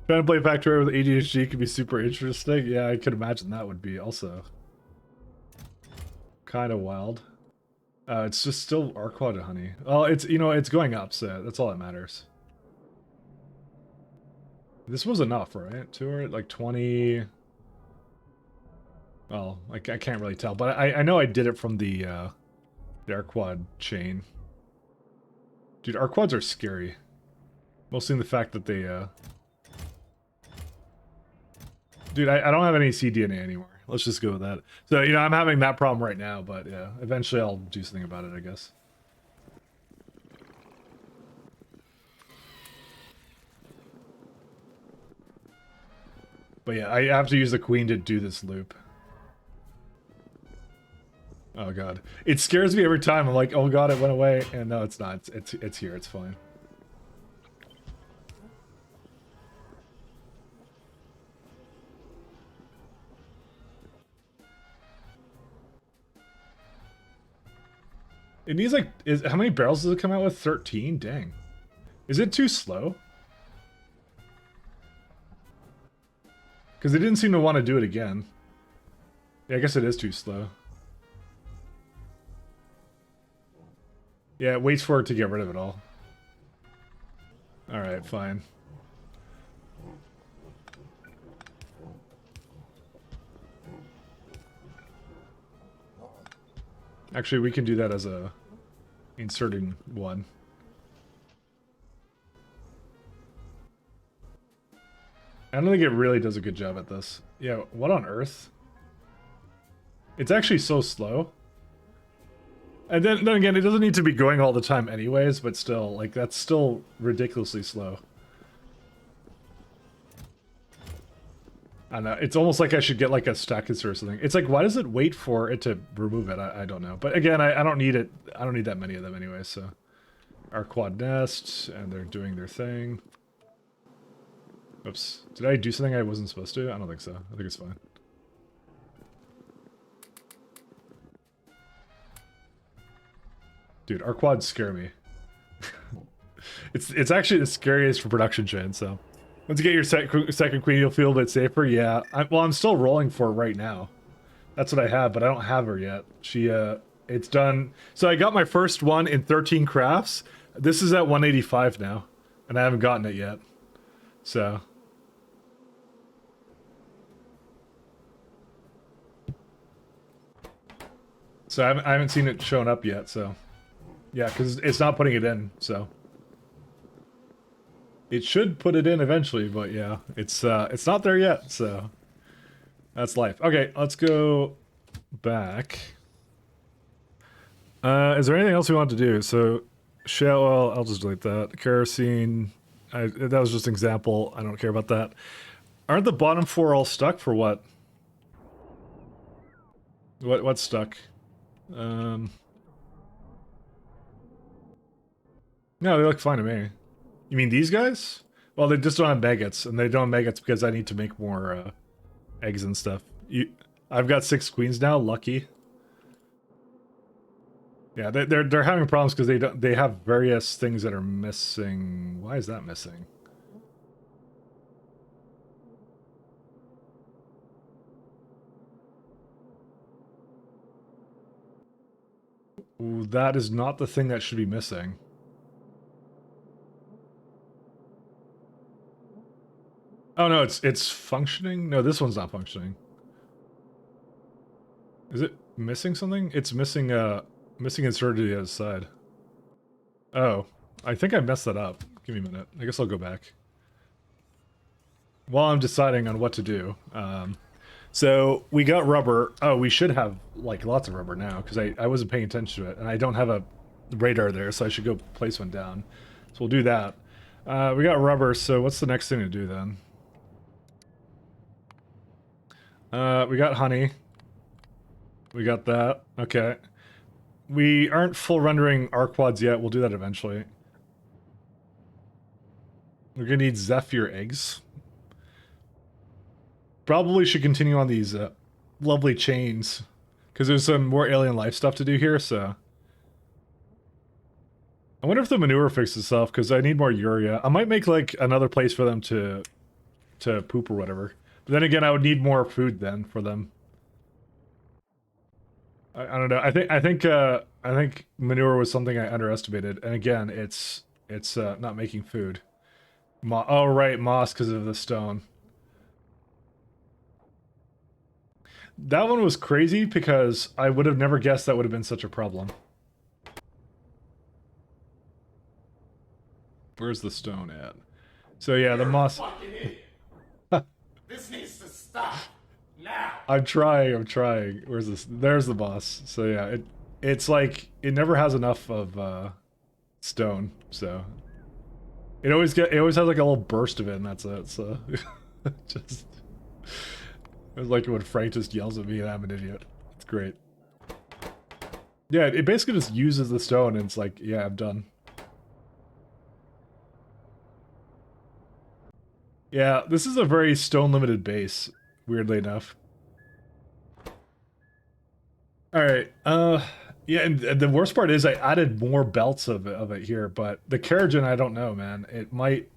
Trying to play Factorio with ADHD could be super interesting. Yeah, I could imagine that would be also kind of wild. It's just still R-quad and honey. Well, it's, you know, it's going up, so that's all that matters. This was enough, right? To her, like 20... Well, like, I can't really tell, but I know I did it from the R-quad chain. Dude, R-quads are scary. Mostly in the fact that they, Dude, I don't have any cDNA anymore. Let's just go with that. So, you know, I'm having that problem right now, but yeah, eventually I'll do something about it, I guess. But yeah, I have to use the queen to do this loop. Oh god. It scares me every time. I'm like, oh god, it went away. And no, it's not. It's here. It's fine. It needs like, how many barrels does it come out with? 13? Dang. Is it too slow? Because they didn't seem to want to do it again. Yeah, I guess it is too slow. Yeah, it waits for it to get rid of it all. Alright, fine. Actually, we can do that as a inserting one. I don't think it really does a good job at this. Yeah, what on earth? It's actually so slow. And then again, it doesn't need to be going all the time anyways, but still, like, that's still ridiculously slow. I don't know, it's almost like I should get like a stack insert or something. It's like, why does it wait for it to remove it? I don't know. But again, I don't need it. I don't need that many of them anyway, so. Our quad nest, and they're doing their thing. Oops. Did I do something I wasn't supposed to? I don't think so. I think it's fine. Dude, our quads scare me. It's actually the scariest for production chain, so. Once you get your second queen, you'll feel a bit safer. Yeah. Well, I'm still rolling for it right now. That's what I have, but I don't have her yet. She, it's done. So I got my first one in 13 crafts. This is at 185 now, and I haven't gotten it yet. So. So I haven't seen it shown up yet, so. Yeah, because it's not putting it in, so. It should put it in eventually, but yeah, it's not there yet, so that's life. Okay, let's go back. Is there anything else we want to do? So Shale oil, I'll just delete that. Kerosene, that was just an example. I don't care about that. Aren't the bottom 4 all stuck for what? What's stuck? No, they look fine to me. You mean these guys? Well, they just don't have maggots, and they don't have maggots because I need to make more eggs and stuff. I've got 6 queens now. Lucky. Yeah, they're having problems because they have various things that are missing. Why is that missing? Ooh, that is not the thing that should be missing. Oh no, it's functioning? No, this one's not functioning. Is it missing something? It's missing missing inserted to the other side. Oh, I think I messed that up. Give me a minute. I guess I'll go back. While I'm deciding on what to do. So we got rubber. Oh, we should have like lots of rubber now because I wasn't paying attention to it, and I don't have a radar there, so I should go place one down. So we'll do that. We got rubber, so what's the next thing to do then? We got honey. We got that. Okay. We aren't full rendering our quads yet. We'll do that eventually. We're gonna need Zephyr eggs. Probably should continue on these lovely chains. Because there's some more alien life stuff to do here, so... I wonder if the manure fixes itself, because I need more urea. I might make, like, another place for them to poop or whatever. But then again, I would need more food then for them. I don't know. I think manure was something I underestimated. And again, it's not making food. Oh, right, moss because of the stone. That one was crazy because I would have never guessed that would have been such a problem. Where's the stone at? So yeah, the moss... Fucking idiot. This needs to stop. Now. I'm trying. Where's this? There's the boss. So yeah, it's like, it never has enough of stone, so... It always has like a little burst of it, and that's it, so... just... It's like when Frank just yells at me and I'm an idiot. It's great. Yeah, it basically just uses the stone and it's like, yeah, I'm done. Yeah, this is a very stone-limited base, weirdly enough. Alright, yeah, and the worst part is I added more belts of it here, but the Keragen, I don't know, man. It might...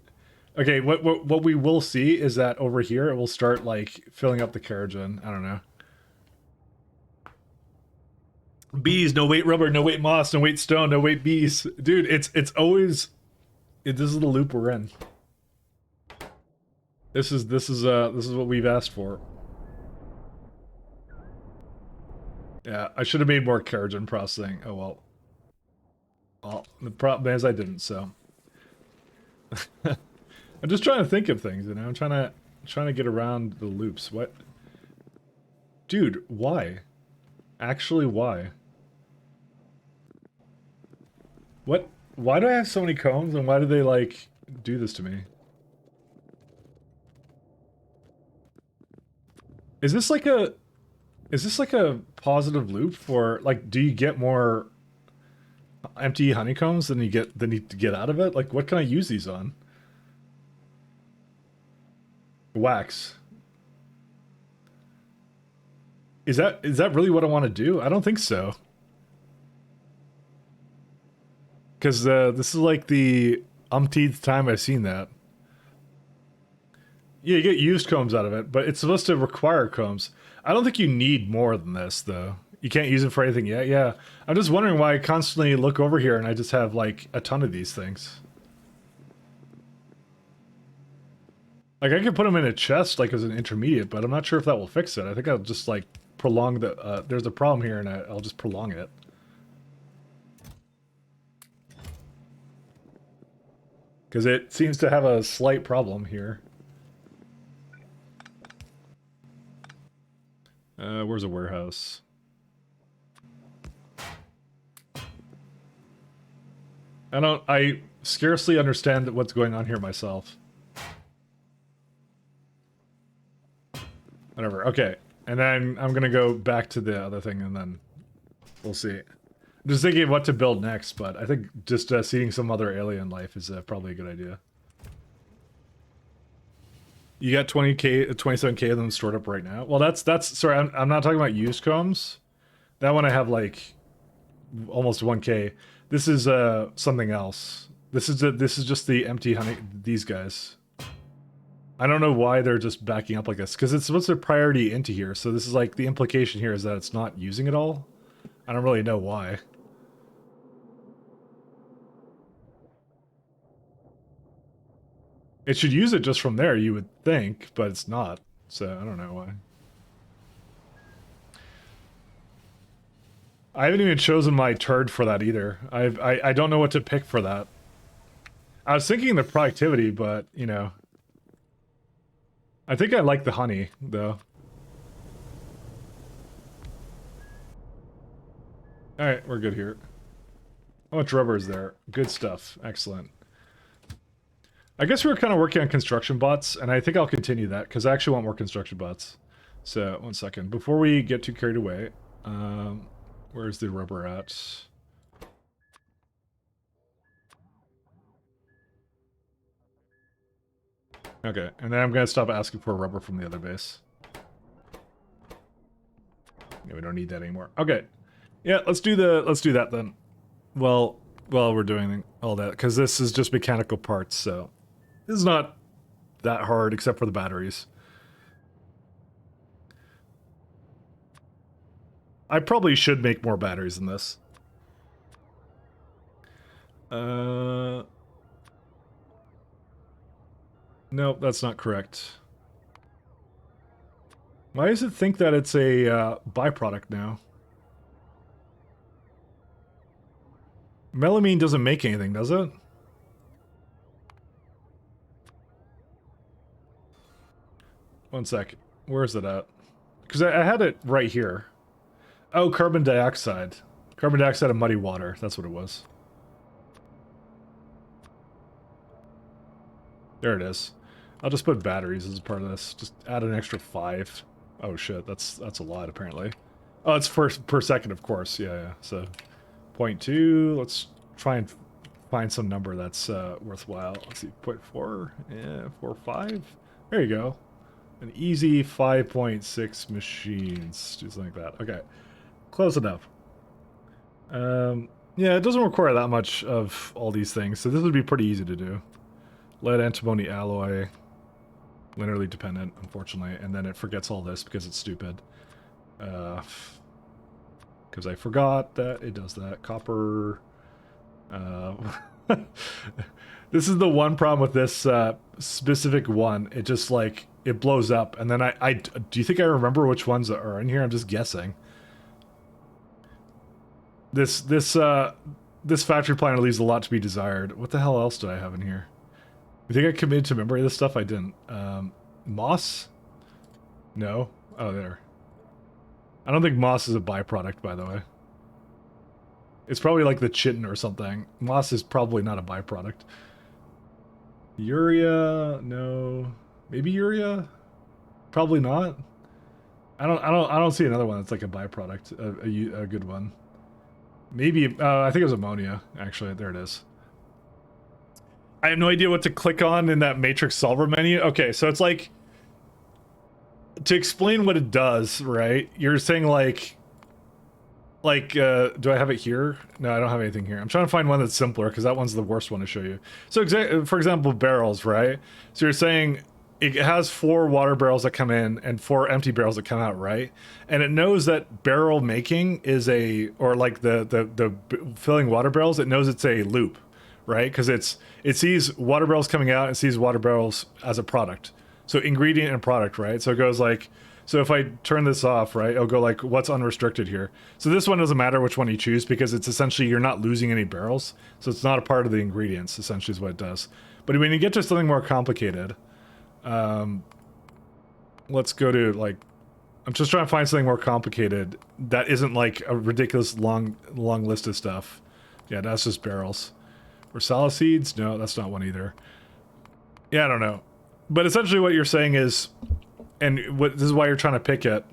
Okay, what we will see is that over here it will start like filling up the Keragen. I don't know. Bees, no weight rubber, no weight moss, no weight stone, no weight bees. Dude, it's always this is the loop we're in. This is what we've asked for. Yeah, I should have made more Keragen processing. Oh well. Well, the problem is I didn't, so. I'm just trying to think of things, you know? I'm trying to get around the loops. What? Dude, why? Actually, why? What? Why do I have so many combs, and why do they, like, do this to me? Is this like a positive loop for, like, do you get more empty honeycombs than you get out of it? Like, what can I use these on? Wax. Is that really what I want to do? I don't think so. Because this is like the umpteenth time I've seen that. Yeah, you get used combs out of it, but it's supposed to require combs. I don't think you need more than this, though. You can't use it for anything yet. Yeah, I'm just wondering why I constantly look over here and I just have, like, a ton of these things. Like, I could put them in a chest, like, as an intermediate, but I'm not sure if that will fix it. I think I'll just, like, prolong the... there's a problem here, and I'll just prolong it. Because it seems to have a slight problem here. Where's a warehouse? I scarcely understand what's going on here myself. Whatever, okay. And then I'm gonna go back to the other thing and then we'll see. I'm just thinking of what to build next, but I think just seeding some other alien life is probably a good idea. You got 20k, 27k of them stored up right now. Well, that's sorry, I'm not talking about used combs. That one I have like almost 1k. This is something else. This is just the empty honey. These guys. I don't know why they're just backing up like this because it's what's their priority into here. So this is like the implication here is that it's not using it all. I don't really know why. It should use it just from there, you would think, but it's not. So I don't know why. I haven't even chosen my turd for that either. I don't know what to pick for that. I was thinking the productivity, but you know, I think I like the honey though. All right, we're good here. How much rubber is there? Good stuff. Excellent. I guess we were kind of working on construction bots, and I think I'll continue that, because I actually want more construction bots. So, one second. Before we get too carried away, where's the rubber at? Okay, and then I'm going to stop asking for rubber from the other base. Yeah, we don't need that anymore. Okay. Yeah, let's do that then. Well, we're doing all that, because this is just mechanical parts, so... This is not that hard, except for the batteries. I probably should make more batteries than this. Nope, that's not correct. Why does it think that it's a byproduct now? Melamine doesn't make anything, does it? One sec. Where is it at? Because I had it right here. Oh, carbon dioxide. Carbon dioxide and muddy water. That's what it was. There it is. I'll just put batteries as part of this. Just add an extra 5. Oh shit, that's a lot apparently. Oh, it's per second, of course. Yeah. So 0.2. Let's try and find some number that's worthwhile. Let's see, 0.4. Yeah, 4.5. There you go. An easy 5.6 machines. Do something like that. Okay. Close enough. Yeah, it doesn't require that much of all these things, so this would be pretty easy to do. Lead antimony alloy. Linearly dependent, unfortunately, and then it forgets all this because it's stupid. Because I forgot that it does that. Copper. This is the one problem with this specific one. It just like it blows up, and then I do you think I remember which ones are in here? I'm just guessing. This factory planner leaves a lot to be desired. What the hell else did I have in here? You think I committed to memory this stuff? I didn't. Moss? No. Oh, there. I don't think moss is a byproduct, by the way. It's probably like the chitin or something. Moss is probably not a byproduct. Urea? No. Maybe urea? Probably not. I don't see another one that's like a byproduct, a good one. Maybe I think it was ammonia. Actually, there it is. I have no idea what to click on in that matrix solver menu. Okay, so it's like to explain what it does, right? You're saying like do I have it here? No, I don't have anything here. I'm trying to find one that's simpler because that one's the worst one to show you. So for example, barrels, right? So you're saying it has 4 water barrels that come in and 4 empty barrels that come out, right? And it knows that barrel making is or like the filling water barrels, it knows it's a loop, right? Because it sees water barrels coming out and sees water barrels as a product. So ingredient and product, right? So it goes like, so if I turn this off, right, it'll go like, what's unrestricted here? So this one doesn't matter which one you choose because it's essentially, you're not losing any barrels. So it's not a part of the ingredients, essentially is what it does. But when you get to something more complicated, let's go to like, I'm just trying to find something more complicated that isn't like a ridiculous long list of stuff. Yeah, that's just barrels. Or salicydes? No, that's not one either. Yeah, I don't know. But essentially what you're saying is, and this is why you're trying to pick it,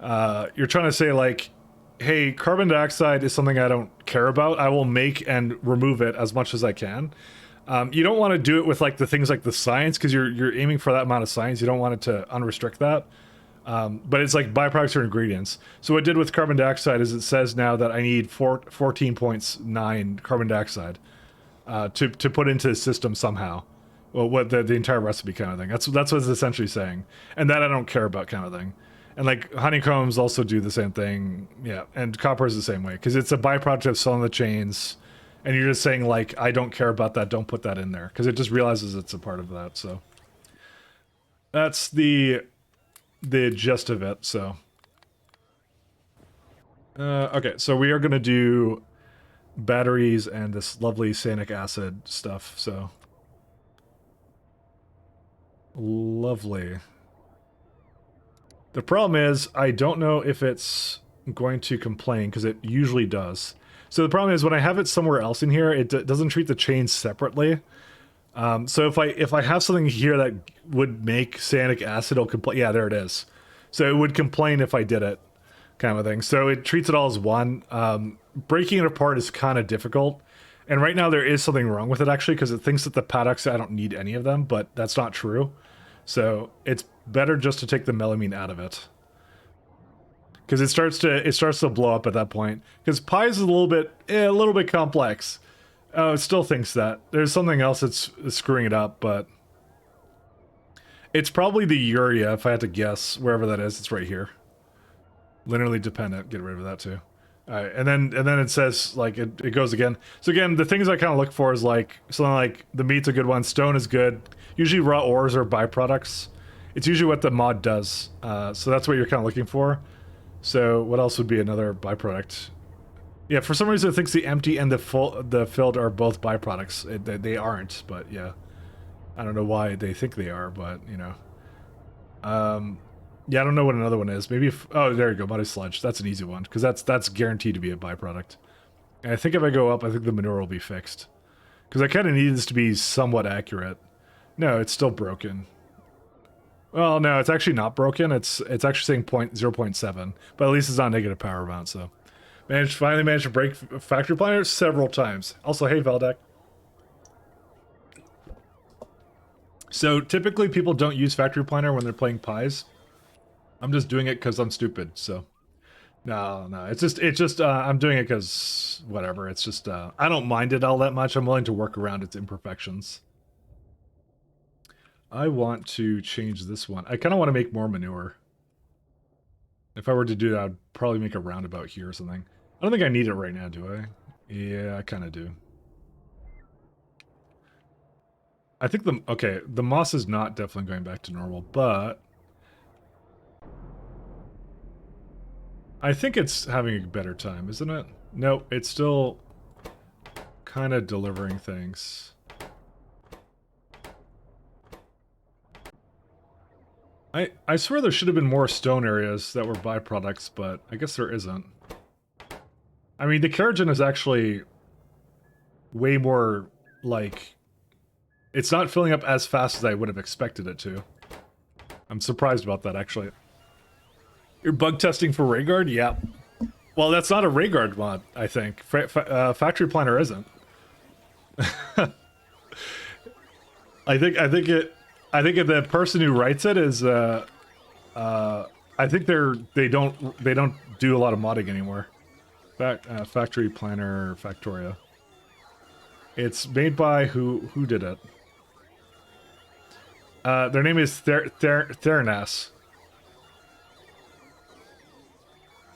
you're trying to say like, hey, carbon dioxide is something I don't care about. I will make and remove it as much as I can. You don't want to do it with like the things like the science, because you're aiming for that amount of science. You don't want it to unrestrict that. But it's like byproducts or ingredients. So what it did with carbon dioxide is it says now that I need 14.9 carbon dioxide to put into the system somehow. Well, what the entire recipe kind of thing. That's what it's essentially saying. And that I don't care about kind of thing. And like honeycombs also do the same thing. Yeah, and copper is the same way, because it's a byproduct of selling the chains. And you're just saying like, I don't care about that, don't put that in there. Because it just realizes it's a part of that, so. That's the gist of it, so. Okay, so we are gonna do batteries and this lovely cyanic acid stuff, so. Lovely. The problem is, I don't know if it's going to complain, because it usually does. So the problem is, when I have it somewhere else in here, it doesn't treat the chains separately. So if I have something here that would make cyanic acid, it'll complain. Yeah, there it is. So it would complain if I did it, kind of a thing. So it treats it all as one. Breaking it apart is kind of difficult. And right now there is something wrong with it, actually, because it thinks that the paddocks, I don't need any of them, but that's not true. So it's better just to take the melamine out of it, because it starts to blow up at that point. Because pi is a little bit complex. Oh, it still thinks that there's something else that's screwing it up, but it's probably the urea, if I had to guess. Wherever that is, it's right here. Linearly dependent. Get rid of that too. All right, and then it says like it goes again. So again, the things I kind of look for is like something like the meat's a good one, stone is good. Usually raw ores are byproducts. It's usually what the mod does. So that's what you're kind of looking for. So what else would be another byproduct? Yeah, for some reason it thinks the empty and the filled are both byproducts. They aren't, but yeah. I don't know why they think they are, but you know. Yeah, I don't know what another one is. Maybe oh, there you go, muddy sludge. That's an easy one, because that's guaranteed to be a byproduct. And I think if I go up, I think the manure will be fixed. Because I kind of need this to be somewhat accurate. No, it's still broken. Well, no, it's actually not broken. It's actually saying 0.7, but at least it's not negative power amount, so. Finally managed to break Factorio Pyanodons several times. Also, hey, Veldek. So, typically people don't use Factorio Pyanodons when they're playing pies. I'm just doing it because I'm stupid, so. No, it's just, I'm doing it because, whatever, it's just, I don't mind it all that much. I'm willing to work around its imperfections. I want to change this one. I kind of want to make more manure. If I were to do that, I'd probably make a roundabout here or something. I don't think I need it right now, do I? Yeah, I kind of do. I think the moss is not definitely going back to normal, but I think it's having a better time, isn't it? No, it's still kind of delivering things. I swear there should have been more stone areas that were byproducts, but I guess there isn't. I mean, the Keratin is actually way more, like, it's not filling up as fast as I would have expected it to. I'm surprised about that, actually. You're bug testing for Rayguard? Yeah. Well, that's not a Rayguard mod, I think. Factory Planner isn't. I think the person who writes it is I think they don't do a lot of modding anymore. Factory Planner Factorio. It's made by who did it? Their name is Theranas.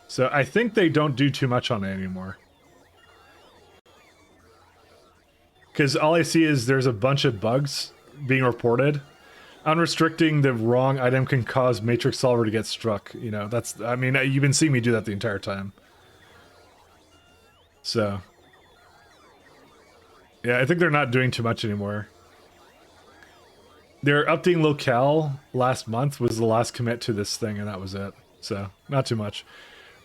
So I think they don't do too much on it anymore. Because all I see is there's a bunch of bugs being reported. Unrestricting the wrong item can cause Matrix Solver to get struck. You know, that's, I mean, you've been seeing me do that the entire time. So. Yeah, I think they're not doing too much anymore. Their updating locale last month was the last commit to this thing, and that was it. So, not too much.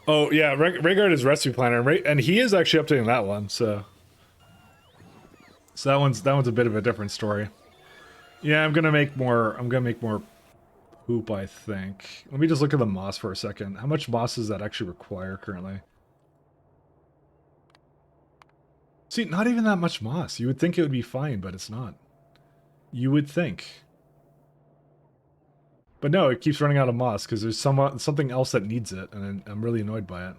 Oh, yeah, Rayguard is Recipe Planner, and he is actually updating that one, so. So that one's a bit of a different story. Yeah, I'm gonna make more poop, I think. Let me just look at the moss for a second. How much moss does that actually require currently? See, not even that much moss. You would think it would be fine, but it's not. You would think. But no, it keeps running out of moss because there's something else that needs it, and I'm really annoyed by it.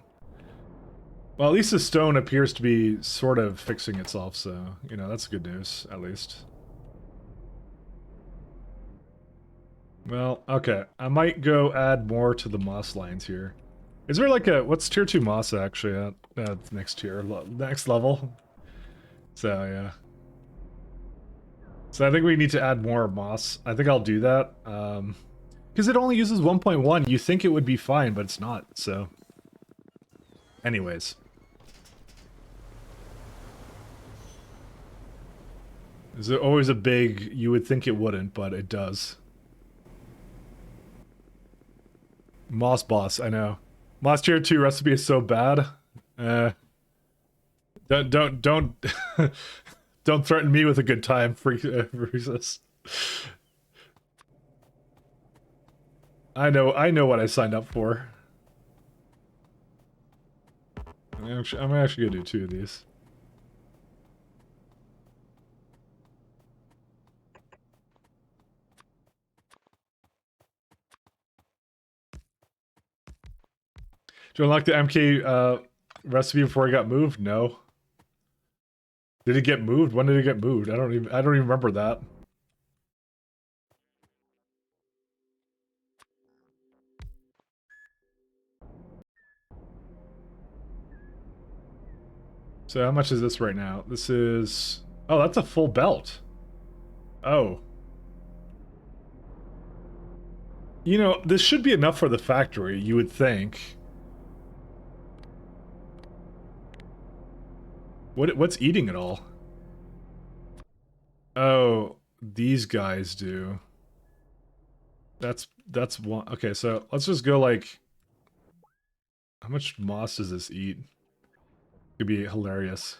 Well, at least the stone appears to be sort of fixing itself, so, you know, that's good news, at least. Well, okay. I might go add more to the moss lines here. Is there like a... What's tier 2 moss actually at? Next tier, next level. So, yeah. So I think we need to add more moss. I think I'll do that. Because it only uses 1.1. You think it would be fine, but it's not, so... Anyways. There's always a big... You would think it wouldn't, but it does. Moss boss, I know. Moss tier 2 recipe is so bad. Don't don't threaten me with a good time, Freezus. I know what I signed up for. I'm actually gonna do 2 of these. Do you unlock the MK recipe before it got moved? No. Did it get moved? When did it get moved? I don't even remember that. So how much is this right now? This is... Oh, that's a full belt. Oh. You know, this should be enough for the factory, you would think. What's eating it all? Oh, these guys do. That's one. Okay, so let's just go like... How much moss does this eat? Could be hilarious.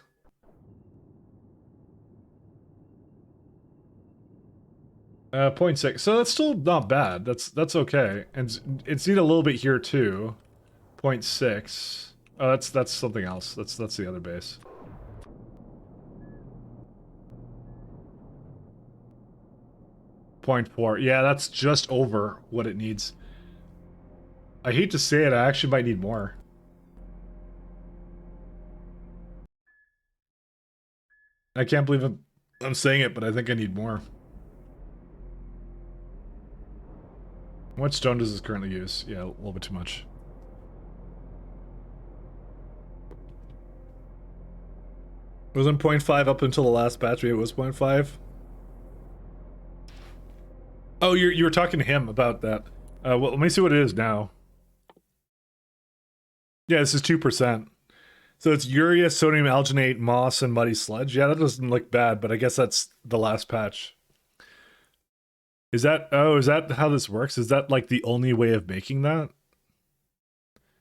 Uh, 0.6. So that's still not bad. That's okay. And it's need a little bit here too. 0.6. Oh, that's something else. That's the other base. .4. Yeah, that's just over what it needs. I hate to say it, I actually might need more. I can't believe I'm saying it, but I think I need more. What stone does this currently use? Yeah, a little bit too much. It was in 0.5 up until the last battery. It was 0.5. Oh, you were talking to him about that. Well, let me see what it is now. Yeah, this is 2%. So it's urea, sodium alginate, moss, and muddy sludge. Yeah, that doesn't look bad, but I guess that's the last patch. Is that how this works? Is that like the only way of making that?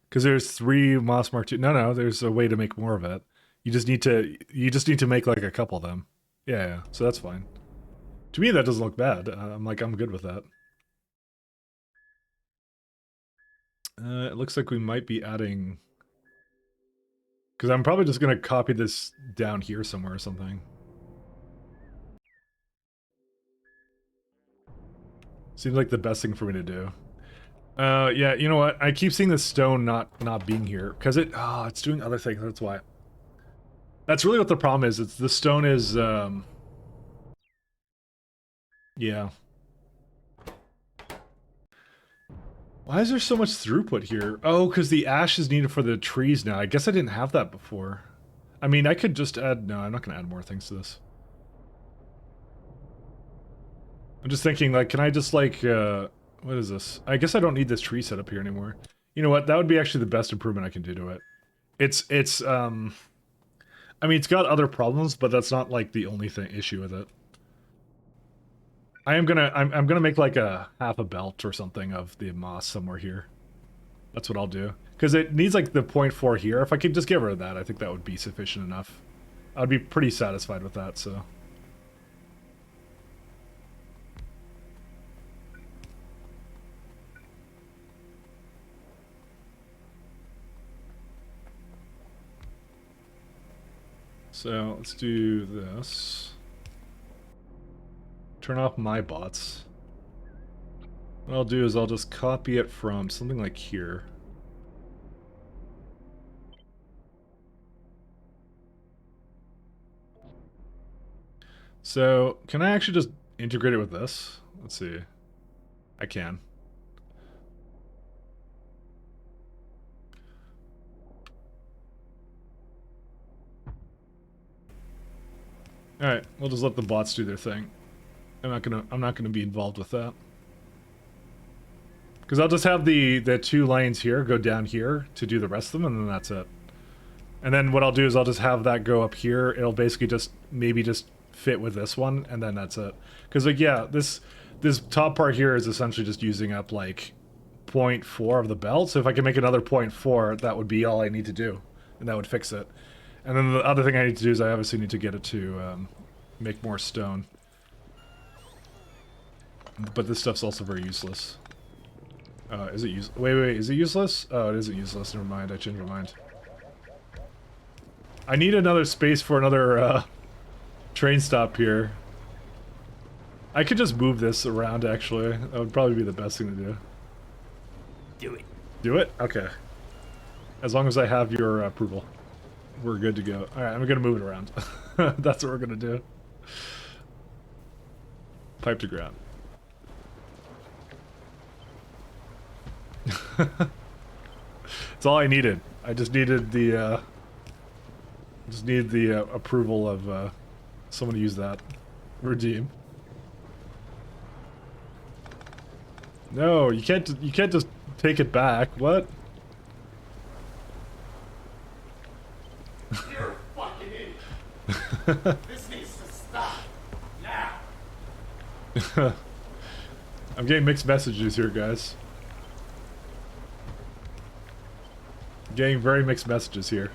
Because there's 3 moss mark 2. No, there's a way to make more of it. You just need to make like a couple of them. Yeah, so that's fine. To me, that doesn't look bad. I'm good with that. It looks like we might be adding... Because I'm probably just going to copy this down here somewhere or something. Seems like the best thing for me to do. Yeah, you know what? I keep seeing the stone not being here. Because it's doing other things, that's why. That's really what the problem is. It's the stone is, yeah. Why is there so much throughput here? Oh, because the ash is needed for the trees now. I guess I didn't have that before. I mean, I could just add... No, I'm not going to add more things to this. I'm just thinking, like, can I just, like, what is this? I guess I don't need this tree set up here anymore. You know what? That would be actually the best improvement I can do to it. I mean, it's got other problems, but that's not, like, the only issue with it. I'm gonna make like a half a belt or something of the moss somewhere here. That's what I'll do. Because it needs like the 0.4 here. If I could just get rid of that, I think that would be sufficient enough. I would be pretty satisfied with that, so... So let's do this. Turn off my bots. What I'll do is I'll just copy it from something like here. So, can I actually just integrate it with this? Let's see. I can. Alright, we'll just let the bots do their thing. I'm not gonna be involved with that. Because I'll just have the two lines here go down here to do the rest of them, and then that's it. And then what I'll do is I'll just have that go up here. It'll basically just maybe just fit with this one, and then that's it. Because like yeah, this top part here is essentially just using up like 0.4 of the belt. So if I can make another 0.4, that would be all I need to do, and that would fix it. And then the other thing I need to do is I obviously need to get it to make more stone. But this stuff's also very useless. Is it use? Wait, is it useless? Oh, it isn't useless. Never mind. I changed my mind. I need another space for another train stop here. I could just move this around. Actually, that would probably be the best thing to do. Do it. Do it? Okay. As long as I have your approval, we're good to go. All right, I'm gonna move it around. That's what we're gonna do. Pipe to ground. It's all I needed. I just needed the approval of someone to use that. Redeem. No, you can't just take it back. What? You're a fucking idiot. This needs to stop. Now. I'm getting mixed messages here, guys. I'm getting very mixed messages here.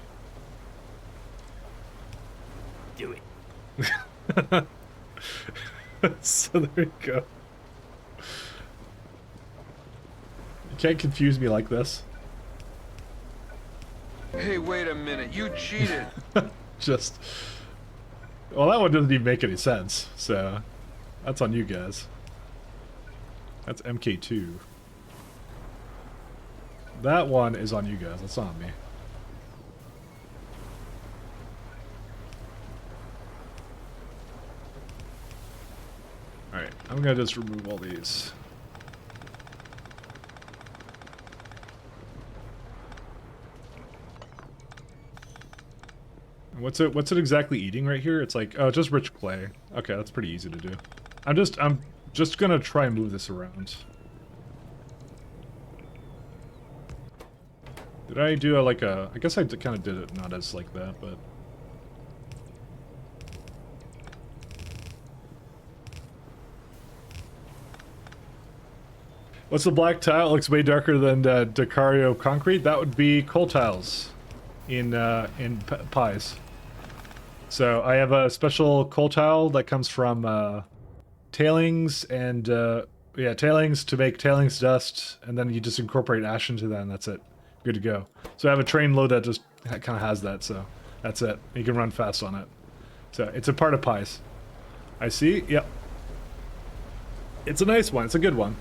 Do it. So there you go. You can't confuse me like this. Hey, wait a minute. You cheated. Just... Well, that one doesn't even make any sense, so... That's on you guys. That's MK2. That one is on you guys, that's not on me. Alright, I'm gonna just remove all these. What's it exactly eating right here? It's like, oh, just rich clay. Okay, that's pretty easy to do. I'm just gonna try and move this around. Did I do I guess I kind of did it not as like that, but... What's the black tile? It looks way darker than Decario concrete. That would be coal tiles in pies. So I have a special coal tile that comes from tailings and yeah, tailings to make tailings dust, and then you just incorporate ash into that, and that's it. Good to go. So I have a train load that just kind of has that, so that's it. You can run fast on it. So it's a part of pies. I see. Yep. It's a nice one. It's a good one.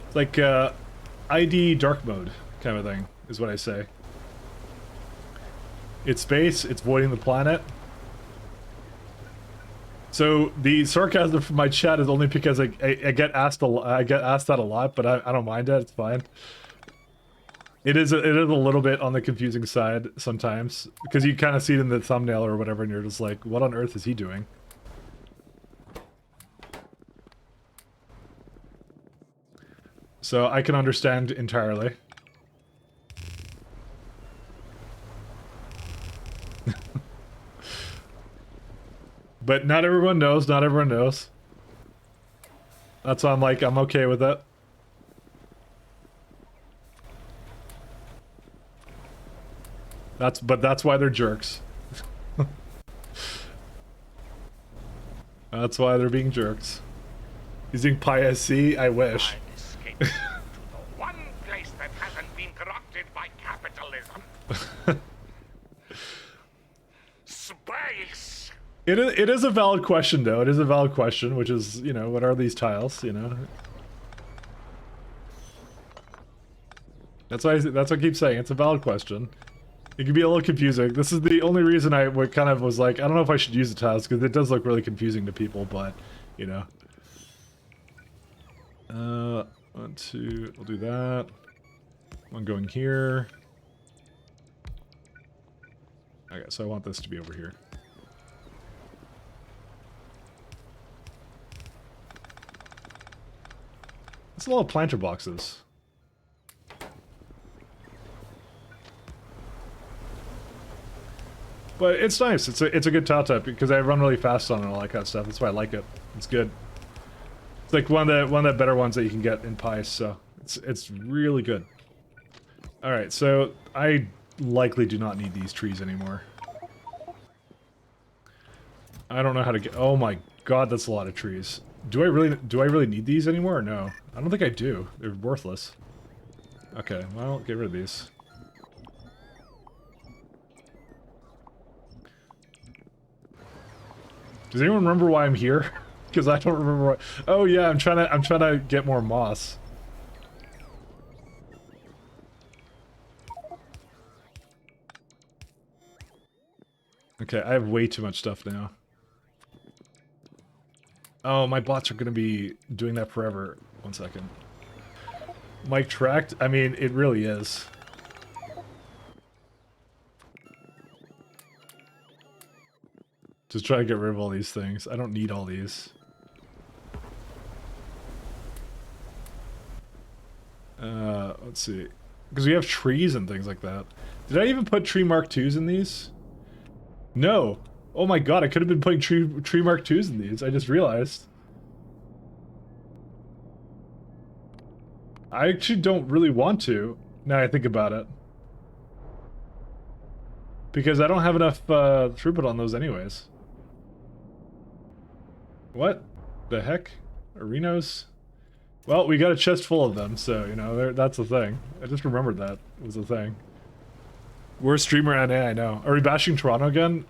It's like ID dark mode kind of thing, is what I say. It's space. It's voiding the planet. So the sarcasm from my chat is only because I get asked I get asked that a lot, but I don't mind it. It's fine. It is a little bit on the confusing side sometimes, because you kind of see it in the thumbnail or whatever, and you're just like, what on earth is he doing? So I can understand entirely. But not everyone knows, not everyone knows. That's why I'm like, I'm okay with it. But that's why they're jerks. That's why they're being jerks. Using PySC, I wish. I've escaped to the one place that hasn't been corrupted by capitalism. Spoil It is a valid question, though. It is a valid question, which is, you know, what are these tiles, you know? That's why I keep saying it's a valid question. It can be a little confusing. This is the only reason I kind of was like, I don't know if I should use the tiles, because it does look really confusing to people, but, you know. 1, 2, we'll do that. One going here. Okay, so I want this to be over here. That's a lot of planter boxes. But it's nice. It's a good tile type because I run really fast on it and all that kind of stuff. That's why I like it. It's good. It's like one of the better ones that you can get in pies. So it's really good. All right, so I likely do not need these trees anymore. I don't know how to get. Oh my god, that's a lot of trees. Do I really need these anymore or no? I don't think I do. They're worthless. Okay, well, get rid of these. Does anyone remember why I'm here? Because I don't remember why. Oh yeah, I'm trying to get more moss. Okay, I have way too much stuff now. Oh, my bots are gonna be doing that forever. 1 second. Mic tracked? I mean, it really is. Just try to get rid of all these things. I don't need all these. Let's see. Because we have trees and things like that. Did I even put tree mark 2s in these? No. Oh my god, I could have been putting tree mark 2s in these. I just realized. I actually don't really want to, now I think about it. Because I don't have enough throughput on those anyways. What the heck? Arenos? Well, we got a chest full of them, so, you know, that's the thing. I just remembered that was a thing. Worst streamer NA, I know. Are we bashing Toronto again?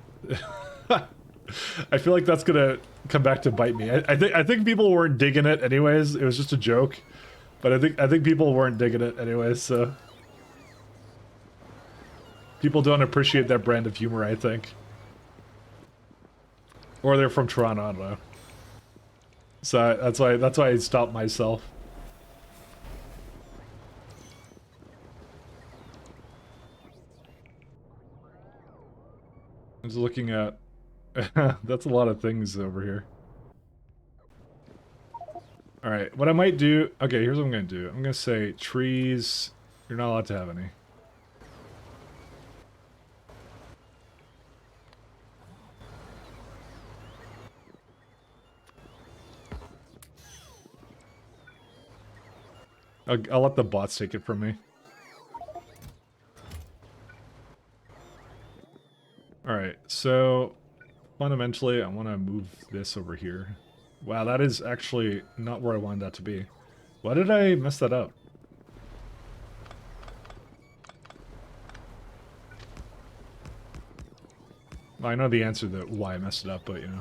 I feel like that's gonna come back to bite me. I think people weren't digging it anyways. It was just a joke. But I think people weren't digging it anyways, so... People don't appreciate that brand of humor, I think. Or they're from Toronto, I don't know. So that's why I stopped myself. I'm just looking at... That's a lot of things over here. Alright, what I might do... Okay, here's what I'm gonna do. I'm gonna say, trees... You're not allowed to have any. I'll let the bots take it from me. Alright, so... Fundamentally, I want to move this over here. Wow, that is actually not where I wanted that to be. Why did I mess that up? Well, I know the answer to why I messed it up, but you know.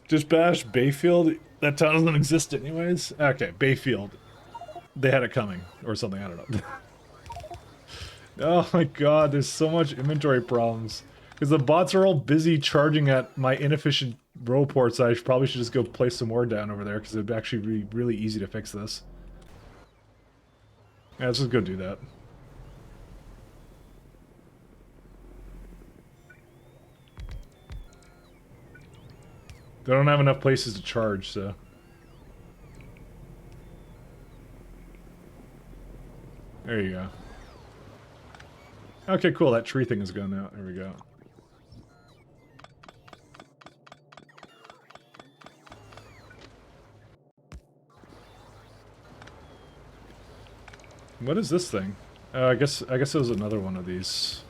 Just bash Bayfield? That town doesn't exist anyways? Okay, Bayfield. They had it coming, or something, I don't know. Oh my god, there's so much inventory problems. Because the bots are all busy charging at my inefficient row ports. I probably should just go place some more down over there, because it'd actually be really easy to fix this. Yeah, let's just go do that. They don't have enough places to charge, so... There you go. Okay, cool, that tree thing is gone now. There we go. What is this thing? I guess it was another one of these.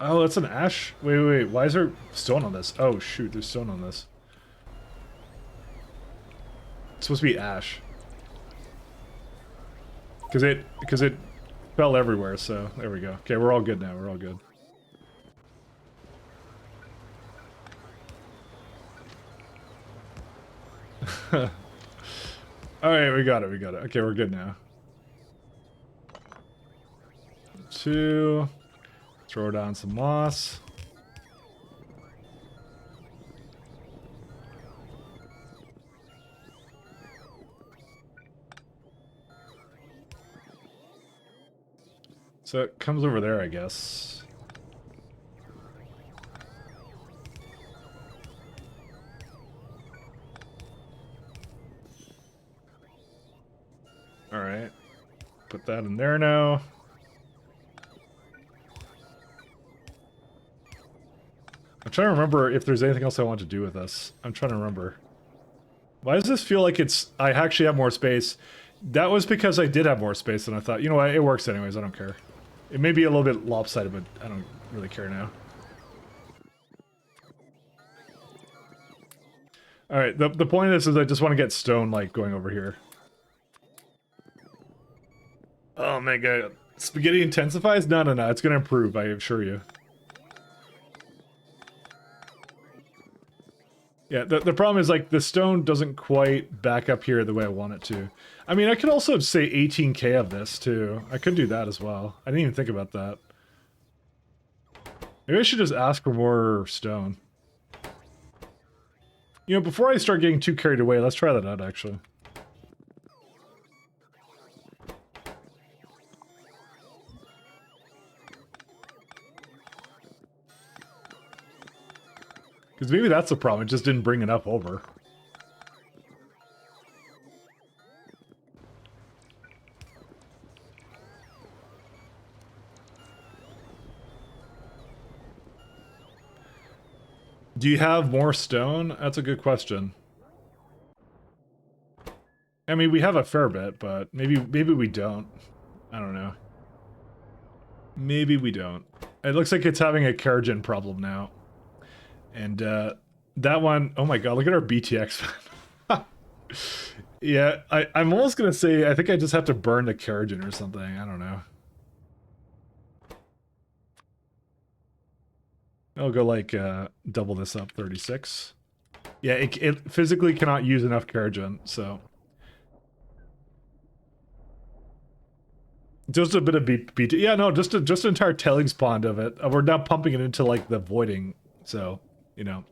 Oh, that's an ash? Wait. Why is there stone on this? Oh, shoot. There's stone on this. It's supposed to be ash. Because it fell everywhere, so there we go. Okay, we're all good now. We're all good. Alright, we got it. Okay, we're good now. 2. Throw down some moss. So it comes over there, I guess. Alright. Put that in there now. I'm trying to remember if there's anything else I want to do with this. I'm trying to remember. Why does this feel like I actually have more space? That was because I did have more space than I thought. You know what? It works anyways. I don't care. It may be a little bit lopsided, but I don't really care now. Alright, the point of this is I just want to get stone, like, going over here. Oh my god. Spaghetti intensifies? No. It's gonna improve, I assure you. Yeah, the problem is, like, the stone doesn't quite back up here the way I want it to. I mean, I could also say 18k of this, too. I could do that as well. I didn't even think about that. Maybe I should just ask for more stone. You know, before I start getting too carried away, let's try that out, actually. Because maybe that's the problem, it just didn't bring enough over. Do you have more stone? That's a good question. I mean, we have a fair bit, but maybe we don't. I don't know. Maybe we don't. It looks like it's having a Keragen problem now. And that one, oh my god, look at our BTX. Yeah, I'm almost gonna say I think I just have to burn the Keragen or something. I don't know. I'll go like double this up, 36. Yeah, it physically cannot use enough Keragen, so just a bit of BT. Yeah, no, just an entire tailings pond of it. We're now pumping it into like the voiding, so you know.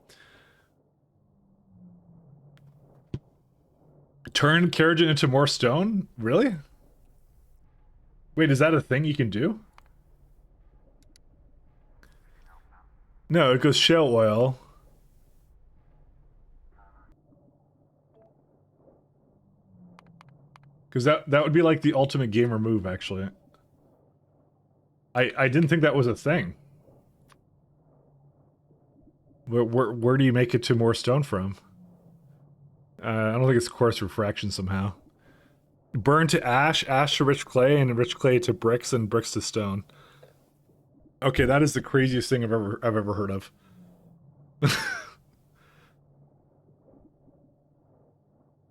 Turn Keragen into more stone? Really? Wait, is that a thing you can do? No, it goes shell oil. Because that would be like the ultimate gamer move, actually. I didn't think that was a thing. Where do you make it to more stone from? I don't think it's coarse refraction somehow. Burn to ash, ash to rich clay, and rich clay to bricks, and bricks to stone. Okay, that is the craziest thing I've ever heard of.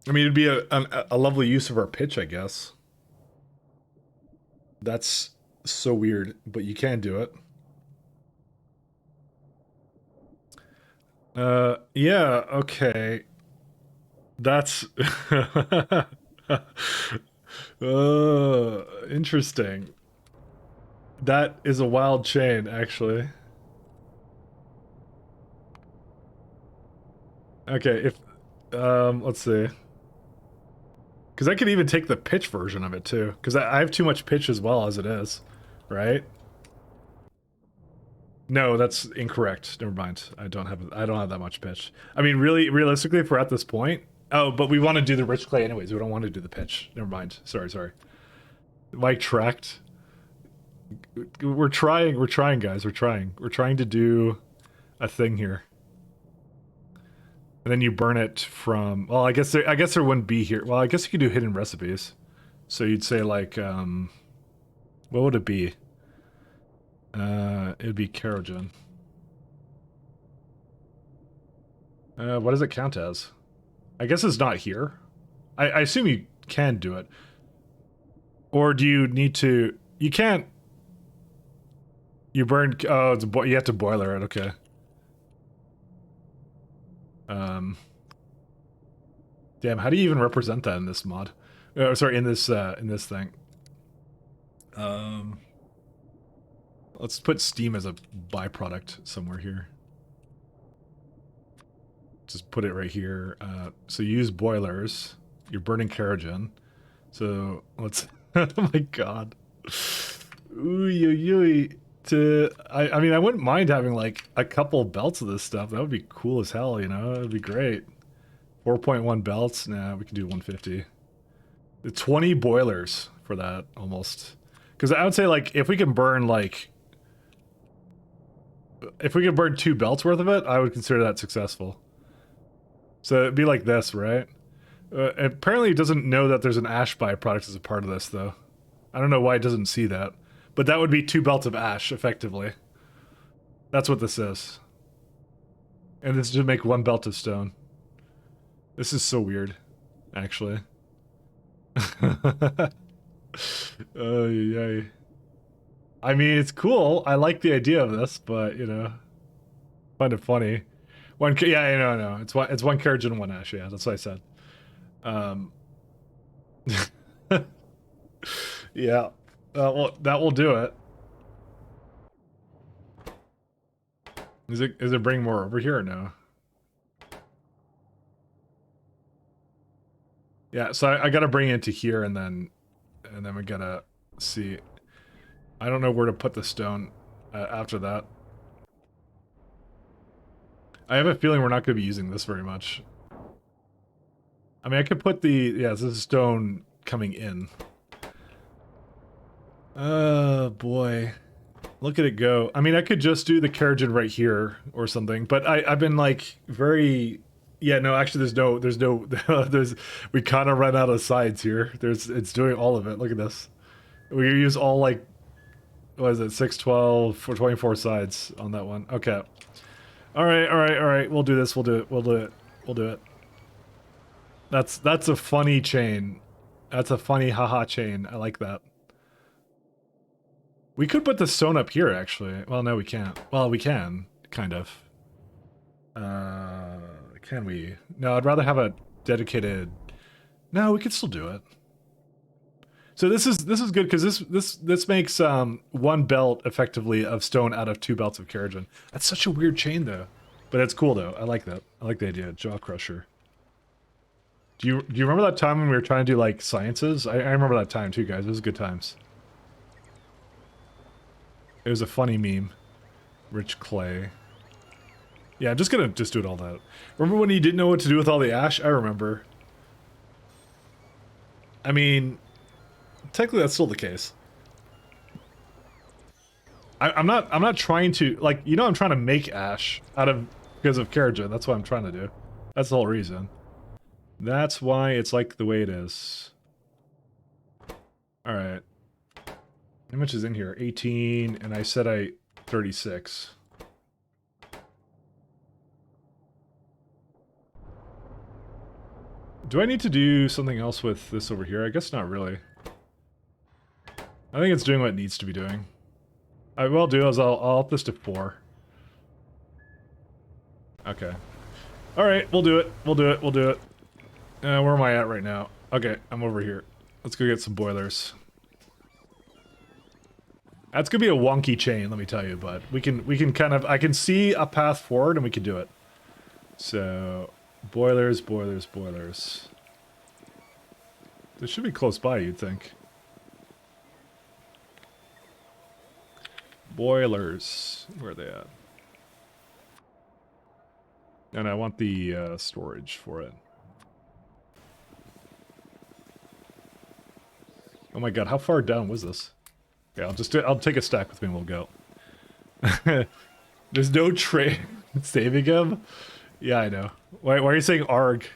I mean, it'd be a lovely use of our pitch, I guess. That's so weird, but you can do it. Yeah, okay. That's... interesting. That is a wild chain, actually. Okay, if... let's see. Because I could even take the pitch version of it, too. Because I have too much pitch as well as it is. Right? No, that's incorrect. Never mind. I don't have that much pitch. I mean, really, realistically, if we're at this point... Oh, but we want to do the rich clay anyways. We don't want to do the pitch. Never mind. Sorry. Mike tracked. We're trying, guys. We're trying to do a thing here. And then you burn it from... Well, I guess there wouldn't be here. Well, I guess you could do hidden recipes. So you'd say, like, what would it be? It'd be kerogen. What does it count as? I guess it's not here. I assume you can do it. Or do you need to... You can't... You burn... Oh, it's you have to boiler it, okay. Damn, how do you even represent that in this mod? Oh, sorry, in this thing. Let's put steam as a byproduct somewhere here. Just put it right here. So you use boilers. You're burning kerogen. So let's... oh my god. Ooh, I mean, I wouldn't mind having like a couple belts of this stuff. That would be cool as hell, you know? It would be great. 4.1 belts. Nah, we can do 150. 20 boilers for that, almost. Because I would say, like, if we can burn, like... If we could burn 2 belts worth of it, I would consider that successful. So it'd be like this, right? Apparently it doesn't know that there's an ash byproduct as a part of this, though. I don't know why it doesn't see that. But that would be 2 belts of ash, effectively. That's what this is. And this should make 1 belt of stone. This is so weird, actually. Oh, yeah. I mean, it's cool. I like the idea of this, but, you know, find it funny. Yeah, no. It's 1 kerogen and 1 ash. Yeah, that's what I said. Yeah. Well, that will do it. Is it bring more over here or no? Yeah, so I gotta bring it to here and then we gotta see. I don't know where to put the stone after that. I have a feeling we're not gonna be using this very much. I mean, I could put the... Yeah, this is stone coming in. Oh, boy. Look at it go. I mean, I could just do the kerogen right here or something, but I've been, like, very... Yeah, no, actually, we kind of run out of sides here. It's doing all of it. Look at this. We use all, like... What is it? 6, 12, 24 sides on that one. Okay. Alright. We'll do this. We'll do it. That's a funny chain. That's a funny haha chain. I like that. We could put the stone up here, actually. Well, no, we can't. Well, we can, kind of. Can we? No, I'd rather have a dedicated... No, we could still do it. So this is good because this makes 1 belt effectively of stone out of 2 belts of kerogen. That's such a weird chain, though. But it's cool, though. I like that. I like the idea. Jaw crusher. Do you remember that time when we were trying to do, like, sciences? I remember that time, too, guys. It was good times. It was a funny meme. Rich clay. Yeah, I'm just gonna do it all that. Remember when you didn't know what to do with all the ash? I remember. I mean, technically that's still the case. I'm not trying to, like, you know, I'm trying to make ash because of kerogen. That's what I'm trying to do. That's the whole reason. That's why it's like the way it is. Alright. How much is in here? 18, and I said 36. Do I need to do something else with this over here? I guess not really. I think it's doing what it needs to be doing. I will do is I'll up this to 4. Okay. Alright, we'll do it. We'll do it. Where am I at right now? Okay, I'm over here. Let's go get some boilers. That's gonna be a wonky chain, let me tell you, but we can kind of... I can see a path forward and we can do it. So... Boilers. This should be close by, you'd think. Boilers. Where are they at? And I want the storage for it. Oh my god, how far down was this? Yeah, I'll take a stack with me and we'll go. There's no train saving him? Yeah, I know. Why are you saying ARG?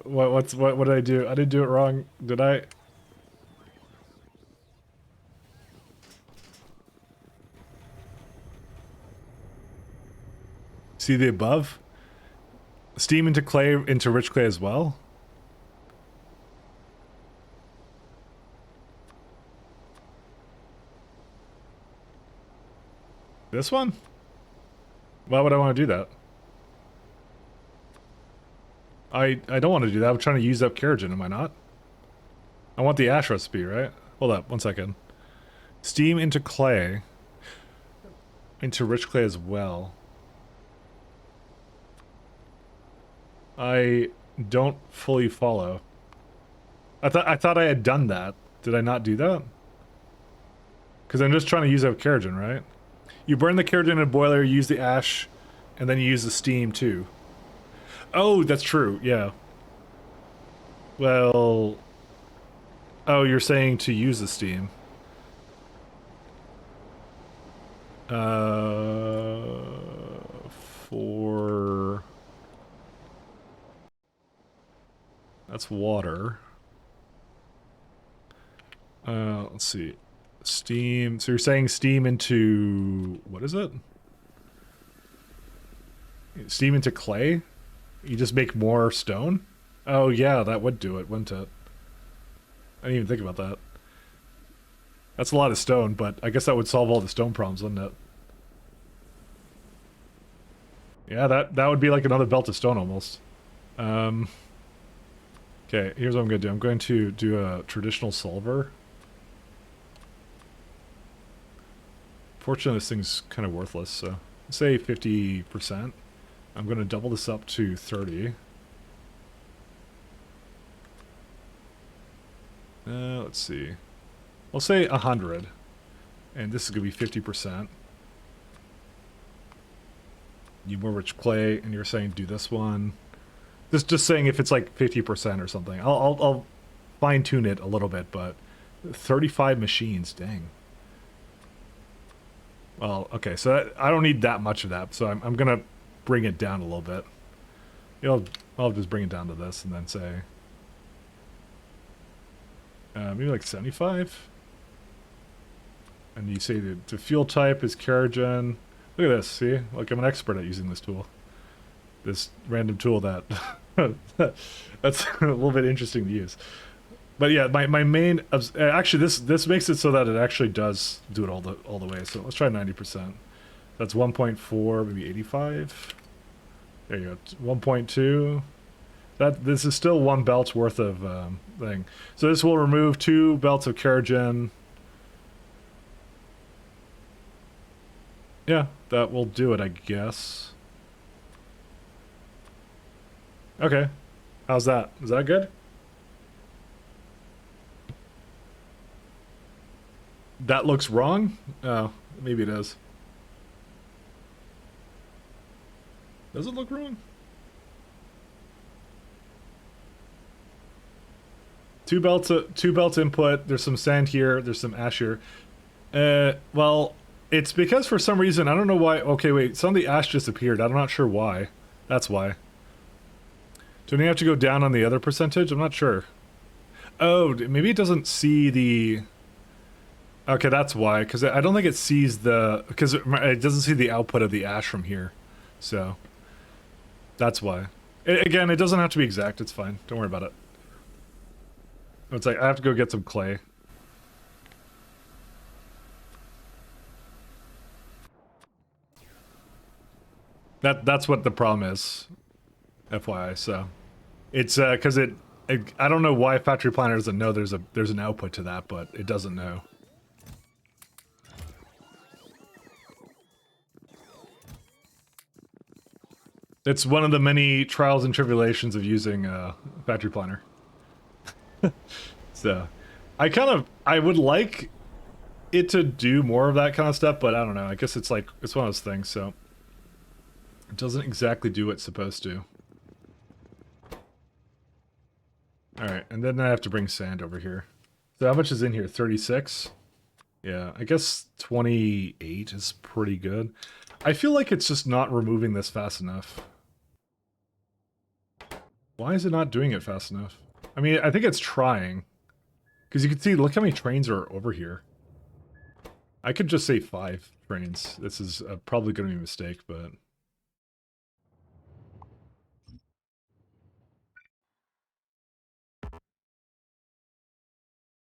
What did I do? I didn't do it wrong, did I? See the above? Steam into clay, into rich clay as well? This one? Why would I want to do that? I don't want to do that. I'm trying to use up Keratin, am I not? I want the ash recipe, right? Hold up, 1 second. Steam into clay. Into rich clay as well. I don't fully follow. I thought I had done that. Did I not do that? Because I'm just trying to use up Keratin, right? You burn the Keratin in a boiler, use the ash, and then you use the steam too. Oh, that's true, yeah. Well... Oh, you're saying to use the steam. For... That's water. Let's see. Steam. So you're saying steam into... What is it? Steam into clay? You just make more stone? Oh yeah, that would do it, wouldn't it? I didn't even think about that. That's a lot of stone, but I guess that would solve all the stone problems, wouldn't it? Yeah, that would be like another belt of stone almost. Okay, here's what I'm going to do. I'm going to do a traditional solver. Fortunately, this thing's kind of worthless, so say 50%. I'm going to double this up to 30. Let's see. I'll say 100. And this is going to be 50%. You more rich clay, and you're saying do this one. Just saying if it's like 50% or something. I'll fine tune it a little bit, but 35 machines, dang. Well, okay, so I don't need that much of that, so I'm gonna bring it down a little bit. I'll just bring it down to this and then say maybe like 75. And you say the fuel type is Keratin. Look at this, see? Like I'm an expert at using this tool. This random tool that that's a little bit interesting to use. But yeah, my main actually this makes it so that it actually does do it all the way. So let's try 90%. That's 1.4, maybe 85. There you go. 1.2. This is still 1 belt's worth of thing. So this will remove 2 belts of Keratin. Yeah, that will do it, I guess. Okay. How's that? Is that good? That looks wrong? Oh, maybe it is. Does it look wrong? 2 belts input. There's some sand here. There's some ash here. Well, it's because for some reason, I don't know why. Okay, wait. Some of the ash disappeared. I'm not sure why. That's why. Do we have to go down on the other percentage? I'm not sure. Oh, maybe it doesn't see the... Okay, that's why. Because I don't think it sees the... Because it doesn't see the output of the ash from here. So, that's why. Again, it doesn't have to be exact. It's fine. Don't worry about it. It's like, I have to go get some clay. That's what the problem is. FYI, so. It's, because I don't know why Factorio Planner doesn't know there's an output to that, but it doesn't know. It's one of the many trials and tribulations of using Factorio Planner. So, I would like it to do more of that kind of stuff, but I don't know. I guess it's like, it's one of those things, so. It doesn't exactly do what it's supposed to. Alright, and then I have to bring sand over here. So how much is in here? 36? Yeah, I guess 28 is pretty good. I feel like it's just not removing this fast enough. Why is it not doing it fast enough? I mean, I think it's trying. Because you can see, look how many trains are over here. I could just say 5 trains. This is probably going to be a mistake, but...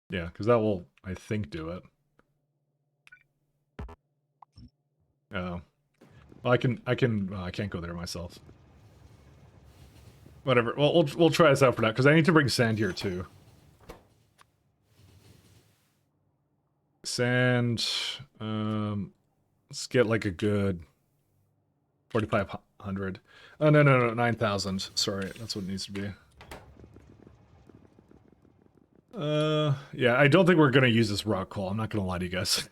Yeah, because that will, I think, do it. Oh. Well, I can't go there myself. Whatever. Well, we'll try this out for now, because I need to bring sand here, too. Sand, let's get like a good 4,500. Oh, no, 9,000. Sorry, that's what it needs to be. Yeah, I don't think we're gonna use this rock coal. I'm not gonna lie to you guys.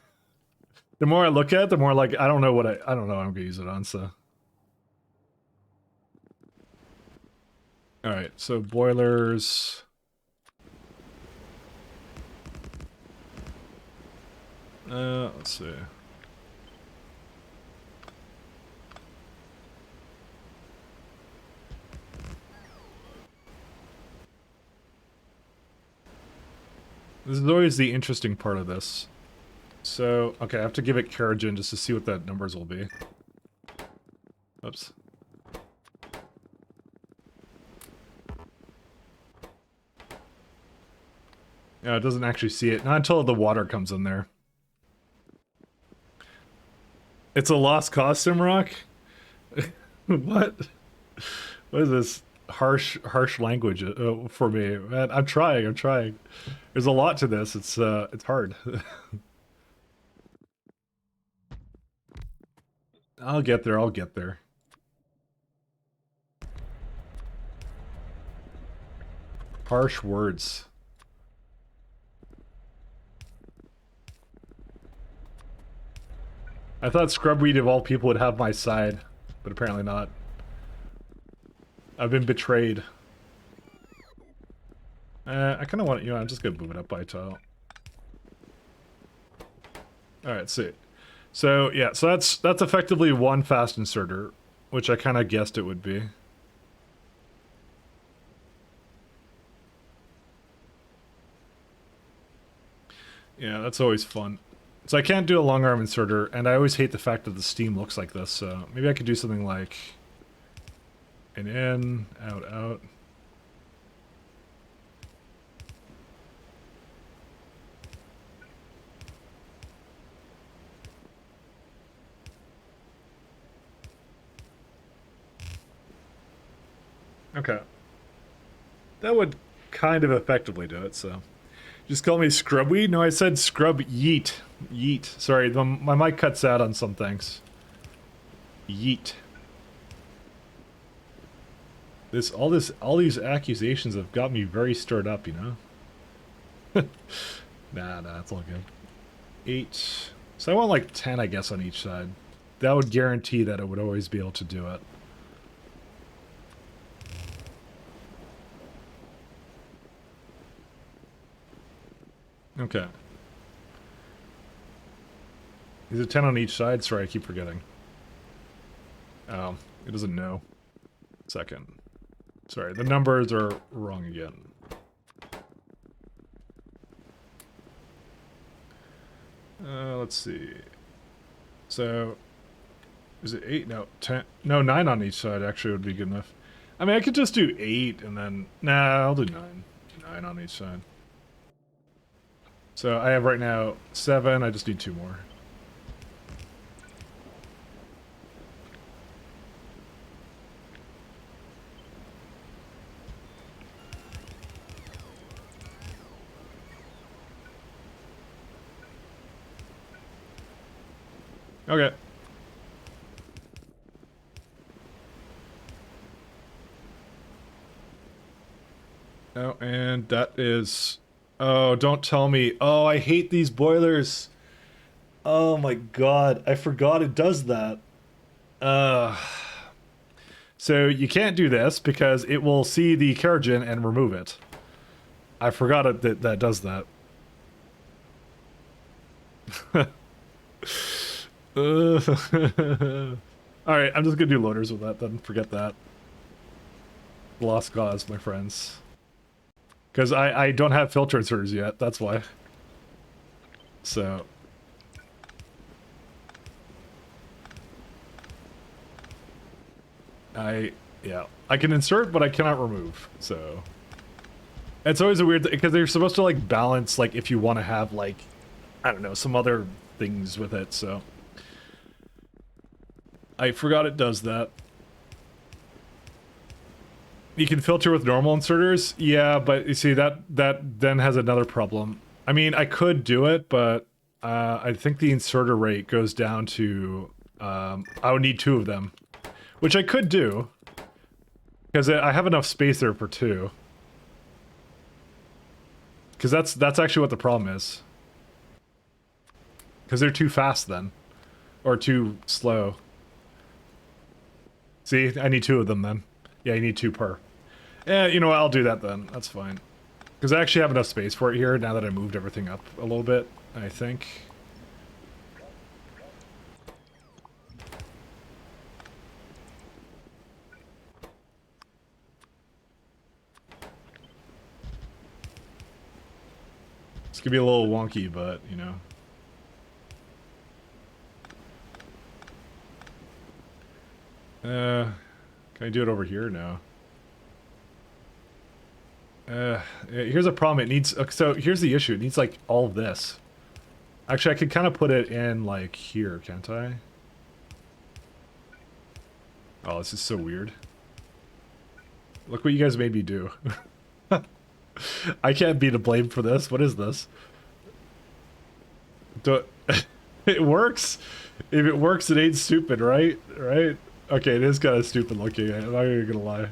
The more I look at it, the more like, I don't know what I don't know what I'm gonna use it on, so. Alright, so boilers. Let's see. This is always the interesting part of this. So, okay, I have to give it Keragen just to see what that numbers will be. Oops. Yeah, it doesn't actually see it. Not until the water comes in there. It's a lost cause, Simrock? What? What is this harsh language for me? Man, I'm trying. There's a lot to this. It's hard. I'll get there. Harsh words. I thought Scrubweed of all people would have my side, but apparently not. I've been betrayed. I kind of want, I'm just gonna move it up by a tile. Alright, see. So, yeah, so that's effectively one fast inserter, which I kind of guessed it would be. Yeah, that's always fun. So I can't do a long arm inserter, and I always hate the fact that the steam looks like this, so maybe I could do something like in, out. Okay. That would kind of effectively do it, so. Just call me Scrubweed? No, I said Scrub Yeet. Yeet. Sorry, my mic cuts out on some things. Yeet. All these accusations have got me very stirred up, you know? Nah, it's all good. 8. So I want like 10, I guess, on each side. That would guarantee that it would always be able to do it. Okay. Is it 10 on each side? Sorry, I keep forgetting. Oh, it doesn't know. Second. Sorry, the numbers are wrong again. Let's see. So, is it 8? No, 10. No, 9 on each side actually would be good enough. I mean, I could just do 8 and then... Nah, I'll do 9. 9 on each side. So I have right now 7, I just need 2 more. Okay. Oh, and that is... Oh, don't tell me. Oh, I hate these boilers. Oh my god, I forgot it does that. So you can't do this because it will see the Keragen and remove it. I forgot it that does that. Alright, I'm just gonna do loaders with that then. Forget that. Lost cause, my friends. Because I don't have filter inserters yet, that's why. So. Yeah. I can insert, but I cannot remove, so. It's always a weird thing because they're supposed to like balance like if you want to have like, I don't know, some other things with it. So I forgot it does that. You can filter with normal inserters, yeah, but you see that then has another problem. I mean, I could do it, but I think the inserter rate goes down to I would need 2 of them, which I could do because I have enough space there for 2. Because that's actually what the problem is. Because they're too fast then, or too slow. See, I need 2 of them then. Yeah, you need 2 per. Yeah, you know what, I'll do that then. That's fine. Because I actually have enough space for it here now that I moved everything up a little bit, I think. It's gonna be a little wonky, but, you know. Can I do it over here? No. Here's a problem. It needs, so here's the issue. It needs like all of this. Actually, I could kind of put it in like here, can't I? Oh, this is so weird. Look what you guys made me do. I can't be to blame for this. What is this? It works. If it works, it ain't stupid, right? Right? Okay, it is kind of stupid looking. I'm not even gonna lie.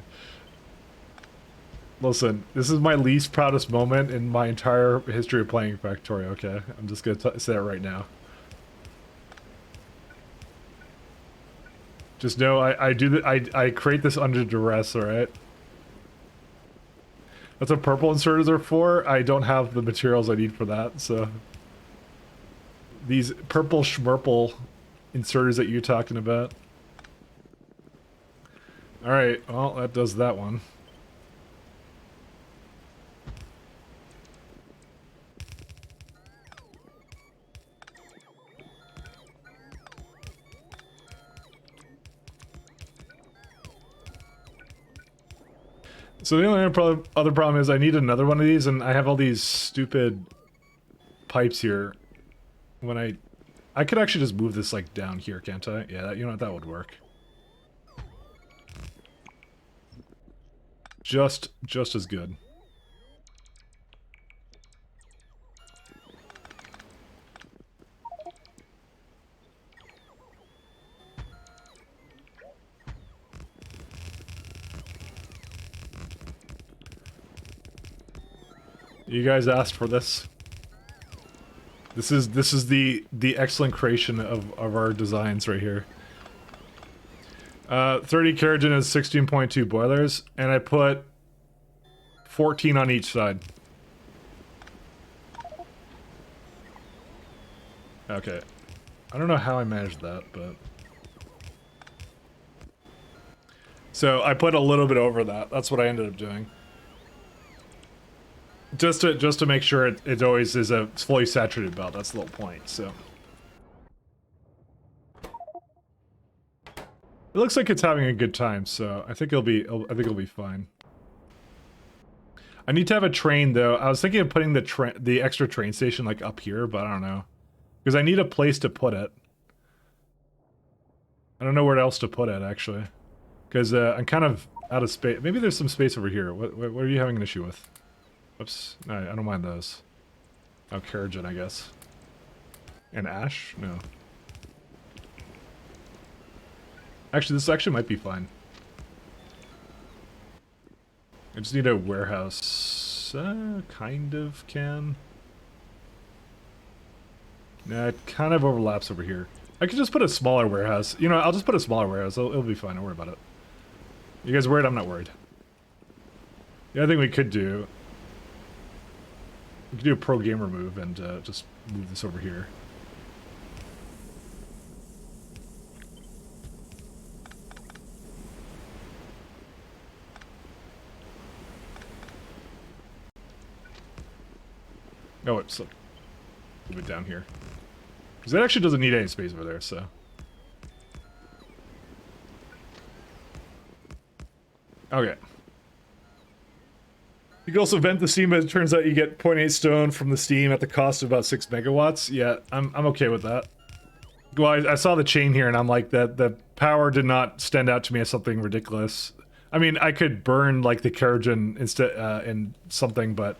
Listen, this is my least proudest moment in my entire history of playing Factorio, okay? I'm just gonna say it right now. Just know I create this under duress, alright? That's what purple inserters are for. I don't have the materials I need for that, so... These purple schmurple inserters that you're talking about. Alright, well, that does that one. So the only other problem is I need another one of these, and I have all these stupid pipes here. When I could actually just move this like down here, can't I? Yeah, you know what, that would work. Just as good. You guys asked for this. This is the excellent creation of our designs right here. 30 Keratin is 16.2 boilers, and I put 14 on each side. Okay. I don't know how I managed that, but... So, I put a little bit over that. That's what I ended up doing. Just to make sure it always is a fully saturated belt. That's the whole point, so... It looks like it's having a good time, so I think it'll be fine. I need to have a train though. I was thinking of putting the extra train station like up here, but I don't know. Because I need a place to put it. I don't know where else to put it actually. Because I'm kind of out of space. Maybe there's some space over here. What are you having an issue with? Oops. No, I don't mind those. Oh, Keratin, I guess. And ash? No. Actually, this actually might be fine. I just need a warehouse. Kind of can. Nah, it kind of overlaps over here. I could just put a smaller warehouse. You know, I'll just put a smaller warehouse. It'll be fine. Don't worry about it. You guys worried? I'm not worried. The other thing we could do... We could do a pro gamer move and just move this over here. Oh, it's a little bit down here. Because it actually doesn't need any space over there, so... Okay. You can also vent the steam, but it turns out you get zero 0.8 stone from the steam at the cost of about 6 megawatts. Yeah, I'm okay with that. Well, I saw the chain here, and I'm like, that the power did not stand out to me as something ridiculous. I mean, I could burn, like, the kerogen instead in something, but...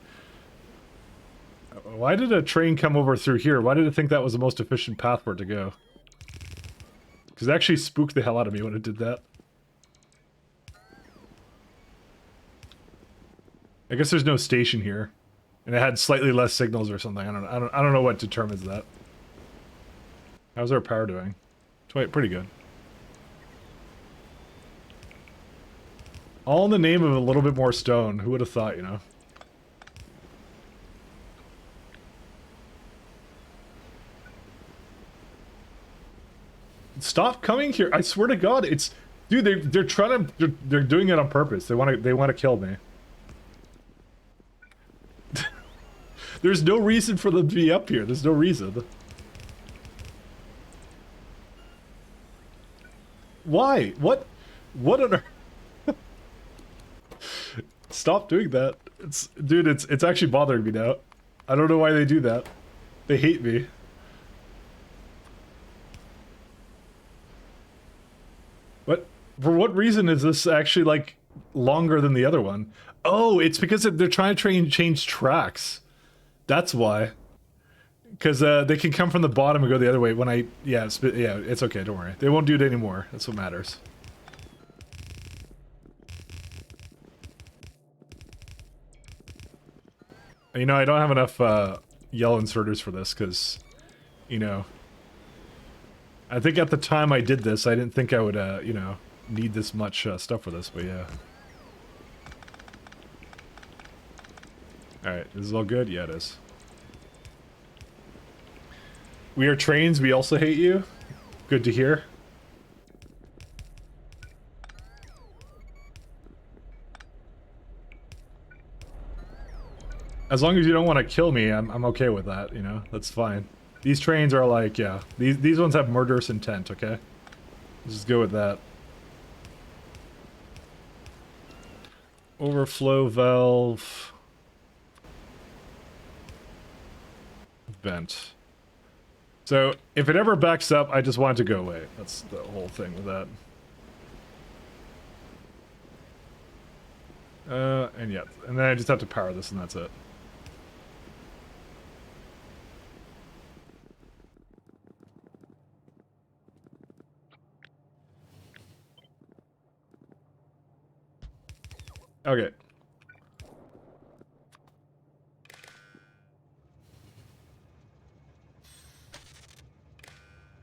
Why did a train come over through here? Why did it think that was the most efficient path for it to go? Because it actually spooked the hell out of me when it did that. I guess there's no station here, and it had slightly less signals or something. I don't know what determines that. How's our power doing? Pretty good. All in the name of a little bit more stone. Who would have thought, you know? Stop coming here! I swear to God, it's, dude. They're trying to. They're doing it on purpose. They want to kill me. There's no reason for them to be up here. There's no reason. Why? What? What on earth? Stop doing that. Dude, it's actually bothering me now. I don't know why they do that. They hate me. What? For what reason is this actually, like, longer than the other one? Oh, it's because they're trying to change tracks. That's why. Because they can come from the bottom and go the other way when I... Yeah, it's okay, don't worry. They won't do it anymore. That's what matters. You know, I don't have enough yellow inserters for this because, you know... I think at the time I did this, I didn't think I would, you know, need this much stuff for this, but yeah. Alright, this is all good? Yeah, it is. We are trains, we also hate you. Good to hear. As long as you don't want to kill me, I'm okay with that, you know? That's fine. These trains are like, yeah. These ones have murderous intent, okay? Let's just go with that. Overflow valve. Vent. So, if it ever backs up, I just want it to go away. That's the whole thing with that. And yeah. And then I just have to power this and that's it. Okay.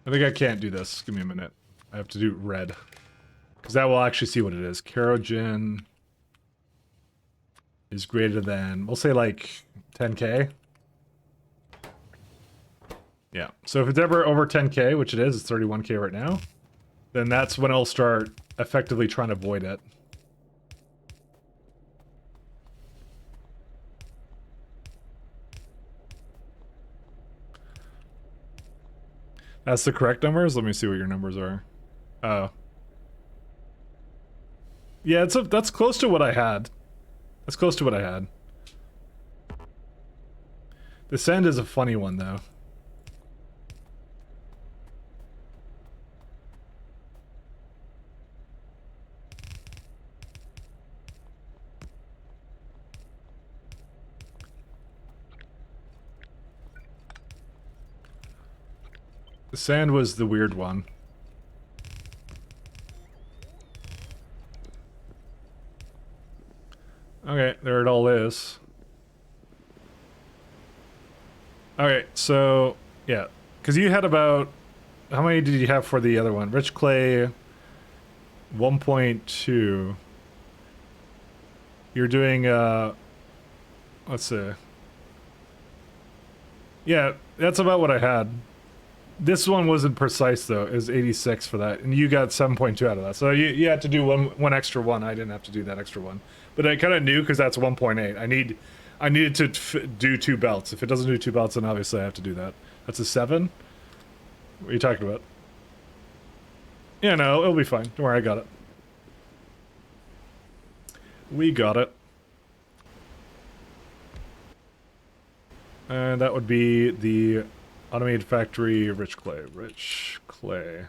I think I can't do this. Give me a minute. I have to do red. Because that will actually see what it is. Kerogen is greater than, we'll say like 10k. Yeah. So if it's ever over 10k, which it is, it's 31k right now, then that's when I'll start effectively trying to avoid it. That's the correct numbers? Let me see what your numbers are. Oh. Yeah, that's close to what I had. That's close to what I had. The sand is a funny one, though. The sand was the weird one. Okay, there it all is. Okay, so, yeah. Because you had about... How many did you have for the other one? Rich clay... 1.2. You're doing, let's see. Yeah, that's about what I had. This one wasn't precise, though. It was 86 for that. And you got 7.2 out of that. So you had to do one extra one. I didn't have to do that extra one. But I kind of knew because that's 1.8. I needed to do 2 belts. If it doesn't do 2 belts, then obviously I have to do that. That's a 7? What are you talking about? Yeah, no, it'll be fine. Don't worry, I got it. We got it. And that would be the automated factory rich clay. Rich clay.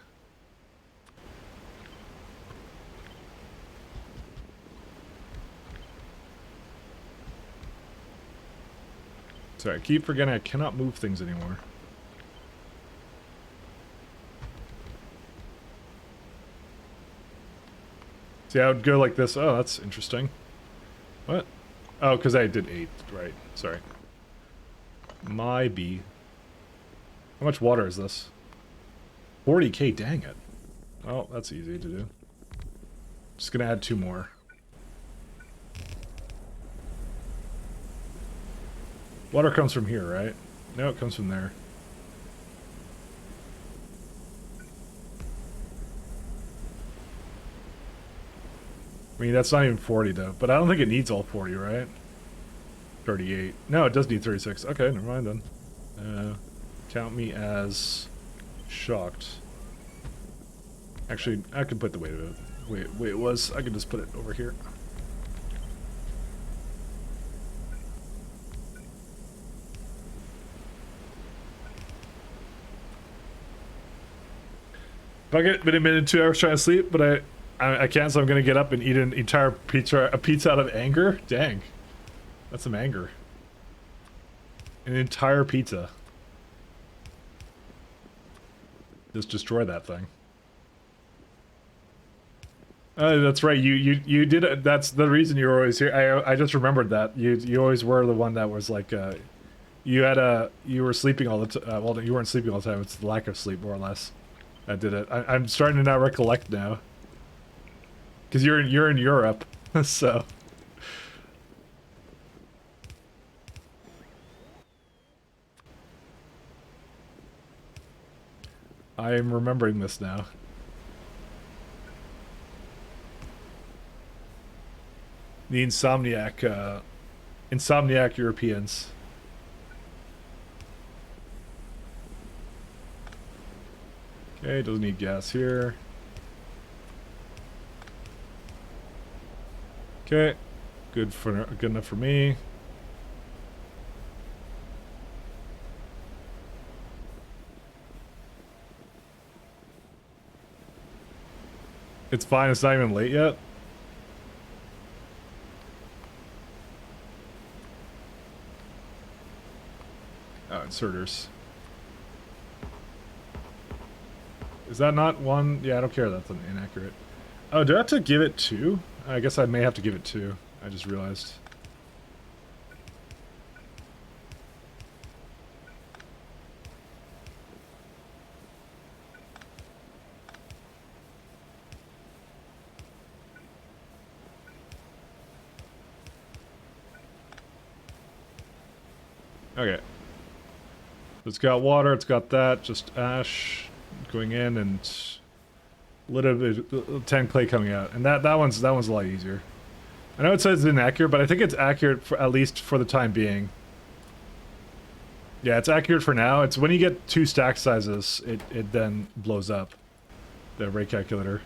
Sorry, I keep forgetting I cannot move things anymore. See, I would go like this. Oh, that's interesting. What? Oh, because I did 8, right. Sorry. My B. How much water is this? 40k, dang it. Oh, that's easy to do. Just gonna add 2 more. Water comes from here, right? No, it comes from there. I mean, that's not even 40 though, but I don't think it needs all 40, right? 38. No, it does need 36. Okay, never mind then. Count me as shocked. Actually, I could put the way it was. I could just put it over here. If I get been a minute, 2 hours trying to sleep, but I can't, so I'm gonna get up and eat an entire pizza out of anger. Dang, that's some anger. An entire pizza. Just destroy that thing. That's right. You did it. That's the reason you were always here. I just remembered that you always were the one that was like you were sleeping all the time. Well, you weren't sleeping all the time. It's the lack of sleep, more or less. That did it. I'm starting to not recollect now. Because you're in Europe, so. I am remembering this now. The insomniac Europeans. Okay, doesn't need gas here. Okay, good enough for me. It's fine, it's not even late yet. Oh, inserters. Is that not one? Yeah, I don't care, that's inaccurate. Oh, do I have to give it 2? I guess I may have to give it 2. I just realized. Okay. It's got water, it's got that, just ash going in and a little bit 10 clay coming out. And that one's a lot easier. I know it says it's inaccurate, but I think it's accurate for at least for the time being. Yeah, it's accurate for now. It's when you get 2 stack sizes, it then blows up. The rate calculator.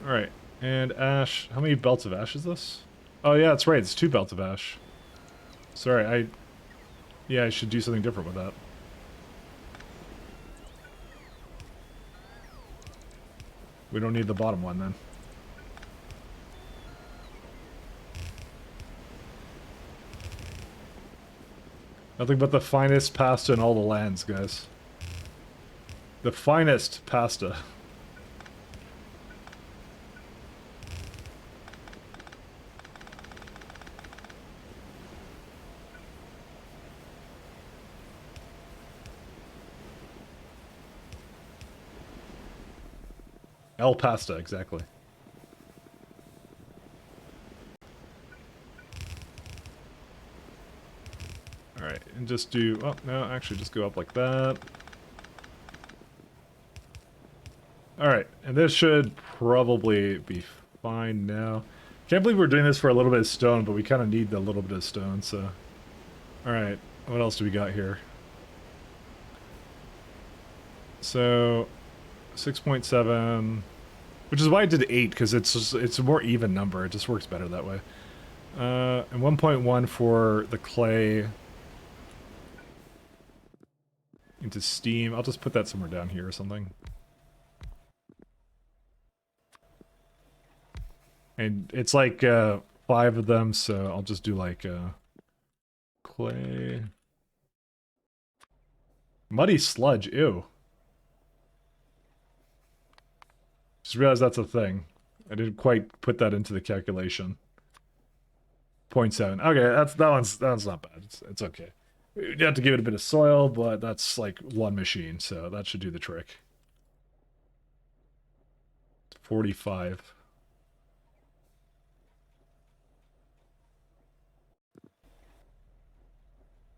Alright, and ash. How many belts of ash is this? Oh yeah, that's right, it's 2 belts of ash. Sorry, yeah, I should do something different with that. We don't need the bottom one then. Nothing but the finest pasta in all the lands, guys. The finest pasta. El pasta, exactly. Alright, and just do... Oh, no, actually just go up like that. Alright, and this should probably be fine now. Can't believe we're doing this for a little bit of stone, but we kind of need a little bit of stone, so... Alright, what else do we got here? So... 6.7... Which is why I did 8, because it's a more even number. It just works better that way. And 1.1 for the clay... into steam. I'll just put that somewhere down here or something. And it's like 5 of them, so I'll just do like clay. Muddy sludge, ew. Just realized that's a thing. I didn't quite put that into the calculation. 0.7. Okay, that one's not bad. It's okay. You have to give it a bit of soil, but that's like one machine, so that should do the trick. 45.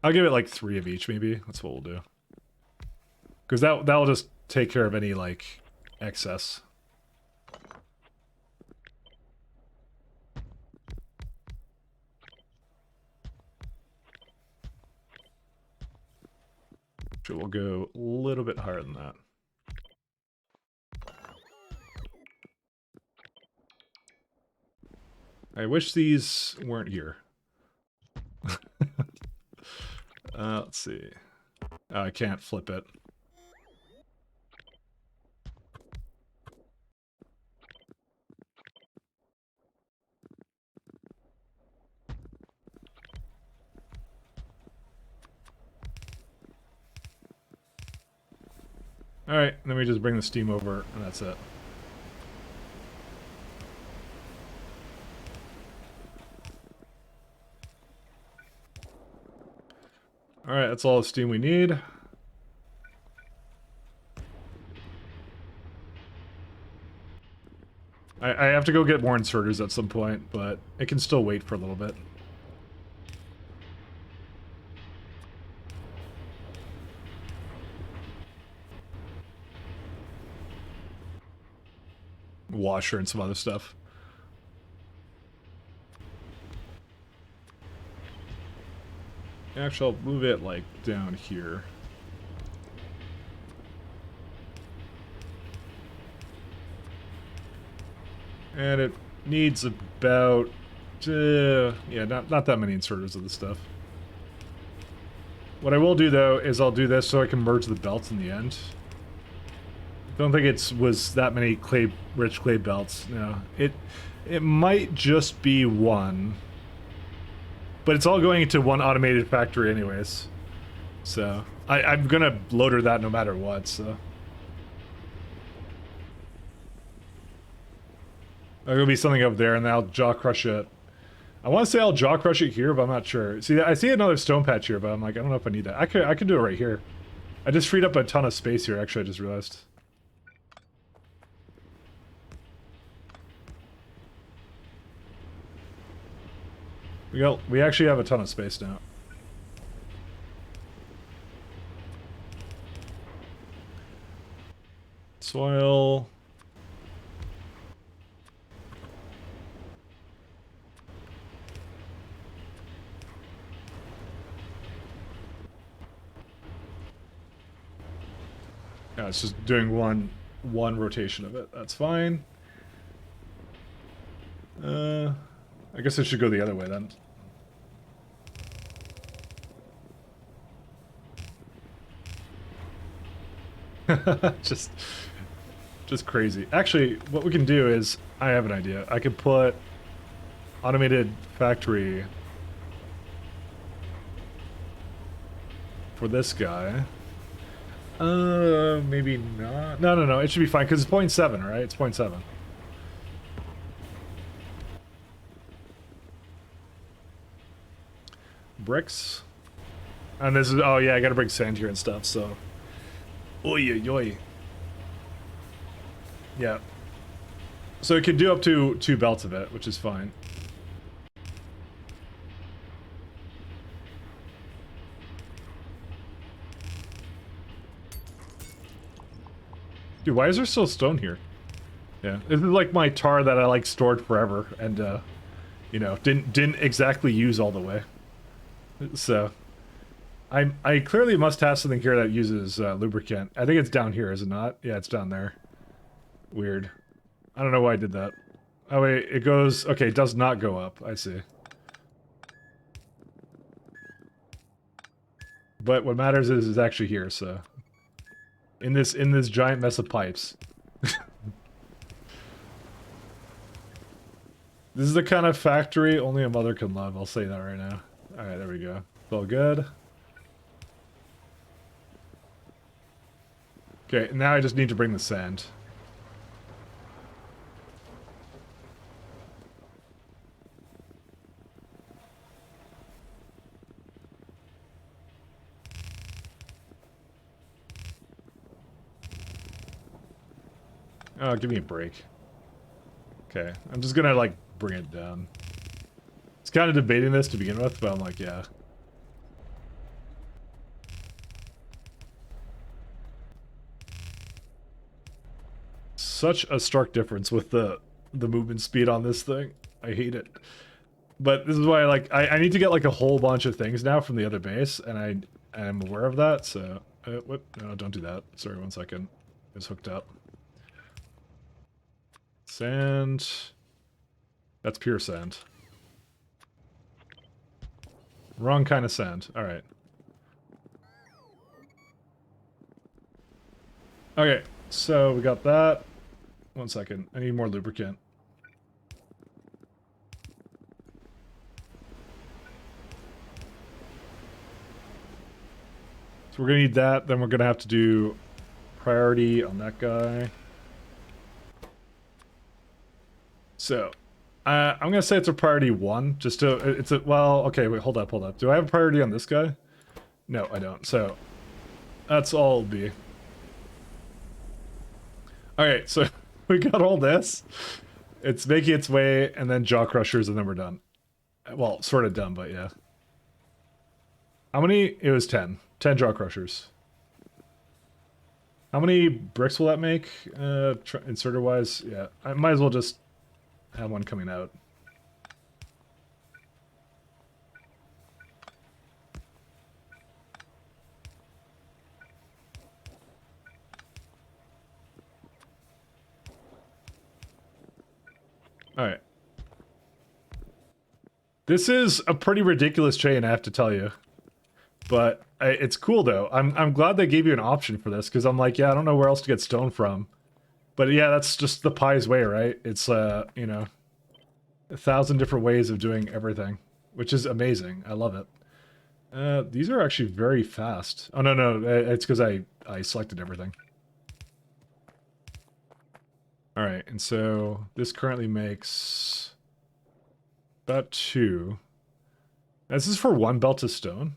I'll give it like 3 of each, maybe. That's what we'll do. Because that'll just take care of any, like, excess. So we'll go a little bit higher than that. I wish these weren't here. Let's see. I can't flip it. Alright, then we just bring the steam over, and that's it. Alright, that's all the steam we need. I have to go get more inserters at some point, but it can still wait for a little bit. Washer and some other stuff. Actually, I'll move it like down here. And it needs about yeah, not that many inserters of the stuff. What I will do though is I'll do this so I can merge the belts in the end. Don't think was that many rich clay belts. No, it might just be one, but it's all going into one automated factory anyways. So I'm gonna loader that no matter what. So there's gonna be something up there, and then I'll jaw crush it. I want to say I'll jaw crush it here, but I'm not sure. See, I see another stone patch here, but I'm like, I don't know if I need that. I could do it right here. I just freed up a ton of space here. Actually, I just realized. We actually have a ton of space now. Soil. Yeah, it's just doing one rotation of it. That's fine. I guess it should go the other way then. just crazy. Actually, what we can do is, I have an idea. I could put automated factory for this guy. Maybe not. No. It should be fine because it's 0.7, right? It's 0.7. Bricks. And this is, oh yeah, I gotta bring sand here and stuff, so. Oy. Yeah. So it could do up to 2 belts of it, which is fine. Dude, why is there still stone here? Yeah, this is like my tar that I like stored forever, and you know, didn't exactly use all the way. So I clearly must have something here that uses lubricant. I think it's down here, is it not? Yeah, it's down there. Weird. I don't know why I did that. Oh wait, it goes... Okay, it does not go up. I see. But what matters is it's actually here, so... In this giant mess of pipes. This is the kind of factory only a mother can love. I'll say that right now. Alright, there we go. It's all good. Okay, now I just need to bring the sand. Oh, give me a break. Okay, I'm just gonna, like, bring it down. It's kind of debating this to begin with, but I'm like, yeah. Such a stark difference with the movement speed on this thing. I hate it. But this is why, like, I need to get, like, a whole bunch of things now from the other base, and I'm aware of that, so... what? No, don't do that. Sorry, 1 second. It's hooked up. Sand. That's pure sand. Wrong kind of sand. Alright. Okay, so we got that. 1 second. I need more lubricant. So we're gonna need that, then we're gonna have to do priority on that guy. So, I'm gonna say it's a priority 1, just to, it's a, well, okay, wait, hold up. Do I have a priority on this guy? No, I don't, so, that's all it'll be. Alright, so, we got all this. It's making its way, and then jaw crushers, and then we're done. Well, sort of done, but yeah. How many? It was 10. 10 jaw crushers. How many bricks will that make, inserter-wise? Yeah, I might as well just have one coming out. Alright. This is a pretty ridiculous chain, I have to tell you. But it's cool, though. I'm glad they gave you an option for this, because I'm like, yeah, I don't know where else to get stone from. But yeah, that's just the Pi's way, right? It's, you know, 1,000 different ways of doing everything, which is amazing. I love it. These are actually very fast. Oh, no, it's because I selected everything. All right, and so this currently makes about 2. This is for 1 belt of stone?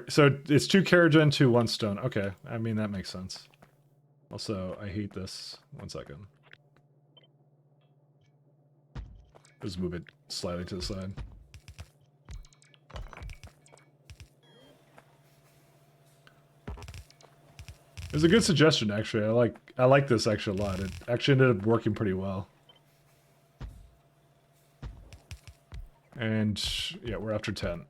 So it's 2 Keragen to 1 stone. Okay, I mean, that makes sense. Also, I hate this. 1 second. Just move it slightly to the side. It was a good suggestion, actually. I like this actually a lot. It actually ended up working pretty well. And yeah, we're after 10.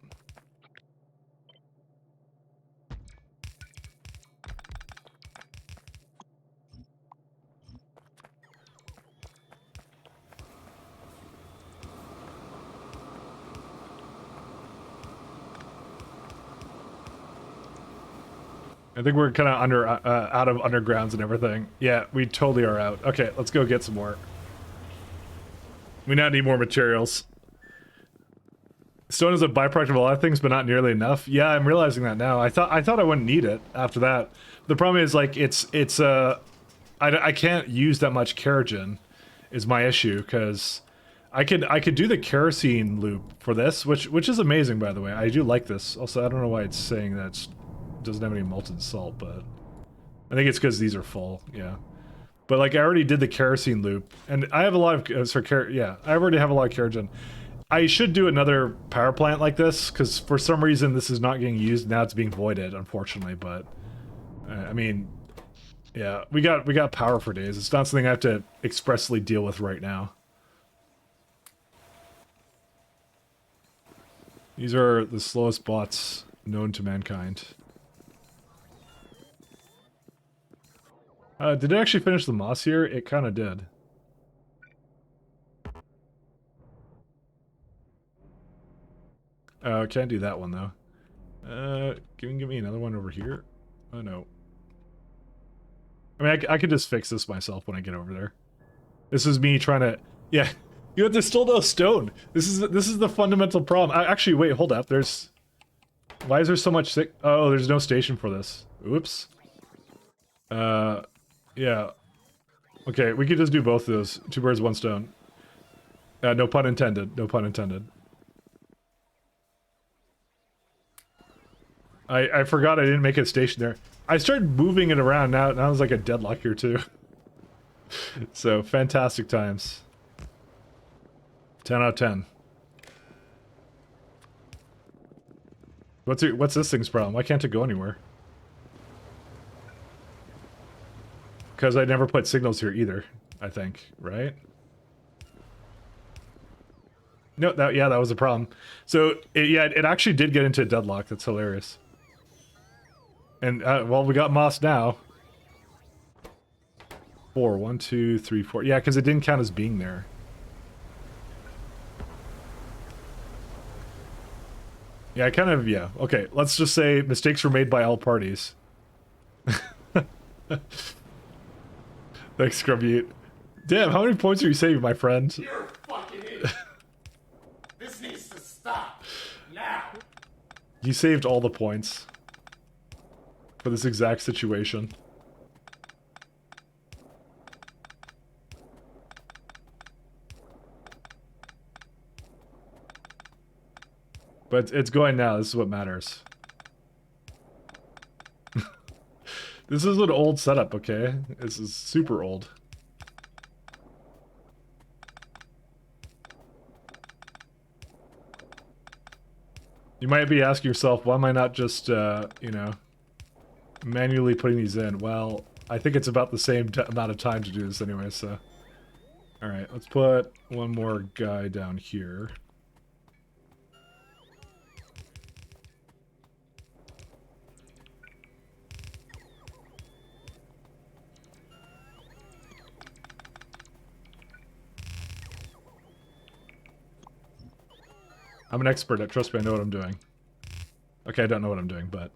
I think we're kind of out of undergrounds and everything. Yeah, we totally are out. Okay, let's go get some more. We now need more materials. Stone is a byproduct of a lot of things, but not nearly enough. Yeah, I'm realizing that now. I thought I wouldn't need it after that. The problem is, like, I can't use that much Keragen is my issue, because I could do the kerosene loop for this, which is amazing, by the way. I do like this. Also, I don't know why it's saying that it doesn't have any molten salt, but I think it's because these are full, yeah. But, like, I already did the kerosene loop, and I have a lot of, I already have a lot of Keragen. I should do another power plant like this, because for some reason this is not getting used, now it's being voided, unfortunately, but, I mean, yeah, we got power for days. It's not something I have to expressly deal with right now. These are the slowest bots known to mankind. Did it actually finish the moss here? It kind of did. Can't do that one though. Give me another one over here. Oh no. I mean, I could just fix this myself when I get over there. This is me trying to, yeah. You know, there's still no stone. This is the fundamental problem. Actually, wait, hold up. Why is there so much sick? Oh, there's no station for this. Oops. Yeah. Okay, we could just do both of those. 2 birds, 1 stone. No pun intended. No pun intended. I forgot I didn't make a station there. I started moving it around now. Now there's like a deadlock here too. So fantastic times. 10 out of 10. What's this thing's problem? Why can't it go anywhere? Because I never put signals here either, I think, right? No, that was a problem. So, it actually did get into a deadlock. That's hilarious. And, well, we got moss now. 4. 1, 2, 3, 4. Yeah, because it didn't count as being there. Yeah, yeah. Okay, let's just say mistakes were made by all parties. Thanks, Scrubby. Damn, how many points are you saving, my friend? You're a fucking idiot. This needs to stop. Now. You saved all the points. For this exact situation. But it's going now, this is what matters. This is an old setup, okay? This is super old. You might be asking yourself, why am I not just, you know, manually putting these in? Well, I think it's about the same amount of time to do this anyway, so... Alright, let's put one more guy down here. I'm an expert at, trust me, I know what I'm doing. Okay, I don't know what I'm doing, but...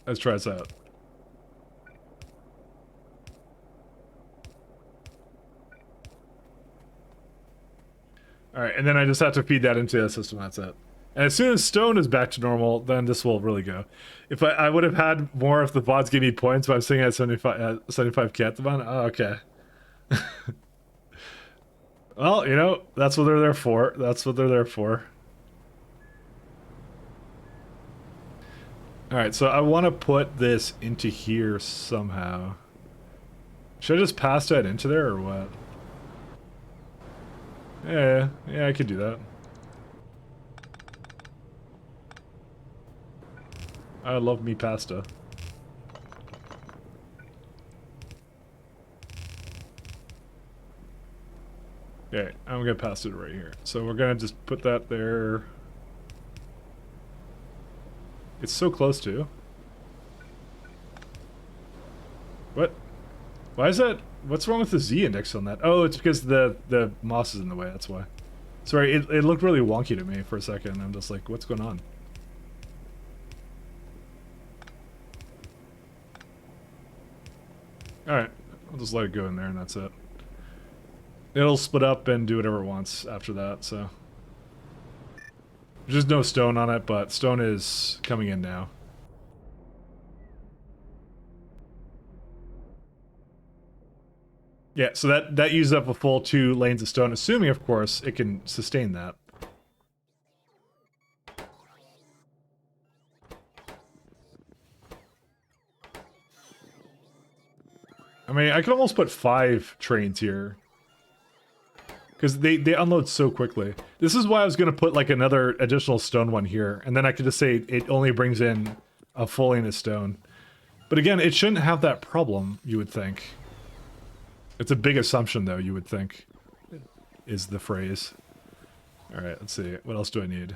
Let's try this out. Alright, and then I just have to feed that into the system, that's it. And as soon as stone is back to normal, then this will really go. If I would have had more if the VODs gave me points, but I'm sitting at 75k at the moment. Oh, okay. Well, you know, that's what they're there for. That's what they're there for. Alright, so I want to put this into here somehow. Should I just pass that into there, or what? Yeah, I could do that. I love me pasta. Okay, I'm gonna pass it right here. So we're gonna just put that there. It's so close to. What? Why is that? What's wrong with the Z index on that? Oh, it's because the moss is in the way, that's why. Sorry, it looked really wonky to me for a second. I'm just like, what's going on? Alright, I'll just let it go in there and that's it. It'll split up and do whatever it wants after that, so. There's just no stone on it, but stone is coming in now. Yeah, so that used up a full 2 lanes of stone, assuming, of course, it can sustain that. I mean, I could almost put 5 trains here. Because they unload so quickly. This is why I was going to put like another additional stone one here. And then I could just say it only brings in a full lane of stone. But again, it shouldn't have that problem, you would think. It's a big assumption though, you would think. Is the phrase. All right, let's see. What else do I need?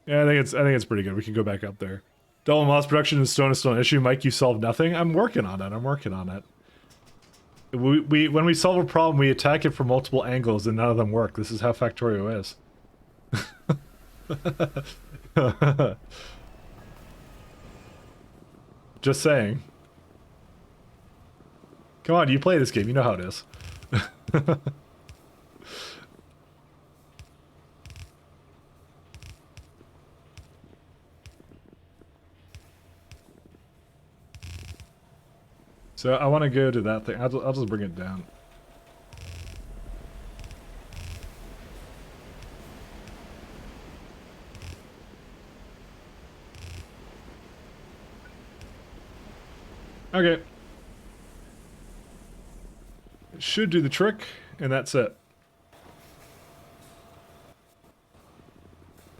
Yeah, I think it's pretty good. We can go back up there. Double moss production in stone is still an issue. Mike, you solved nothing. I'm working on it. I'm working on it. When we solve a problem, we attack it from multiple angles, and none of them work. This is how Factorio is. Just saying. Come on, you play this game. You know how it is. So I want to go to that thing. I'll just bring it down. Okay. It should do the trick, and that's it.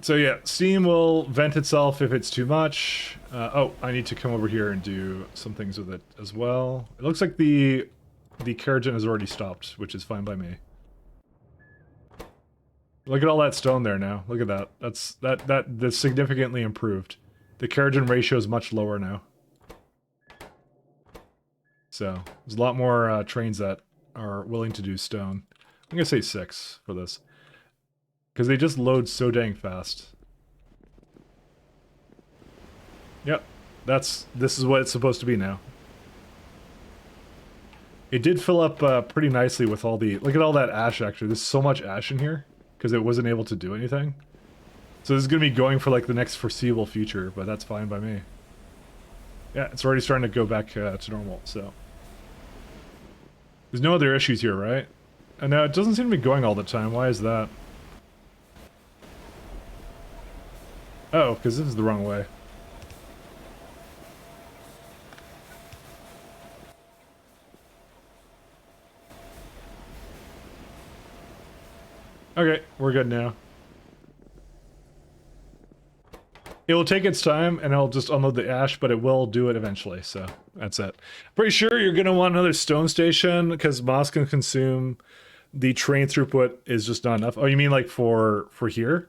So yeah, steam will vent itself if it's too much. Oh, I need to come over here and do some things with it as well. It looks like the Keragen has already stopped, which is fine by me. Look at all that stone there now. Look at that. That's significantly improved. The Keragen ratio is much lower now. So there's a lot more trains that are willing to do stone. I'm gonna say 6 for this. Because they just load so dang fast. Yep. This is what it's supposed to be now. It did fill up pretty nicely with all the... Look at all that ash, actually. There's so much ash in here. Because it wasn't able to do anything. So this is going to be going for like the next foreseeable future. But that's fine by me. Yeah, it's already starting to go back to normal, so... There's no other issues here, right? And now it doesn't seem to be going all the time. Why is that? Oh, because this is the wrong way. Okay, we're good now. It will take its time, and I'll just unload the ash, but it will do it eventually, so that's it. Pretty sure you're going to want another stone station, because moss can consume the train throughput is just not enough. Oh, you mean like for here?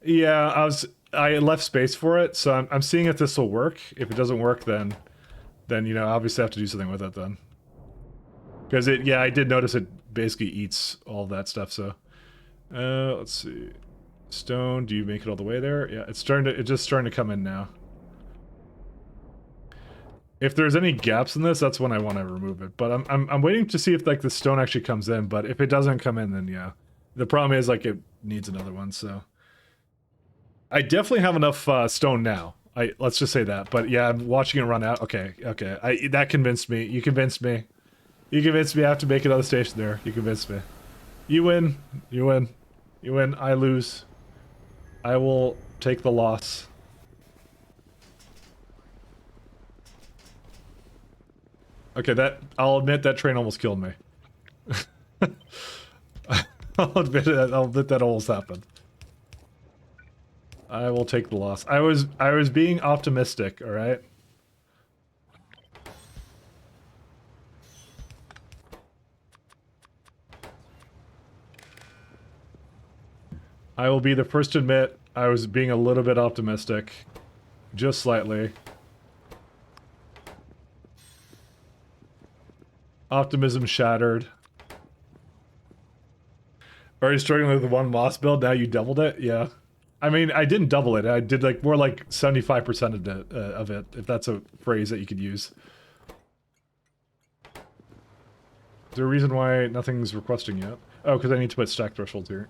Yeah, I left space for it, so I'm seeing if this will work. If it doesn't work, then you know, obviously I have to do something with it then. Because yeah, I did notice it basically eats all that stuff, so... let's see... Stone, do you make it all the way there? Yeah, it's just starting to come in now. If there's any gaps in this, that's when I want to remove it. But I'm waiting to see if like the stone actually comes in, but if it doesn't come in, then yeah. The problem is like it needs another one, so... I definitely have enough stone now. Let's just say that. But yeah, I'm watching it run out. Okay. That convinced me. You convinced me. You convinced me I have to make another station there. You convinced me. You win. You win. You win. I lose. I will take the loss. Okay, I'll admit that train almost killed me. I'll admit that almost happened. I will take the loss. I was being optimistic, all right? I will be the first to admit I was being a little bit optimistic. Just slightly. Optimism shattered. Already struggling with the one moss build, now you doubled it? Yeah. I mean, I didn't double it. I did like more like 75% of it, if that's a phrase that you could use. Is there a reason why nothing's requesting yet? Oh, because I need to put stack thresholds here.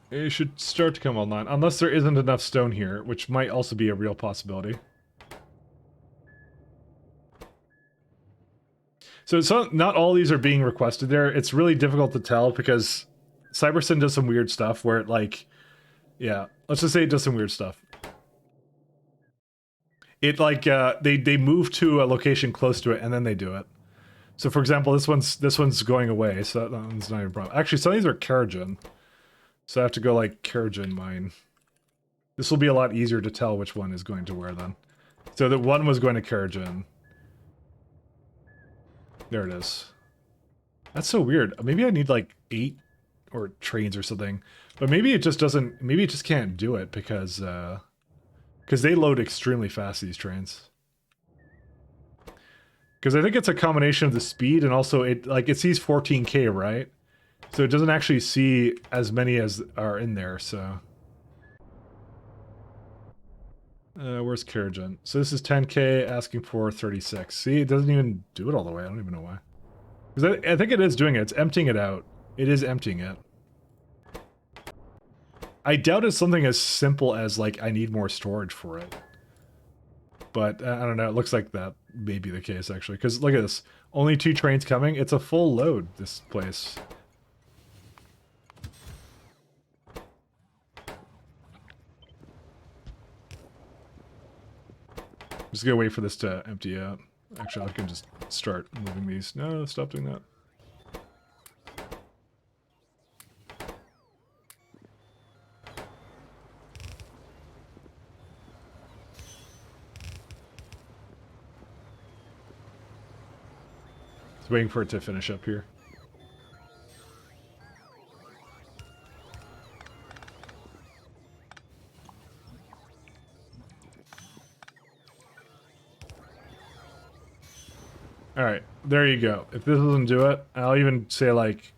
It should start to come online, unless there isn't enough stone here, which might also be a real possibility. So not all these are being requested there. It's really difficult to tell because Cybersyn does some weird stuff where it like, yeah, let's just say it does some weird stuff. It like, they move to a location close to it and then they do it. So for example, this one's going away, so that one's not even a problem. Actually, some of these are Keragen. So I have to go like Keragen mine. This will be a lot easier to tell which one is going to where then. So that one was going to Keragen. There it is. That's so weird. Maybe I need like 8 or trains or something. But maybe it just doesn't, maybe it just can't do it because they load extremely fast, these trains. Because I think it's a combination of the speed and also it sees 14K, right? So it doesn't actually see as many as are in there, so. Where's Karajan? So this is 10K asking for 36. See, it doesn't even do it all the way. I don't even know why. Because I think it is doing it. It's emptying it out. It is emptying it. I doubt it's something as simple as, like, I need more storage for it. But, I don't know. It looks like that may be the case, actually. Because, look at this. Only 2 trains coming. It's a full load, this place. Just gonna wait for this to empty out. Actually, I can just start moving these. No, stop doing that. Just waiting for it to finish up here. Alright, there you go. If this doesn't do it, I'll even say like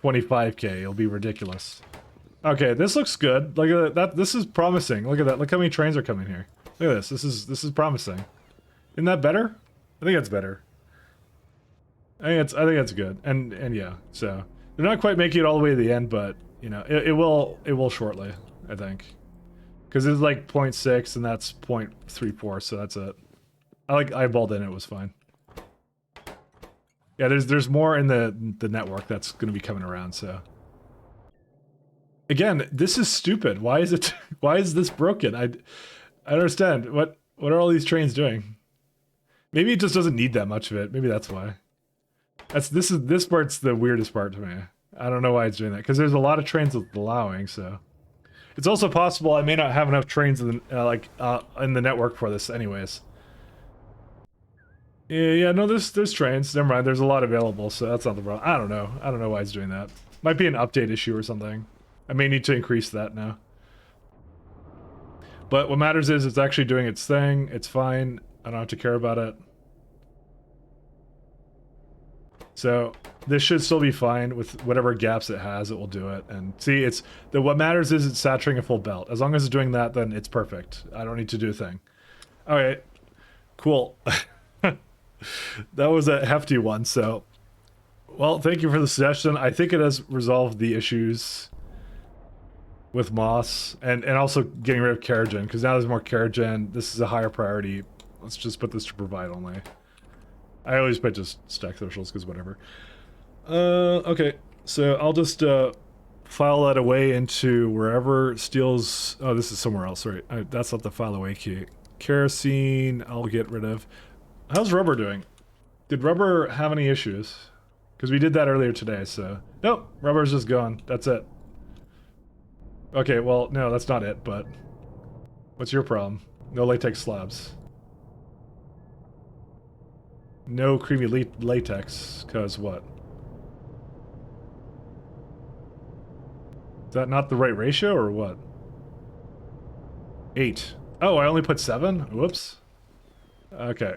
25K. It'll be ridiculous. Okay, this looks good. Look at that. This is promising. Look at that. Look how many trains are coming here. Look at this. This is promising. Isn't that better? I think that's better. I think that's good. And yeah, so they're not quite making it all the way to the end, but you know, it will shortly, I think. Because it's like 0.6 and that's 0.34, so that's it. I eyeballed in, it was fine. Yeah, there's more in the network that's going to be coming around, so. Again, this is stupid. Why is it why is this broken? I understand. What are all these trains doing? Maybe it just doesn't need that much of it. Maybe that's why. This part's the weirdest part to me. I don't know why it's doing that because there's a lot of trains allowing, so. It's also possible I may not have enough trains in the network for this anyways. Yeah, no, there's trains. Never mind, there's a lot available, so that's not the problem. I don't know why it's doing that. Might be an update issue or something. I may need to increase that now. But what matters is it's actually doing its thing. It's fine. I don't have to care about it. So this should still be fine with whatever gaps it has. It will do it. And see, what matters is it's saturating a full belt. As long as it's doing that, then it's perfect. I don't need to do a thing. All right, cool. That was a hefty one. So, well, thank you for the suggestion. I think it has resolved the issues with Moss and also getting rid of Karajan, because now there's more Karajan. This is a higher priority. Let's just put this to provide only. I always put just stack socials because whatever. Okay, so I'll just file that away into wherever Steel's. Oh, this is somewhere else. Right, that's not the file away key. Kerosene, I'll get rid of. How's Rubber doing? Did Rubber have any issues? Because we did that earlier today. So nope, Rubber's just gone. That's it. Okay, well, no, that's not it, but what's your problem? No latex slabs. No creamy latex, cause what? Is that not the right ratio, or what? 8. Oh, I only put 7? Whoops. Okay.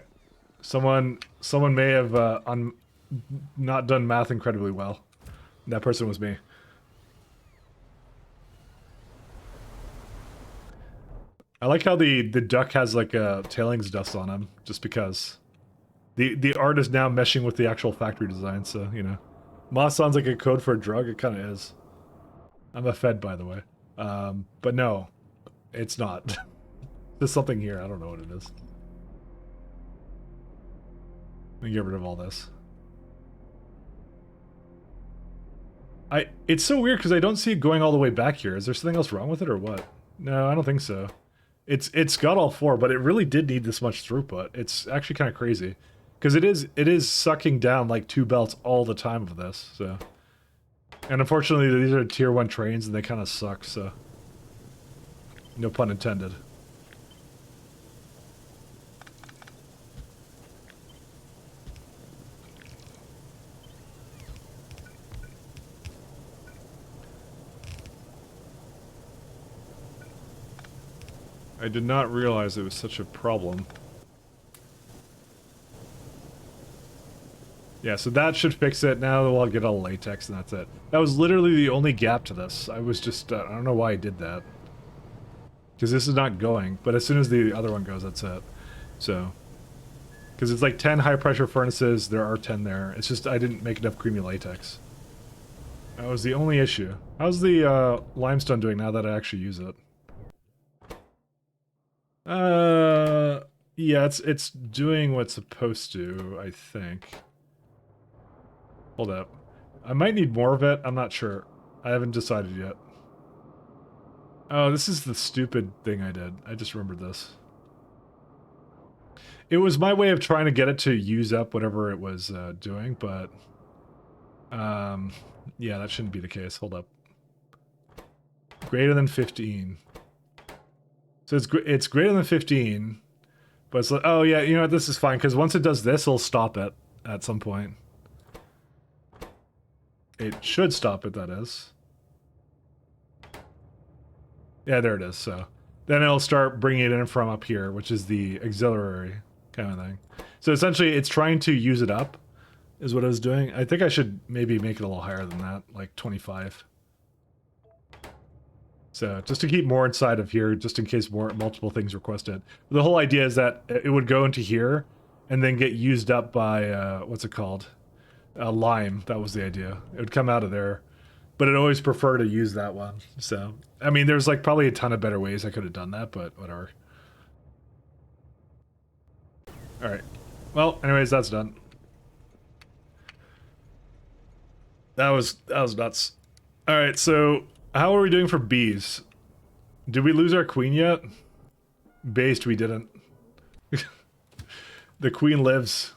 Someone may have not done math incredibly well. That person was me. I like how the duck has like a tailings dust on him, just because. The art is now meshing with the actual factory design, so, you know. Moss sounds like a code for a drug, it kind of is. I'm a Fed, by the way. But no, it's not. There's something here, I don't know what it is. Let me get rid of all this. It's so weird because I don't see it going all the way back here. Is there something else wrong with it or what? No, I don't think so. It's got all 4, but it really did need this much throughput. It's actually kind of crazy. Because it is sucking down like 2 belts all the time of this, so. And unfortunately these are tier 1 trains and they kind of suck, so. No pun intended. I did not realize it was such a problem. Yeah, so that should fix it. Now we'll get all latex and that's it. That was literally the only gap to this. I was just, I don't know why I did that. Because this is not going, but as soon as the other one goes, that's it. So, because it's like 10 high pressure furnaces, there are 10 there. It's just I didn't make enough creamy latex. That was the only issue. How's the limestone doing now that I actually use it? Yeah, it's doing what's supposed to, I think. Hold up. I might need more of it. I'm not sure. I haven't decided yet. Oh, this is the stupid thing I did. I just remembered this. It was my way of trying to get it to use up whatever it was doing, but... yeah, that shouldn't be the case. Hold up. Greater than 15. So it's greater than 15, but it's like, oh yeah, you know what, this is fine, because once it does this, it'll stop it at some point. It should stop it, that is. Yeah, there it is, so. Then it'll start bringing it in from up here, which is the auxiliary kind of thing. So essentially, it's trying to use it up, is what I was doing. I think I should maybe make it a little higher than that, like 25. So, just to keep more inside of here, just in case multiple things requested. The whole idea is that it would go into here, and then get used up by, what's it called? Lime, that was the idea. It would come out of there, but I'd always prefer to use that one. So, I mean, there's like probably a ton of better ways I could have done that, but whatever. Alright. Well, anyways, that's done. That was nuts. Alright, so how are we doing for bees? Did we lose our queen yet? Based, we didn't. The queen lives.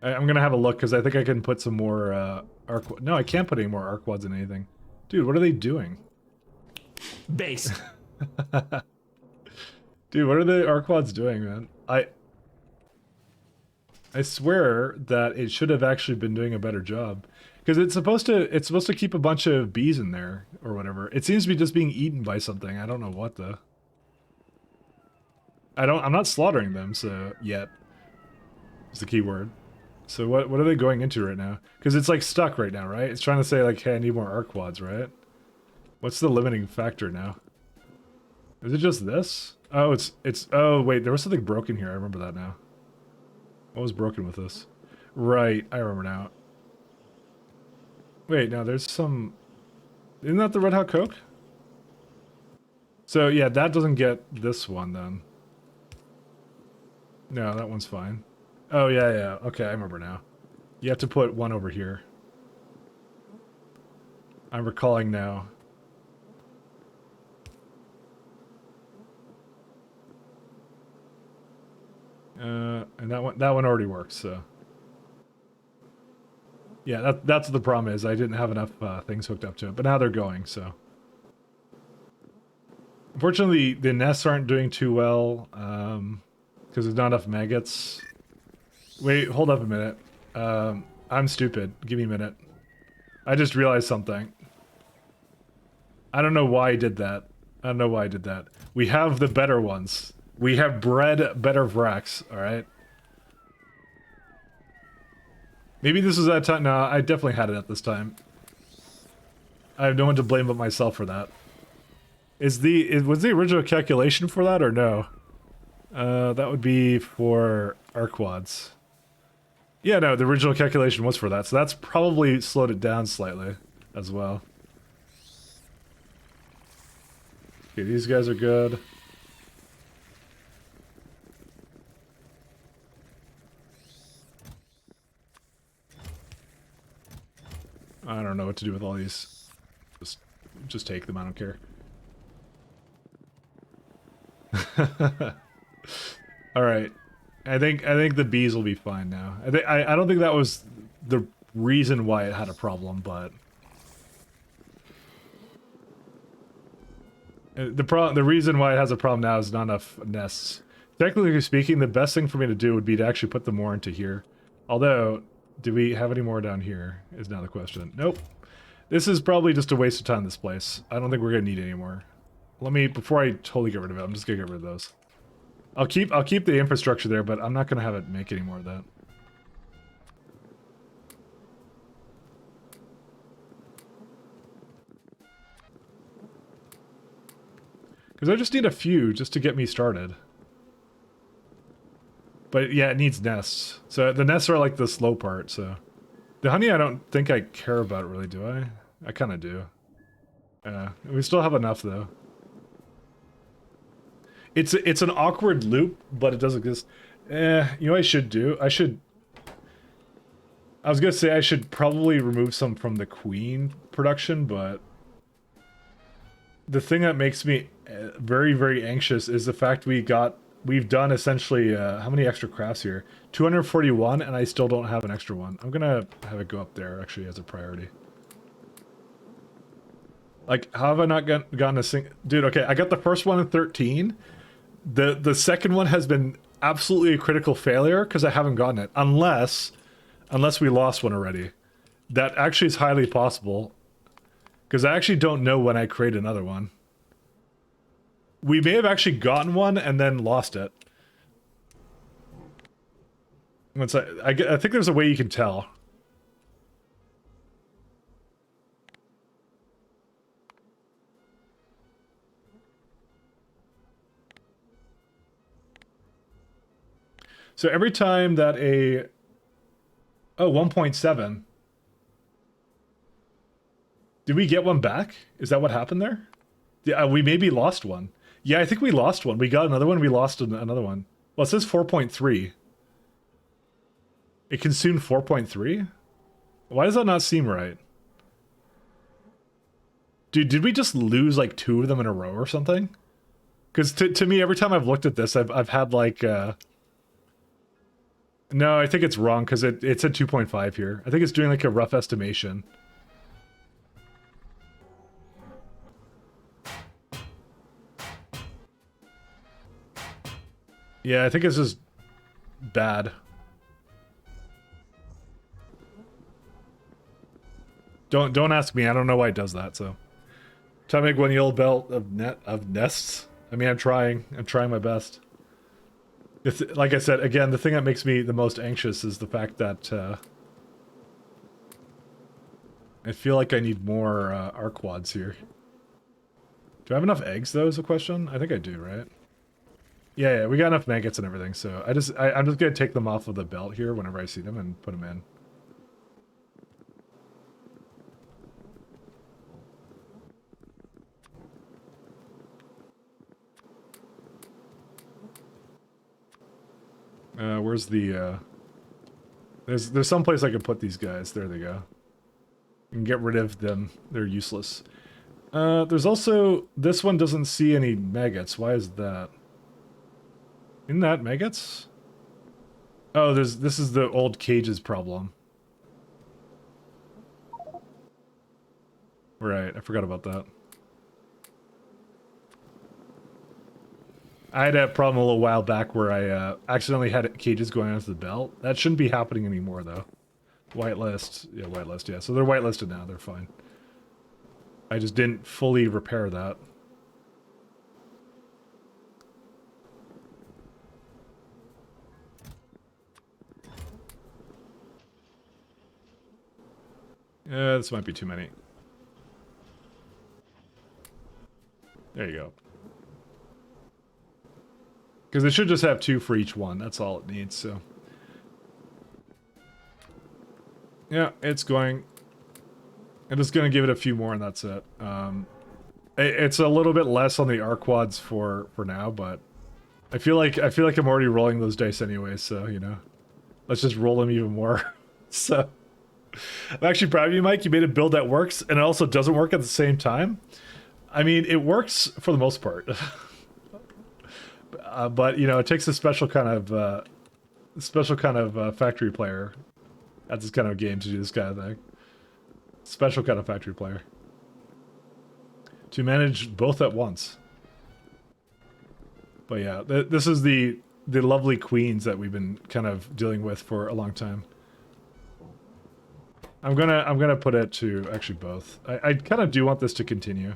I'm gonna have a look, because I think I can put some more, arc... No, I can't put any more arcwads in anything. Dude, what are they doing? Base. Dude, what are the arcwads doing, man? I swear that it should have actually been doing a better job. Because it's supposed to keep a bunch of bees in there, or whatever. It seems to be just being eaten by something. I don't know what the... I'm not slaughtering them, so... Yet. Is the key word. So what are they going into right now? Because it's like stuck right now, right? It's trying to say like, hey, I need more arcwads, right? What's the limiting factor now? Is it just this? Oh, oh wait, there was something broken here. I remember that now. What was broken with this? Right, I remember now. Wait, no, there's some... Isn't that the Red Hot Coke? So yeah, that doesn't get this one then. No, that one's fine. Oh, yeah. Okay, I remember now. You have to put one over here. I'm recalling now. And that one already works, so... Yeah, that's what the problem is. I didn't have enough things hooked up to it, but now they're going, so... Unfortunately, the nests aren't doing too well, because there's not enough maggots. Wait, hold up a minute. I'm stupid. Give me a minute. I just realized something. I don't know why I did that. We have the better ones. We have bred better Vrax, alright? Maybe this was that time. No, I definitely had it at this time. I have no one to blame but myself for that. Was the original calculation for that or no? That would be for arcwads. Yeah, no, the original calculation was for that, so that's probably slowed it down slightly as well. Okay, these guys are good. I don't know what to do with all these. Just take them, I don't care. Alright. I think the bees will be fine now. I don't think that was the reason why it had a problem, but the reason why it has a problem now is not enough nests. Technically speaking, the best thing for me to do would be to actually put them more into here. Although, do we have any more down here? Is now the question. Nope. This is probably just a waste of time, this place. I don't think we're gonna need any more. Let me, before I totally get rid of it, I'm just gonna get rid of those. I'll keep the infrastructure there, but I'm not gonna have it make any more of that. Because I just need a few just to get me started. But yeah, it needs nests. So the nests are like the slow part, so. The honey I don't think I care about really, do I? I kind of do. We still have enough though. It's an awkward loop, but it does exist. You know what I should do? I was gonna say I should probably remove some from the queen production, but the thing that makes me very, very anxious is the fact we've done essentially, how many extra crafts here? 241, and I still don't have an extra one. I'm gonna have it go up there, actually, as a priority. Like, how have I not gotten a single... Dude, okay, I got the first one in 13. The second one has been absolutely a critical failure, because I haven't gotten it. Unless we lost one already. That actually is highly possible. Because I actually don't know when I create another one. We may have actually gotten one and then lost it. I think there's a way you can tell. So every time that Oh, 1.7. Did we get one back? Is that what happened there? Yeah, we maybe lost one. Yeah, I think we lost one. We got another one, we lost another one. Well, it says 4.3. It consumed 4.3? Why does that not seem right? Dude, did we just lose like 2 of them in a row or something? Because to me, every time I've looked at this, I've had like... No, I think it's wrong because it's at 2.5 here. I think it's doing like a rough estimation. Yeah, I think it's just bad. Don't ask me. I don't know why it does that. So, try to make one yellow belt of nests. I mean, I'm trying my best. Like I said, again, the thing that makes me the most anxious is the fact that I feel like I need more arquads here. Do I have enough eggs, though, is the question? I think I do, right? Yeah, we got enough maggots and everything, so I'm just gonna take them off of the belt here whenever I see them and put them in. Where's the, there's some place I can put these guys. There they go. You can get rid of them. They're useless. There's also, this one doesn't see any maggots. Why is that? Isn't that maggots? Oh, this is the old cages problem. Right, I forgot about that. I had a problem a little while back where I accidentally had cages going onto the belt. That shouldn't be happening anymore, though. Whitelist. Yeah, whitelist, yeah. So they're whitelisted now. They're fine. I just didn't fully repair that. Yeah, this might be too many. There you go. Because it should just have 2 for each one. That's all it needs, so. Yeah, it's going. I'm just going to give it a few more and that's it. It's a little bit less on the arquads for now, but I feel like I'm already rolling those dice anyway, so, you know. Let's just roll them even more. So, I'm actually proud of you, Mike. You made a build that works and it also doesn't work at the same time. I mean, it works for the most part. But you know, it takes a special kind of factory player at this kind of game to do this kind of thing. Special kind of factory player to manage both at once. But yeah, this is the lovely queens that we've been kind of dealing with for a long time. I'm gonna put it to actually both. I kind of do want this to continue.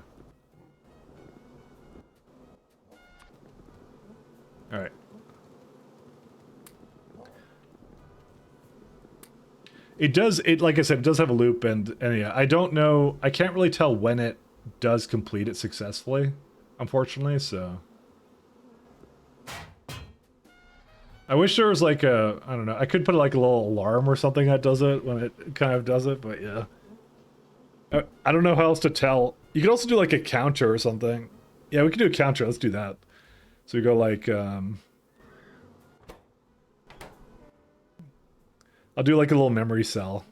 All right. It does, like I said, it does have a loop, and yeah, I don't know, I can't really tell when it does complete it successfully, unfortunately, so. I wish there was like a, I don't know, I could put like a little alarm or something that does it when it kind of does it, but yeah. I don't know how else to tell. You could also do like a counter or something. Yeah, we could do a counter, let's do that. So we go like, I'll do like a little memory cell.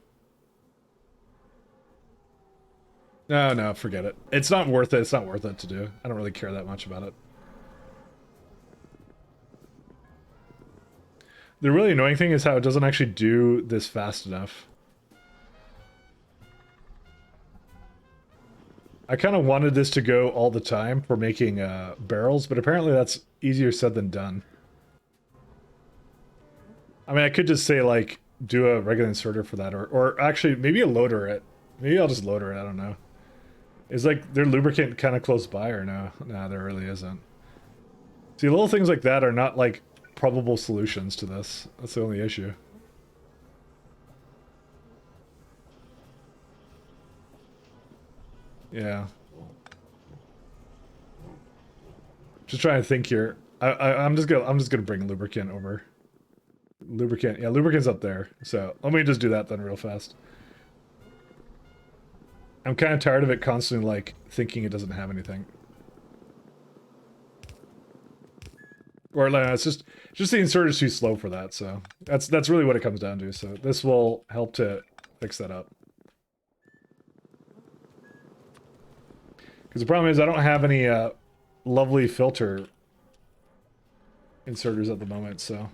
No, forget it. It's not worth it. It's not worth it to do. I don't really care that much about it. The really annoying thing is how it doesn't actually do this fast enough. I kind of wanted this to go all the time for making barrels, but apparently that's easier said than done. I mean, I could just say like, do a regular inserter for that, or actually maybe a loader it. Maybe I'll just loader it, I don't know. Is like their lubricant kind of close by or no? Nah, there really isn't. See, little things like that are not like probable solutions to this. That's the only issue. Yeah. Just trying to think here. I'm just gonna bring lubricant over. Lubricant, yeah, lubricant's up there. So let me just do that then real fast. I'm kind of tired of it constantly like thinking it doesn't have anything. Or it's just the inserter's too slow for that, so that's really what it comes down to. So this will help to fix that up. Because the problem is I don't have any lovely filter inserters at the moment, so.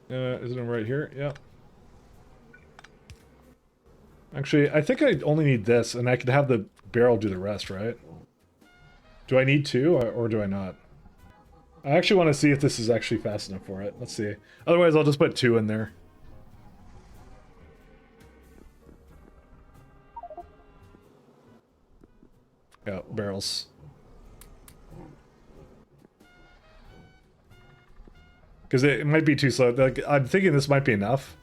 Isn't it right here? Yeah. Actually, I think I only need this, and I could have the barrel do the rest, right? Do I need two, or do I not? I actually want to see if this is actually fast enough for it. Let's see. Otherwise, I'll just put two in there. Yeah, barrels. Because it might be too slow. Like, I'm thinking this might be enough.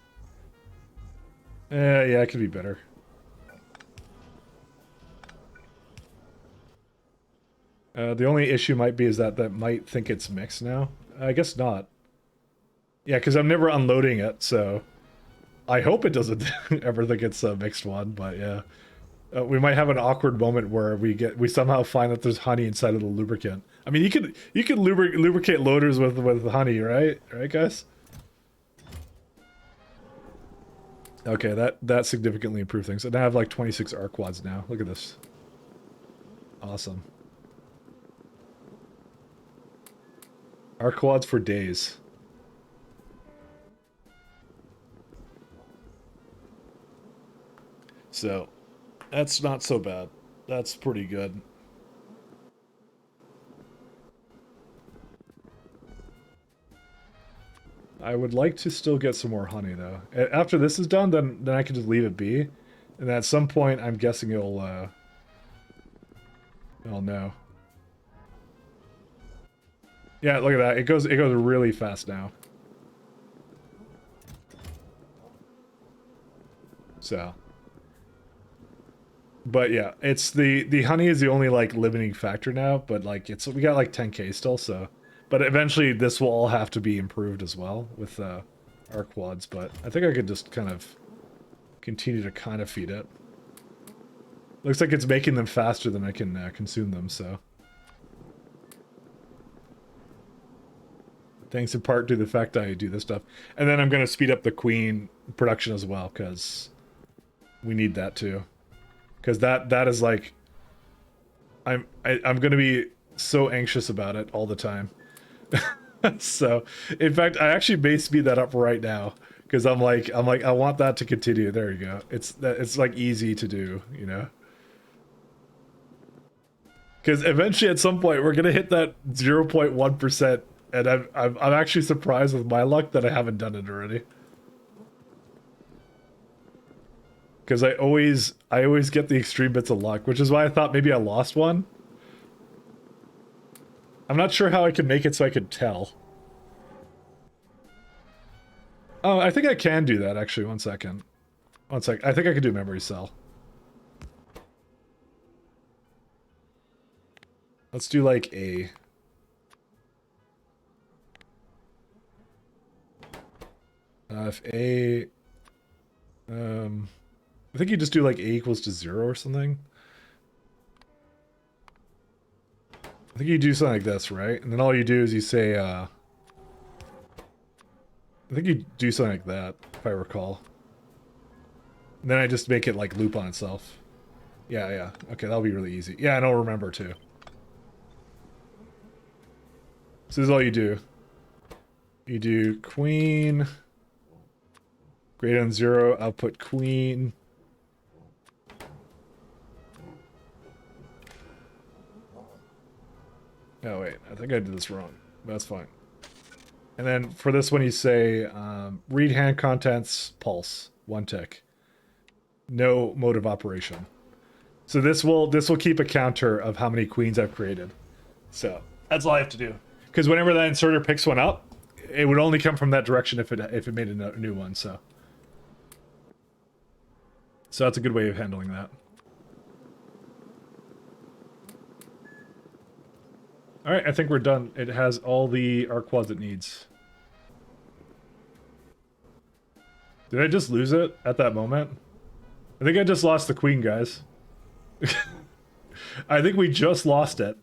Yeah, it could be better. The only issue might be is that might think it's mixed now. I guess not. Yeah, because I'm never unloading it, so I hope it doesn't ever think it's a mixed one. But yeah, we might have an awkward moment where we somehow find that there's honey inside of the lubricant. I mean, you could lubricate loaders with honey, right? Right, guys? Okay, that significantly improved things. And I have like 26 arc quads now. Look at this. Awesome. Arc quads for days. So, that's not so bad. That's pretty good. I would like to still get some more honey, though. After this is done, then I can just leave it be. And at some point, I'm guessing it'll know. Yeah, look at that. It goes really fast now. So. But yeah, it's the honey is the only like limiting factor now, but like we got like 10k still, so. But eventually this will all have to be improved as well with our quads, but I think I could just kind of continue to kind of feed it. Looks like it's making them faster than I can consume them, so. Thanks in part to the fact I do this stuff. And then I'm going to speed up the queen production as well, because we need that too. Because that is like... I'm going to be so anxious about it all the time. So, in fact, I actually may speed that up right now. Because I'm like, I want that to continue. There you go. It's like easy to do, you know? Because eventually, at some point, we're gonna hit that 0.1%, and I'm actually surprised with my luck that I haven't done it already. Because I always get the extreme bits of luck, which is why I thought maybe I lost one. I'm not sure how I can make it so I could tell. Oh, I think I can do that, actually. One second. One sec. I think I can do memory cell. Let's do, like, a... if a... I think you just do, like, a equals to 0 or something. I think you do something like this, right? And then all you do is you say, I think you do something like that, if I recall. And then I just make it, like, loop on itself. Yeah, yeah. Okay, that'll be really easy. Yeah, and I'll remember, too. So this is all you do. You do queen, greater than 0, output queen. Oh wait, I think I did this wrong. That's fine. And then for this one you say, read hand contents, pulse, 1 tick. No mode of operation. So this will keep a counter of how many queens I've created. So that's all I have to do. Because whenever that inserter picks one up, it would only come from that direction if it made a new one. So that's a good way of handling that. All right, I think we're done. It has all the arc quads it needs. Did I just lose it at that moment? I think I just lost the queen, guys. I think we just lost it.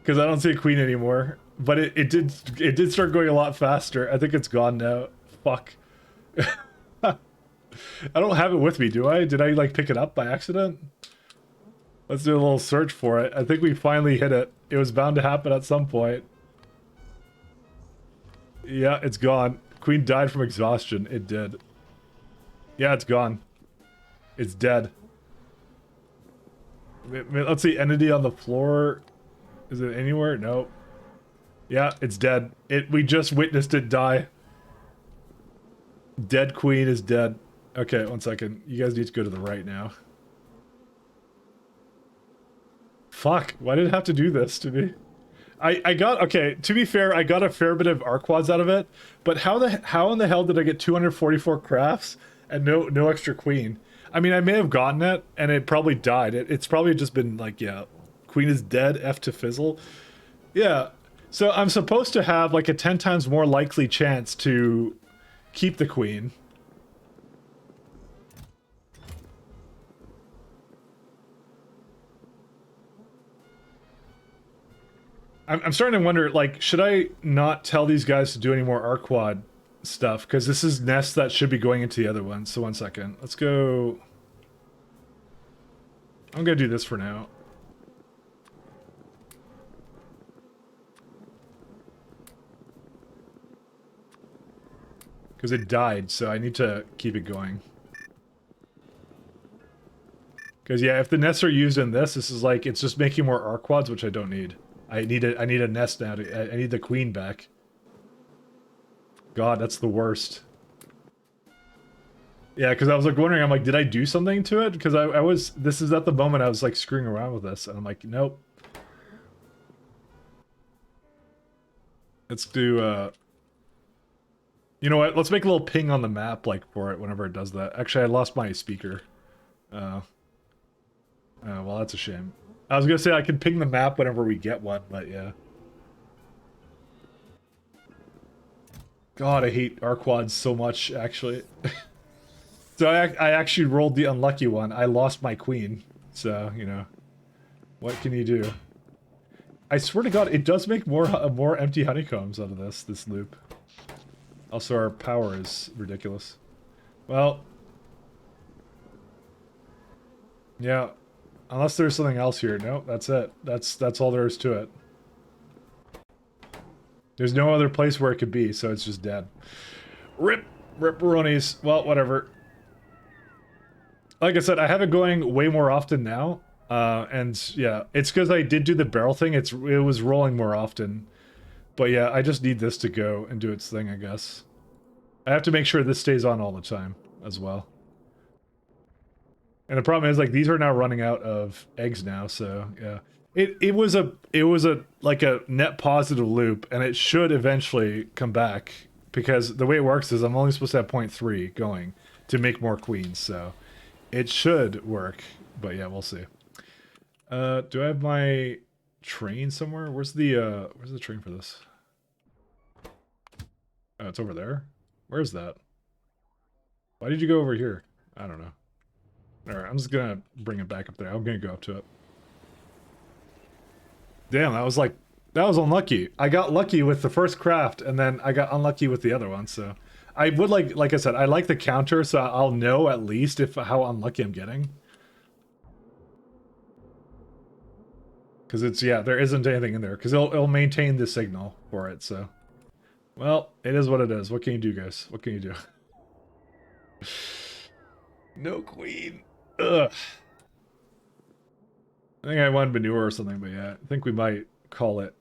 Because I don't see a queen anymore. But it did start going a lot faster. I think it's gone now. Fuck. I don't have it with me, do I? Did I, like, pick it up by accident? Let's do a little search for it. I think we finally hit it. It was bound to happen at some point. Yeah, it's gone. Queen died from exhaustion. It did. Yeah, it's gone. It's dead. Let's see, entity on the floor. Is it anywhere? No. Yeah, it's dead. We just witnessed it die. Dead queen is dead. Okay, one second. You guys need to go to the right now. Fuck, why did it have to do this to me? I got, okay, to be fair, I got a fair bit of arc quads out of it, but how in the hell did I get 244 crafts and no extra queen? I mean, I may have gotten it, and it probably died. It's probably just been like, yeah, queen is dead, F to fizzle. Yeah, so I'm supposed to have like a 10 times more likely chance to keep the queen. I'm starting to wonder, like, should I not tell these guys to do any more arc quad stuff? Because this is nests that should be going into the other one. So one second. Let's go... I'm going to do this for now. Because it died, so I need to keep it going. Because, yeah, if the nests are used in this is like, it's just making more arc quads, which I don't need. I need a nest now. I need the queen back. God, that's the worst. Yeah, because I was like wondering, I'm like, did I do something to it? Because I was, this is at the moment I was like screwing around with this, and I'm like, nope. Let's do, you know what? Let's make a little ping on the map, like, for it whenever it does that. Actually, I lost my speaker. Well, that's a shame. I was gonna say I can ping the map whenever we get one, but yeah. God, I hate Arquads so much, actually. So I actually rolled the unlucky one. I lost my queen. So, you know. What can you do? I swear to God, it does make more empty honeycombs out of this loop. Also, our power is ridiculous. Well. Yeah. Unless there's something else here. No, that's it. That's all there is to it. There's no other place where it could be, so it's just dead. Rip-roonies. Well, whatever. Like I said, I have it going way more often now. And yeah, it's because I did do the barrel thing. It was rolling more often. But yeah, I just need this to go and do its thing, I guess. I have to make sure this stays on all the time as well. And the problem is, like, these are now running out of eggs now, so yeah. It was a like a net positive loop, and it should eventually come back, because the way it works is I'm only supposed to have 0.3 going to make more queens, so it should work. But yeah, we'll see. Do I have my train somewhere? Where's the train for this? Oh, it's over there? Where's that? Why did you go over here? I don't know. Alright, I'm just gonna bring it back up there. I'm gonna go up to it. Damn, that was unlucky. I got lucky with the first craft, and then I got unlucky with the other one, so... I would like I said, I like the counter, so I'll know at least how unlucky I'm getting. Because it's, yeah, there isn't anything in there. Because it'll maintain the signal for it, so... Well, it is what it is. What can you do, guys? What can you do? No queen. Ugh. I think I want manure or something, but yeah, I think we might call it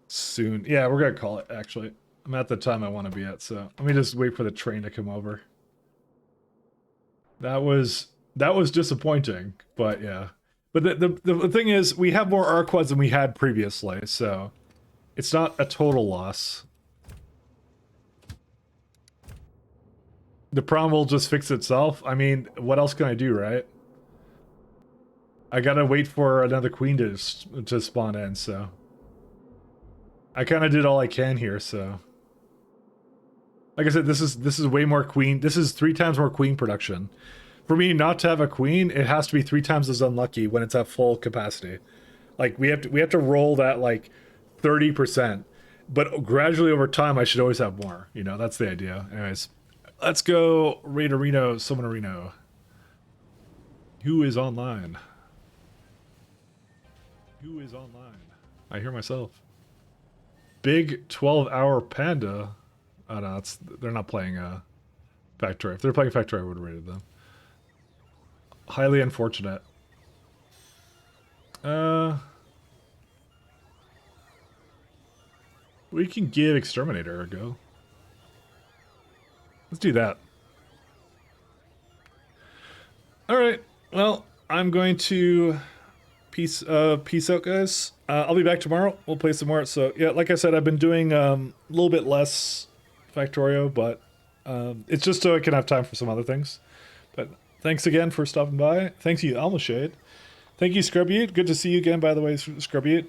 soon. Yeah, we're gonna call it, actually. I'm at the time I want to be at, so let me just wait for the train to come over. That was disappointing, but yeah. But the thing is, we have more Arquads than we had previously, so it's not a total loss. The problem will just fix itself. I mean, what else can I do, right? I gotta wait for another queen to spawn in, so... I kind of did all I can here, so... Like I said, this is way more queen. This is 3 times more queen production. For me not to have a queen, it has to be 3 times as unlucky when it's at full capacity. Like, we have to roll that, like, 30%. But gradually over time, I should always have more. You know, that's the idea. Anyways... Let's go Raiderino, Summonerino. Who is online? Who is online? I hear myself. Big 12-hour panda. Oh no, they're not playing Factorio. If they're playing Factorio, I would have rated them. Highly unfortunate. We can give Exterminator a go. Let's do that. Alright, well, I'm going to peace out, guys. I'll be back tomorrow. We'll play some more. So, yeah, like I said, I've been doing a little bit less Factorio, but it's just so I can have time for some other things. But thanks again for stopping by. Thanks you, Almashade. Thank you, Scrubby. Good to see you again, by the way, Scrubby.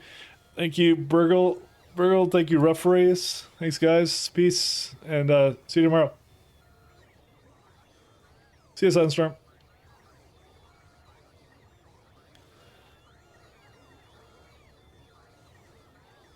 Thank you, Burgle. Thank you, Rough Race. Thanks, guys. Peace, and see you tomorrow. See you, Sunstorm.